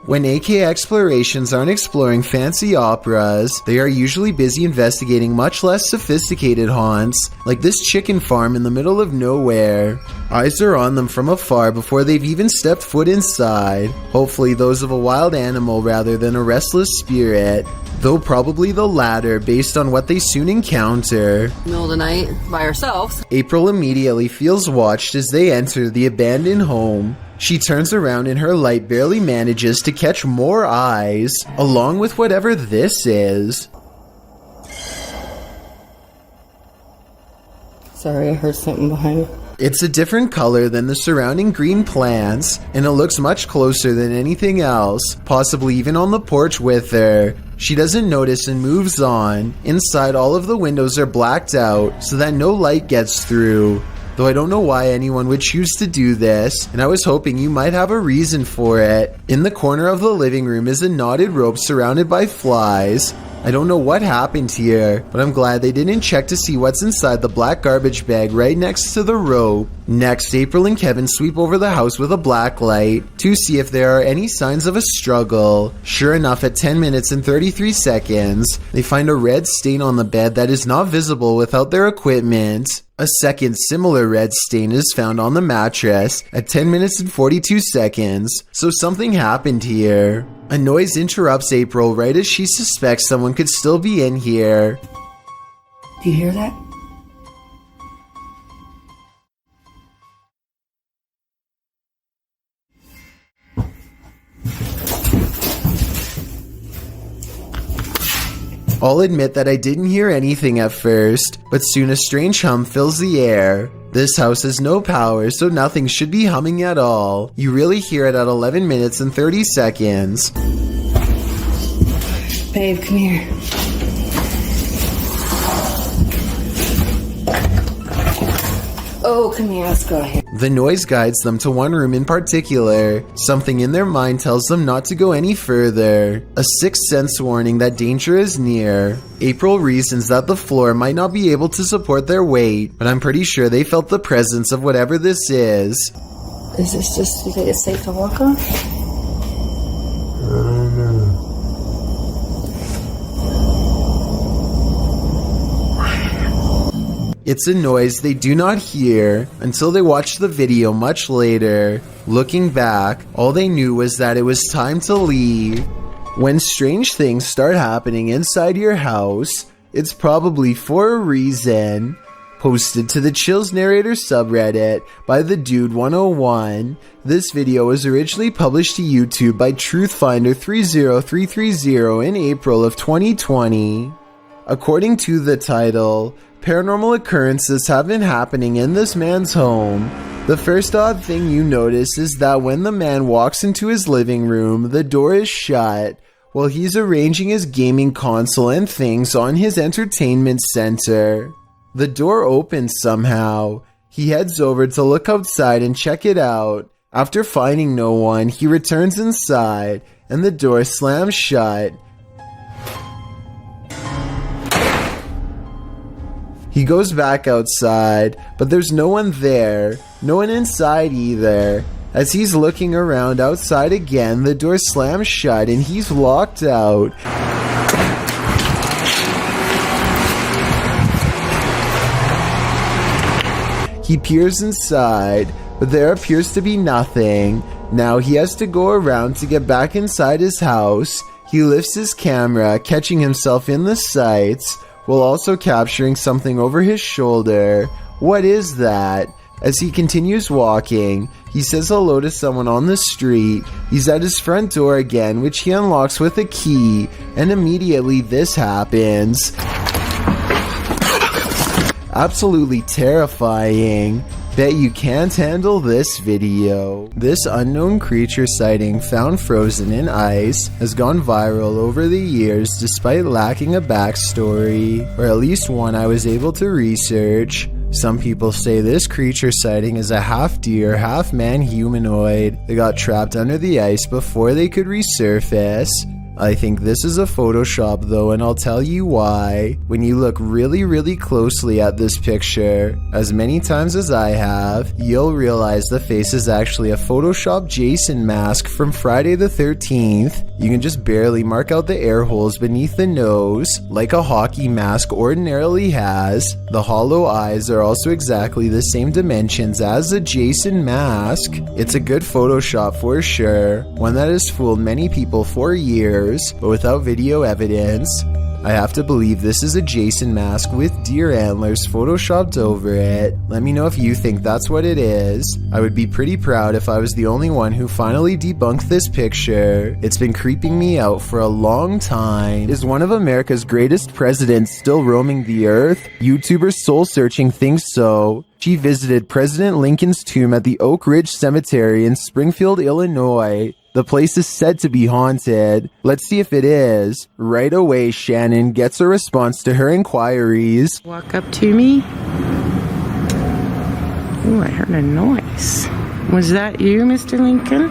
When AK Explorations aren't exploring fancy operas, they are usually busy investigating much less sophisticated haunts, like this chicken farm in the middle of nowhere. Eyes are on them from afar before they've even stepped foot inside, hopefully those of a wild animal rather than a restless spirit, though probably the latter based on what they soon encounter. Middle of the night, by ourselves. April immediately feels watched as they enter the abandoned home. She turns around and her light barely manages to catch more eyes, along with whatever this is. Sorry, I heard something behind me. It's a different color than the surrounding green plants, and it looks much closer than anything else, possibly even on the porch with her. She doesn't notice and moves on. Inside, all of the windows are blacked out so that no light gets through. Though I don't know why anyone would choose to do this, and I was hoping you might have a reason for it. In the corner of the living room is a knotted rope surrounded by flies. I don't know what happened here, but I'm glad they didn't check to see what's inside the black garbage bag right next to the rope. Next, April and Kevin sweep over the house with a black light to see if there are any signs of a struggle. Sure enough, at 10 minutes and 33 seconds, they find a red stain on the bed that is not visible without their equipment. A second similar red stain is found on the mattress at 10 minutes and 42 seconds, so something happened here. A noise interrupts April right as she suspects someone could still be in here. Do you hear that? I'll admit that I didn't hear anything at first, but soon a strange hum fills the air. This house has no power, so nothing should be humming at all. You really hear it at 11 minutes and 30 seconds. Babe, come here. Oh, come here, let's go here. The noise guides them to one room in particular. Something in their mind tells them not to go any further. A sixth sense warning that danger is near. April reasons that the floor might not be able to support their weight, but I'm pretty sure they felt the presence of whatever this is. Is this just, you think it's safe to walk on? I don't know. It's a noise they do not hear until they watch the video much later. Looking back, all they knew was that it was time to leave. When strange things start happening inside your house, it's probably for a reason. posted to the Chills Narrator subreddit by the Dude 101. This video was originally published to YouTube by Truthfinder30330 in April of 2020. According to the title, paranormal occurrences have been happening in this man's home. The first odd thing you notice is that when the man walks into his living room, the door is shut while he's arranging his gaming console and things on his entertainment center. The door opens somehow. He heads over to look outside and check it out. After finding no one, he returns inside and the door slams shut. He goes back outside, but there's no one there, no one inside either. As he's looking around outside again, the door slams shut and he's locked out. He peers inside, but there appears to be nothing. Now he has to go around to get back inside his house. He lifts his camera, catching himself in the sights, while also capturing something over his shoulder. What is that? As he continues walking, he says hello to someone on the street. He's at his front door again, which he unlocks with a key, and immediately this happens. Absolutely terrifying. Bet you can't handle this video. This unknown creature sighting found frozen in ice has gone viral over the years despite lacking a backstory, or at least one I was able to research. Some people say this creature sighting is a half deer, half man humanoid that got trapped under the ice before they could resurface. I think this is a Photoshop though, and I'll tell you why. When you look really closely at this picture, as many times as I have, you'll realize the face is actually a Photoshop Jason mask from Friday the 13th. You can just barely mark out the air holes beneath the nose, like a hockey mask ordinarily has. The hollow eyes are also exactly the same dimensions as a Jason mask. It's a good Photoshop for sure, one that has fooled many people for years. But without video evidence, I have to believe this is a Jason mask with deer antlers photoshopped over it. Let me know if you think that's what it is. I would be pretty proud if I was the only one who finally debunked this picture. It's been creeping me out for a long time. Is one of America's greatest presidents still roaming the earth? YouTuber Soul Searching thinks so. She visited President Lincoln's tomb at the Oak Ridge Cemetery in Springfield, Illinois. The place is said to be haunted. Let's see if it is. Right away, Shannon gets a response to her inquiries. Walk up to me. Oh, I heard a noise. Was that you, Mr. Lincoln?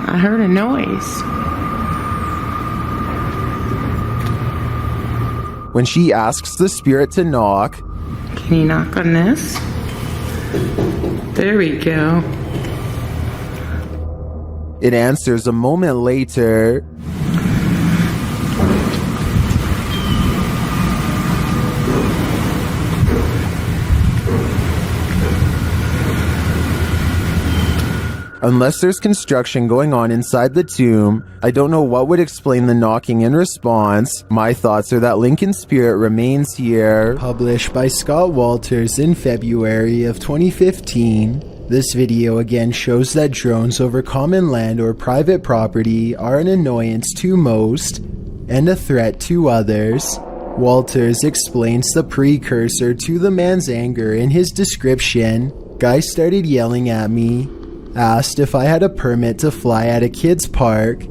I heard a noise. When she asks the spirit to knock, can you knock on this? There we go. It answers a moment later. Unless there's construction going on inside the tomb, I don't know what would explain the knocking in response. My thoughts are that Lincoln's spirit remains here. Published by Scott Walters in February of 2015. This video again shows that drones over common land or private property are an annoyance to most and a threat to others. Walters explains the precursor to the man's anger in his description. Guy started yelling at me, asked if I had a permit to fly at a kid's park.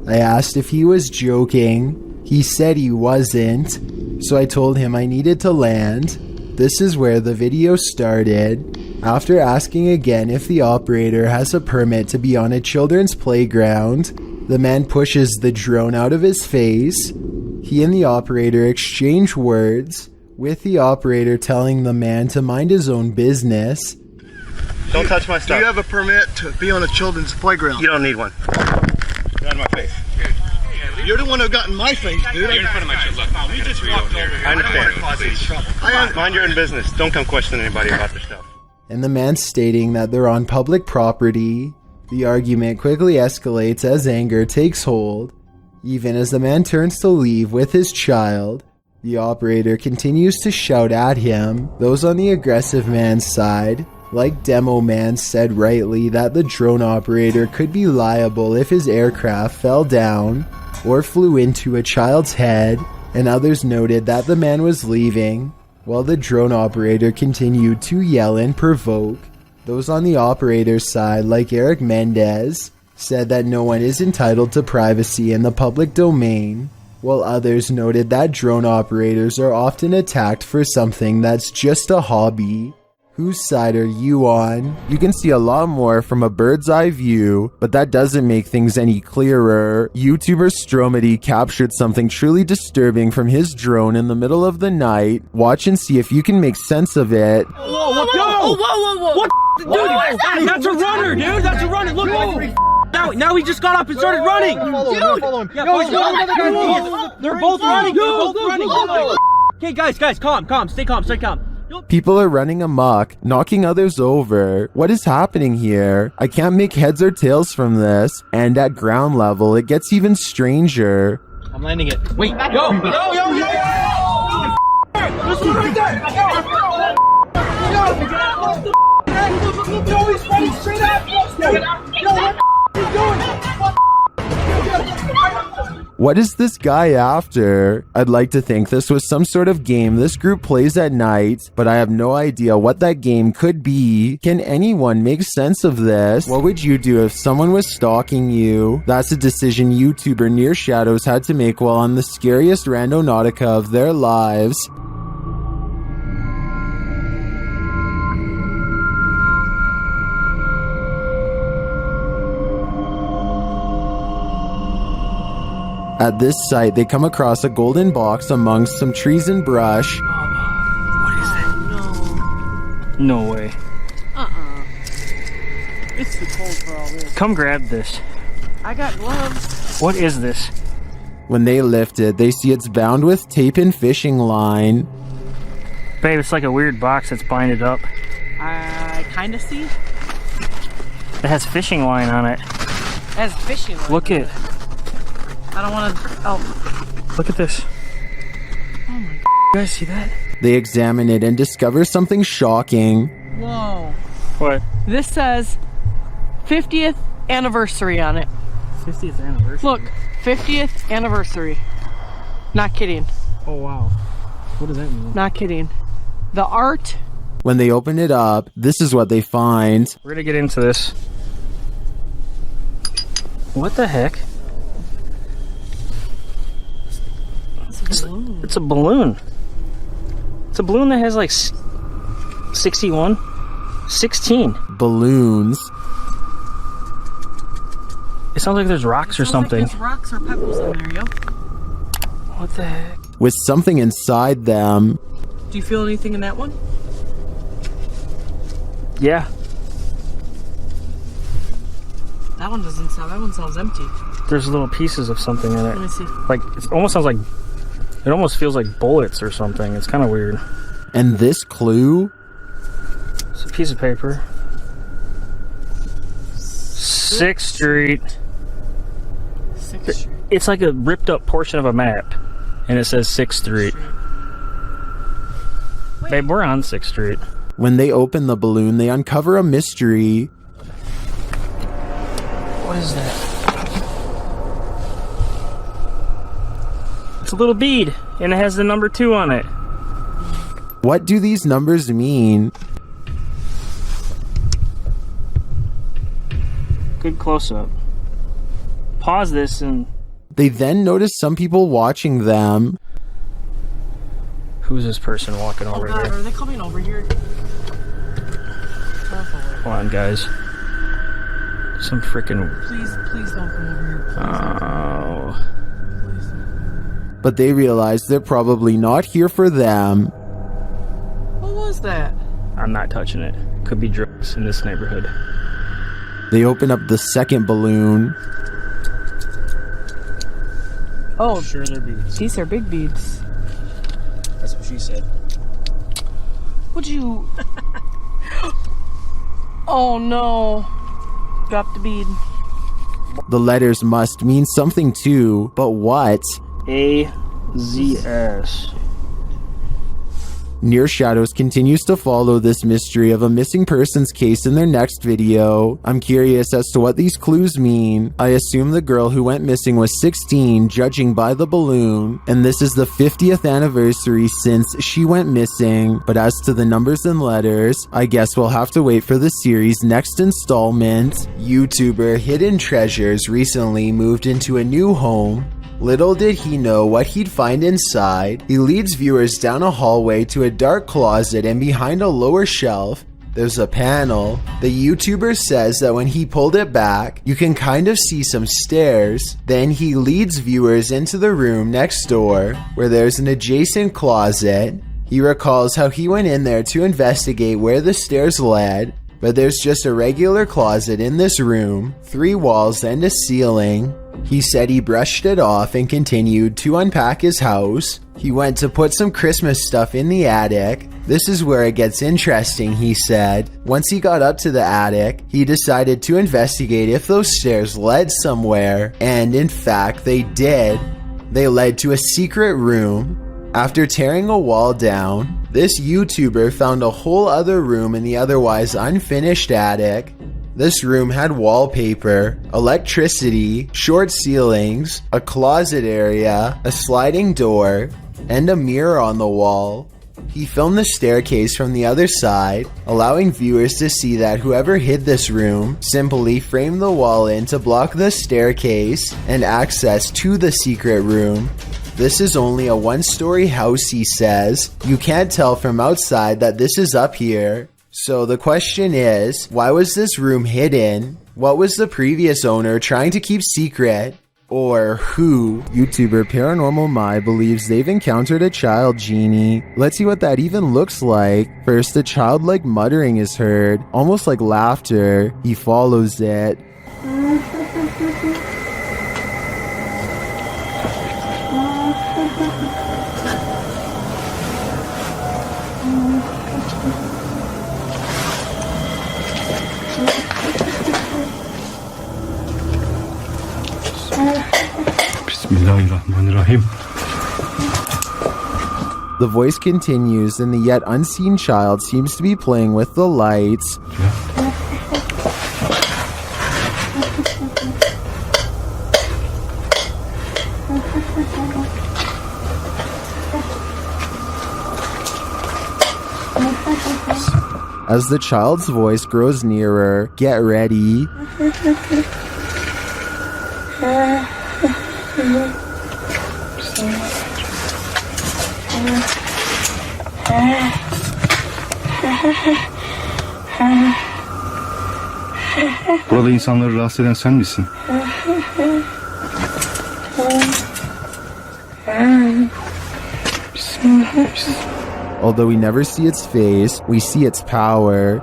I asked if he was joking. He said he wasn't, so I told him I needed to land. This is where the video started. After asking again if the operator has a permit to be on a children's playground, the man pushes the drone out of his face. He and the operator exchange words, with the operator telling the man to mind his own business. Don't touch my stuff. Do you have a permit to be on a children's playground? You don't need one. Get out of my face. You're the one who got in my face, dude. You're in front of my shit. Look, we just walked over here. I understand. Mind your own business. Don't come question anybody about this stuff. And the man stating that they're on public property. The argument quickly escalates as anger takes hold. Even as the man turns to leave with his child, The operator continues to shout at him. Those on the aggressive man's side, like Demo Man said rightly, that the drone operator could be liable if his aircraft fell down or flew into a child's head, and others noted that the man was leaving, while the drone operator continued to yell and provoke. Those on the operator's side, like Eric Mendez, said that no one is entitled to privacy in the public domain, while others noted that drone operators are often attacked for something that's just a hobby. Whose side are you on? You can see a lot more from a bird's eye view, but that doesn't make things any clearer. YouTuber Stromedy captured something truly disturbing from his drone in the middle of the night. Watch and see if you can make sense of it. Whoa! What? Dude, that's a runner, dude. That's a runner. Look, now he just got up and started running. Follow him. Yeah, they're both running. Okay, guys, calm. Stay calm. People are running amok, knocking others over. What is happening here? I can't make heads or tails from this, and at ground level, it gets even stranger. I'm landing it. Wait, yo! This one right there! Yo, he's running straight at us! What is this guy after? I'd like to think this was some sort of game this group plays at night, but I have no idea what that game could be. Can anyone make sense of this? What would you do if someone was stalking you? That's a decision YouTuber Near Shadows had to make while on the scariest randonautica of their lives. At this site, they come across a golden box amongst some trees and brush. What is that? No way. It's too cold for all this. Come grab this. I got gloves. What is this? When they lift it, they see it's bound with tape and fishing line. Babe, it's like a weird box that's binded up. I kind of see. It has fishing line on it. It has fishing line. Look at. I don't want to. Oh. Look at this. Oh my God. You guys see that? They examine it and discover something shocking. Whoa. What? This says 50th anniversary on it. 50th anniversary? Look, 50th anniversary. Not kidding. Oh wow. What does that mean? Not kidding. The art. When they open it up, this is what they find. We're gonna get into this. What the heck? It's a balloon. It's a balloon that has like 16 balloons. It sounds like there's rocks or something. Like there's rocks or pebbles in there, yo. What the heck? With something inside them. Do you feel anything in that one? Yeah. That one doesn't sound. That one sounds empty. There's little pieces of something in it. Let me see. Like it almost sounds like. It almost feels like bullets or something. It's kind of weird. And this clue? It's a piece of paper. 6th Street. 6th Street. It's like a ripped up portion of a map. And it says 6th Street. Babe, we're on 6th Street. When they open the balloon, they uncover a mystery. What is that? It's a little bead, and it has the number 2 on it. What do these numbers mean? Good close-up. Pause this and... They then notice some people watching them. Who's this person walking over God, here? are they coming over here? Come on, guys. Some freaking... Please don't come over here. Oh... But they realize they're probably not here for them. What was that? I'm not touching it. Could be drugs in this neighborhood. They open up the second balloon. Oh, sure they're beads. These are big beads. That's what she said. Would you... Oh no. Dropped the bead. The letters must mean something too, but what? AZS. Near Shadows continues to follow this mystery of a missing persons case in their next video. I'm curious as to what these clues mean. I assume the girl who went missing was 16, judging by the balloon, and this is the 50th anniversary since she went missing. But as to the numbers and letters, I guess we'll have to wait for the series' next installment. YouTuber Hidden Treasures recently moved into a new home. Little did he know what he'd find inside. He leads viewers down a hallway to a dark closet, and behind a lower shelf, there's a panel. The YouTuber says that when he pulled it back, you can kind of see some stairs. Then he leads viewers into the room next door, where there's an adjacent closet. He recalls how he went in there to investigate where the stairs led, but there's just a regular closet in this room, 3 walls and a ceiling. He said he brushed it off and continued to unpack his house. He went to put some Christmas stuff in the attic. This is where it gets interesting, he said. Once he got up to the attic, he decided to investigate if those stairs led somewhere, and in fact they did. They led to a secret room. After tearing a wall down, this YouTuber found a whole other room in the otherwise unfinished attic. This room had wallpaper, electricity, short ceilings, a closet area, a sliding door, and a mirror on the wall. He filmed the staircase from the other side, allowing viewers to see that whoever hid this room simply framed the wall in to block the staircase and access to the secret room. This is only a 1-story house, he says. You can't tell from outside that this is up here. So the question is, why was this room hidden? What was the previous owner trying to keep secret? Or who? YouTuber Paranormal Mai believes they've encountered a child genie. Let's see what that even looks like. First, a childlike muttering is heard, almost like laughter. He follows it. Bismillahirrahmanirrahim. The voice continues, and the yet unseen child seems to be playing with the lights. As the child's voice grows nearer, get ready. Burada insanları rahatsız eden sen misin? Although we never see its face, we see its power.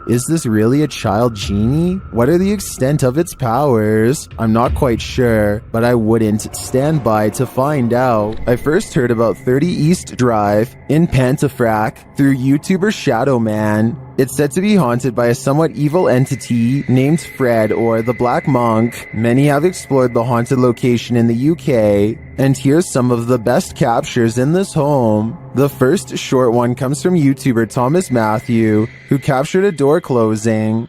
Is this really a child genie? What are the extent of its powers? I'm not quite sure, but I wouldn't stand by to find out. I first heard about 30 East Drive in Pontefract through YouTuber Shadow Man. It's said to be haunted by a somewhat evil entity named Fred, or the Black Monk. Many have explored the haunted location in the UK, and here's some of the best captures in this home. The first short one comes from YouTuber Thomas Matthew, who captured a door closing.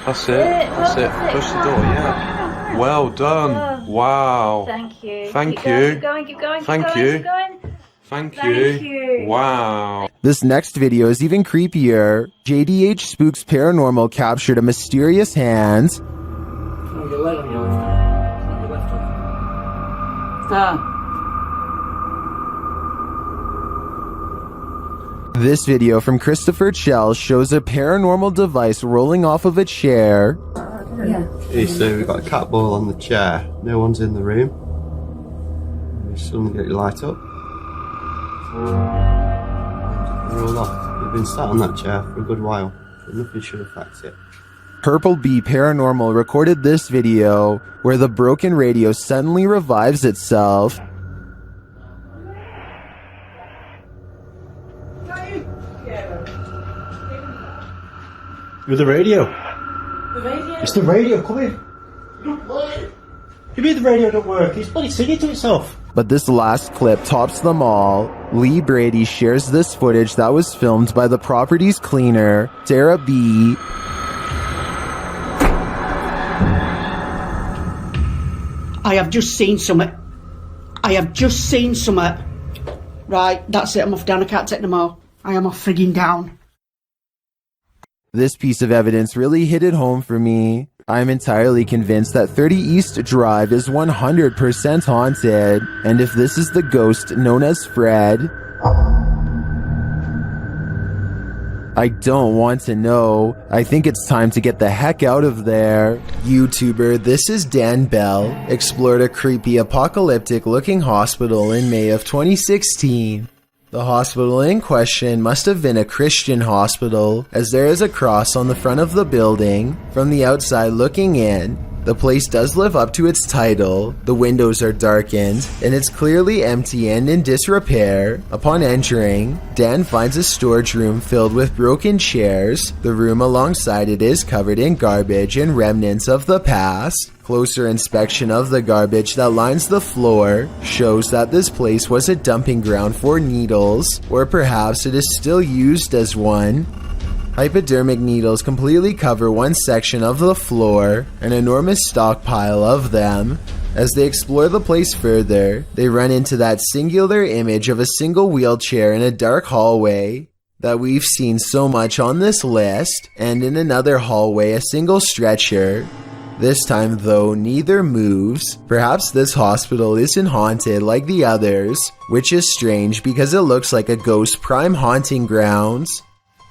That's it. That's it. Push the door, yeah. Well done. Wow. Thank you. Thank Keep you. going, keep going, keep Thank going, you. keep going. Thank Thank you. you. Wow. This next video is even creepier. JDH Spooks Paranormal captured a mysterious hand. Oh, your leg on your left arm. Not your left arm. Stop. This video from Christopher Chell shows a paranormal device rolling off of a chair. Yeah. Hey, so we've got a cat ball on the chair. No one's in the room. You suddenly get your light up. Roll off. You've been sat on that chair for a good while, but nothing should affect it. Purple Bee Paranormal recorded this video where the broken radio suddenly revives itself. With the radio. The radio? It's the radio, come here. You mean the radio don't work? It's bloody singing to itself. But this last clip tops them all. Lee Brady shares this footage that was filmed by the property's cleaner, Sarah B. I have just seen something. Right, that's it. I'm off down. I can't take no more. I am off frigging down. This piece of evidence really hit it home for me. I'm entirely convinced that 30 East Drive is 100% haunted, and if this is the ghost known as Fred, I don't want to know. I think it's time to get the heck out of there. YouTuber This Is Dan Bell explored a creepy apocalyptic looking hospital in May of 2016. The hospital in question must have been a Christian hospital, as there is a cross on the front of the building. From the outside looking in, the place does live up to its title. The windows are darkened, and it's clearly empty and in disrepair. Upon entering, Dan finds a storage room filled with broken chairs. The room alongside it is covered in garbage and remnants of the past. Closer inspection of the garbage that lines the floor shows that this place was a dumping ground for needles, or perhaps it is still used as one. Hypodermic needles completely cover one section of the floor, an enormous stockpile of them. As they explore the place further, they run into that singular image of a single wheelchair in a dark hallway that we've seen so much on this list, and in another hallway a single stretcher. This time though, neither moves. Perhaps this hospital isn't haunted like the others, which is strange because it looks like a ghost prime haunting grounds.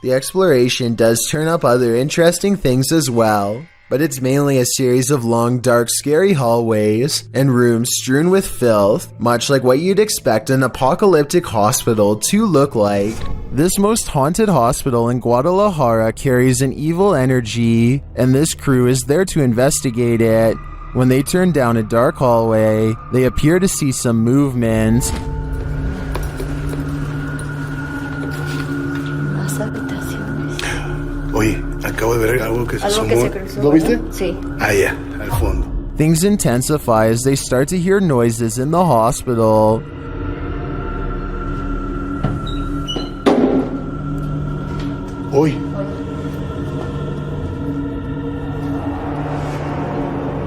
The exploration does turn up other interesting things as well, but it's mainly a series of long, dark, scary hallways and rooms strewn with filth, much like what you'd expect an apocalyptic hospital to look like. This most haunted hospital in Guadalajara carries an evil energy, and this crew is there to investigate it. When they turn down a dark hallway, they appear to see some movement. Oye, acabo de ver algo que se asomó. ¿Lo viste? Sí. Ah, ya, al fondo. Things intensify as they start to hear noises in the hospital. Hoy.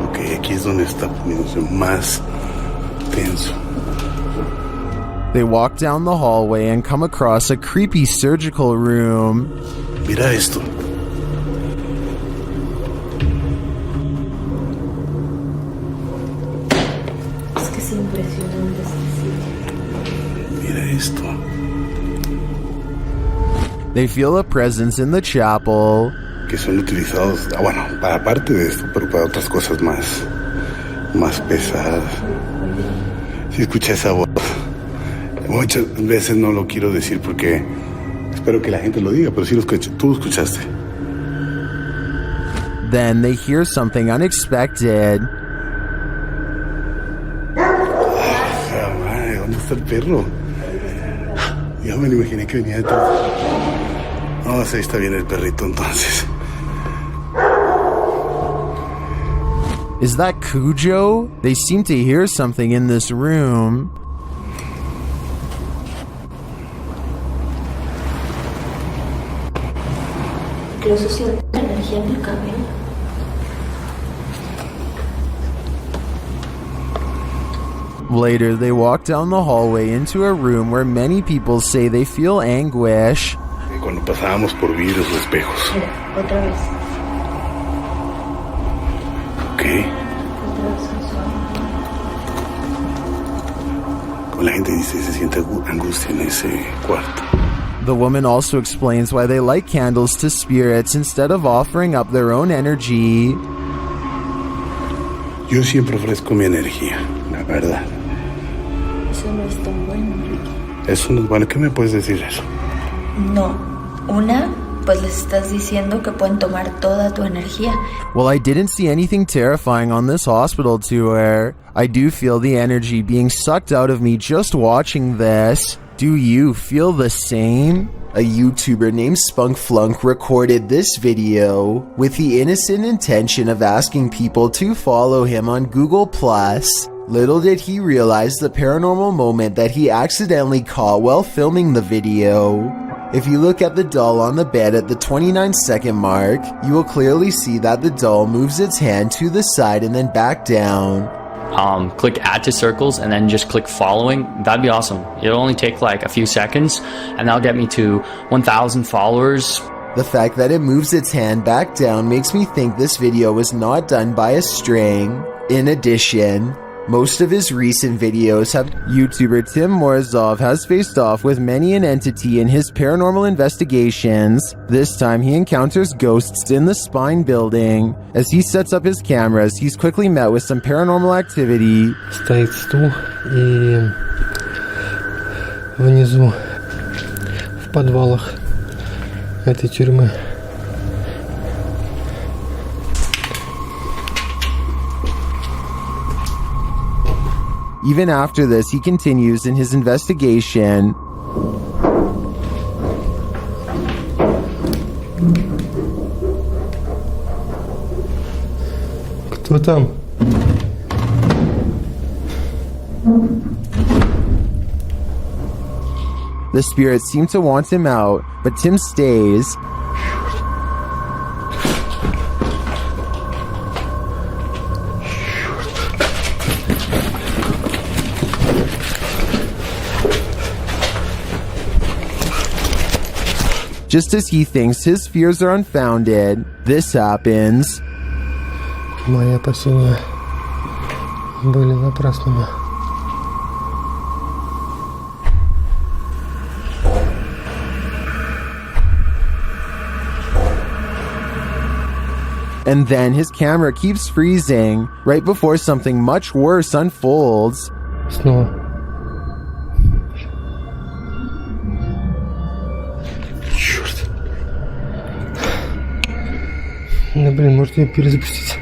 Ok, aquí es donde está poniéndose más tenso. They walk down the hallway and come across a creepy surgical room. Mira esto. Es que es impresionante este sitio. Mira esto. They feel a presence in the chapel. Que son utilizados, bueno, para parte de esto, pero para otras cosas más pesadas. Si escucha esa voz. Muchas veces no lo quiero decir porque espero que la gente lo diga, pero sí lo escuché. Tú lo escuchaste. Then they hear something unexpected. Madre, ¿dónde está el perro? Ya me lo imaginé que venía detrás. No, ahí está bien el perrito entonces. Is that Cujo? They seem to hear something in this room. Incluso siento energía en el cabello. Later, they walk down the hallway into a room where many people say they feel anguish. Cuando pasábamos por vidrios o espejos. Mira, otra vez. Ok. Otra vez Como la gente dice, se siente angustia en ese cuarto. The woman also explains why they light candles to spirits instead of offering up their own energy. Yo siempre ofrezco mi energía, la verdad. Eso no es tan bueno, Ricky. Eso no es bueno. ¿Qué me puedes decir eso? No. Una, pues les estás diciendo que pueden tomar toda tu energía. Well, I didn't see anything terrifying on this hospital tour. I do feel the energy being sucked out of me just watching this. Do you feel the same? A YouTuber named Spunkflunk recorded this video with the innocent intention of asking people to follow him on Google+. Little did he realize the paranormal moment that he accidentally caught while filming the video. If you look at the doll on the bed at the 29-second mark, you will clearly see that the doll moves its hand to the side and then back down. Click add to circles and then just click following. That'd be awesome. It'll only take like a few seconds and that'll get me to 1,000 followers. The fact that it moves its hand back down makes me think this video was not done by a string. In addition, most of his recent videos have YouTuber Tim Morozov has faced off with many an entity in his paranormal investigations. This time he encounters ghosts in the Spine building. As he sets up his cameras, he's quickly met with some paranormal activity. Стоит стул и внизу в подвалах этой тюрьмы. Even after this, he continues in his investigation. Кто там? The spirits seem to want him out, but Tim stays. Just as he thinks his fears are unfounded, this happens. Мои опасения были напрасными. And then his camera keeps freezing right before something much worse unfolds. Снова. Может ее перезапустить.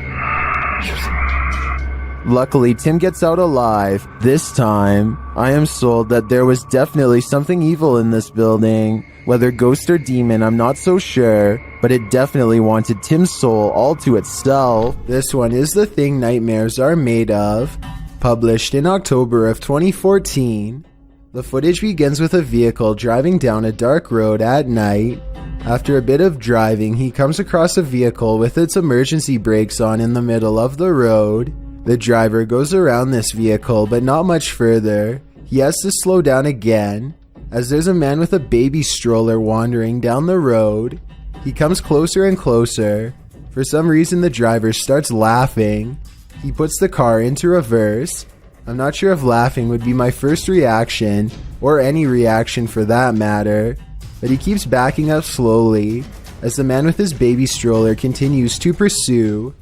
Luckily, Tim gets out alive. This time, I am sold that there was definitely something evil in this building. Whether ghost or demon, I'm not so sure, but it definitely wanted Tim's soul all to itself. This one is The Thing Nightmares Are Made Of, published in October of 2014. The footage begins with a vehicle driving down a dark road at night. After a bit of driving, he comes across a vehicle with its emergency brakes on in the middle of the road. The driver goes around this vehicle, but not much further. He has to slow down again, as there's a man with a baby stroller wandering down the road. He comes closer and closer. For some reason, the driver starts laughing. He puts the car into reverse. I'm not sure if laughing would be my first reaction, or any reaction for that matter. But he keeps backing up slowly as the man with his baby stroller continues to pursue.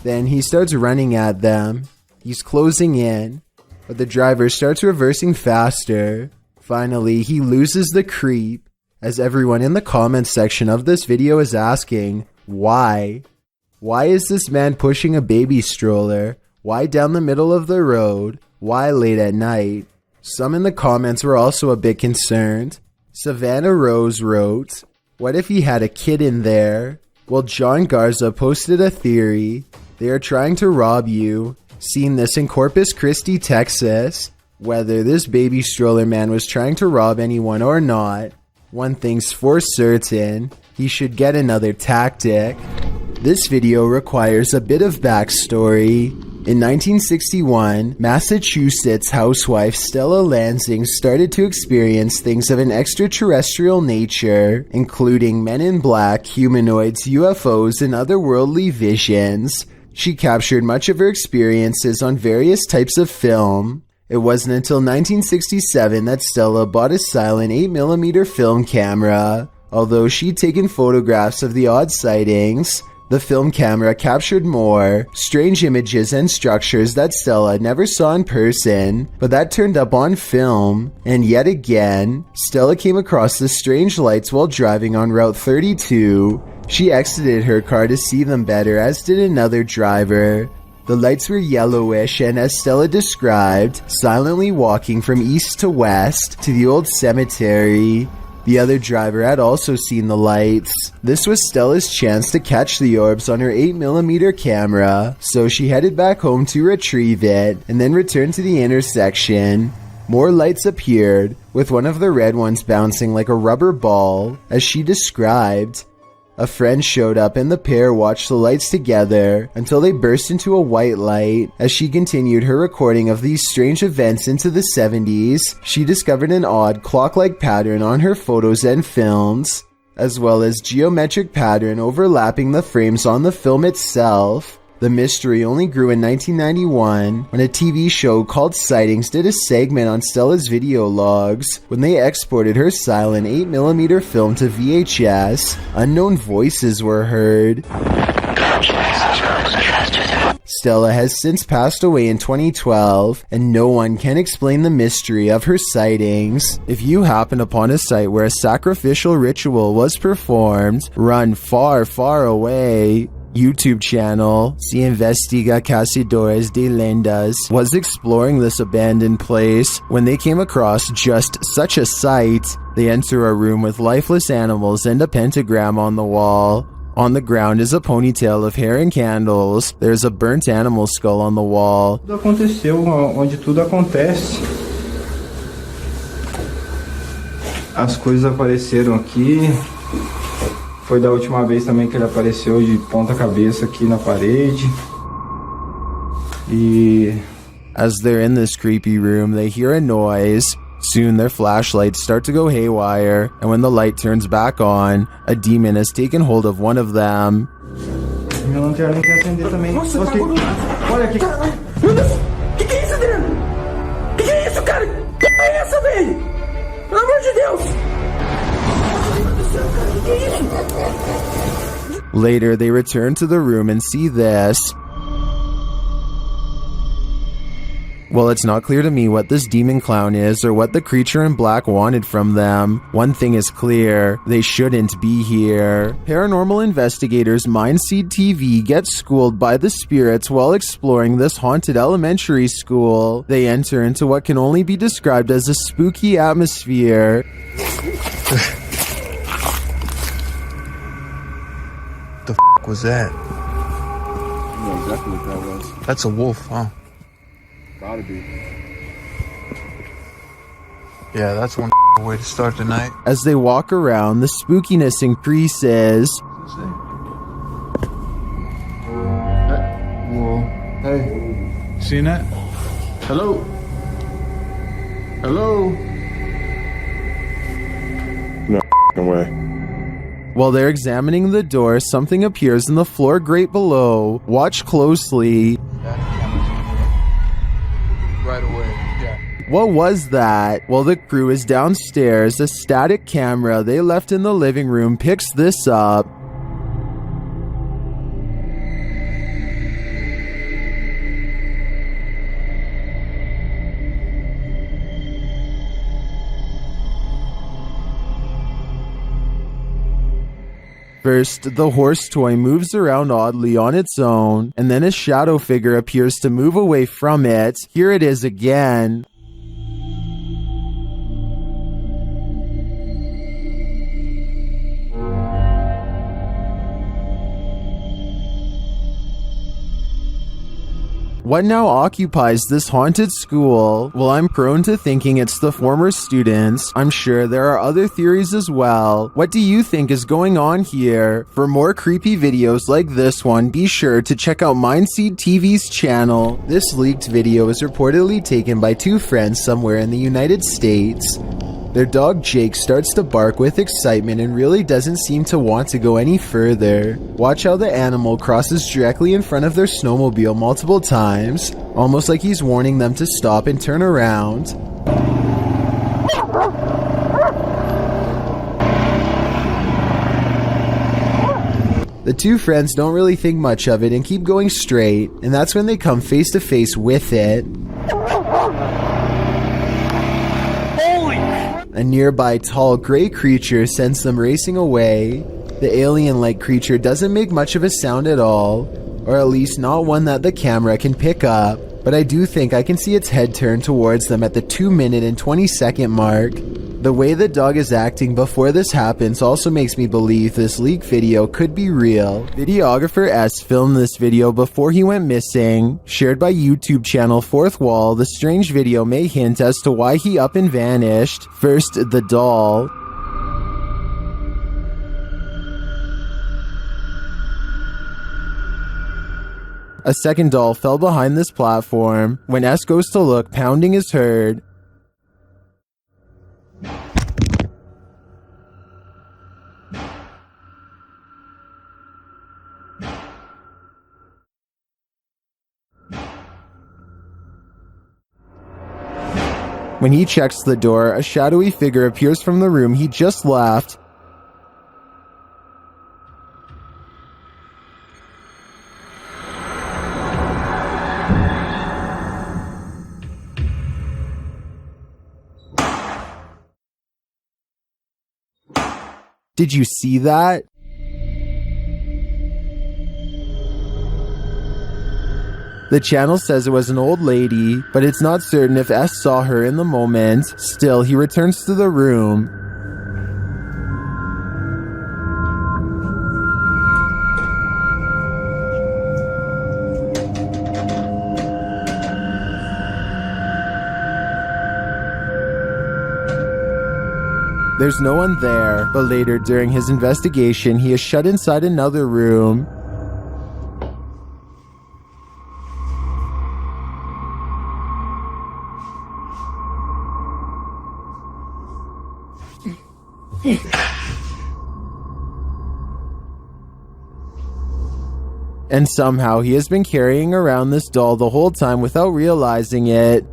Then he starts running at them. He's closing in, but the driver starts reversing faster. Finally, he loses the creep, as everyone in the comments section of this video is asking, why? Why is this man pushing a baby stroller? Why down the middle of the road? Why late at night? Some in the comments were also a bit concerned. Savannah Rose wrote, what if he had a kid in there? Well, John Garza posted a theory. They are trying to rob you. Seen this in Corpus Christi, Texas. Whether this baby stroller man was trying to rob anyone or not, one thing's for certain, he should get another tactic. This video requires a bit of backstory. In 1961, Massachusetts housewife Stella Lansing started to experience things of an extraterrestrial nature, including men in black, humanoids, UFOs, and otherworldly visions. She captured much of her experiences on various types of film. It wasn't until 1967 that Stella bought a silent 8mm film camera. Although she'd taken photographs of the odd sightings, the film camera captured more strange images and structures that Stella never saw in person, but that turned up on film. And yet again, Stella came across the strange lights while driving on Route 32. She exited her car to see them better, as did another driver. The lights were yellowish and, as Stella described, silently walking from east to west to the old cemetery. The other driver had also seen the lights. This was Stella's chance to catch the orbs on her 8mm camera, so she headed back home to retrieve it, and then returned to the intersection. More lights appeared, with one of the red ones bouncing like a rubber ball, as she described. A friend showed up and the pair watched the lights together until they burst into a white light. As she continued her recording of these strange events into the 70s, she discovered an odd clock-like pattern on her photos and films, as well as geometric pattern overlapping the frames on the film itself. The mystery only grew in 1991 when a TV show called Sightings did a segment on Stella's video logs. When they exported her silent 8mm film to VHS, unknown voices were heard. Stella has since passed away in 2012, and no one can explain the mystery of her sightings. If you happen upon a site where a sacrificial ritual was performed, run far, far away. YouTube channel, Se Investiga Cazadores de Lendas, was exploring this abandoned place when they came across just such a sight. They enter a room with lifeless animals and a pentagram on the wall. On the ground is a ponytail of hair and candles. There's a burnt animal skull on the wall. Tudo aconteceu onde tudo acontece. As coisas apareceram aqui. Foi da última vez também que ele apareceu de ponta cabeça aqui na parede. E as they're in this creepy room, they hear a noise. Soon their flashlights start to go haywire, and when the light turns back on, a demon has taken hold of one of them. Minha lanterna não quer acender também. Nossa, olha aqui. Meu Deus, que é isso, Adriano? Que é isso, cara? Que é essa, velho? Pelo amor de Deus! Later, they return to the room and see this. Well, it's not clear to me what this demon clown is or what the creature in black wanted from them. One thing is clear, they shouldn't be here. Paranormal investigators Mindseed TV get schooled by the spirits while exploring this haunted elementary school. They enter into what can only be described as a spooky atmosphere. The f was that? I know exactly what that was. That's a wolf, huh? Gotta be. Yeah, that's one way to start the night. As they walk around, the spookiness increases. Whoa. Hey. Seen that? Hello? Hello? No way. While they're examining the door, something appears in the floor grate below. Watch closely. Right away, yeah. What was that? While the crew is downstairs, a static camera they left in the living room picks this up. First, the horse toy moves around oddly on its own, and then a shadow figure appears to move away from it. Here it is again. What now occupies this haunted school? Well, I'm prone to thinking it's the former students. I'm sure there are other theories as well. What do you think is going on here? For more creepy videos like this one, be sure to check out Mindseed TV's channel. This leaked video is reportedly taken by two friends somewhere in the United States. Their dog Jake starts to bark with excitement and really doesn't seem to want to go any further. Watch how the animal crosses directly in front of their snowmobile multiple times, almost like he's warning them to stop and turn around. The two friends don't really think much of it and keep going straight, and that's when they come face to face with it. A nearby tall gray creature sends them racing away. The alien-like creature doesn't make much of a sound at all, or at least not one that the camera can pick up, but I do think I can see its head turn towards them at the 2 minute and 20 second mark. The way the dog is acting before this happens also makes me believe this leak video could be real. Videographer S filmed this video before he went missing. Shared by YouTube channel Fourth Wall, the strange video may hint as to why he up and vanished. First, the doll. A second doll fell behind this platform. When S goes to look, pounding is heard. When he checks the door, a shadowy figure appears from the room he just left. Did you see that? The channel says it was an old lady, but it's not certain if S saw her in the moment. Still, he returns to the room. There's no one there, but later during his investigation, he is shut inside another room. And somehow he has been carrying around this doll the whole time without realizing it.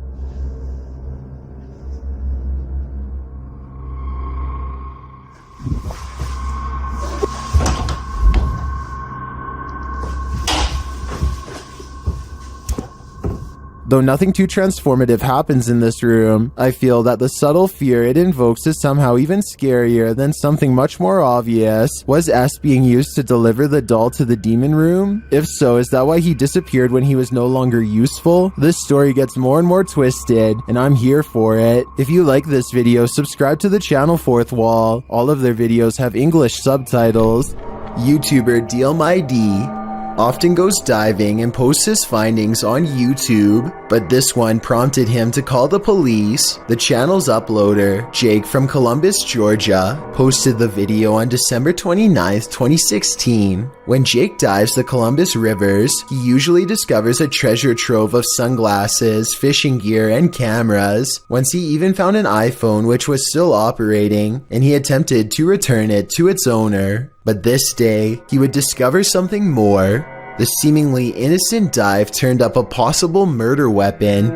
Though nothing too transformative happens in this room, I feel that the subtle fear it invokes is somehow even scarier than something much more obvious. Was S being used to deliver the doll to the demon room? If so, is that why he disappeared when he was no longer useful? This story gets more and more twisted, and I'm here for it. If you like this video, subscribe to the channel Fourth Wall. All of their videos have English subtitles. YouTuber DealMyD often goes diving and posts his findings on YouTube, but this one prompted him to call the police. The channel's uploader, Jake from Columbus, Georgia, posted the video on December 29th, 2016. When Jake dives the Columbus rivers, he usually discovers a treasure trove of sunglasses, fishing gear, and cameras. Once he even found an iPhone which was still operating, and he attempted to return it to its owner. But this day, he would discover something more. The seemingly innocent dive turned up a possible murder weapon,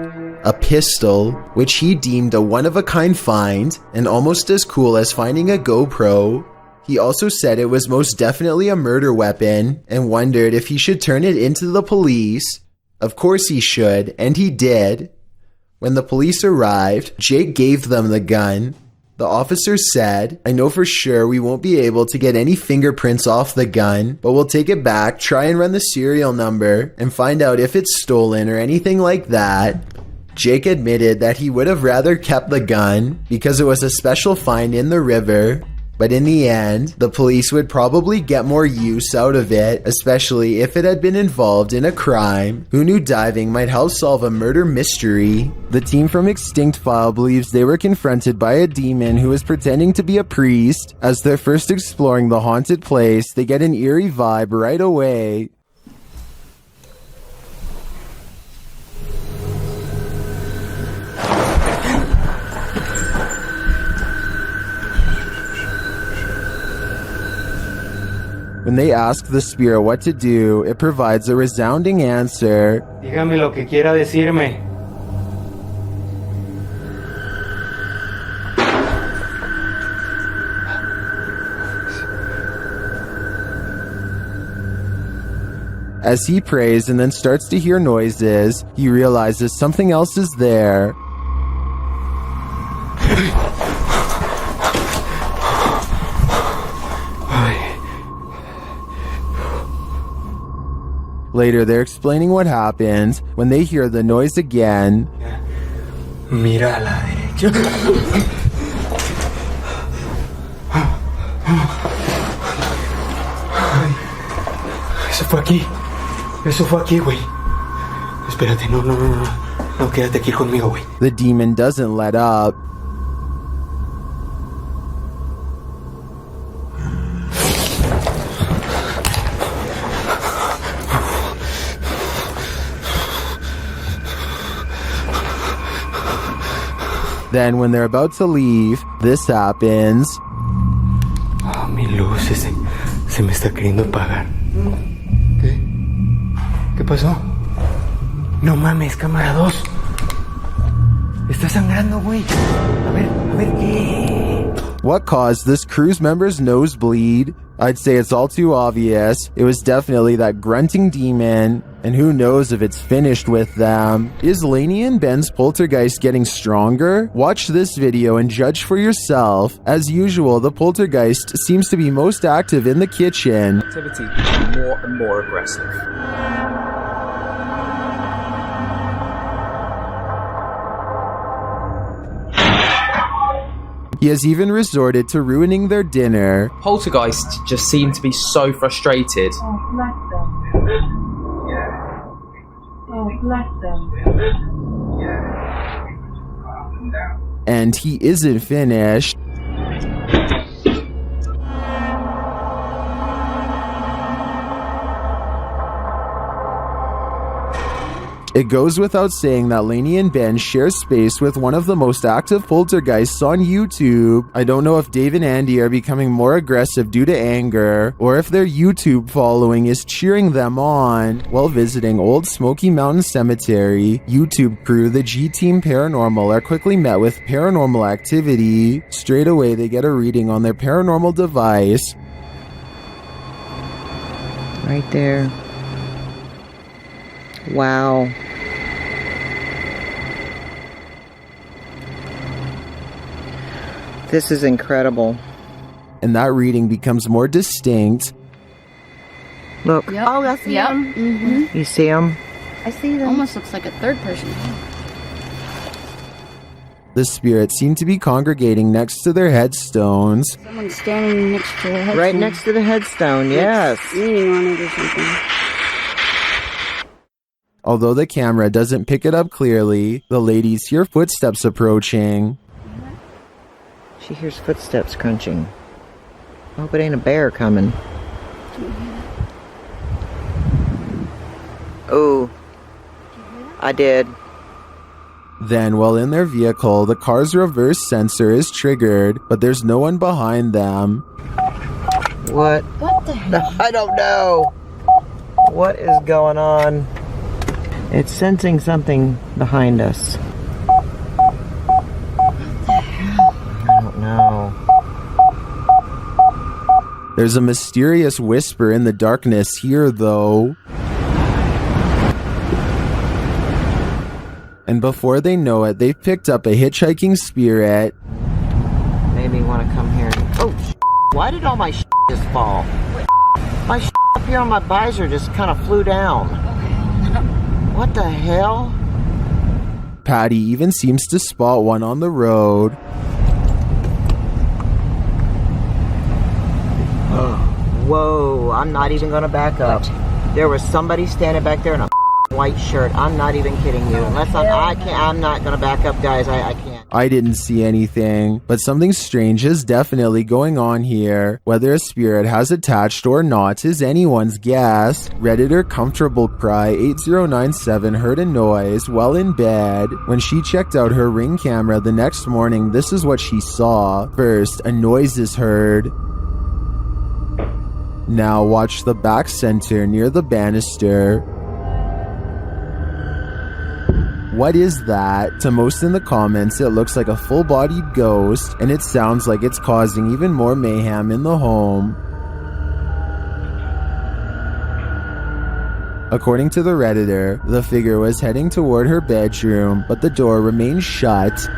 a pistol, which he deemed a one-of-a-kind find, and almost as cool as finding a GoPro. He also said it was most definitely a murder weapon, and wondered if he should turn it into the police. Of course he should, and he did. When the police arrived, Jake gave them the gun. The officer said, "I know for sure we won't be able to get any fingerprints off the gun, but we'll take it back, try and run the serial number, and find out if it's stolen or anything like that." Jake admitted that he would have rather kept the gun because it was a special find in the river. But in the end, the police would probably get more use out of it, especially if it had been involved in a crime. Who knew diving might help solve a murder mystery? The team from Extinct File believes they were confronted by a demon who was pretending to be a priest. As they're first exploring the haunted place, they get an eerie vibe right away. When they ask the spirit what to do, it provides a resounding answer. Dígame lo que quiera decirme. As he prays and then starts to hear noises, he realizes something else is there. Later, they're explaining what happened when they hear the noise again. Mira a la derecha. Eso fue aquí. Eso fue aquí, güey. Espérate, no, quédate aquí conmigo, güey. The demon doesn't let up. Then when they're about to leave, this happens. Oh, mi luz se me está queriendo apagar. ¿Qué pasó? No mames, cámara 2. Está sangrando, güey. A ver, ¿qué? What caused this crew's member's nosebleed? I'd say it's all too obvious. It was definitely that grunting demon, and who knows if it's finished with them. Is Lainey and Ben's poltergeist getting stronger? Watch this video and judge for yourself. As usual, the poltergeist seems to be most active in the kitchen. Activity more and more aggressive. He has even resorted to ruining their dinner. Poltergeists just seem to be so frustrated. Oh, bless them. Oh, bless them. And he isn't finished. It goes without saying that Lainey and Ben share space with one of the most active poltergeists on YouTube. I don't know if Dave and Andy are becoming more aggressive due to anger, or if their YouTube following is cheering them on. While visiting Old Smoky Mountain Cemetery, YouTube crew, the G-Team Paranormal, are quickly met with paranormal activity. Straight away, they get a reading on their paranormal device. Right there. Wow. This is incredible. And that reading becomes more distinct. Look. Yep. Oh, I see them. Mm-hmm. You see them? I see them. Almost looks like a third person. The spirits seem to be congregating next to their headstones. Someone's standing next to the headstone. Right next to the headstone, yes. Leaning on it or something. Although the camera doesn't pick it up clearly, the ladies hear footsteps approaching. She hears footsteps crunching. I hope it ain't a bear coming. Oh, I did. Then, while in their vehicle, the car's reverse sensor is triggered, but there's no one behind them. What? What the hell? I don't know. What is going on? It's sensing something behind us. What the hell? I don't know. There's a mysterious whisper in the darkness here, though. And before they know it, they've picked up a hitchhiking spirit. Made me want to come here. Oh, why did all my just fall? My up here on my visor just kind of flew down. What the hell? Patty even seems to spot one on the road. Whoa, I'm not even gonna back up. There was somebody standing back there in a white shirt. I'm not even kidding you. Unless I'm not gonna back up, guys. I can't. I didn't see anything, but something strange is definitely going on here. Whether a spirit has attached or not is anyone's guess. Redditor Comfortable Cry 8097 heard a noise while in bed. When she checked out her Ring camera the next morning, this is what she saw. First, a noise is heard. Now watch the back center near the banister. What is that? To most in the comments, it looks like a full-bodied ghost, and it sounds like it's causing even more mayhem in the home. According to the Redditor, the figure was heading toward her bedroom, but the door remained shut.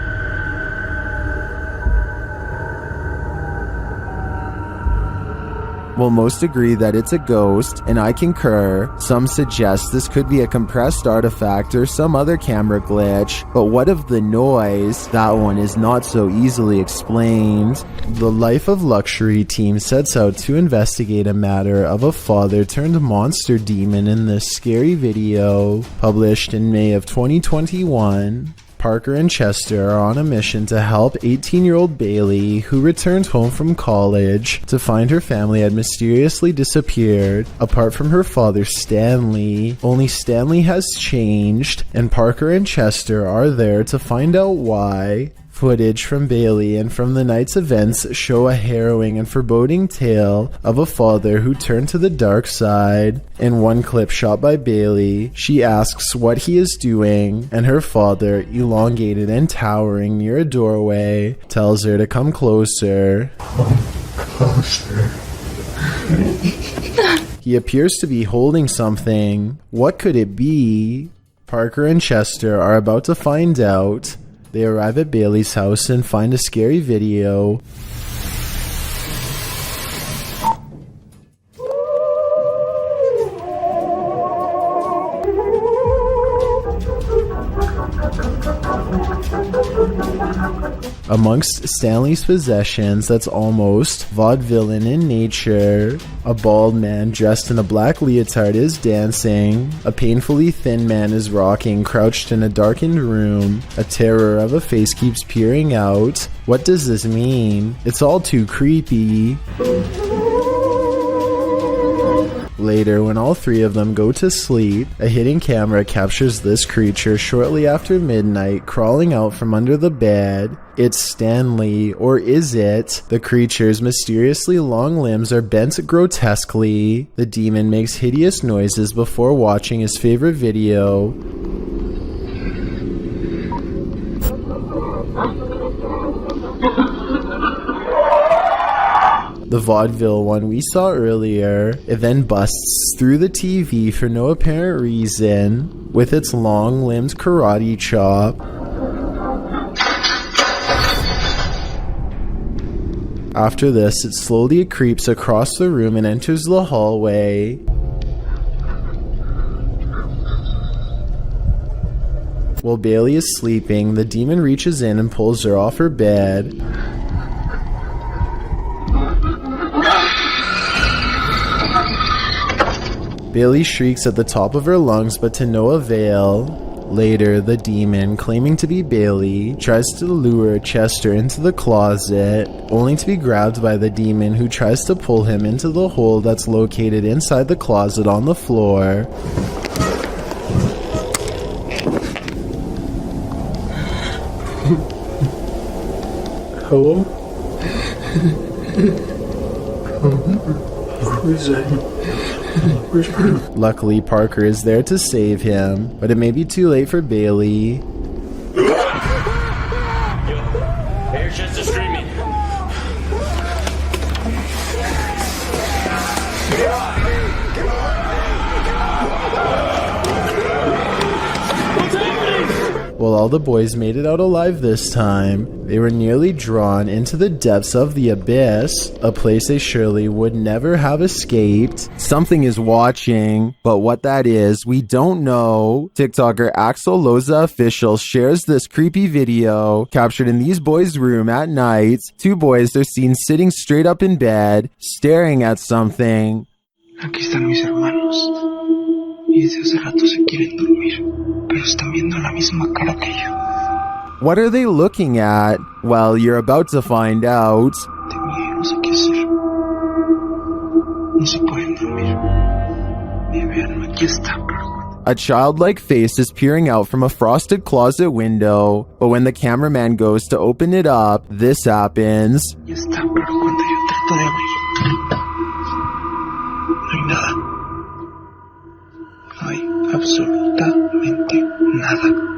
While most agree that it's a ghost, and I concur, some suggest this could be a compressed artifact or some other camera glitch, but what of the noise? That one is not so easily explained. The Life of Luxury team sets out to investigate a matter of a father turned monster demon in this scary video, published in May of 2021. Parker and Chester are on a mission to help 18-year-old Bailey, who returned home from college to find her family had mysteriously disappeared, apart from her father Stanley. Only Stanley has changed, and Parker and Chester are there to find out why. Footage from Bailey and from the night's events show a harrowing and foreboding tale of a father who turned to the dark side. In one clip shot by Bailey, she asks what he is doing, and her father, elongated and towering near a doorway, tells her to come closer. Closer. He appears to be holding something. What could it be? Parker and Chester are about to find out. They arrive at Bailey's house and find a scary video. Amongst Stanley's possessions that's almost vaudevillain in nature, a bald man dressed in a black leotard is dancing, a painfully thin man is rocking crouched in a darkened room, a terror of a face keeps peering out. What does this mean? It's all too creepy. Later, when all three of them go to sleep, a hidden camera captures this creature shortly after midnight crawling out from under the bed. It's Stanley, or is it? The creature's mysteriously long limbs are bent grotesquely. The demon makes hideous noises before watching his favorite video. The vaudeville one we saw earlier, it then busts through the TV for no apparent reason, with its long-limbed karate chop. After this, it slowly creeps across the room and enters the hallway. While Bailey is sleeping, the demon reaches in and pulls her off her bed. Bailey shrieks at the top of her lungs, but to no avail. Later, the demon, claiming to be Bailey, tries to lure Chester into the closet, only to be grabbed by the demon, who tries to pull him into the hole that's located inside the closet on the floor. Hello? Who is that? Luckily, Parker is there to save him, but it may be too late for Bailey. Here's Chester screaming. While all the boys made it out alive this time, they were nearly drawn into the depths of the abyss, a place they surely would never have escaped. Something is watching, but what that is, we don't know. TikToker Axel Loza Official shares this creepy video captured in these boys' room at night. Two boys are seen sitting straight up in bed, staring at something. Aquí están mis hermanos. Y desde hace rato se quieren dormir, pero están viendo la misma cara que yo. What are they looking at? Well, you're about to find out. No sé qué hacer. No se pueden dormir. Y vean, aquí está. A childlike face is peering out from a frosted closet window, but when the cameraman goes to open it up, this happens. Ya está, pero cuando yo trato de abrir, no hay nada. No hay absolutamente nada.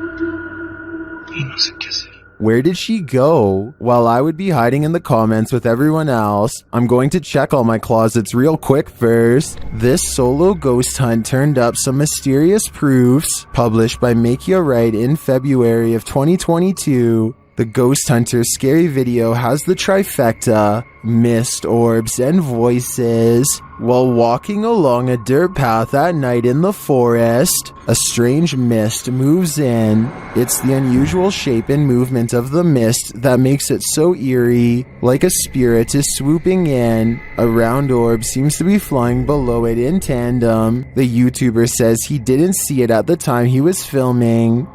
Y no sé qué hacer. Where did she go? While I would be hiding in the comments with everyone else, I'm going to check all my closets real quick first. This solo ghost hunt turned up some mysterious proofs, published by Make Ya Right in February of 2022. The Ghost Hunter's scary video has the trifecta: mist, orbs, and voices. While walking along a dirt path at night in the forest, a strange mist moves in. It's the unusual shape and movement of the mist that makes it so eerie, like a spirit is swooping in. A round orb seems to be flying below it in tandem. The YouTuber says he didn't see it at the time he was filming.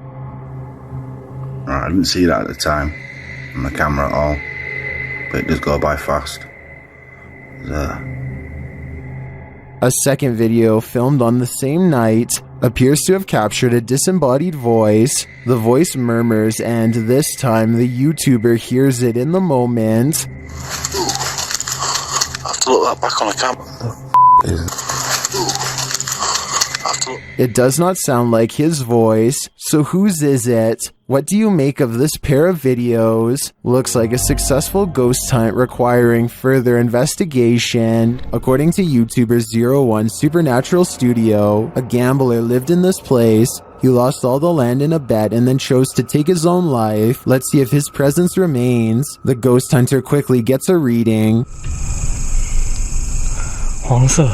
I didn't see that at the time on the camera at all, but it does go by fast. A second video filmed on the same night appears to have captured a disembodied voice. The voice murmurs, and this time the YouTuber hears it in the moment. I have to look that back on the camera. It does not sound like his voice, so whose is it? What do you make of this pair of videos? Looks like a successful ghost hunt requiring further investigation. According to YouTuber 01 Supernatural Studio, a gambler lived in this place. He lost all the land in a bet and then chose to take his own life. Let's see if his presence remains. The ghost hunter quickly gets a reading. 黄色，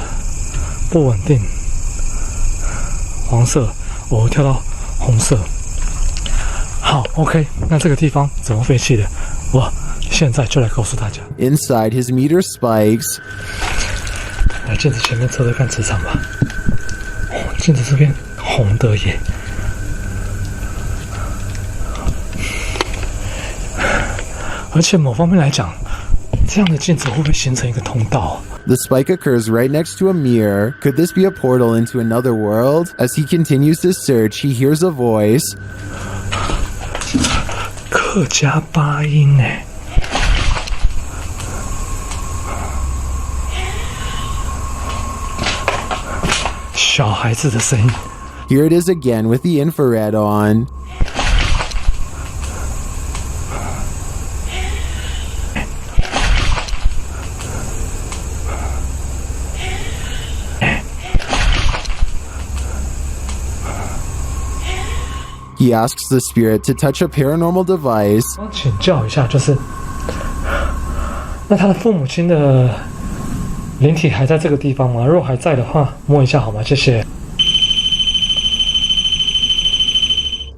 不稳定。黄色，我跳到红色。好 ，OK， 那这个地方怎么废弃的？我现在就来告诉大家。Inside, his meter spikes. 来镜子前面测测看磁场吧。哦，镜子这边红的耶。而且某方面来讲，这样的镜子会不会形成一个通道？ The spike occurs right next to a mirror. Could this be a portal into another world? As he continues to search, he hears a voice. 客家八音哎。小孩子的声音。 Here it is again with the infrared on. He asks the spirit to touch a paranormal device. 请教一下，就是那他的父母亲的灵体还在这个地方吗？如果还在的话，摸一下好吗？谢谢。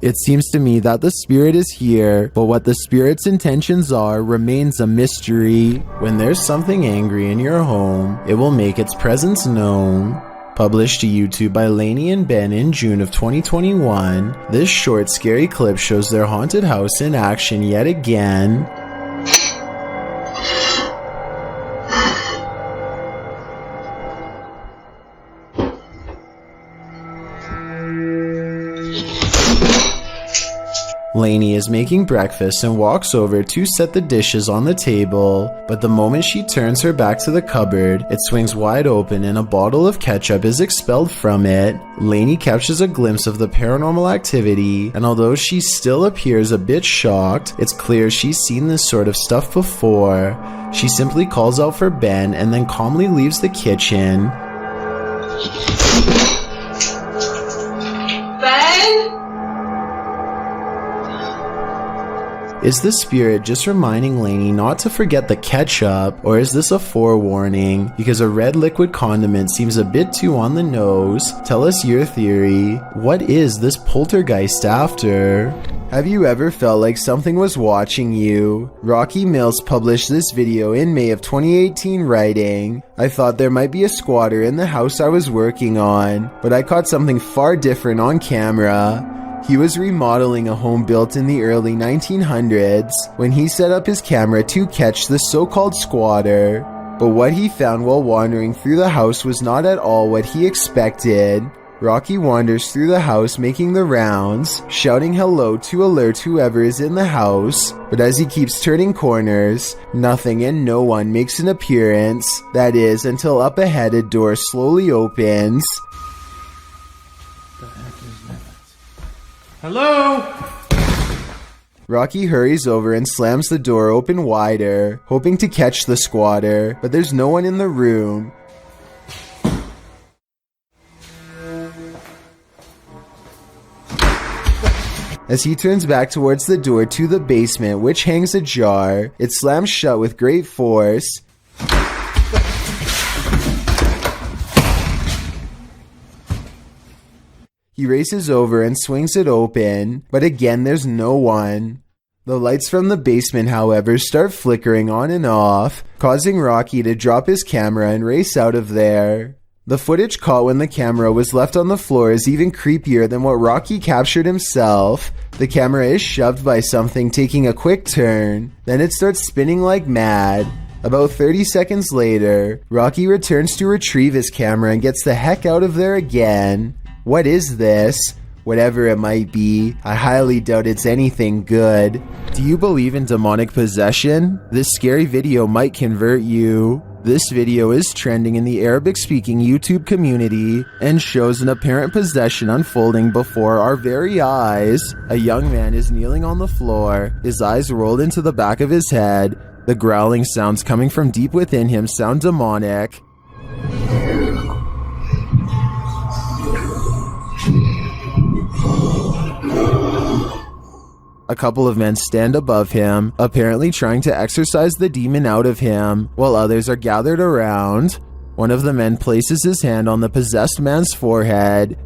It seems to me that the spirit is here, but what the spirit's intentions are remains a mystery. When there's something angry in your home, it will make its presence known. Published to YouTube by Lainey and Ben in June of 2021, this short, scary clip shows their haunted house in action yet again. Lainey is making breakfast and walks over to set the dishes on the table, but the moment she turns her back to the cupboard, it swings wide open and a bottle of ketchup is expelled from it. Lainey catches a glimpse of the paranormal activity, and although she still appears a bit shocked, it's clear she's seen this sort of stuff before. She simply calls out for Ben and then calmly leaves the kitchen. Ben? Is the spirit just reminding Lainey not to forget the ketchup, or is this a forewarning? Because a red liquid condiment seems a bit too on the nose. Tell us your theory. What is this poltergeist after? Have you ever felt like something was watching you? Rocky Mills published this video in May of 2018 writing, I thought there might be a squatter in the house I was working on, but I caught something far different on camera. He was remodeling a home built in the early 1900s when he set up his camera to catch the so-called squatter. But what he found while wandering through the house was not at all what he expected. Rocky wanders through the house making the rounds, shouting hello to alert whoever is in the house, but as he keeps turning corners, nothing and no one makes an appearance. That is, until up ahead a door slowly opens. Hello? Rocky hurries over and slams the door open wider, hoping to catch the squatter, but there's no one in the room. As he turns back towards the door to the basement, which hangs ajar, it slams shut with great force. He races over and swings it open, but again there's no one. The lights from the basement, however, start flickering on and off, causing Rocky to drop his camera and race out of there. The footage caught when the camera was left on the floor is even creepier than what Rocky captured himself. The camera is shoved by something taking a quick turn, then it starts spinning like mad. About 30 seconds later, Rocky returns to retrieve his camera and gets the heck out of there again. What is this? Whatever it might be, I highly doubt it's anything good. Do you believe in demonic possession? This scary video might convert you. This video is trending in the Arabic-speaking YouTube community and shows an apparent possession unfolding before our very eyes. A young man is kneeling on the floor, his eyes rolled into the back of his head. The growling sounds coming from deep within him sound demonic. A couple of men stand above him, apparently trying to exorcise the demon out of him, while others are gathered around. One of the men places his hand on the possessed man's forehead.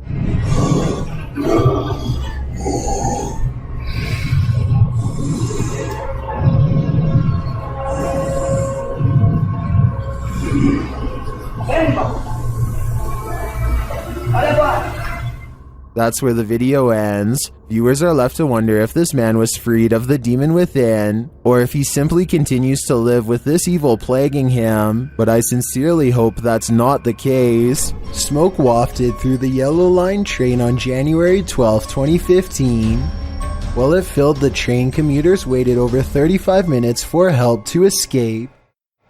That's where the video ends. Viewers are left to wonder if this man was freed of the demon within, or if he simply continues to live with this evil plaguing him, but I sincerely hope that's not the case. Smoke wafted through the Yellow Line train on January 12, 2015. While it filled the train, commuters waited over 35 minutes for help to escape.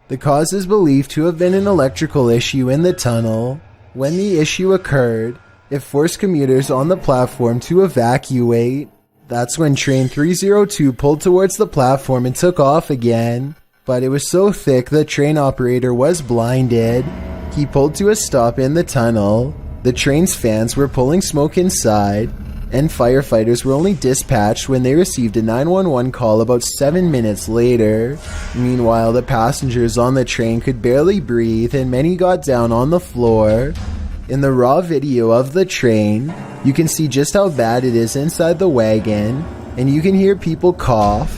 The cause is believed to have been an electrical issue in the tunnel. When the issue occurred, it forced commuters on the platform to evacuate. That's when train 302 pulled towards the platform and took off again. But it was so thick the train operator was blinded. He pulled to a stop in the tunnel. The train's fans were pulling smoke inside, and firefighters were only dispatched when they received a 911 call about 7 minutes later. Meanwhile, the passengers on the train could barely breathe and many got down on the floor. In the raw video of the train, you can see just how bad it is inside the wagon, and you can hear people cough,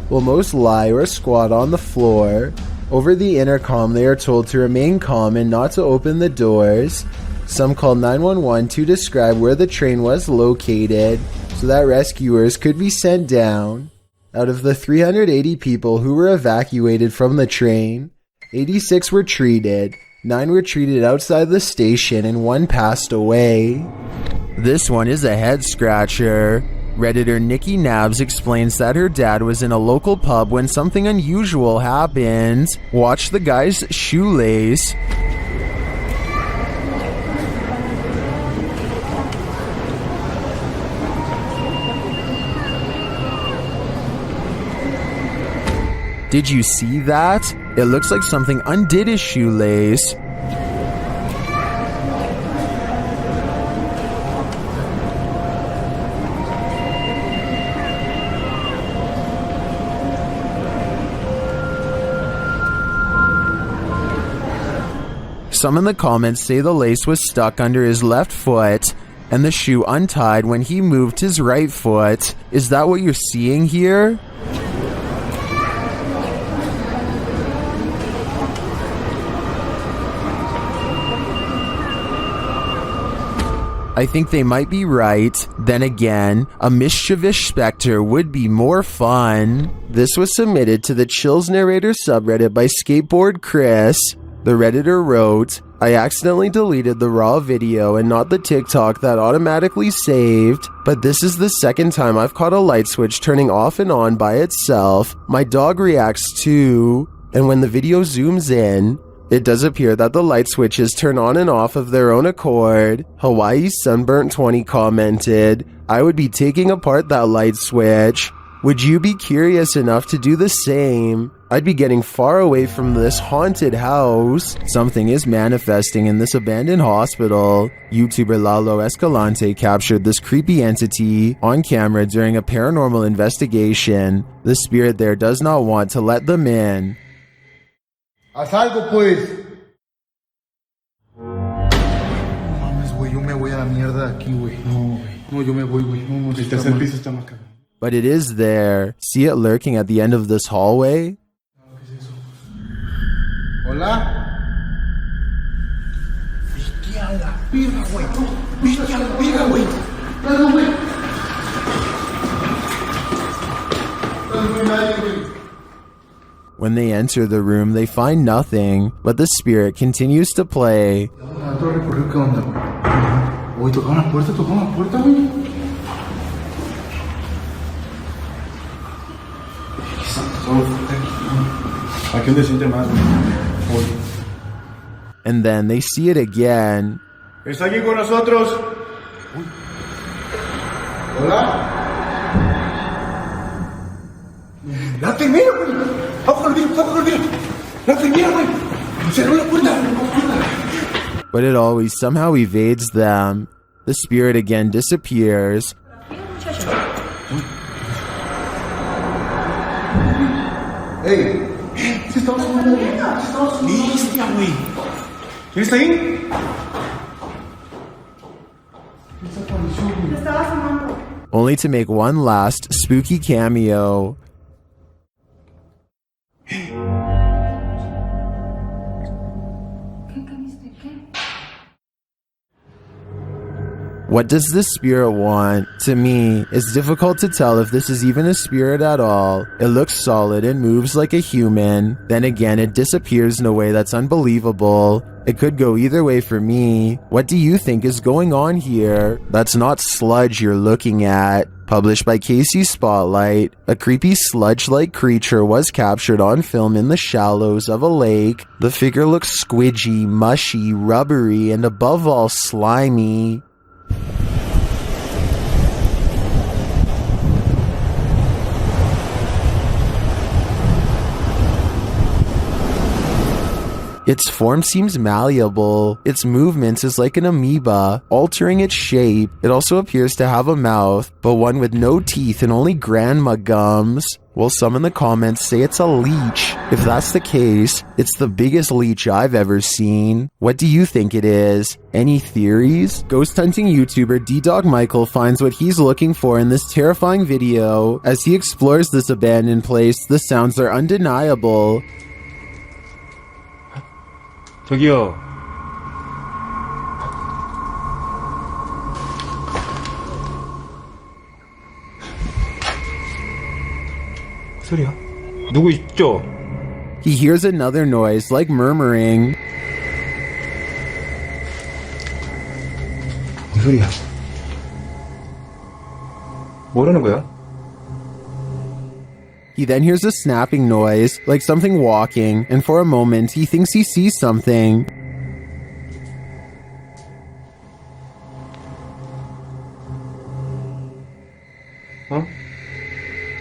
while most lie or squat on the floor. Over the intercom, they are told to remain calm and not to open the doors. Some called 911 to describe where the train was located, so that rescuers could be sent down. Out of the 380 people who were evacuated from the train, 86 were treated. 9 were treated outside the station and 1 passed away. This one is a head scratcher. Redditor Nikki Nabs explains that her dad was in a local pub when something unusual happened. Watch the guy's shoelace. Did you see that? It looks like something undid his shoelace. Some in the comments say the lace was stuck under his left foot and the shoe untied when he moved his right foot. Is that what you're seeing here? I think they might be right. Then again, a mischievous specter would be more fun. This was submitted to the Chills Narrator subreddit by Skateboard Chris. The Redditor wrote, I accidentally deleted the raw video and not the TikTok that automatically saved, but this is the second time I've caught a light switch turning off and on by itself. My dog reacts too, and when the video zooms in, it does appear that the light switches turn on and off of their own accord. Hawaii Sunburnt 20 commented, I would be taking apart that light switch. Would you be curious enough to do the same? I'd be getting far away from this haunted house. Something is manifesting in this abandoned hospital. YouTuber Lalo Escalante captured this creepy entity on camera during a paranormal investigation. The spirit there does not want to let them in. Haz algo, pues. No mames, güey, yo me voy a la mierda de aquí, güey. No, güey. No, yo me voy, güey. No, el tercer piso está más cabrón. But it is there. See it lurking at the end of this hallway? Hola. Viste a la verga, güey. Viste a la verga, güey. Claro, güey. When they enter the room, they find nothing, but the spirit continues to play. Güey, tocaron la puerta, güey. Aquí donde siente más, güey. And then they see it again. ¿Está aquí con nosotros? Hola. ¡La termina, güey! ¡Abajo el vidrio! ¡La termina, güey! ¡Cerró la puerta! But it always somehow evades them. The spirit again disappears. ¡Ey! ¡Se estaba sonando! ¡Bestia, güey! ¿Quién está ahí? Se estaba asomando. Only to make one last spooky cameo. What does this spirit want? To me, it's difficult to tell if this is even a spirit at all. It looks solid and moves like a human. Then again, it disappears in a way that's unbelievable. It could go either way for me. What do you think is going on here? That's not sludge you're looking at. Published by Casey Spotlight, a creepy sludge-like creature was captured on film in the shallows of a lake. The figure looks squidgy, mushy, rubbery, and above all slimy. Its form seems malleable. Its movements is like an amoeba, altering its shape. It also appears to have a mouth, but one with no teeth and only grandma gums. Well, some in the comments say it's a leech. If that's the case, it's the biggest leech I've ever seen. What do you think it is? Any theories? Ghost hunting YouTuber D-Dog Michael finds what he's looking for in this terrifying video. As he explores this abandoned place, the sounds are undeniable. 저기요. 소리야? 누구 있죠? He hears another noise, like murmuring. 무슨 소리야? 뭐라는 거야? He then hears a snapping noise, like something walking, and for a moment he thinks he sees something. 어?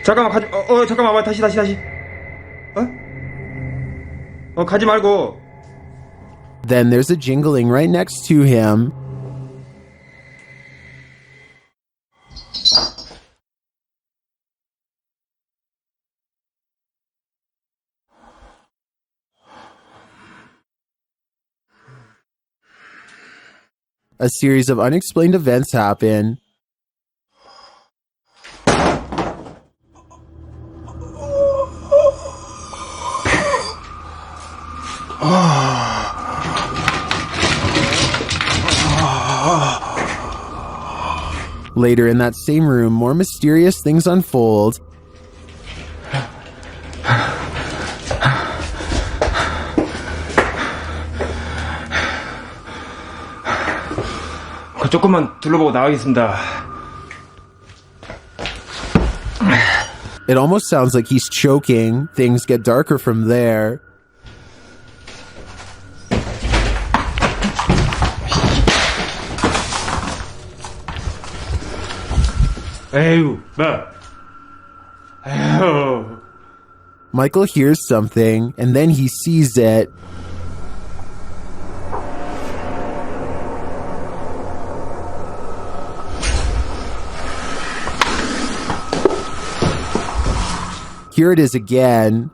잠깐만 가지 잠깐만 다시 가지 말고. Then there's a jingling right next to him. A series of unexplained events happen. Later in that same room, more mysterious things unfold. 조금만 둘러보고 나가겠습니다. It almost sounds like he's choking. Things get darker from there. 에휴, 뭐? 에휴. Michael hears something, and then he sees it. Here it is again.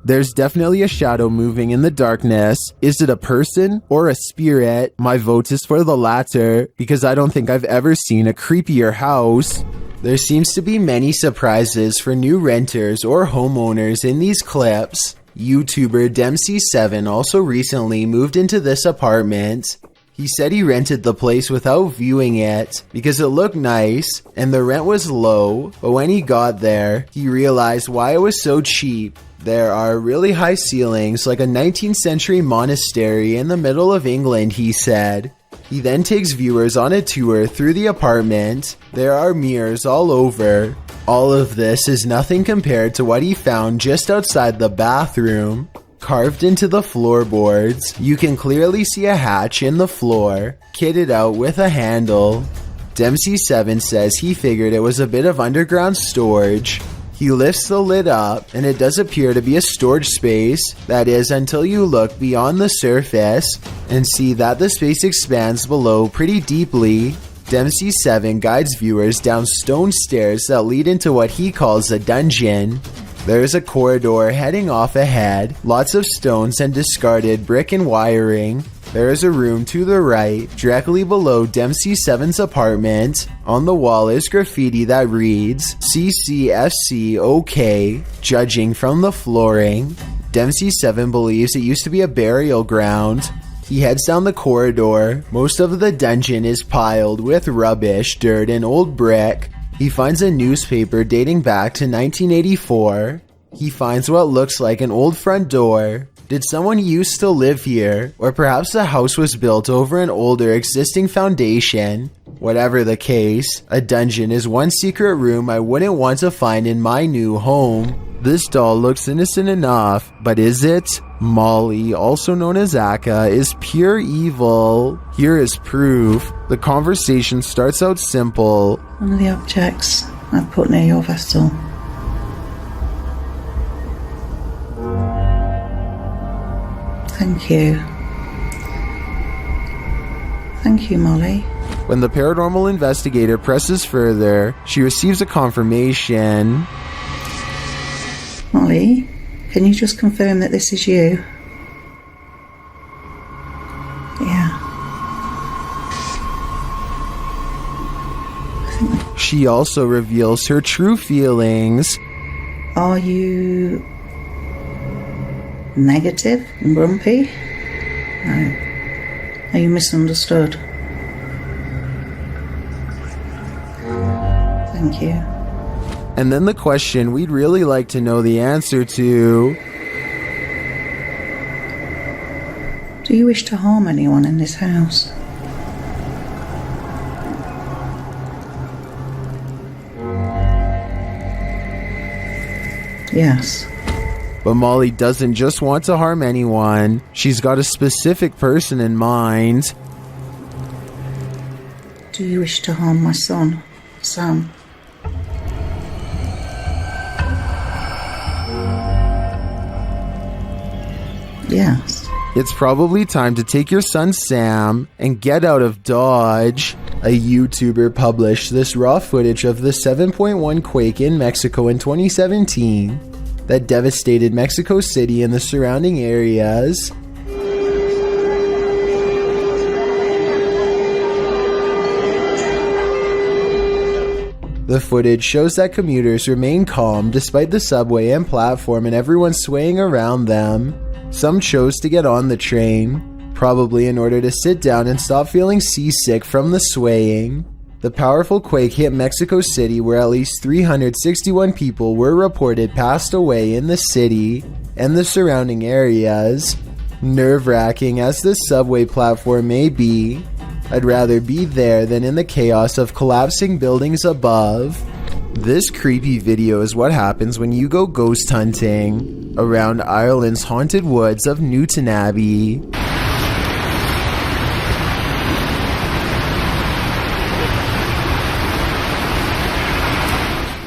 There's definitely a shadow moving in the darkness. Is it a person or a spirit? My vote is for the latter, because I don't think I've ever seen a creepier house. There seems to be many surprises for new renters or homeowners in these clips. YouTuber Dempsey7 also recently moved into this apartment. He said he rented the place without viewing it because it looked nice and the rent was low, but when he got there, he realized why it was so cheap. There are really high ceilings like a 19th century monastery in the middle of England, he said. He then takes viewers on a tour through the apartment. There are mirrors all over. All of this is nothing compared to what he found just outside the bathroom. Carved into the floorboards, you can clearly see a hatch in the floor, kitted out with a handle. Dempsey7 says he figured it was a bit of underground storage. He lifts the lid up, and it does appear to be a storage space, that is until you look beyond the surface and see that the space expands below pretty deeply. Dempsey7 guides viewers down stone stairs that lead into what he calls a dungeon. There's a corridor heading off ahead, lots of stones and discarded brick and wiring. There is a room to the right, directly below Dempsey7's apartment. On the wall is graffiti that reads, CCFC OK, judging from the flooring. Dempsey7 believes it used to be a burial ground. He heads down the corridor. Most of the dungeon is piled with rubbish, dirt, and old brick. He finds a newspaper dating back to 1984. He finds what looks like an old front door. Did someone used to live here? Or perhaps the house was built over an older existing foundation? Whatever the case, a dungeon is one secret room I wouldn't want to find in my new home. This doll looks innocent enough, but is it? Molly, also known as Aka, is pure evil. Here is proof. The conversation starts out simple. One of the objects I've put near your vessel. Thank you. Thank you, Molly. When the paranormal investigator presses further, she receives a confirmation. Molly, can you just confirm that this is you? Yeah. She also reveals her true feelings. Are you negative and grumpy? No. Are you misunderstood? Thank you. And then the question we'd really like to know the answer to. Do you wish to harm anyone in this house? Yes. But Molly doesn't just want to harm anyone. She's got a specific person in mind. Do you wish to harm my son, Sam? Yes. It's probably time to take your son Sam and get out of Dodge. A YouTuber published this raw footage of the 7.1 quake in Mexico in 2017 that devastated Mexico City and the surrounding areas. The footage shows that commuters remain calm despite the subway and platform and everyone swaying around them. Some chose to get on the train, probably in order to sit down and stop feeling seasick from the swaying. The powerful quake hit Mexico City, where at least 361 people were reported passed away in the city and the surrounding areas. Nerve-wracking as this subway platform may be, I'd rather be there than in the chaos of collapsing buildings above. This creepy video is what happens when you go ghost hunting around Ireland's haunted woods of Newton Abbey.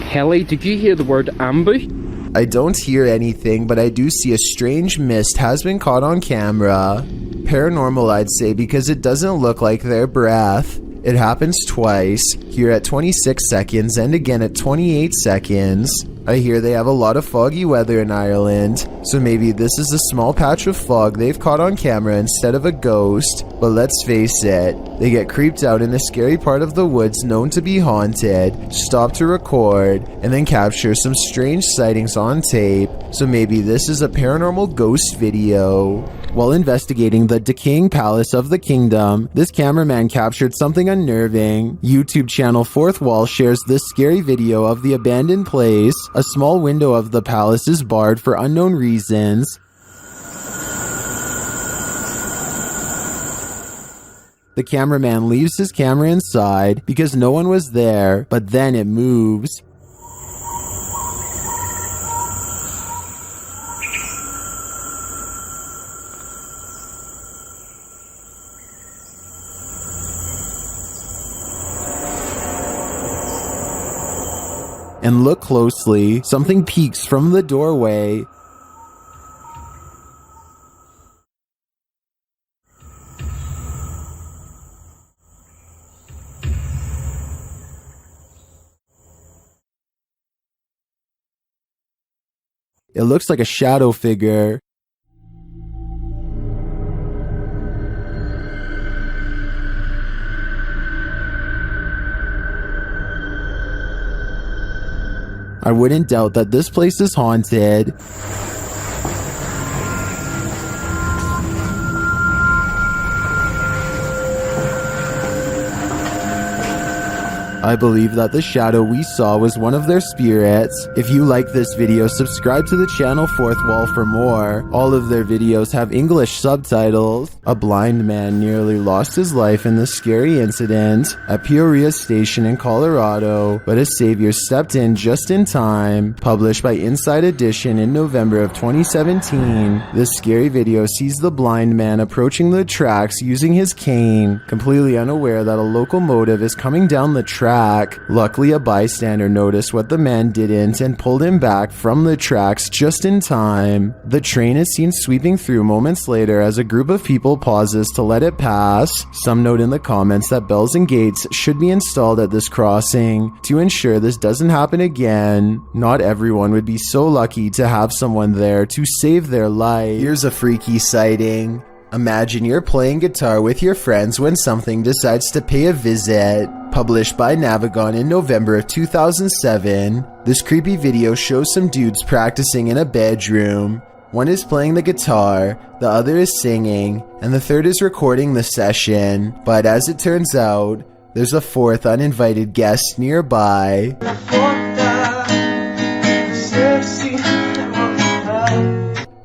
Kelly, did you hear the word ambush? I don't hear anything, but I do see a strange mist has been caught on camera. Paranormal, I'd say, because it doesn't look like their breath. It happens twice, here at 26 seconds and again at 28 seconds. I hear they have a lot of foggy weather in Ireland, so maybe this is a small patch of fog they've caught on camera instead of a ghost. But let's face it, they get creeped out in a scary part of the woods known to be haunted, stop to record, and then capture some strange sightings on tape, so maybe this is a paranormal ghost video. While investigating the decaying palace of the kingdom, this cameraman captured something unnerving. YouTube channel Fourth Wall shares this scary video of the abandoned place. A small window of the palace is barred for unknown reasons. The cameraman leaves his camera inside because no one was there, but then it moves. And look closely, something peeks from the doorway. It looks like a shadow figure. I wouldn't doubt that this place is haunted. I believe that the shadow we saw was one of their spirits. If you like this video, subscribe to the channel Fourth Wall for more. All of their videos have English subtitles. A blind man nearly lost his life in this scary incident at Peoria Station in Colorado, but a savior stepped in just in time. Published by Inside Edition in November of 2017, this scary video sees the blind man approaching the tracks using his cane, completely unaware that a locomotive is coming down the track. Luckily, a bystander noticed what the man didn't and pulled him back from the tracks just in time. The train is seen sweeping through moments later as a group of people pauses to let it pass. Some note in the comments that bells and gates should be installed at this crossing to ensure this doesn't happen again. Not everyone would be so lucky to have someone there to save their life. Here's a freaky sighting. Imagine you're playing guitar with your friends when something decides to pay a visit. Published by Navigon in November of 2007, this creepy video shows some dudes practicing in a bedroom. One is playing the guitar, the other is singing, and the third is recording the session. But as it turns out, there's a fourth uninvited guest nearby.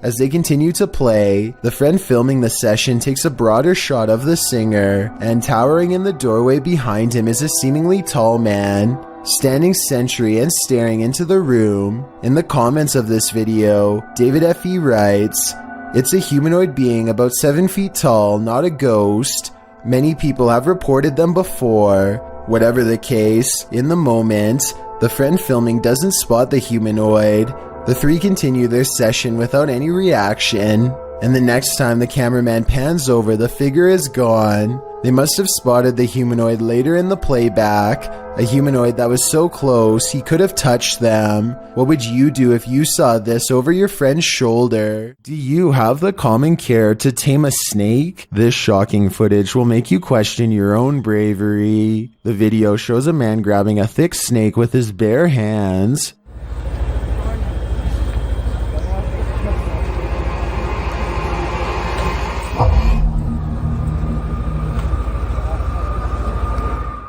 As they continue to play, the friend filming the session takes a broader shot of the singer, and towering in the doorway behind him is a seemingly tall man, standing sentry and staring into the room. In the comments of this video, David F.E. writes, "It's a humanoid being about 7 feet tall, not a ghost. Many people have reported them before." Whatever the case, in the moment, the friend filming doesn't spot the humanoid. The three continue their session without any reaction, and the next time the cameraman pans over, the figure is gone. They must have spotted the humanoid later in the playback, a humanoid that was so close he could have touched them. What would you do if you saw this over your friend's shoulder? Do you have the common care to tame a snake? This shocking footage will make you question your own bravery. The video shows a man grabbing a thick snake with his bare hands.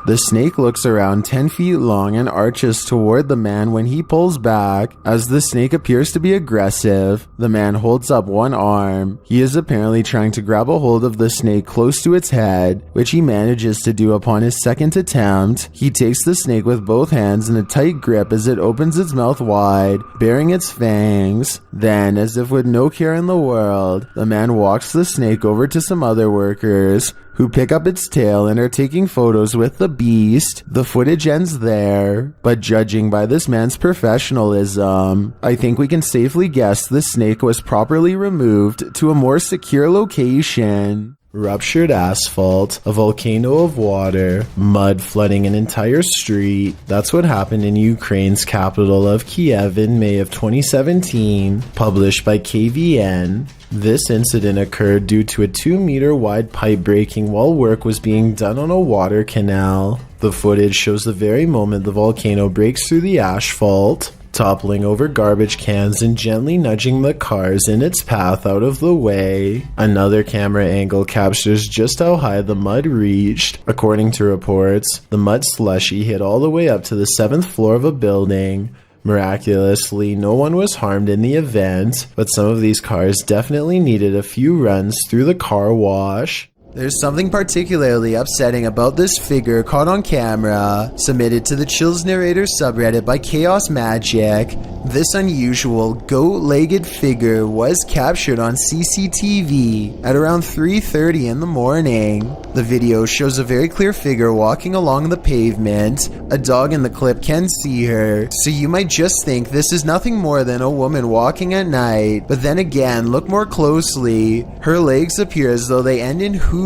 The snake looks around 10 feet long and arches toward the man when he pulls back. As the snake appears to be aggressive, the man holds up one arm. He is apparently trying to grab a hold of the snake close to its head, which he manages to do upon his second attempt. He takes the snake with both hands in a tight grip as it opens its mouth wide, baring its fangs. Then, as if with no care in the world, the man walks the snake over to some other workers, who pick up its tail and are taking photos with the beast. The footage ends there, but judging by this man's professionalism, I think we can safely guess the snake was properly removed to a more secure location. Ruptured asphalt, a volcano of water, mud flooding an entire street. That's what happened in Ukraine's capital of Kiev in May of 2017, published by KVN. This incident occurred due to a 2-meter wide pipe breaking while work was being done on a water canal. The footage shows the very moment the volcano breaks through the asphalt, toppling over garbage cans and gently nudging the cars in its path out of the way. Another camera angle captures just how high the mud reached. According to reports, the mud slushy hit all the way up to the 7th floor of a building. Miraculously, no one was harmed in the event, but some of these cars definitely needed a few runs through the car wash. There's something particularly upsetting about this figure caught on camera, submitted to the Chills Narrator subreddit by Chaos Magic. This unusual goat-legged figure was captured on CCTV at around 3:30 in the morning. The video shows a very clear figure walking along the pavement. A dog in the clip can see her, so you might just think this is nothing more than a woman walking at night. But then again, look more closely. Her legs appear as though they end in hooves.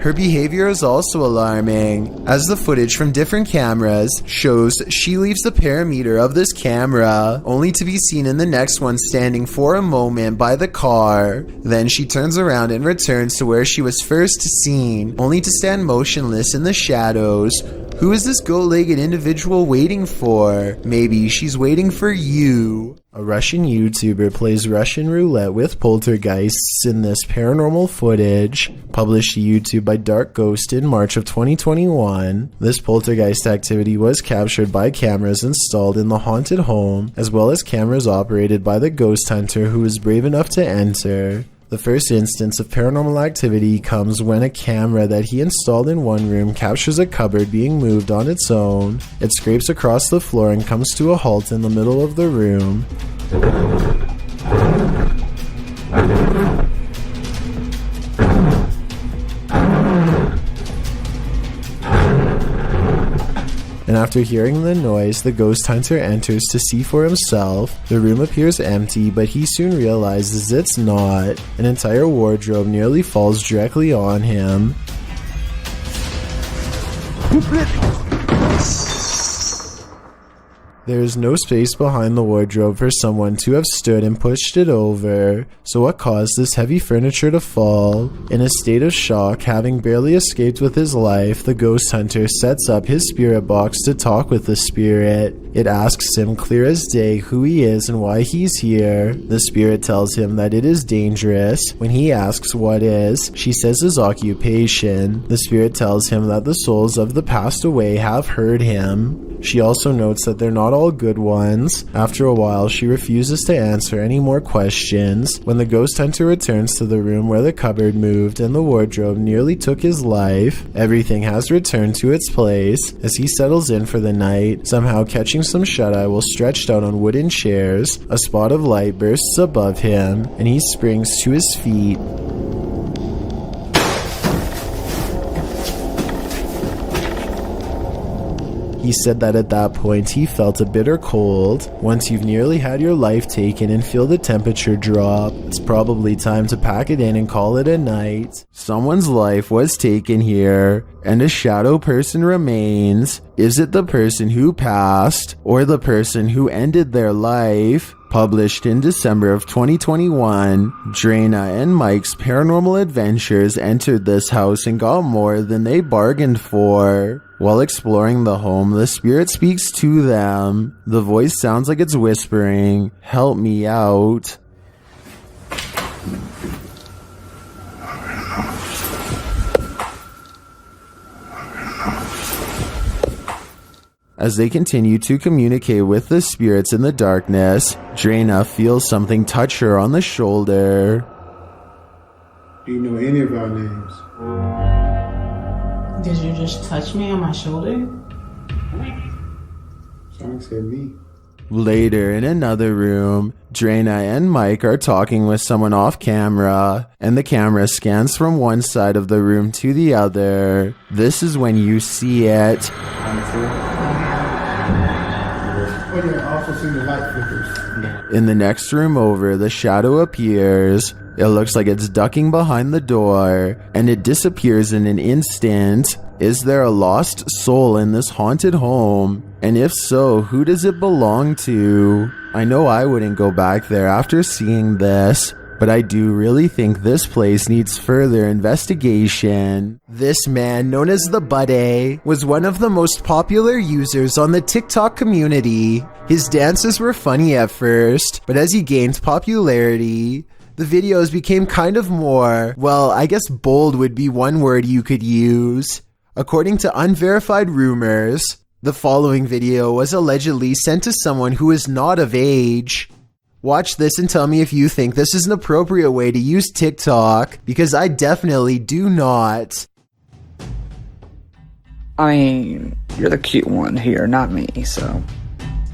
Her behavior is also alarming, as the footage from different cameras shows she leaves the parameter of this camera, only to be seen in the next one standing for a moment by the car. Then she turns around and returns to where she was first seen, only to stand motionless in the shadows. Who is this goat-legged individual waiting for? Maybe she's waiting for you. A Russian YouTuber plays Russian roulette with poltergeists in this paranormal footage, published to YouTube by Dark Ghost in March of 2021. This poltergeist activity was captured by cameras installed in the haunted home, as well as cameras operated by the ghost hunter who was brave enough to enter. The first instance of paranormal activity comes when a camera that he installed in one room captures a cupboard being moved on its own. It scrapes across the floor and comes to a halt in the middle of the room. And after hearing the noise, the ghost hunter enters to see for himself. The room appears empty, but he soon realizes it's not. An entire wardrobe nearly falls directly on him. There is no space behind the wardrobe for someone to have stood and pushed it over. So what caused this heavy furniture to fall? In a state of shock, having barely escaped with his life, the ghost hunter sets up his spirit box to talk with the spirit. It asks him clear as day who he is and why he's here. The spirit tells him that it is dangerous. When he asks what is, she says his occupation. The spirit tells him that the souls of the passed away have heard him. She also notes that they're not all good ones. After a while, she refuses to answer any more questions. When the ghost hunter returns to the room where the cupboard moved and the wardrobe nearly took his life, everything has returned to its place. As he settles in for the night, somehow catching some shut-eye while stretched out on wooden chairs, a spot of light bursts above him, and he springs to his feet. He said that at that point he felt a bitter cold. Once you've nearly had your life taken and feel the temperature drop, it's probably time to pack it in and call it a night. Someone's life was taken here, and a shadow person remains. Is it the person who passed, or the person who ended their life? Published in December of 2021, Drana and Mike's paranormal adventures entered this house and got more than they bargained for. While exploring the home, the spirit speaks to them. The voice sounds like it's whispering, "Help me out." As they continue to communicate with the spirits in the darkness, Drana feels something touch her on the shoulder. Do you know any of our names? Did you just touch me on my shoulder? Sonic said me. Later, in another room, Drena and Mike are talking with someone off camera, and the camera scans from one side of the room to the other. This is when you see it. Oh yeah, I also seen the light flickers. In the next room over, the shadow appears. It looks like it's ducking behind the door, and it disappears in an instant. Is there a lost soul in this haunted home? And if so, who does it belong to? I know I wouldn't go back there after seeing this, but I do really think this place needs further investigation. This man, known as the Buddy, was one of the most popular users on the TikTok community. His dances were funny at first, but as he gained popularity, the videos became kind of more, well, I guess bold would be one word you could use. According to unverified rumors, the following video was allegedly sent to someone who is not of age. Watch this and tell me if you think this is an appropriate way to use TikTok, because I definitely do not. I mean, you're the cute one here, not me, so...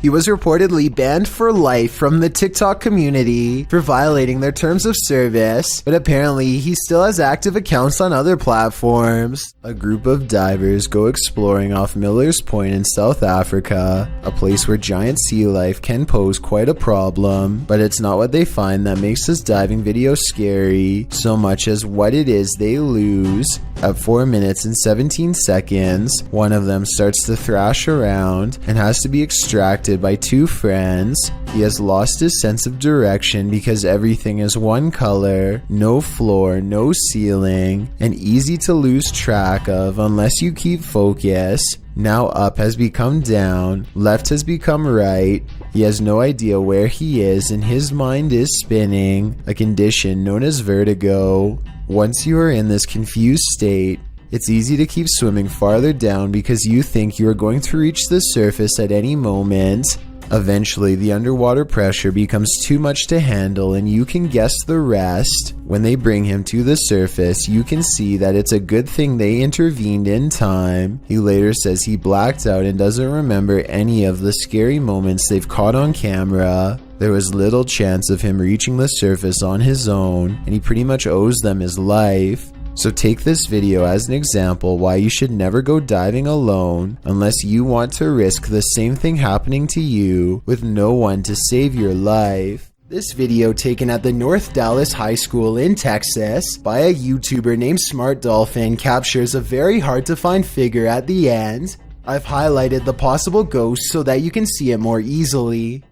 He was reportedly banned for life from the TikTok community for violating their terms of service, but apparently he still has active accounts on other platforms. A group of divers go exploring off Miller's Point in South Africa, a place where giant sea life can pose quite a problem, but it's not what they find that makes this diving video scary, so much as what it is they lose. At 4 minutes and 17 seconds, one of them starts to thrash around and has to be extracted by two friends. He has lost his sense of direction because everything is one color, no floor, no ceiling, and easy to lose track of unless you keep focus. Now up has become down, left has become right. He has no idea where he is and his mind is spinning, a condition known as vertigo. Once you are in this confused state, it's easy to keep swimming farther down because you think you are going to reach the surface at any moment. Eventually, the underwater pressure becomes too much to handle and you can guess the rest. When they bring him to the surface, you can see that it's a good thing they intervened in time. He later says he blacked out and doesn't remember any of the scary moments they've caught on camera. There was little chance of him reaching the surface on his own, and he pretty much owes them his life. So take this video as an example why you should never go diving alone unless you want to risk the same thing happening to you with no one to save your life. This video, taken at the North Dallas High School in Texas by a YouTuber named Smart Dolphin, captures a very hard to find figure at the end. I've highlighted the possible ghost so that you can see it more easily.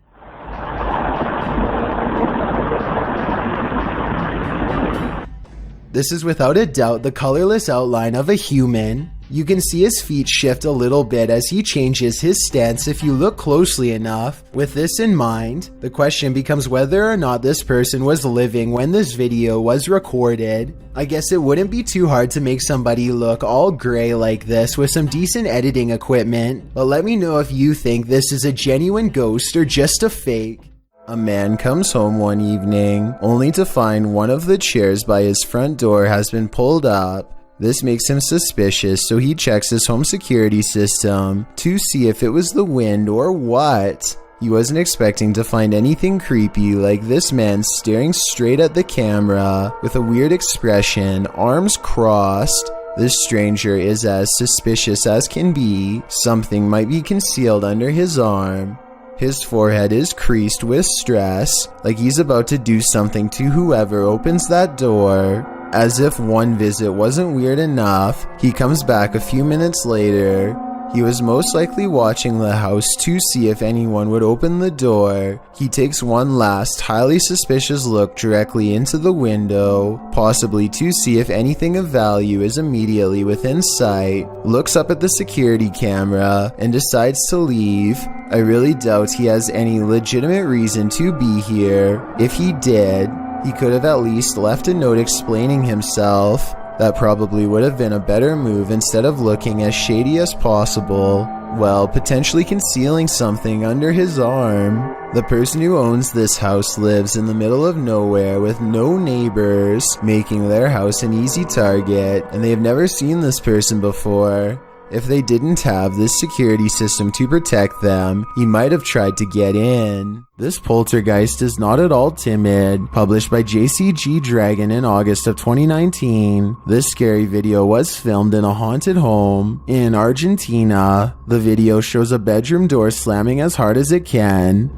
This is without a doubt the colorless outline of a human. You can see his feet shift a little bit as he changes his stance if you look closely enough. With this in mind, the question becomes whether or not this person was living when this video was recorded. I guess it wouldn't be too hard to make somebody look all gray like this with some decent editing equipment, but let me know if you think this is a genuine ghost or just a fake. A man comes home one evening, only to find one of the chairs by his front door has been pulled up. This makes him suspicious, so he checks his home security system to see if it was the wind or what. He wasn't expecting to find anything creepy like this man staring straight at the camera with a weird expression, arms crossed. This stranger is as suspicious as can be. Something might be concealed under his arm. His forehead is creased with stress, like he's about to do something to whoever opens that door. As if one visit wasn't weird enough, he comes back a few minutes later. He was most likely watching the house to see if anyone would open the door. He takes one last, highly suspicious look directly into the window, possibly to see if anything of value is immediately within sight, looks up at the security camera, and decides to leave. I really doubt he has any legitimate reason to be here. If he did, he could have at least left a note explaining himself. That probably would have been a better move instead of looking as shady as possible, well, potentially concealing something under his arm. The person who owns this house lives in the middle of nowhere with no neighbors, making their house an easy target, and they have never seen this person before. If they didn't have this security system to protect them, he might have tried to get in. This poltergeist is not at all timid. Published by JCG Dragon in August of 2019, this scary video was filmed in a haunted home in Argentina. The video shows a bedroom door slamming as hard as it can.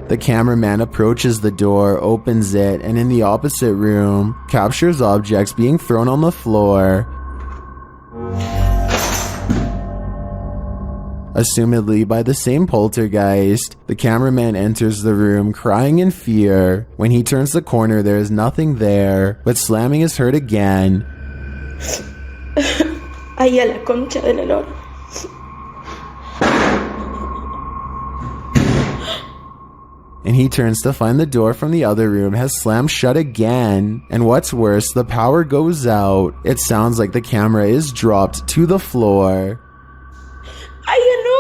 The cameraman approaches the door, opens it, and in the opposite room, captures objects being thrown on the floor. Assumedly by the same poltergeist, the cameraman enters the room crying in fear. When he turns the corner, there is nothing there, but slamming is heard again. Ahí a la concha de la lora. And he turns to find the door from the other room has slammed shut again. And what's worse, the power goes out. It sounds like the camera is dropped to the floor. Ay, no.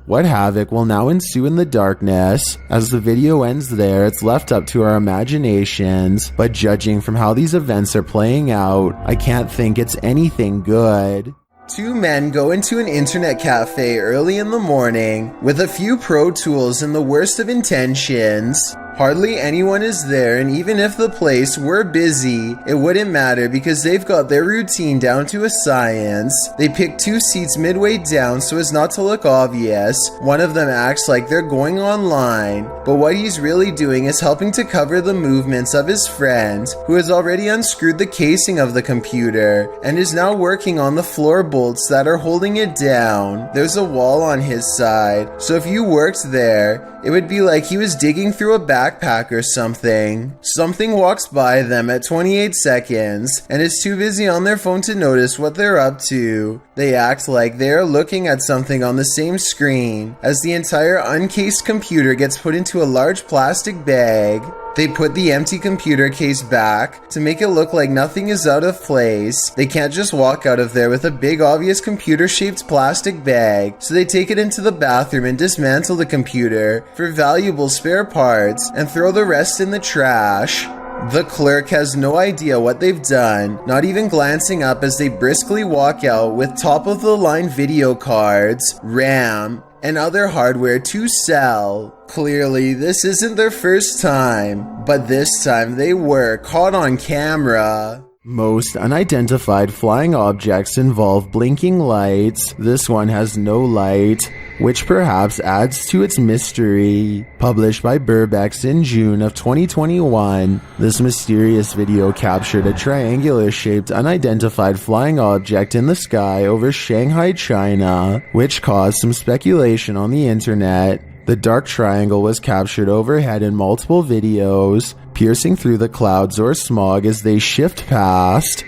What havoc will now ensue in the darkness? As the video ends there, it's left up to our imaginations. But judging from how these events are playing out, I can't think it's anything good. Two men go into an internet cafe early in the morning with a few pro tools and the worst of intentions. Hardly anyone is there, and even if the place were busy, it wouldn't matter because they've got their routine down to a science. They pick two seats midway down so as not to look obvious. One of them acts like they're going online, but what he's really doing is helping to cover the movements of his friend, who has already unscrewed the casing of the computer and is now working on the floorboards that are holding it down. There's a wall on his side, so if you worked there, it would be like he was digging through a backpack or something. Something walks by them at 28 seconds and is too busy on their phone to notice what they're up to. They act like they are looking at something on the same screen as the entire uncased computer gets put into a large plastic bag. They put the empty computer case back to make it look like nothing is out of place. They can't just walk out of there with a big obvious computer-shaped plastic bag, so they take it into the bathroom and dismantle the computer for valuable spare parts and throw the rest in the trash. The clerk has no idea what they've done, not even glancing up as they briskly walk out with top-of-the-line video cards, RAM, and other hardware to sell. Clearly, this isn't their first time, but this time they were caught on camera. Most unidentified flying objects involve blinking lights. This one has no light, which perhaps adds to its mystery. Published by Burbex in June of 2021, this mysterious video captured a triangular-shaped unidentified flying object in the sky over Shanghai, China, which caused some speculation on the internet. The dark triangle was captured overhead in multiple videos, piercing through the clouds or smog as they shift past.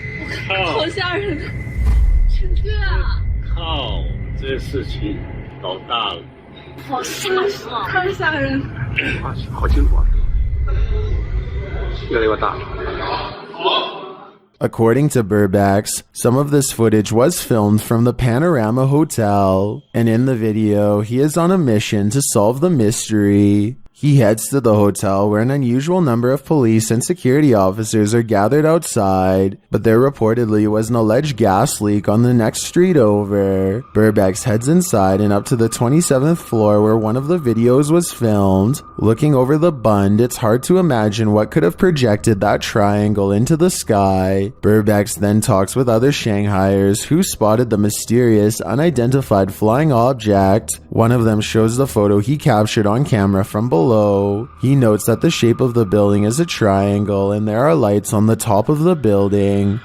According to Burbex, some of this footage was filmed from the Panorama Hotel, and in the video, he is on a mission to solve the mystery. He heads to the hotel where an unusual number of police and security officers are gathered outside, but there reportedly was an alleged gas leak on the next street over. Burbex heads inside and up to the 27th floor where one of the videos was filmed. Looking over the bund, it's hard to imagine what could have projected that triangle into the sky. Burbex then talks with other Shanghaiers who spotted the mysterious, unidentified flying object. One of them shows the photo he captured on camera from below. He notes that the shape of the building is a triangle and there are lights on the top of the building.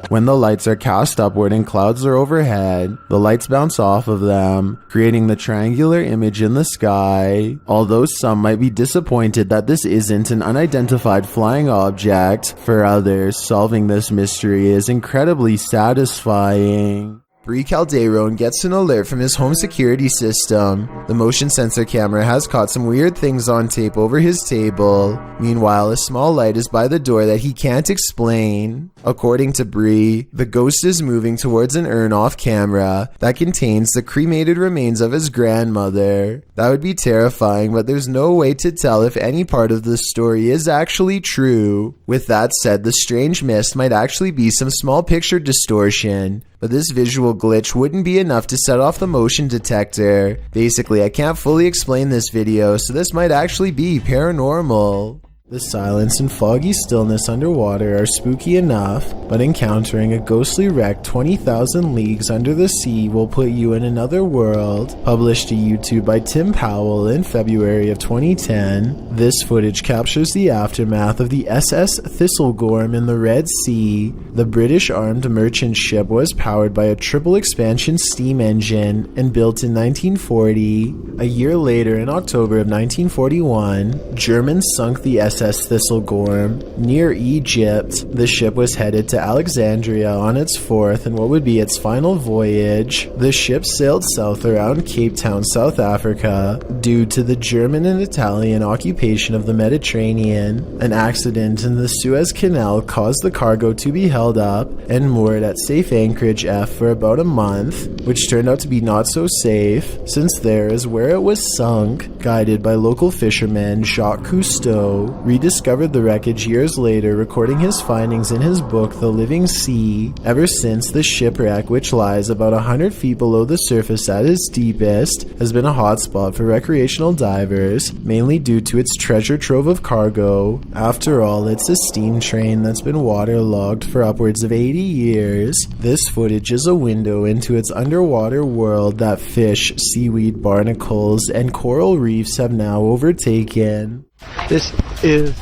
When the lights are cast upward and clouds are overhead, the lights bounce off of them, creating the triangular image in the sky. Although some might be disappointed that this isn't an unidentified flying object, for others, solving this mystery is incredibly satisfying. Bree Calderon gets an alert from his home security system. The motion sensor camera has caught some weird things on tape over his table. Meanwhile, a small light is by the door that he can't explain. According to Bree, the ghost is moving towards an urn off camera that contains the cremated remains of his grandmother. That would be terrifying, but there's no way to tell if any part of the story is actually true. With that said, the strange mist might actually be some small picture distortion, but this visual glitch wouldn't be enough to set off the motion detector. Basically, I can't fully explain this video, so this might actually be paranormal. The silence and foggy stillness underwater are spooky enough, but encountering a ghostly wreck 20,000 leagues under the sea will put you in another world. Published to YouTube by Tim Powell in February of 2010, this footage captures the aftermath of the SS Thistlegorm in the Red Sea. The British armed merchant ship was powered by a triple expansion steam engine and built in 1940. A year later, in October of 1941, Germans sunk the SS Thistlegorm near Egypt. The ship was headed to Alexandria on its fourth and what would be its final voyage. The ship sailed south around Cape Town, South Africa. Due to the German and Italian occupation of the Mediterranean, an accident in the Suez Canal caused the cargo to be held up and moored at safe anchorage F for about a month, which turned out to be not so safe, since there is where it was sunk. Guided by local fisherman Jacques Cousteau, rediscovered the wreckage years later, recording his findings in his book The Living Sea. Ever since, the shipwreck, which lies about 100 feet below the surface at its deepest, has been a hotspot for recreational divers, mainly due to its treasure trove of cargo. After all, it's a steam train that's been waterlogged for upwards of 80 years. This footage is a window into its underwater world that fish, seaweed, barnacles, and coral reefs have now overtaken. This is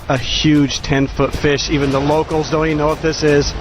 a huge 10-foot fish. Even the locals don't even know what this is.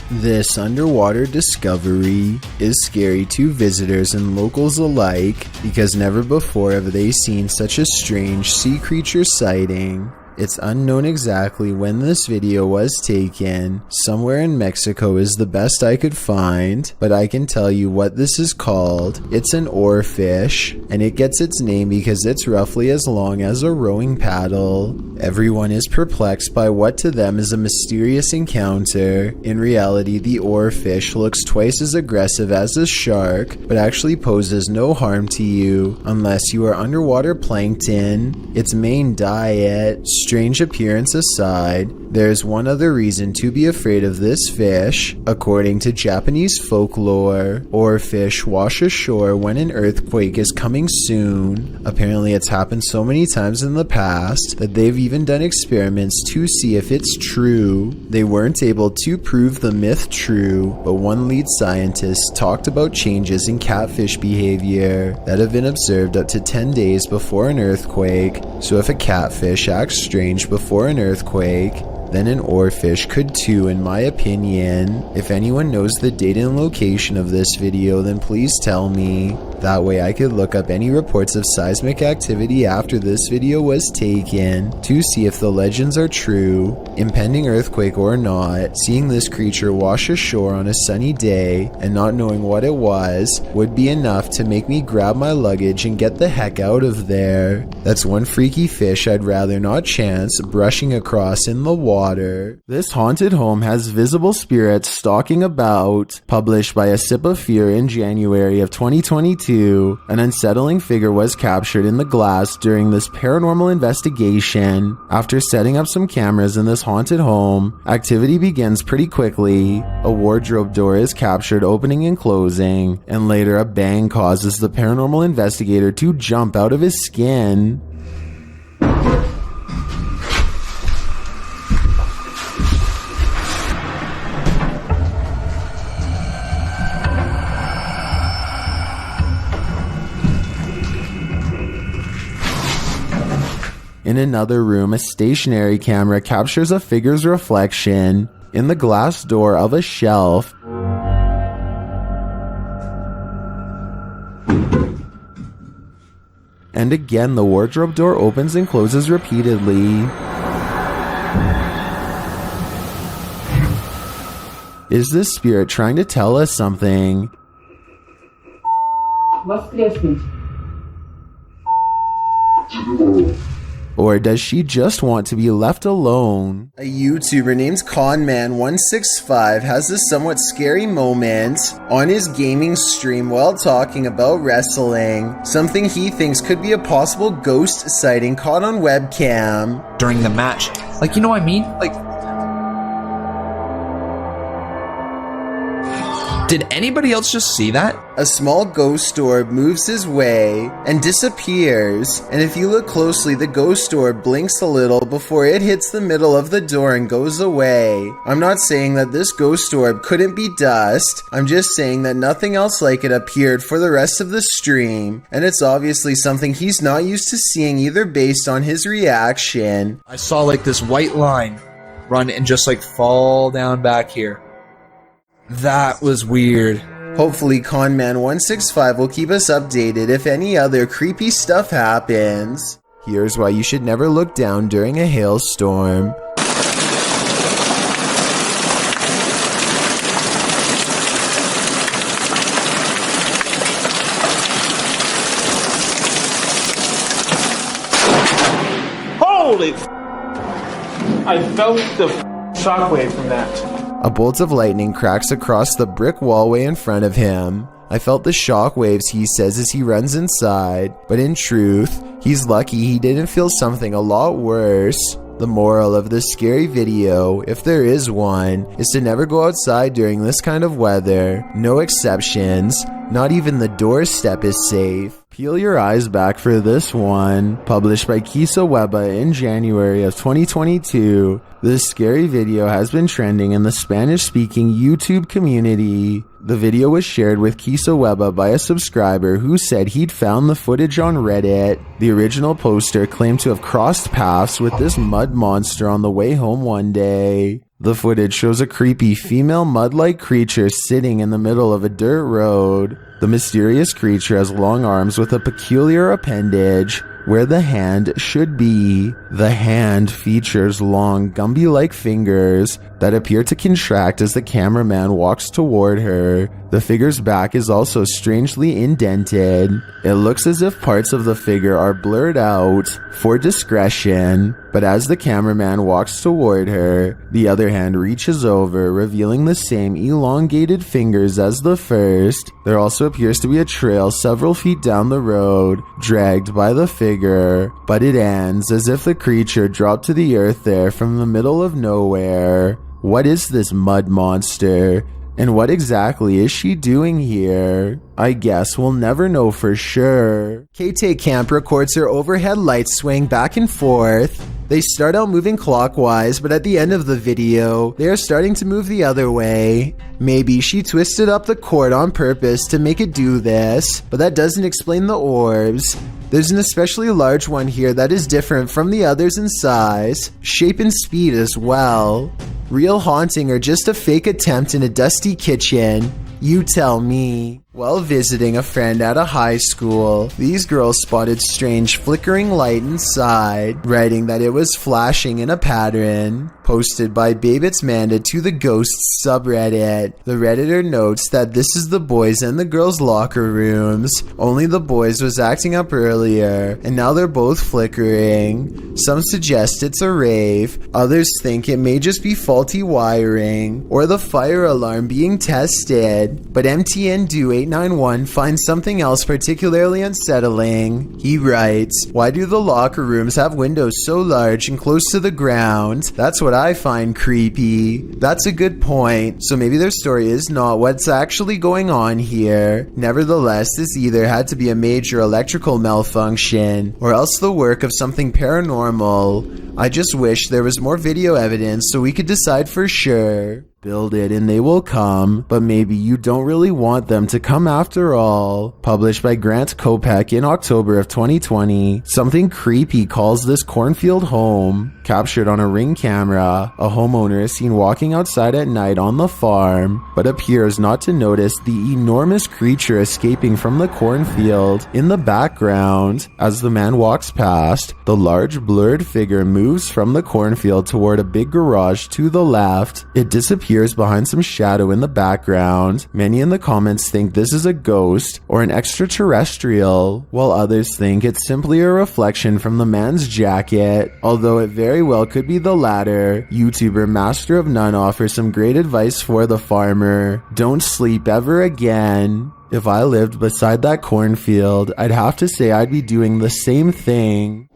This underwater discovery is scary to visitors and locals alike because never before have they seen such a strange sea creature sighting. It's unknown exactly when this video was taken. Somewhere in Mexico is the best I could find, but I can tell you what this is called. It's an oarfish, and it gets its name because it's roughly as long as a rowing paddle. Everyone is perplexed by what to them is a mysterious encounter. In reality, the oarfish looks twice as aggressive as a shark, but actually poses no harm to you unless you are underwater plankton. Its main diet, strange appearance aside, there's one other reason to be afraid of this fish. According to Japanese folklore, oarfish wash ashore when an earthquake is coming soon. Apparently it's happened so many times in the past that they've even done experiments to see if it's true. They weren't able to prove the myth true, but one lead scientist talked about changes in catfish behavior that have been observed up to 10 days before an earthquake. So if a catfish acts strange before an earthquake, then an oarfish could too, in my opinion. If anyone knows the date and location of this video, then please tell me. That way I could look up any reports of seismic activity after this video was taken to see if the legends are true. Impending earthquake or not, seeing this creature wash ashore on a sunny day and not knowing what it was would be enough to make me grab my luggage and get the heck out of there. That's one freaky fish I'd rather not chance brushing across in the water. This haunted home has visible spirits stalking about. Published by A Sip of Fear in January of 2022, an unsettling figure was captured in the glass during this paranormal investigation. After setting up some cameras in this haunted home, activity begins pretty quickly. A wardrobe door is captured opening and closing, and later a bang causes the paranormal investigator to jump out of his skin. In another room, a stationary camera captures a figure's reflection in the glass door of a shelf. And again, the wardrobe door opens and closes repeatedly. Is this spirit trying to tell us something? Or does she just want to be left alone? A YouTuber named Conman165 has this somewhat scary moment on his gaming stream while talking about wrestling. Something he thinks could be a possible ghost sighting caught on webcam. During the match. Like, you know what I mean? Like, did anybody else just see that? A small ghost orb moves his way and disappears, and if you look closely, the ghost orb blinks a little before it hits the middle of the door and goes away. I'm not saying that this ghost orb couldn't be dust, I'm just saying that nothing else like it appeared for the rest of the stream, and it's obviously something he's not used to seeing either based on his reaction. I saw like this white line run and just like fall down back here. That was weird. Hopefully Conman165 will keep us updated if any other creepy stuff happens. Here's why you should never look down during a hailstorm. Holy I felt the shockwave from that. A bolt of lightning cracks across the brick wallway in front of him. I felt the shockwaves, he says as he runs inside, but in truth, he's lucky he didn't feel something a lot worse. The moral of this scary video, if there is one, is to never go outside during this kind of weather. No exceptions. Not even the doorstep is safe. Peel your eyes back for this one. Published by Kisa Weba in January of 2022. This scary video has been trending in the Spanish-speaking YouTube community. The video was shared with Kisa Weba by a subscriber who said he'd found the footage on Reddit. The original poster claimed to have crossed paths with this mud monster on the way home one day. The footage shows a creepy female mud-like creature sitting in the middle of a dirt road. The mysterious creature has long arms with a peculiar appendage where the hand should be. The hand features long Gumby-like fingers that appear to contract as the cameraman walks toward her. The figure's back is also strangely indented. It looks as if parts of the figure are blurred out for discretion, but as the cameraman walks toward her, the other hand reaches over, revealing the same elongated fingers as the first. There also appears to be a trail several feet down the road, dragged by the figure, but it ends as if the creature dropped to the earth there from the middle of nowhere. What is this mud monster? And what exactly is she doing here? I guess we'll never know for sure. KT Camp records her overhead lights swaying back and forth. They start out moving clockwise, but at the end of the video, they are starting to move the other way. Maybe she twisted up the cord on purpose to make it do this, but that doesn't explain the orbs. There's an especially large one here that is different from the others in size, shape and speed as well. Real haunting or just a fake attempt in a dusty kitchen? You tell me. While visiting a friend at a high school, these girls spotted strange flickering light inside, writing that it was flashing in a pattern. Posted by Babitz Manda to the Ghosts subreddit. The Redditor notes that this is the boys and the girls' locker rooms. Only the boys was acting up earlier, and now they're both flickering. Some suggest it's a rave, others think it may just be faulty wiring, or the fire alarm being tested, but MTN Do 891 finds something else particularly unsettling. He writes, "Why do the locker rooms have windows so large and close to the ground? That's what I find creepy." That's a good point, so maybe their story is not what's actually going on here. Nevertheless, this either had to be a major electrical malfunction, or else the work of something paranormal. I just wish there was more video evidence so we could decide for sure. Build it and they will come, but maybe you don't really want them to come after all. Published by Grant Kopech in October of 2020. Something creepy calls this cornfield home. Captured on a Ring camera, a homeowner is seen walking outside at night on the farm, but appears not to notice the enormous creature escaping from the cornfield in the background. As the man walks past, the large blurred figure moves from the cornfield toward a big garage to the left. It disappears appears behind some shadow in the background. Many in the comments think this is a ghost or an extraterrestrial, while others think it's simply a reflection from the man's jacket, although it very well could be the latter. YouTuber Master of None offers some great advice for the farmer. Don't sleep ever again. If I lived beside that cornfield, I'd have to say I'd be doing the same thing.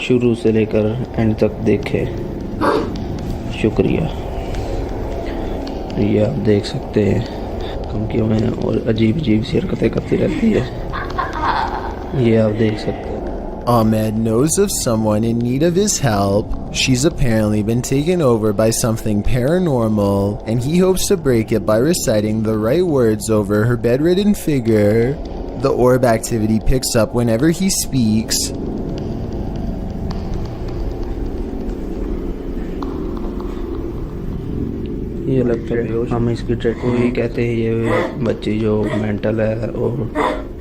शुरू से लेकर and तक देखे, शुक्रिया। ये आप देख सकते हैं धमकियों में और अजीब अजीब सी हरकतें करती रहती है, ये आप देख सकते हैं। Ahmed knows of someone in need of his help. She's apparently been taken over by something paranormal, and he hopes to break it by reciting the right words over her bedridden figure. The orb activity picks up whenever he speaks. ये लगता है हम इसकी कोई कहते हैं ये बच्ची जो मेंटल है और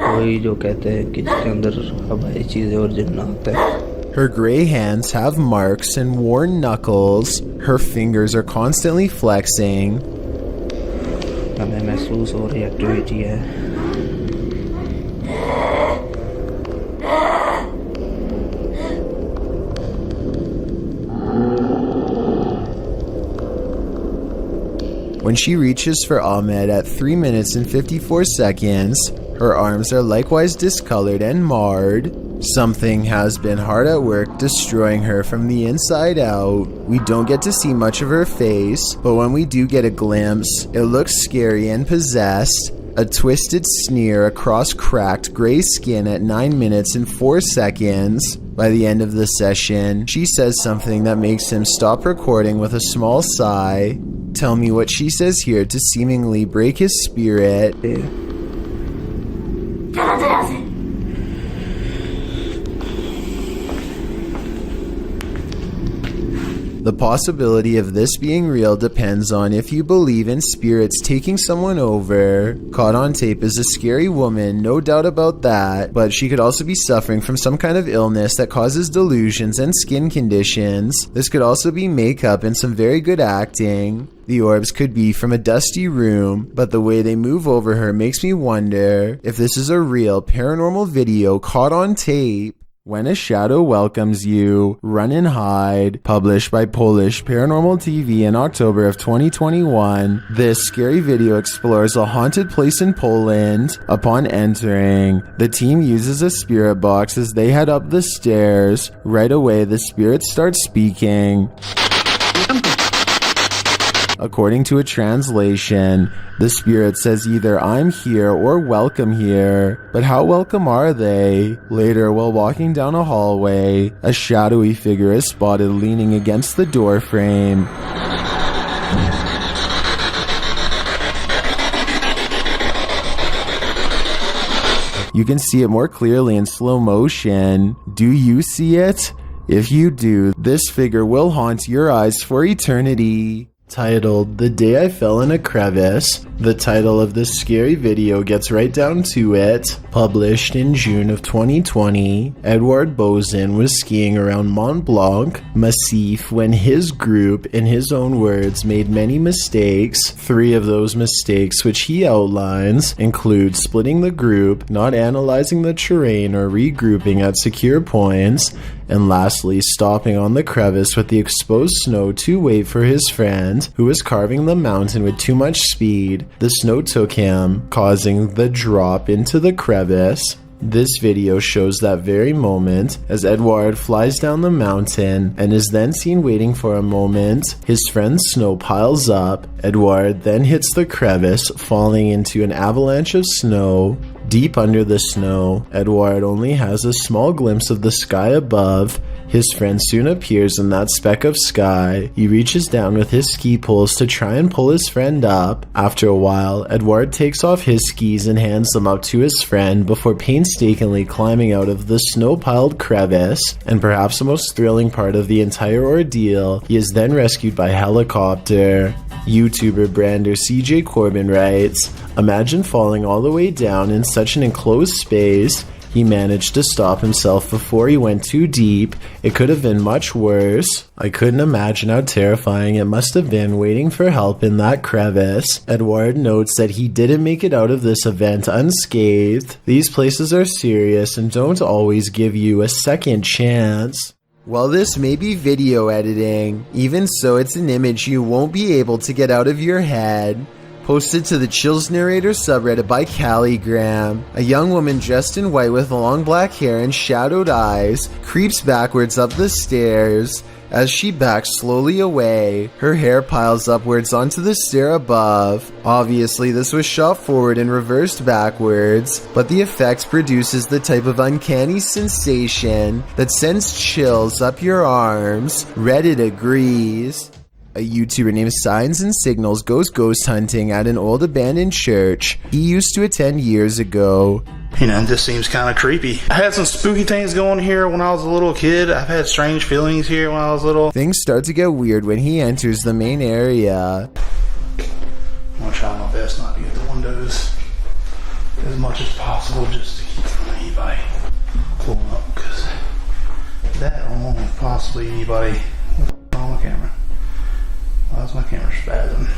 कोई जो कहते हैं कि इसके अंदर हवाई चीजें और जिन्नात है। Her gray hands have marks and worn knuckles. Her fingers are constantly flexing. हमें महसूस हो रही एक्टिविटी है। When she reaches for Ahmed at 3 minutes and 54 seconds, her arms are likewise discolored and marred. Something has been hard at work destroying her from the inside out. We don't get to see much of her face, but when we do get a glimpse, it looks scary and possessed. A twisted sneer across cracked gray skin at 9 minutes and 4 seconds. By the end of the session, she says something that makes him stop recording with a small sigh. Tell me what she says here to seemingly break his spirit. The possibility of this being real depends on if you believe in spirits taking someone over. Caught on tape is a scary woman, no doubt about that, but she could also be suffering from some kind of illness that causes delusions and skin conditions. This could also be makeup and some very good acting. The orbs could be from a dusty room, but the way they move over her makes me wonder if this is a real paranormal video caught on tape. When a Shadow Welcomes You, Run and Hide, published by Polish Paranormal TV in October of 2021, this scary video explores a haunted place in Poland. Upon entering, the team uses a spirit box as they head up the stairs. Right away, the spirit starts speaking. According to a translation, the spirit says either "I'm here" or "welcome here." But how welcome are they? Later, while walking down a hallway, a shadowy figure is spotted leaning against the door frame. You can see it more clearly in slow motion. Do you see it? If you do, this figure will haunt your eyes for eternity. Titled "The Day I Fell in a Crevice," the title of this scary video gets right down to it. Published in June of 2020, Edward Bozen was skiing around Mont Blanc Massif when his group, in his own words, made many mistakes. 3 of those mistakes, which he outlines, include splitting the group, not analyzing the terrain or regrouping at secure points, and lastly, stopping on the crevice with the exposed snow to wait for his friend, who was carving the mountain with too much speed. The snow took him, causing the drop into the crevice. This video shows that very moment as Edward flies down the mountain and is then seen waiting for a moment. His friend's snow piles up. Edward then hits the crevice, falling into an avalanche of snow. Deep under the snow, Edward only has a small glimpse of the sky above. His friend soon appears in that speck of sky. He reaches down with his ski poles to try and pull his friend up. After a while, Edward takes off his skis and hands them up to his friend before painstakingly climbing out of the snow-piled crevice. And perhaps the most thrilling part of the entire ordeal, he is then rescued by helicopter. YouTuber Brander CJ Corbin writes, "Imagine falling all the way down in such an enclosed space He managed to stop himself before he went too deep. It could have been much worse. I couldn't imagine how terrifying it must have been waiting for help in that crevice. Edward notes that he didn't make it out of this event unscathed. These places are serious and don't always give you a second chance. While this may be video editing, even so it's an image you won't be able to get out of your head. Posted to the Chills Narrator subreddit by Callie Graham. A young woman dressed in white with long black hair and shadowed eyes creeps backwards up the stairs. As she backs slowly away, her hair piles upwards onto the stair above. Obviously, this was shot forward and reversed backwards, but the effect produces the type of uncanny sensation that sends chills up your arms. Reddit agrees. A YouTuber named Signs and Signals goes ghost hunting at an old abandoned church he used to attend years ago. You know, it just seems kind of creepy. I had some spooky things going here when I was a little kid. I've had strange feelings here when I was little. Things start to get weird when he enters the main area. I'm gonna try my best not to get the windows as much as possible just to keep from anybody pulling up, because that along with possibly anybody on the camera. That's my camera spazzing.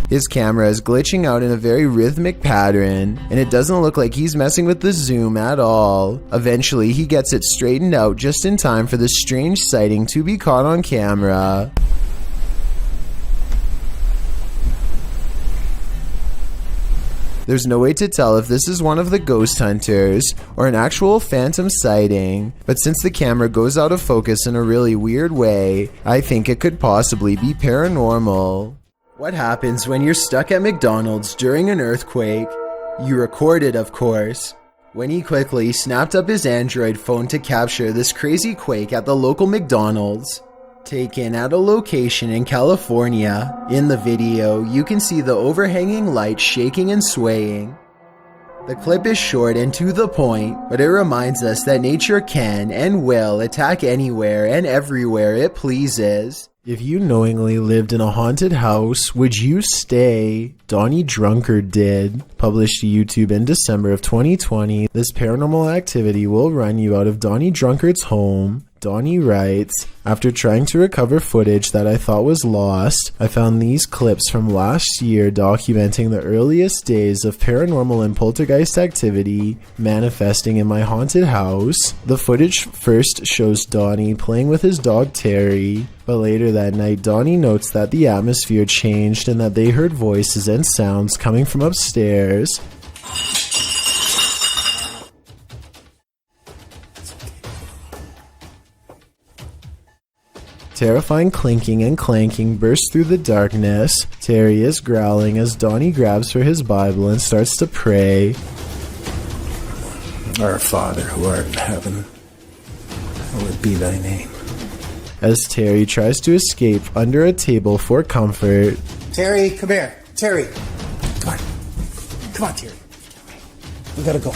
His camera is glitching out in a very rhythmic pattern, and it doesn't look like he's messing with the zoom at all. Eventually, he gets it straightened out just in time for the strange sighting to be caught on camera. There's no way to tell if this is one of the ghost hunters or an actual phantom sighting, but since the camera goes out of focus in a really weird way, I think it could possibly be paranormal. What happens when you're stuck at McDonald's during an earthquake? You record it, of course. When he quickly snapped up his Android phone to capture this crazy quake at the local McDonald's. Taken at a location in California. In the video, you can see the overhanging light shaking and swaying. The clip is short and to the point, but it reminds us that nature can and will attack anywhere and everywhere it pleases. If you knowingly lived in a haunted house, would you stay? Donnie Drunkard did. Published to YouTube in December of 2020, this paranormal activity will run you out of Donnie Drunkard's home. Donnie writes, after trying to recover footage that I thought was lost, I found these clips from last year documenting the earliest days of paranormal and poltergeist activity manifesting in my haunted house. The footage first shows Donnie playing with his dog Terry, but later that night Donnie notes that the atmosphere changed and that they heard voices and sounds coming from upstairs. Terrifying clinking and clanking bursts through the darkness. Terry is growling as Donnie grabs for his Bible and starts to pray. Our Father who art in heaven, hallowed be thy name. As Terry tries to escape under a table for comfort. Terry, come here. Terry. Come on. Come on, Terry. We gotta go.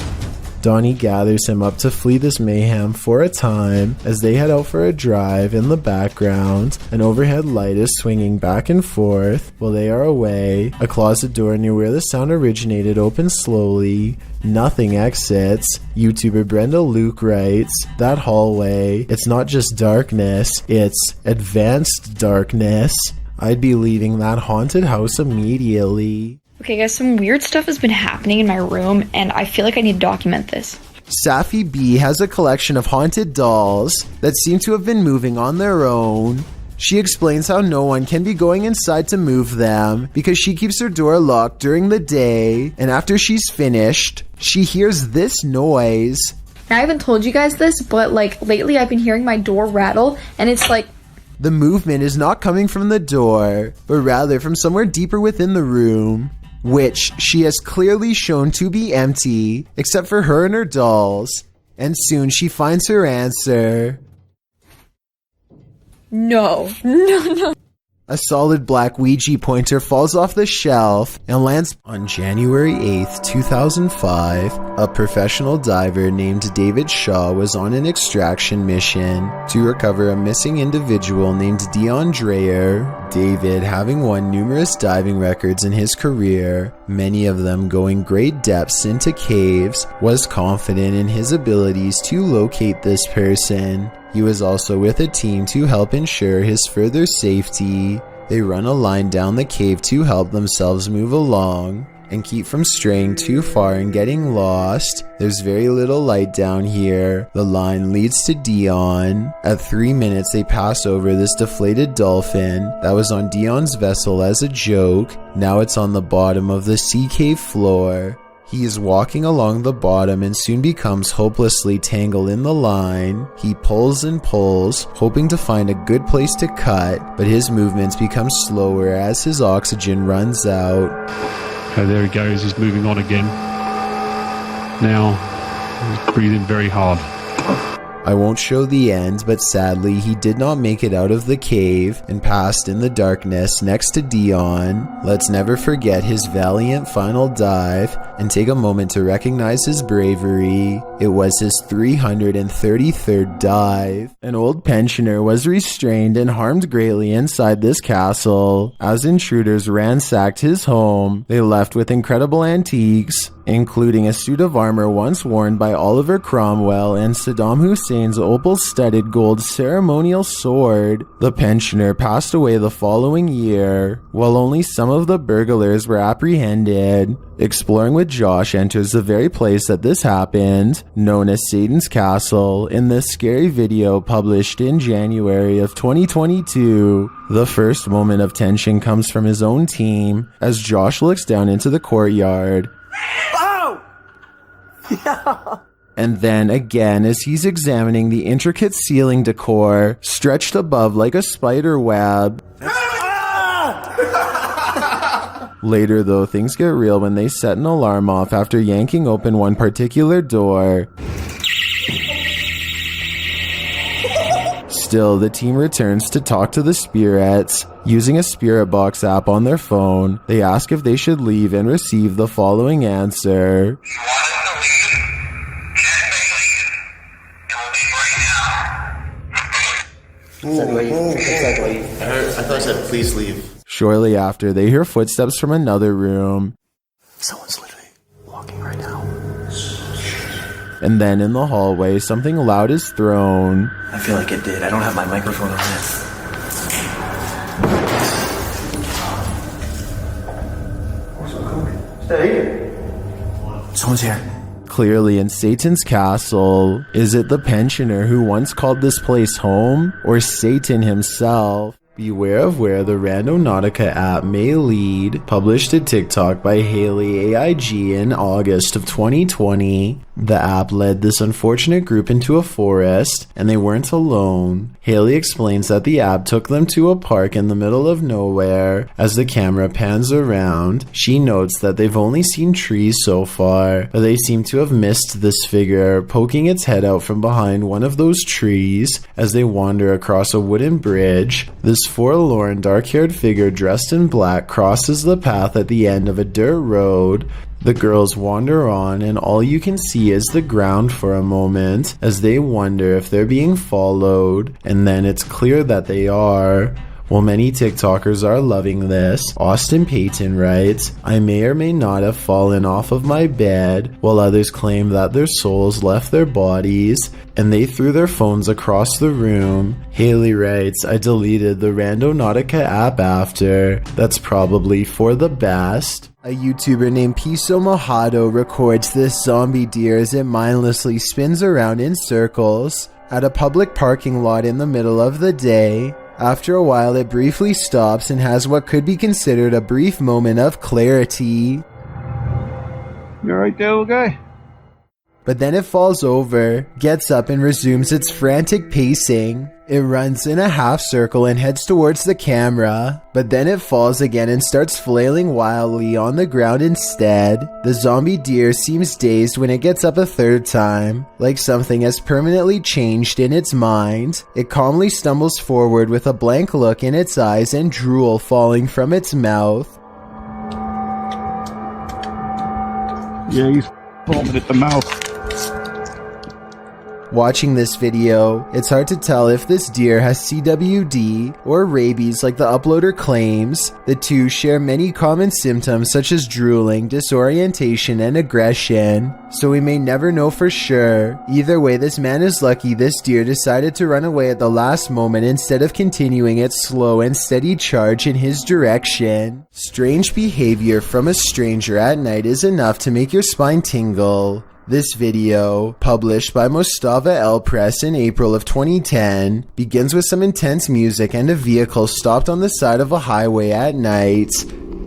Donnie gathers him up to flee this mayhem for a time. As they head out for a drive, in the background, an overhead light is swinging back and forth. While they are away, a closet door near where the sound originated opens slowly. Nothing exits. YouTuber Brenda Luke writes, that hallway, it's not just darkness, it's advanced darkness. I'd be leaving that haunted house immediately. Okay guys, some weird stuff has been happening in my room and I feel like I need to document this. Safi B has a collection of haunted dolls that seem to have been moving on their own. She explains how no one can be going inside to move them because she keeps her door locked during the day, and after she's finished, she hears this noise. I haven't told you guys this, but like lately I've been hearing my door rattle and it's like... The movement is not coming from the door, but rather from somewhere deeper within the room, which she has clearly shown to be empty, except for her and her dolls. And soon she finds her answer. No. A solid black Ouija pointer falls off the shelf and lands on January 8th, 2005. A professional diver named David Shaw was on an extraction mission to recover a missing individual named Dion Dreyer. David, having won numerous diving records in his career, many of them going great depths into caves, was confident in his abilities to locate this person. He was also with a team to help ensure his further safety. They run a line down the cave to help themselves move along and keep from straying too far and getting lost. There's very little light down here. The line leads to Dion. At 3 minutes, they pass over this deflated dolphin that was on Dion's vessel as a joke. Now it's on the bottom of the sea cave floor. He is walking along the bottom and soon becomes hopelessly tangled in the line. He pulls and pulls, hoping to find a good place to cut, but his movements become slower as his oxygen runs out. Oh, there he goes, he's moving on again. Now, he's breathing very hard. I won't show the end, but sadly he did not make it out of the cave and passed in the darkness next to Dion. Let's never forget his valiant final dive and take a moment to recognize his bravery. It was his 333rd dive. An old pensioner was restrained and harmed greatly inside this castle. As intruders ransacked his home, they left with incredible antiques, including a suit of armor once worn by Oliver Cromwell and Saddam Hussein's opal-studded gold ceremonial sword. The pensioner passed away the following year, while only some of the burglars were apprehended. Exploring with Josh enters the very place that this happened, known as Satan's Castle, in this scary video published in January of 2022. The first moment of tension comes from his own team, as Josh looks down into the courtyard. Oh! And then again as he's examining the intricate ceiling decor stretched above like a spider web. Later though, things get real when they set an alarm off after yanking open one particular door. Still, the team returns to talk to the spirits. Using a spirit box app on their phone, they ask if they should leave and receive the following answer. I thought I said please leave. Shortly after, they hear footsteps from another room. Someone's literally walking right now. And then in the hallway, something loud is thrown. I feel like it did. I don't have my microphone on this. Stay. Someone's here. Clearly in Satan's castle. Is it the pensioner who once called this place home? Or Satan himself? Beware of where the Randonautica app may lead. Published to TikTok by Haley AIG in August of 2020. The app led this unfortunate group into a forest, and they weren't alone. Haley explains that the app took them to a park in the middle of nowhere. As the camera pans around, she notes that they've only seen trees so far, but they seem to have missed this figure poking its head out from behind one of those trees as they wander across a wooden bridge. This forlorn, dark-haired figure dressed in black crosses the path at the end of a dirt road. The girls wander on, and all you can see is the ground for a moment as they wonder if they're being followed, and then it's clear that they are. While many TikTokers are loving this, Austin Payton writes, "I may or may not have fallen off of my bed," while others claim that their souls left their bodies and they threw their phones across the room. Haley writes, "I deleted the Randonautica app after. That's probably for the best." A YouTuber named Piso Mojado records this zombie deer as it mindlessly spins around in circles at a public parking lot in the middle of the day. After a while, it briefly stops and has what could be considered a brief moment of clarity. You alright there, little guy? but then it falls over, gets up and resumes its frantic pacing. It runs in a half circle and heads towards the camera, but then it falls again and starts flailing wildly on the ground instead. The zombie deer seems dazed when it gets up a third time, like something has permanently changed in its mind. It calmly stumbles forward with a blank look in its eyes and drool falling from its mouth. Yeah, he's foaming at the mouth. Watching this video, it's hard to tell if this deer has CWD or rabies like the uploader claims. The two share many common symptoms such as drooling, disorientation, and aggression, so we may never know for sure. Either way, this man is lucky this deer decided to run away at the last moment instead of continuing its slow and steady charge in his direction. Strange behavior from a stranger at night is enough to make your spine tingle. This video, published by Mostava El Press in April of 2010, begins with some intense music and a vehicle stopped on the side of a highway at night.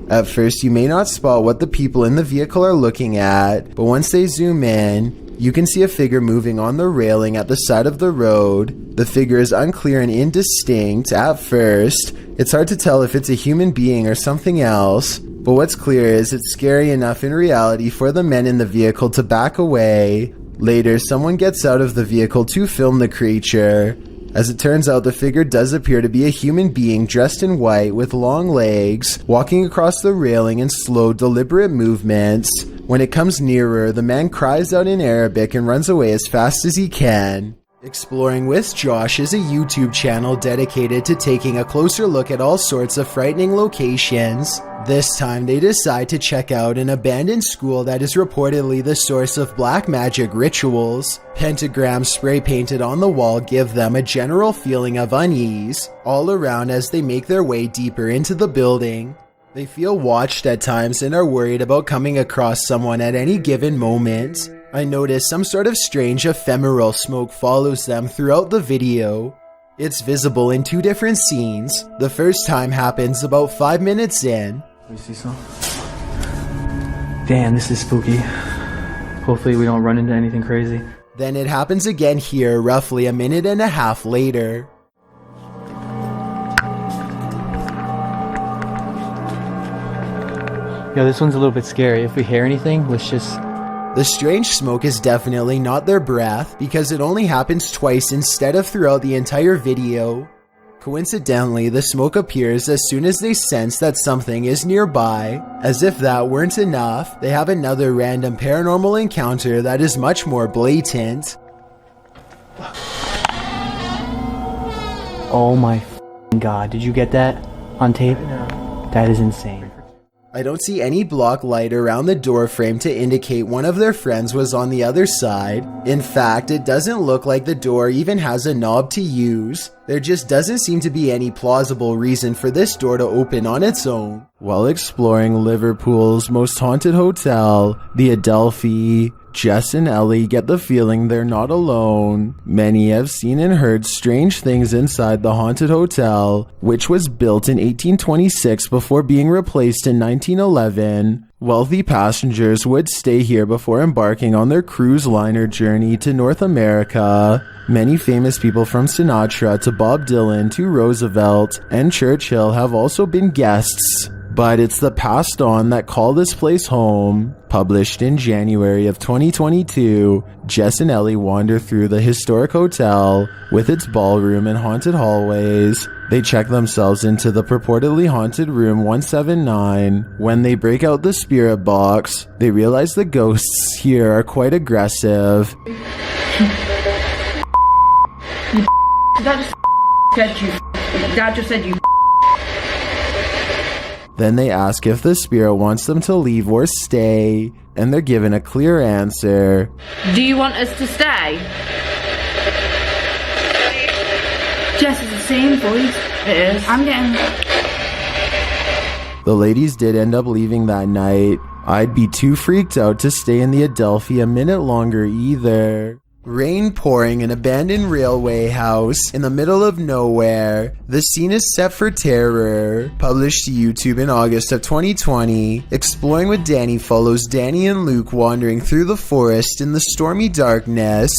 At first, you may not spot what the people in the vehicle are looking at, but once they zoom in, you can see a figure moving on the railing at the side of the road. The figure is unclear and indistinct at first. It's hard to tell if it's a human being or something else. But what's clear is it's scary enough in reality for the men in the vehicle to back away. Later, someone gets out of the vehicle to film the creature. As it turns out, the figure does appear to be a human being dressed in white with long legs, walking across the railing in slow, deliberate movements. When it comes nearer, the man cries out in Arabic and runs away as fast as he can. Exploring with Josh is a YouTube channel dedicated to taking a closer look at all sorts of frightening locations. This time they decide to check out an abandoned school that is reportedly the source of black magic rituals. Pentagrams spray painted on the wall give them a general feeling of unease all around as they make their way deeper into the building. They feel watched at times and are worried about coming across someone at any given moment. I notice some sort of strange ephemeral smoke follows them throughout the video. It's visible in two different scenes. The first time happens about 5 minutes in. You see some? Damn, this is spooky. Hopefully we don't run into anything crazy. Then it happens again here roughly a minute and a half later. Yo, this one's a little bit scary. If we hear anything, let's just... The strange smoke is definitely not their breath because it only happens twice instead of throughout the entire video. Coincidentally, the smoke appears as soon as they sense that something is nearby. As if that weren't enough, they have another random paranormal encounter that is much more blatant. Oh my god, did you get that on tape? No. That is insane. I don't see any block light around the door frame to indicate one of their friends was on the other side. In fact, it doesn't look like the door even has a knob to use. There just doesn't seem to be any plausible reason for this door to open on its own. While exploring Liverpool's most haunted hotel, the Adelphi, Jess and Ellie get the feeling they're not alone. Many have seen and heard strange things inside the haunted hotel, which was built in 1826 before being replaced in 1911. Wealthy passengers would stay here before embarking on their cruise liner journey to North America. Many famous people from Sinatra to Bob Dylan to Roosevelt and Churchill have also been guests. But it's the passed on that call this place home. Published in January of 2022, Jess and Ellie wander through the historic hotel with its ballroom and haunted hallways. They check themselves into the purportedly haunted room 179. When they break out the spirit box, they realize the ghosts here are quite aggressive. Dad just said you. Then they ask if the spirit wants them to leave or stay, and they're given a clear answer. Do you want us to stay? Jess, is the same voice. It is. I'm getting... The ladies did end up leaving that night. I'd be too freaked out to stay in the Adelphi a minute longer either. Rain pouring, an abandoned railway house in the middle of nowhere. The scene is set for terror. Published to YouTube in August of 2020. Exploring with Danny follows Danny and Luke wandering through the forest in the stormy darkness.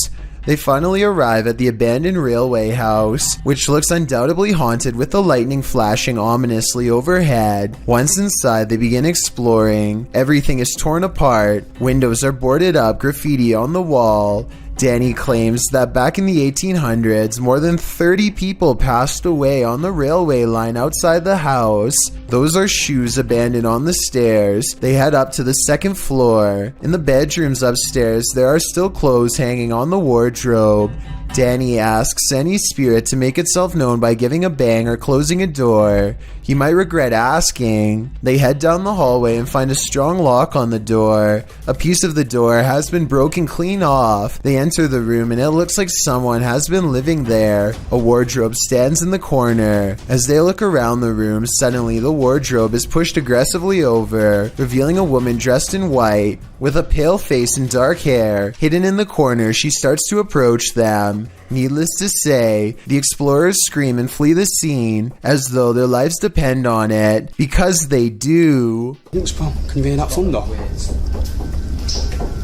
They finally arrive at the abandoned railway house, which looks undoubtedly haunted with the lightning flashing ominously overhead. Once inside, they begin exploring. Everything is torn apart. Windows are boarded up, graffiti on the wall. Danny claims that back in the 1800s, more than 30 people passed away on the railway line outside the house. Those are shoes abandoned on the stairs. They head up to the second floor. In the bedrooms upstairs, there are still clothes hanging on the wardrobe. Danny asks any spirit to make itself known by giving a bang or closing a door. He might regret asking. They head down the hallway and find a strong lock on the door. A piece of the door has been broken clean off. They enter the room and it looks like someone has been living there. A wardrobe stands in the corner. As they look around the room, suddenly the wardrobe is pushed aggressively over, revealing a woman dressed in white, with a pale face and dark hair. Hidden in the corner, she starts to approach them. Needless to say, the explorers scream and flee the scene as though their lives depend on it, because they do. What's from? Can you hear that thunder?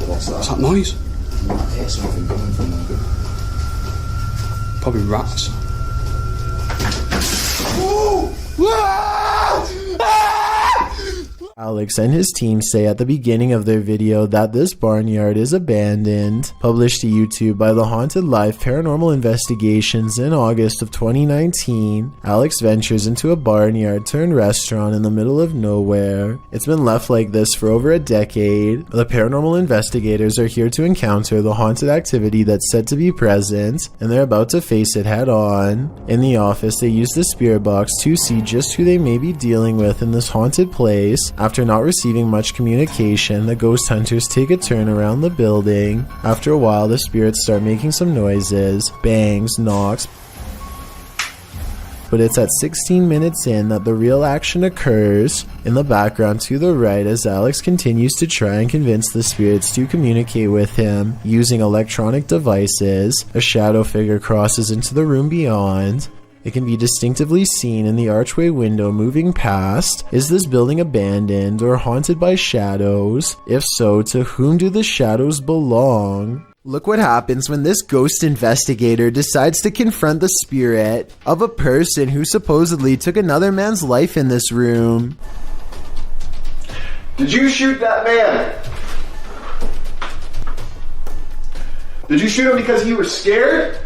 What's that noise? I hear something coming from there. Probably rats. Alex and his team say at the beginning of their video that this barnyard is abandoned. Published to YouTube by the Haunted Life Paranormal Investigations in August of 2019, Alex ventures into a barnyard turned restaurant in the middle of nowhere. It's been left like this for over a decade. The paranormal investigators are here to encounter the haunted activity that's said to be present, and they're about to face it head on. In the office, they use the spirit box to see just who they may be dealing with in this haunted place. After not receiving much communication, the ghost hunters take a turn around the building. After a while, the spirits start making some noises, bangs, knocks. But it's at 16 minutes in that the real action occurs. In the background to the right, as Alex continues to try and convince the spirits to communicate with him using electronic devices, a shadow figure crosses into the room beyond. It can be distinctively seen in the archway window moving past. Is this building abandoned or haunted by shadows? If so, to whom do the shadows belong? Look what happens when this ghost investigator decides to confront the spirit of a person who supposedly took another man's life in this room. Did you shoot that man? Did you shoot him because he was scared?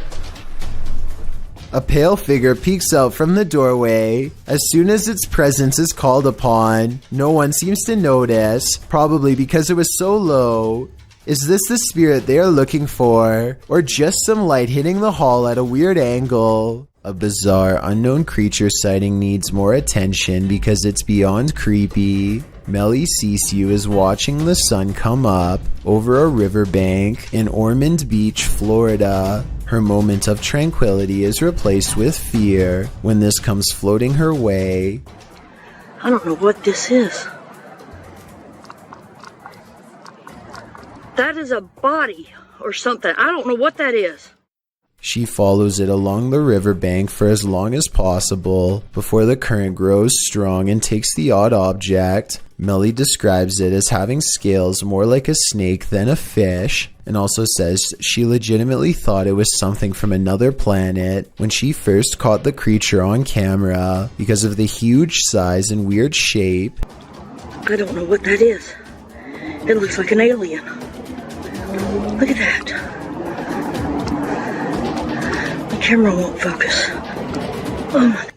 A pale figure peeks out from the doorway. As soon as its presence is called upon, no one seems to notice, probably because it was so low. Is this the spirit they are looking for, or just some light hitting the hall at a weird angle? A bizarre, unknown creature sighting needs more attention because it's beyond creepy. Melly Sisu is watching the sun come up over a riverbank in Ormond Beach, Florida. Her moment of tranquility is replaced with fear when this comes floating her way. I don't know what this is. That is a body or something. I don't know what that is. She follows it along the riverbank for as long as possible before the current grows strong and takes the odd object. Melly describes it as having scales more like a snake than a fish, and also says she legitimately thought it was something from another planet when she first caught the creature on camera because of the huge size and weird shape. I don't know what that is. It looks like an alien. Look at that. The camera won't focus. Oh my.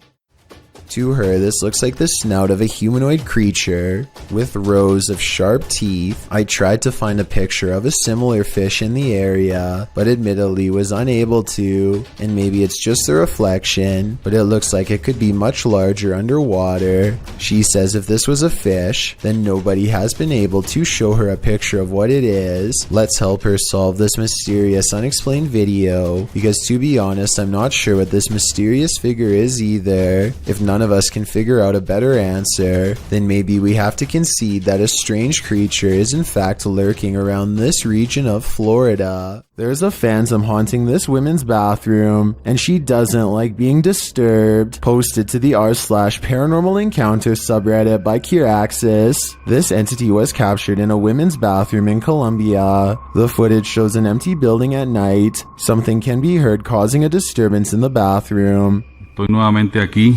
To her, this looks like the snout of a humanoid creature with rows of sharp teeth. I tried to find a picture of a similar fish in the area, but admittedly was unable to, and maybe it's just a reflection, but it looks like it could be much larger underwater. She says if this was a fish, then nobody has been able to show her a picture of what it is. Let's help her solve this mysterious unexplained video, because to be honest, I'm not sure what this mysterious figure is either. If none of of us can figure out a better answer, then maybe we have to concede that a strange creature is in fact lurking around this region of Florida. There's a phantom haunting this women's bathroom, and she doesn't like being disturbed. Posted to the r/paranormal encounter subreddit by Kiraxis. This entity was captured in a women's bathroom in Colombia. The footage shows an empty building at night. Something can be heard causing a disturbance in the bathroom. Estoy nuevamente aquí,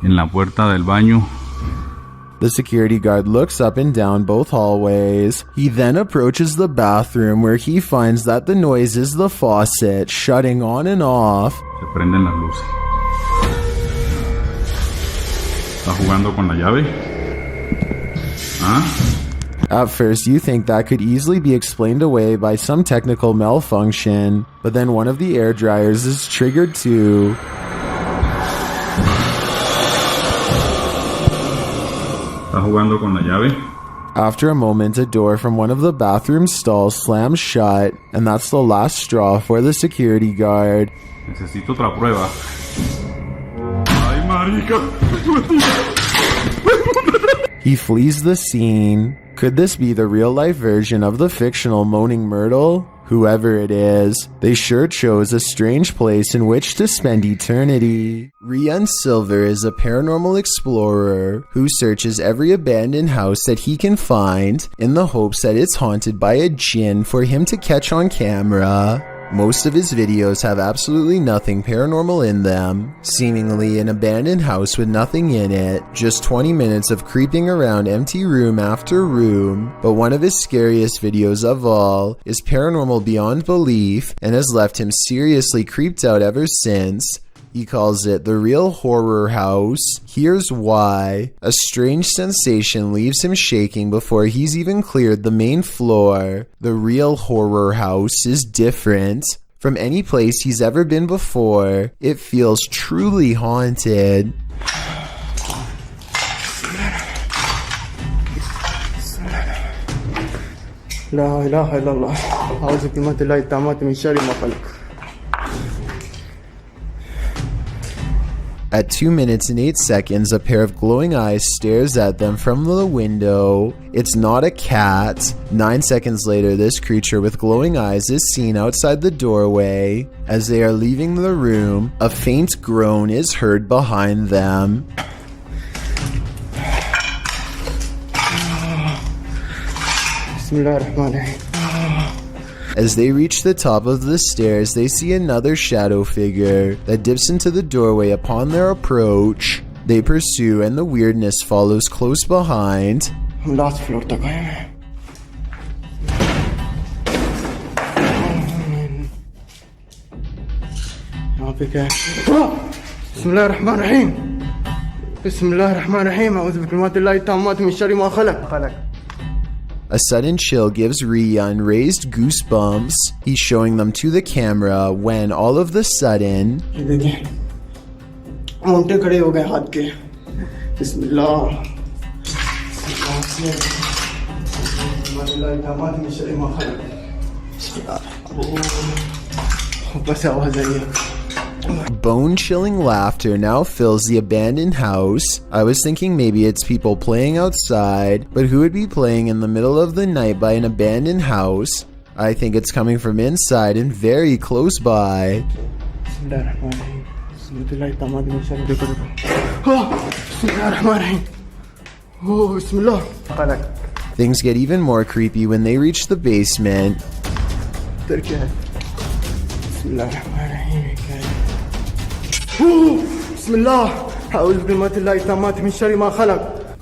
en la puerta del baño. The security guard looks up and down both hallways. He then approaches the bathroom where he finds that the noise is the faucet shutting on and off. Se prenden las luces. ¿Está jugando con la llave? At first, you think that could easily be explained away by some technical malfunction, but then one of the air dryers is triggered too. ¿Está jugando con la llave? After a moment, a door from one of the bathroom stalls slams shut, and that's the last straw for the security guard. Necesito otra prueba. Ay, marica. He flees the scene. Could this be the real-life version of the fictional Moaning Myrtle? Whoever it is, they sure chose a strange place in which to spend eternity. Rian Silver is a paranormal explorer who searches every abandoned house that he can find in the hopes that it's haunted by a djinn for him to catch on camera. Most of his videos have absolutely nothing paranormal in them, seemingly an abandoned house with nothing in it, just 20 minutes of creeping around empty room after room. But one of his scariest videos of all is paranormal beyond belief and has left him seriously creeped out ever since. He calls it the real horror house. Here's why. A strange sensation leaves him shaking before he's even cleared the main floor. The real horror house is different from any place he's ever been before. It feels truly haunted. La ilaha illallah. A'udhu billahi ta'amati min sharri ma khalaq. At 2 minutes and 8 seconds, a pair of glowing eyes stares at them from the window. It's not a cat. 9 seconds later, this creature with glowing eyes is seen outside the doorway. As they are leaving the room, a faint groan is heard behind them. As they reach the top of the stairs, they see another shadow figure that dips into the doorway upon their approach. They pursue and the weirdness follows close behind. Last floor tak aaye hain. यहाँ पे क्या है? बिस्मिल्लाहिर्रहमानिर्रहीम. बिस्मिल्लाहिर्रहमानिर्रहीम. अऊज़ु बिकलिमातिल्लाहि ताम्माति मिन शर्रि मा खलक. A sudden chill gives Rian raised goosebumps. He's showing them to the camera when all of the sudden, bone-chilling laughter now fills the abandoned house. I was thinking maybe it's people playing outside, but who would be playing in the middle of the night by an abandoned house? I think it's coming from inside and very close by. Things get even more creepy when they reach the basement.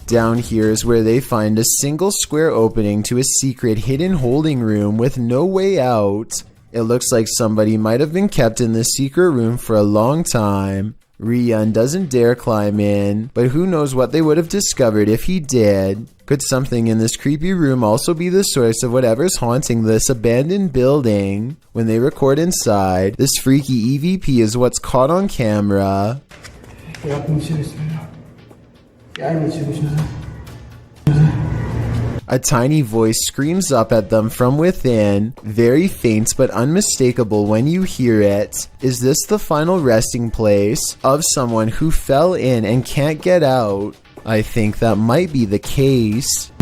Down here is where they find a single square opening to a secret hidden holding room with no way out. It looks like somebody might have been kept in this secret room for a long time. Rian doesn't dare climb in, but who knows what they would have discovered if he did. Could something in this creepy room also be the source of whatever's haunting this abandoned building? When they record inside, this freaky EVP is what's caught on camera. A tiny voice screams up at them from within, very faint but unmistakable when you hear it. Is this the final resting place of someone who fell in and can't get out? I think that might be the case.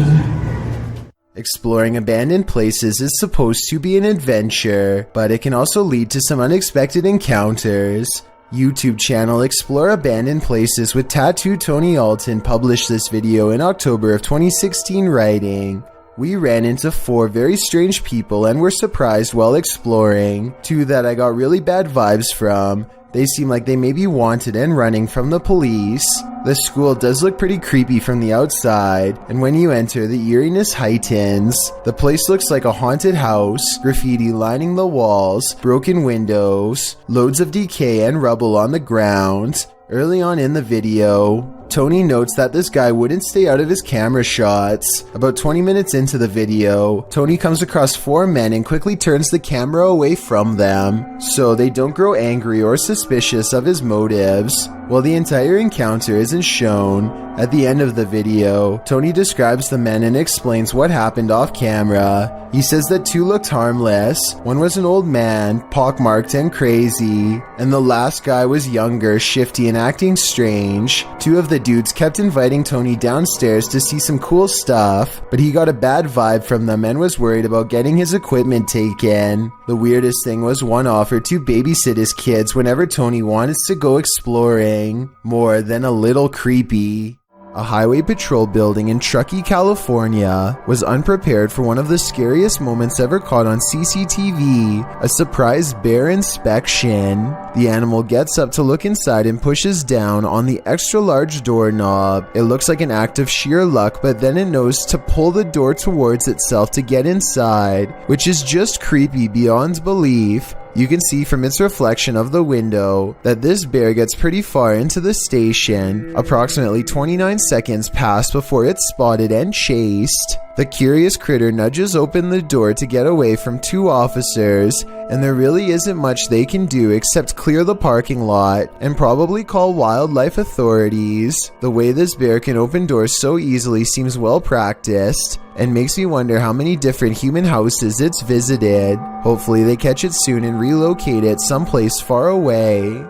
Exploring abandoned places is supposed to be an adventure, but it can also lead to some unexpected encounters. YouTube channel Explore Abandoned Places with Tattoo Tony Alton published this video in October of 2016 writing, "We ran into 4 very strange people and were surprised while exploring. 2 that I got really bad vibes from. They seem like they may be wanted and running from the police. The school does look pretty creepy from the outside, and when you enter, the eeriness heightens. The place looks like a haunted house, graffiti lining the walls, broken windows, loads of decay and rubble on the ground." Early on in the video, Tony notes that this guy wouldn't stay out of his camera shots. About 20 minutes into the video, Tony comes across 4 men and quickly turns the camera away from them, so they don't grow angry or suspicious of his motives. While the entire encounter isn't shown, at the end of the video, Tony describes the men and explains what happened off camera. He says that 2 looked harmless, 1 was an old man, pockmarked and crazy, and the last guy was younger, shifty and acting strange. 2 of the dudes kept inviting Tony downstairs to see some cool stuff, but he got a bad vibe from them and was worried about getting his equipment taken. The weirdest thing was one offered to babysit his kids whenever Tony wanted to go exploring. More than a little creepy. A highway patrol building in Truckee, California was unprepared for one of the scariest moments ever caught on CCTV, a surprise bear inspection. The animal gets up to look inside and pushes down on the extra large doorknob. It looks like an act of sheer luck, but then it knows to pull the door towards itself to get inside, which is just creepy beyond belief. You can see from its reflection of the window that this bear gets pretty far into the station. Approximately 29 seconds pass before it's spotted and chased. The curious critter nudges open the door to get away from 2 officers, and there really isn't much they can do except clear the parking lot and probably call wildlife authorities. The way this bear can open doors so easily seems well practiced, and makes me wonder how many different human houses it's visited. Hopefully they catch it soon and relocate it someplace far away.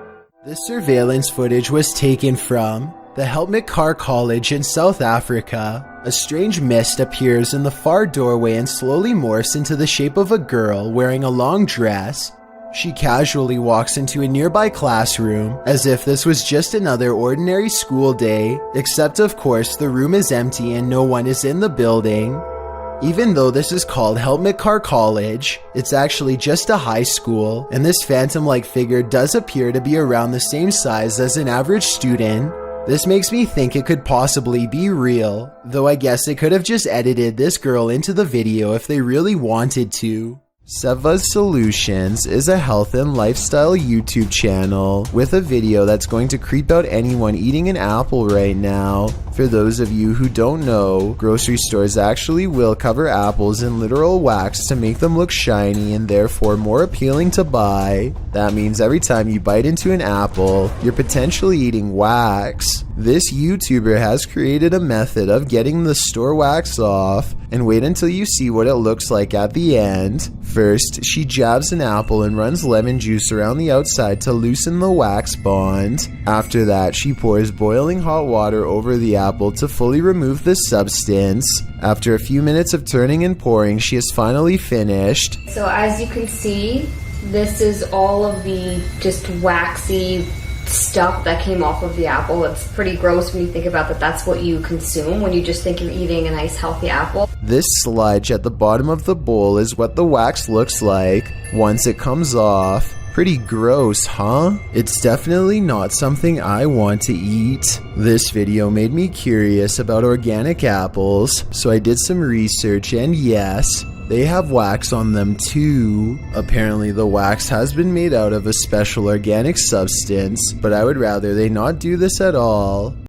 This surveillance footage was taken from the Helmut Karr College in South Africa. A strange mist appears in the far doorway and slowly morphs into the shape of a girl wearing a long dress. She casually walks into a nearby classroom, as if this was just another ordinary school day, except of course the room is empty and no one is in the building. Even though this is called Helmut Karr College, it's actually just a high school, and this phantom-like figure does appear to be around the same size as an average student. This makes me think it could possibly be real, though I guess they could have just edited this girl into the video if they really wanted to. Seva's Solutions is a health and lifestyle YouTube channel with a video that's going to creep out anyone eating an apple right now. For those of you who don't know, grocery stores actually will cover apples in literal wax to make them look shiny and therefore more appealing to buy. That means every time you bite into an apple, you're potentially eating wax. This YouTuber has created a method of getting the store wax off, and wait until you see what it looks like at the end. First, she jabs an apple and runs lemon juice around the outside to loosen the wax bond. After that, she pours boiling hot water over the apple to fully remove the substance. After a few minutes of turning and pouring, she is finally finished. So as you can see, this is all of the just waxy stuff that came off of the apple. It's pretty gross when you think about that that's what you consume when you just think you're eating a nice healthy apple. This sludge at the bottom of the bowl is what the wax looks like once it comes off. Pretty gross, huh? It's definitely not something I want to eat. This video made me curious about organic apples, so I did some research, and yes, they have wax on them too. Apparently the wax has been made out of a special organic substance, but I would rather they not do this at all.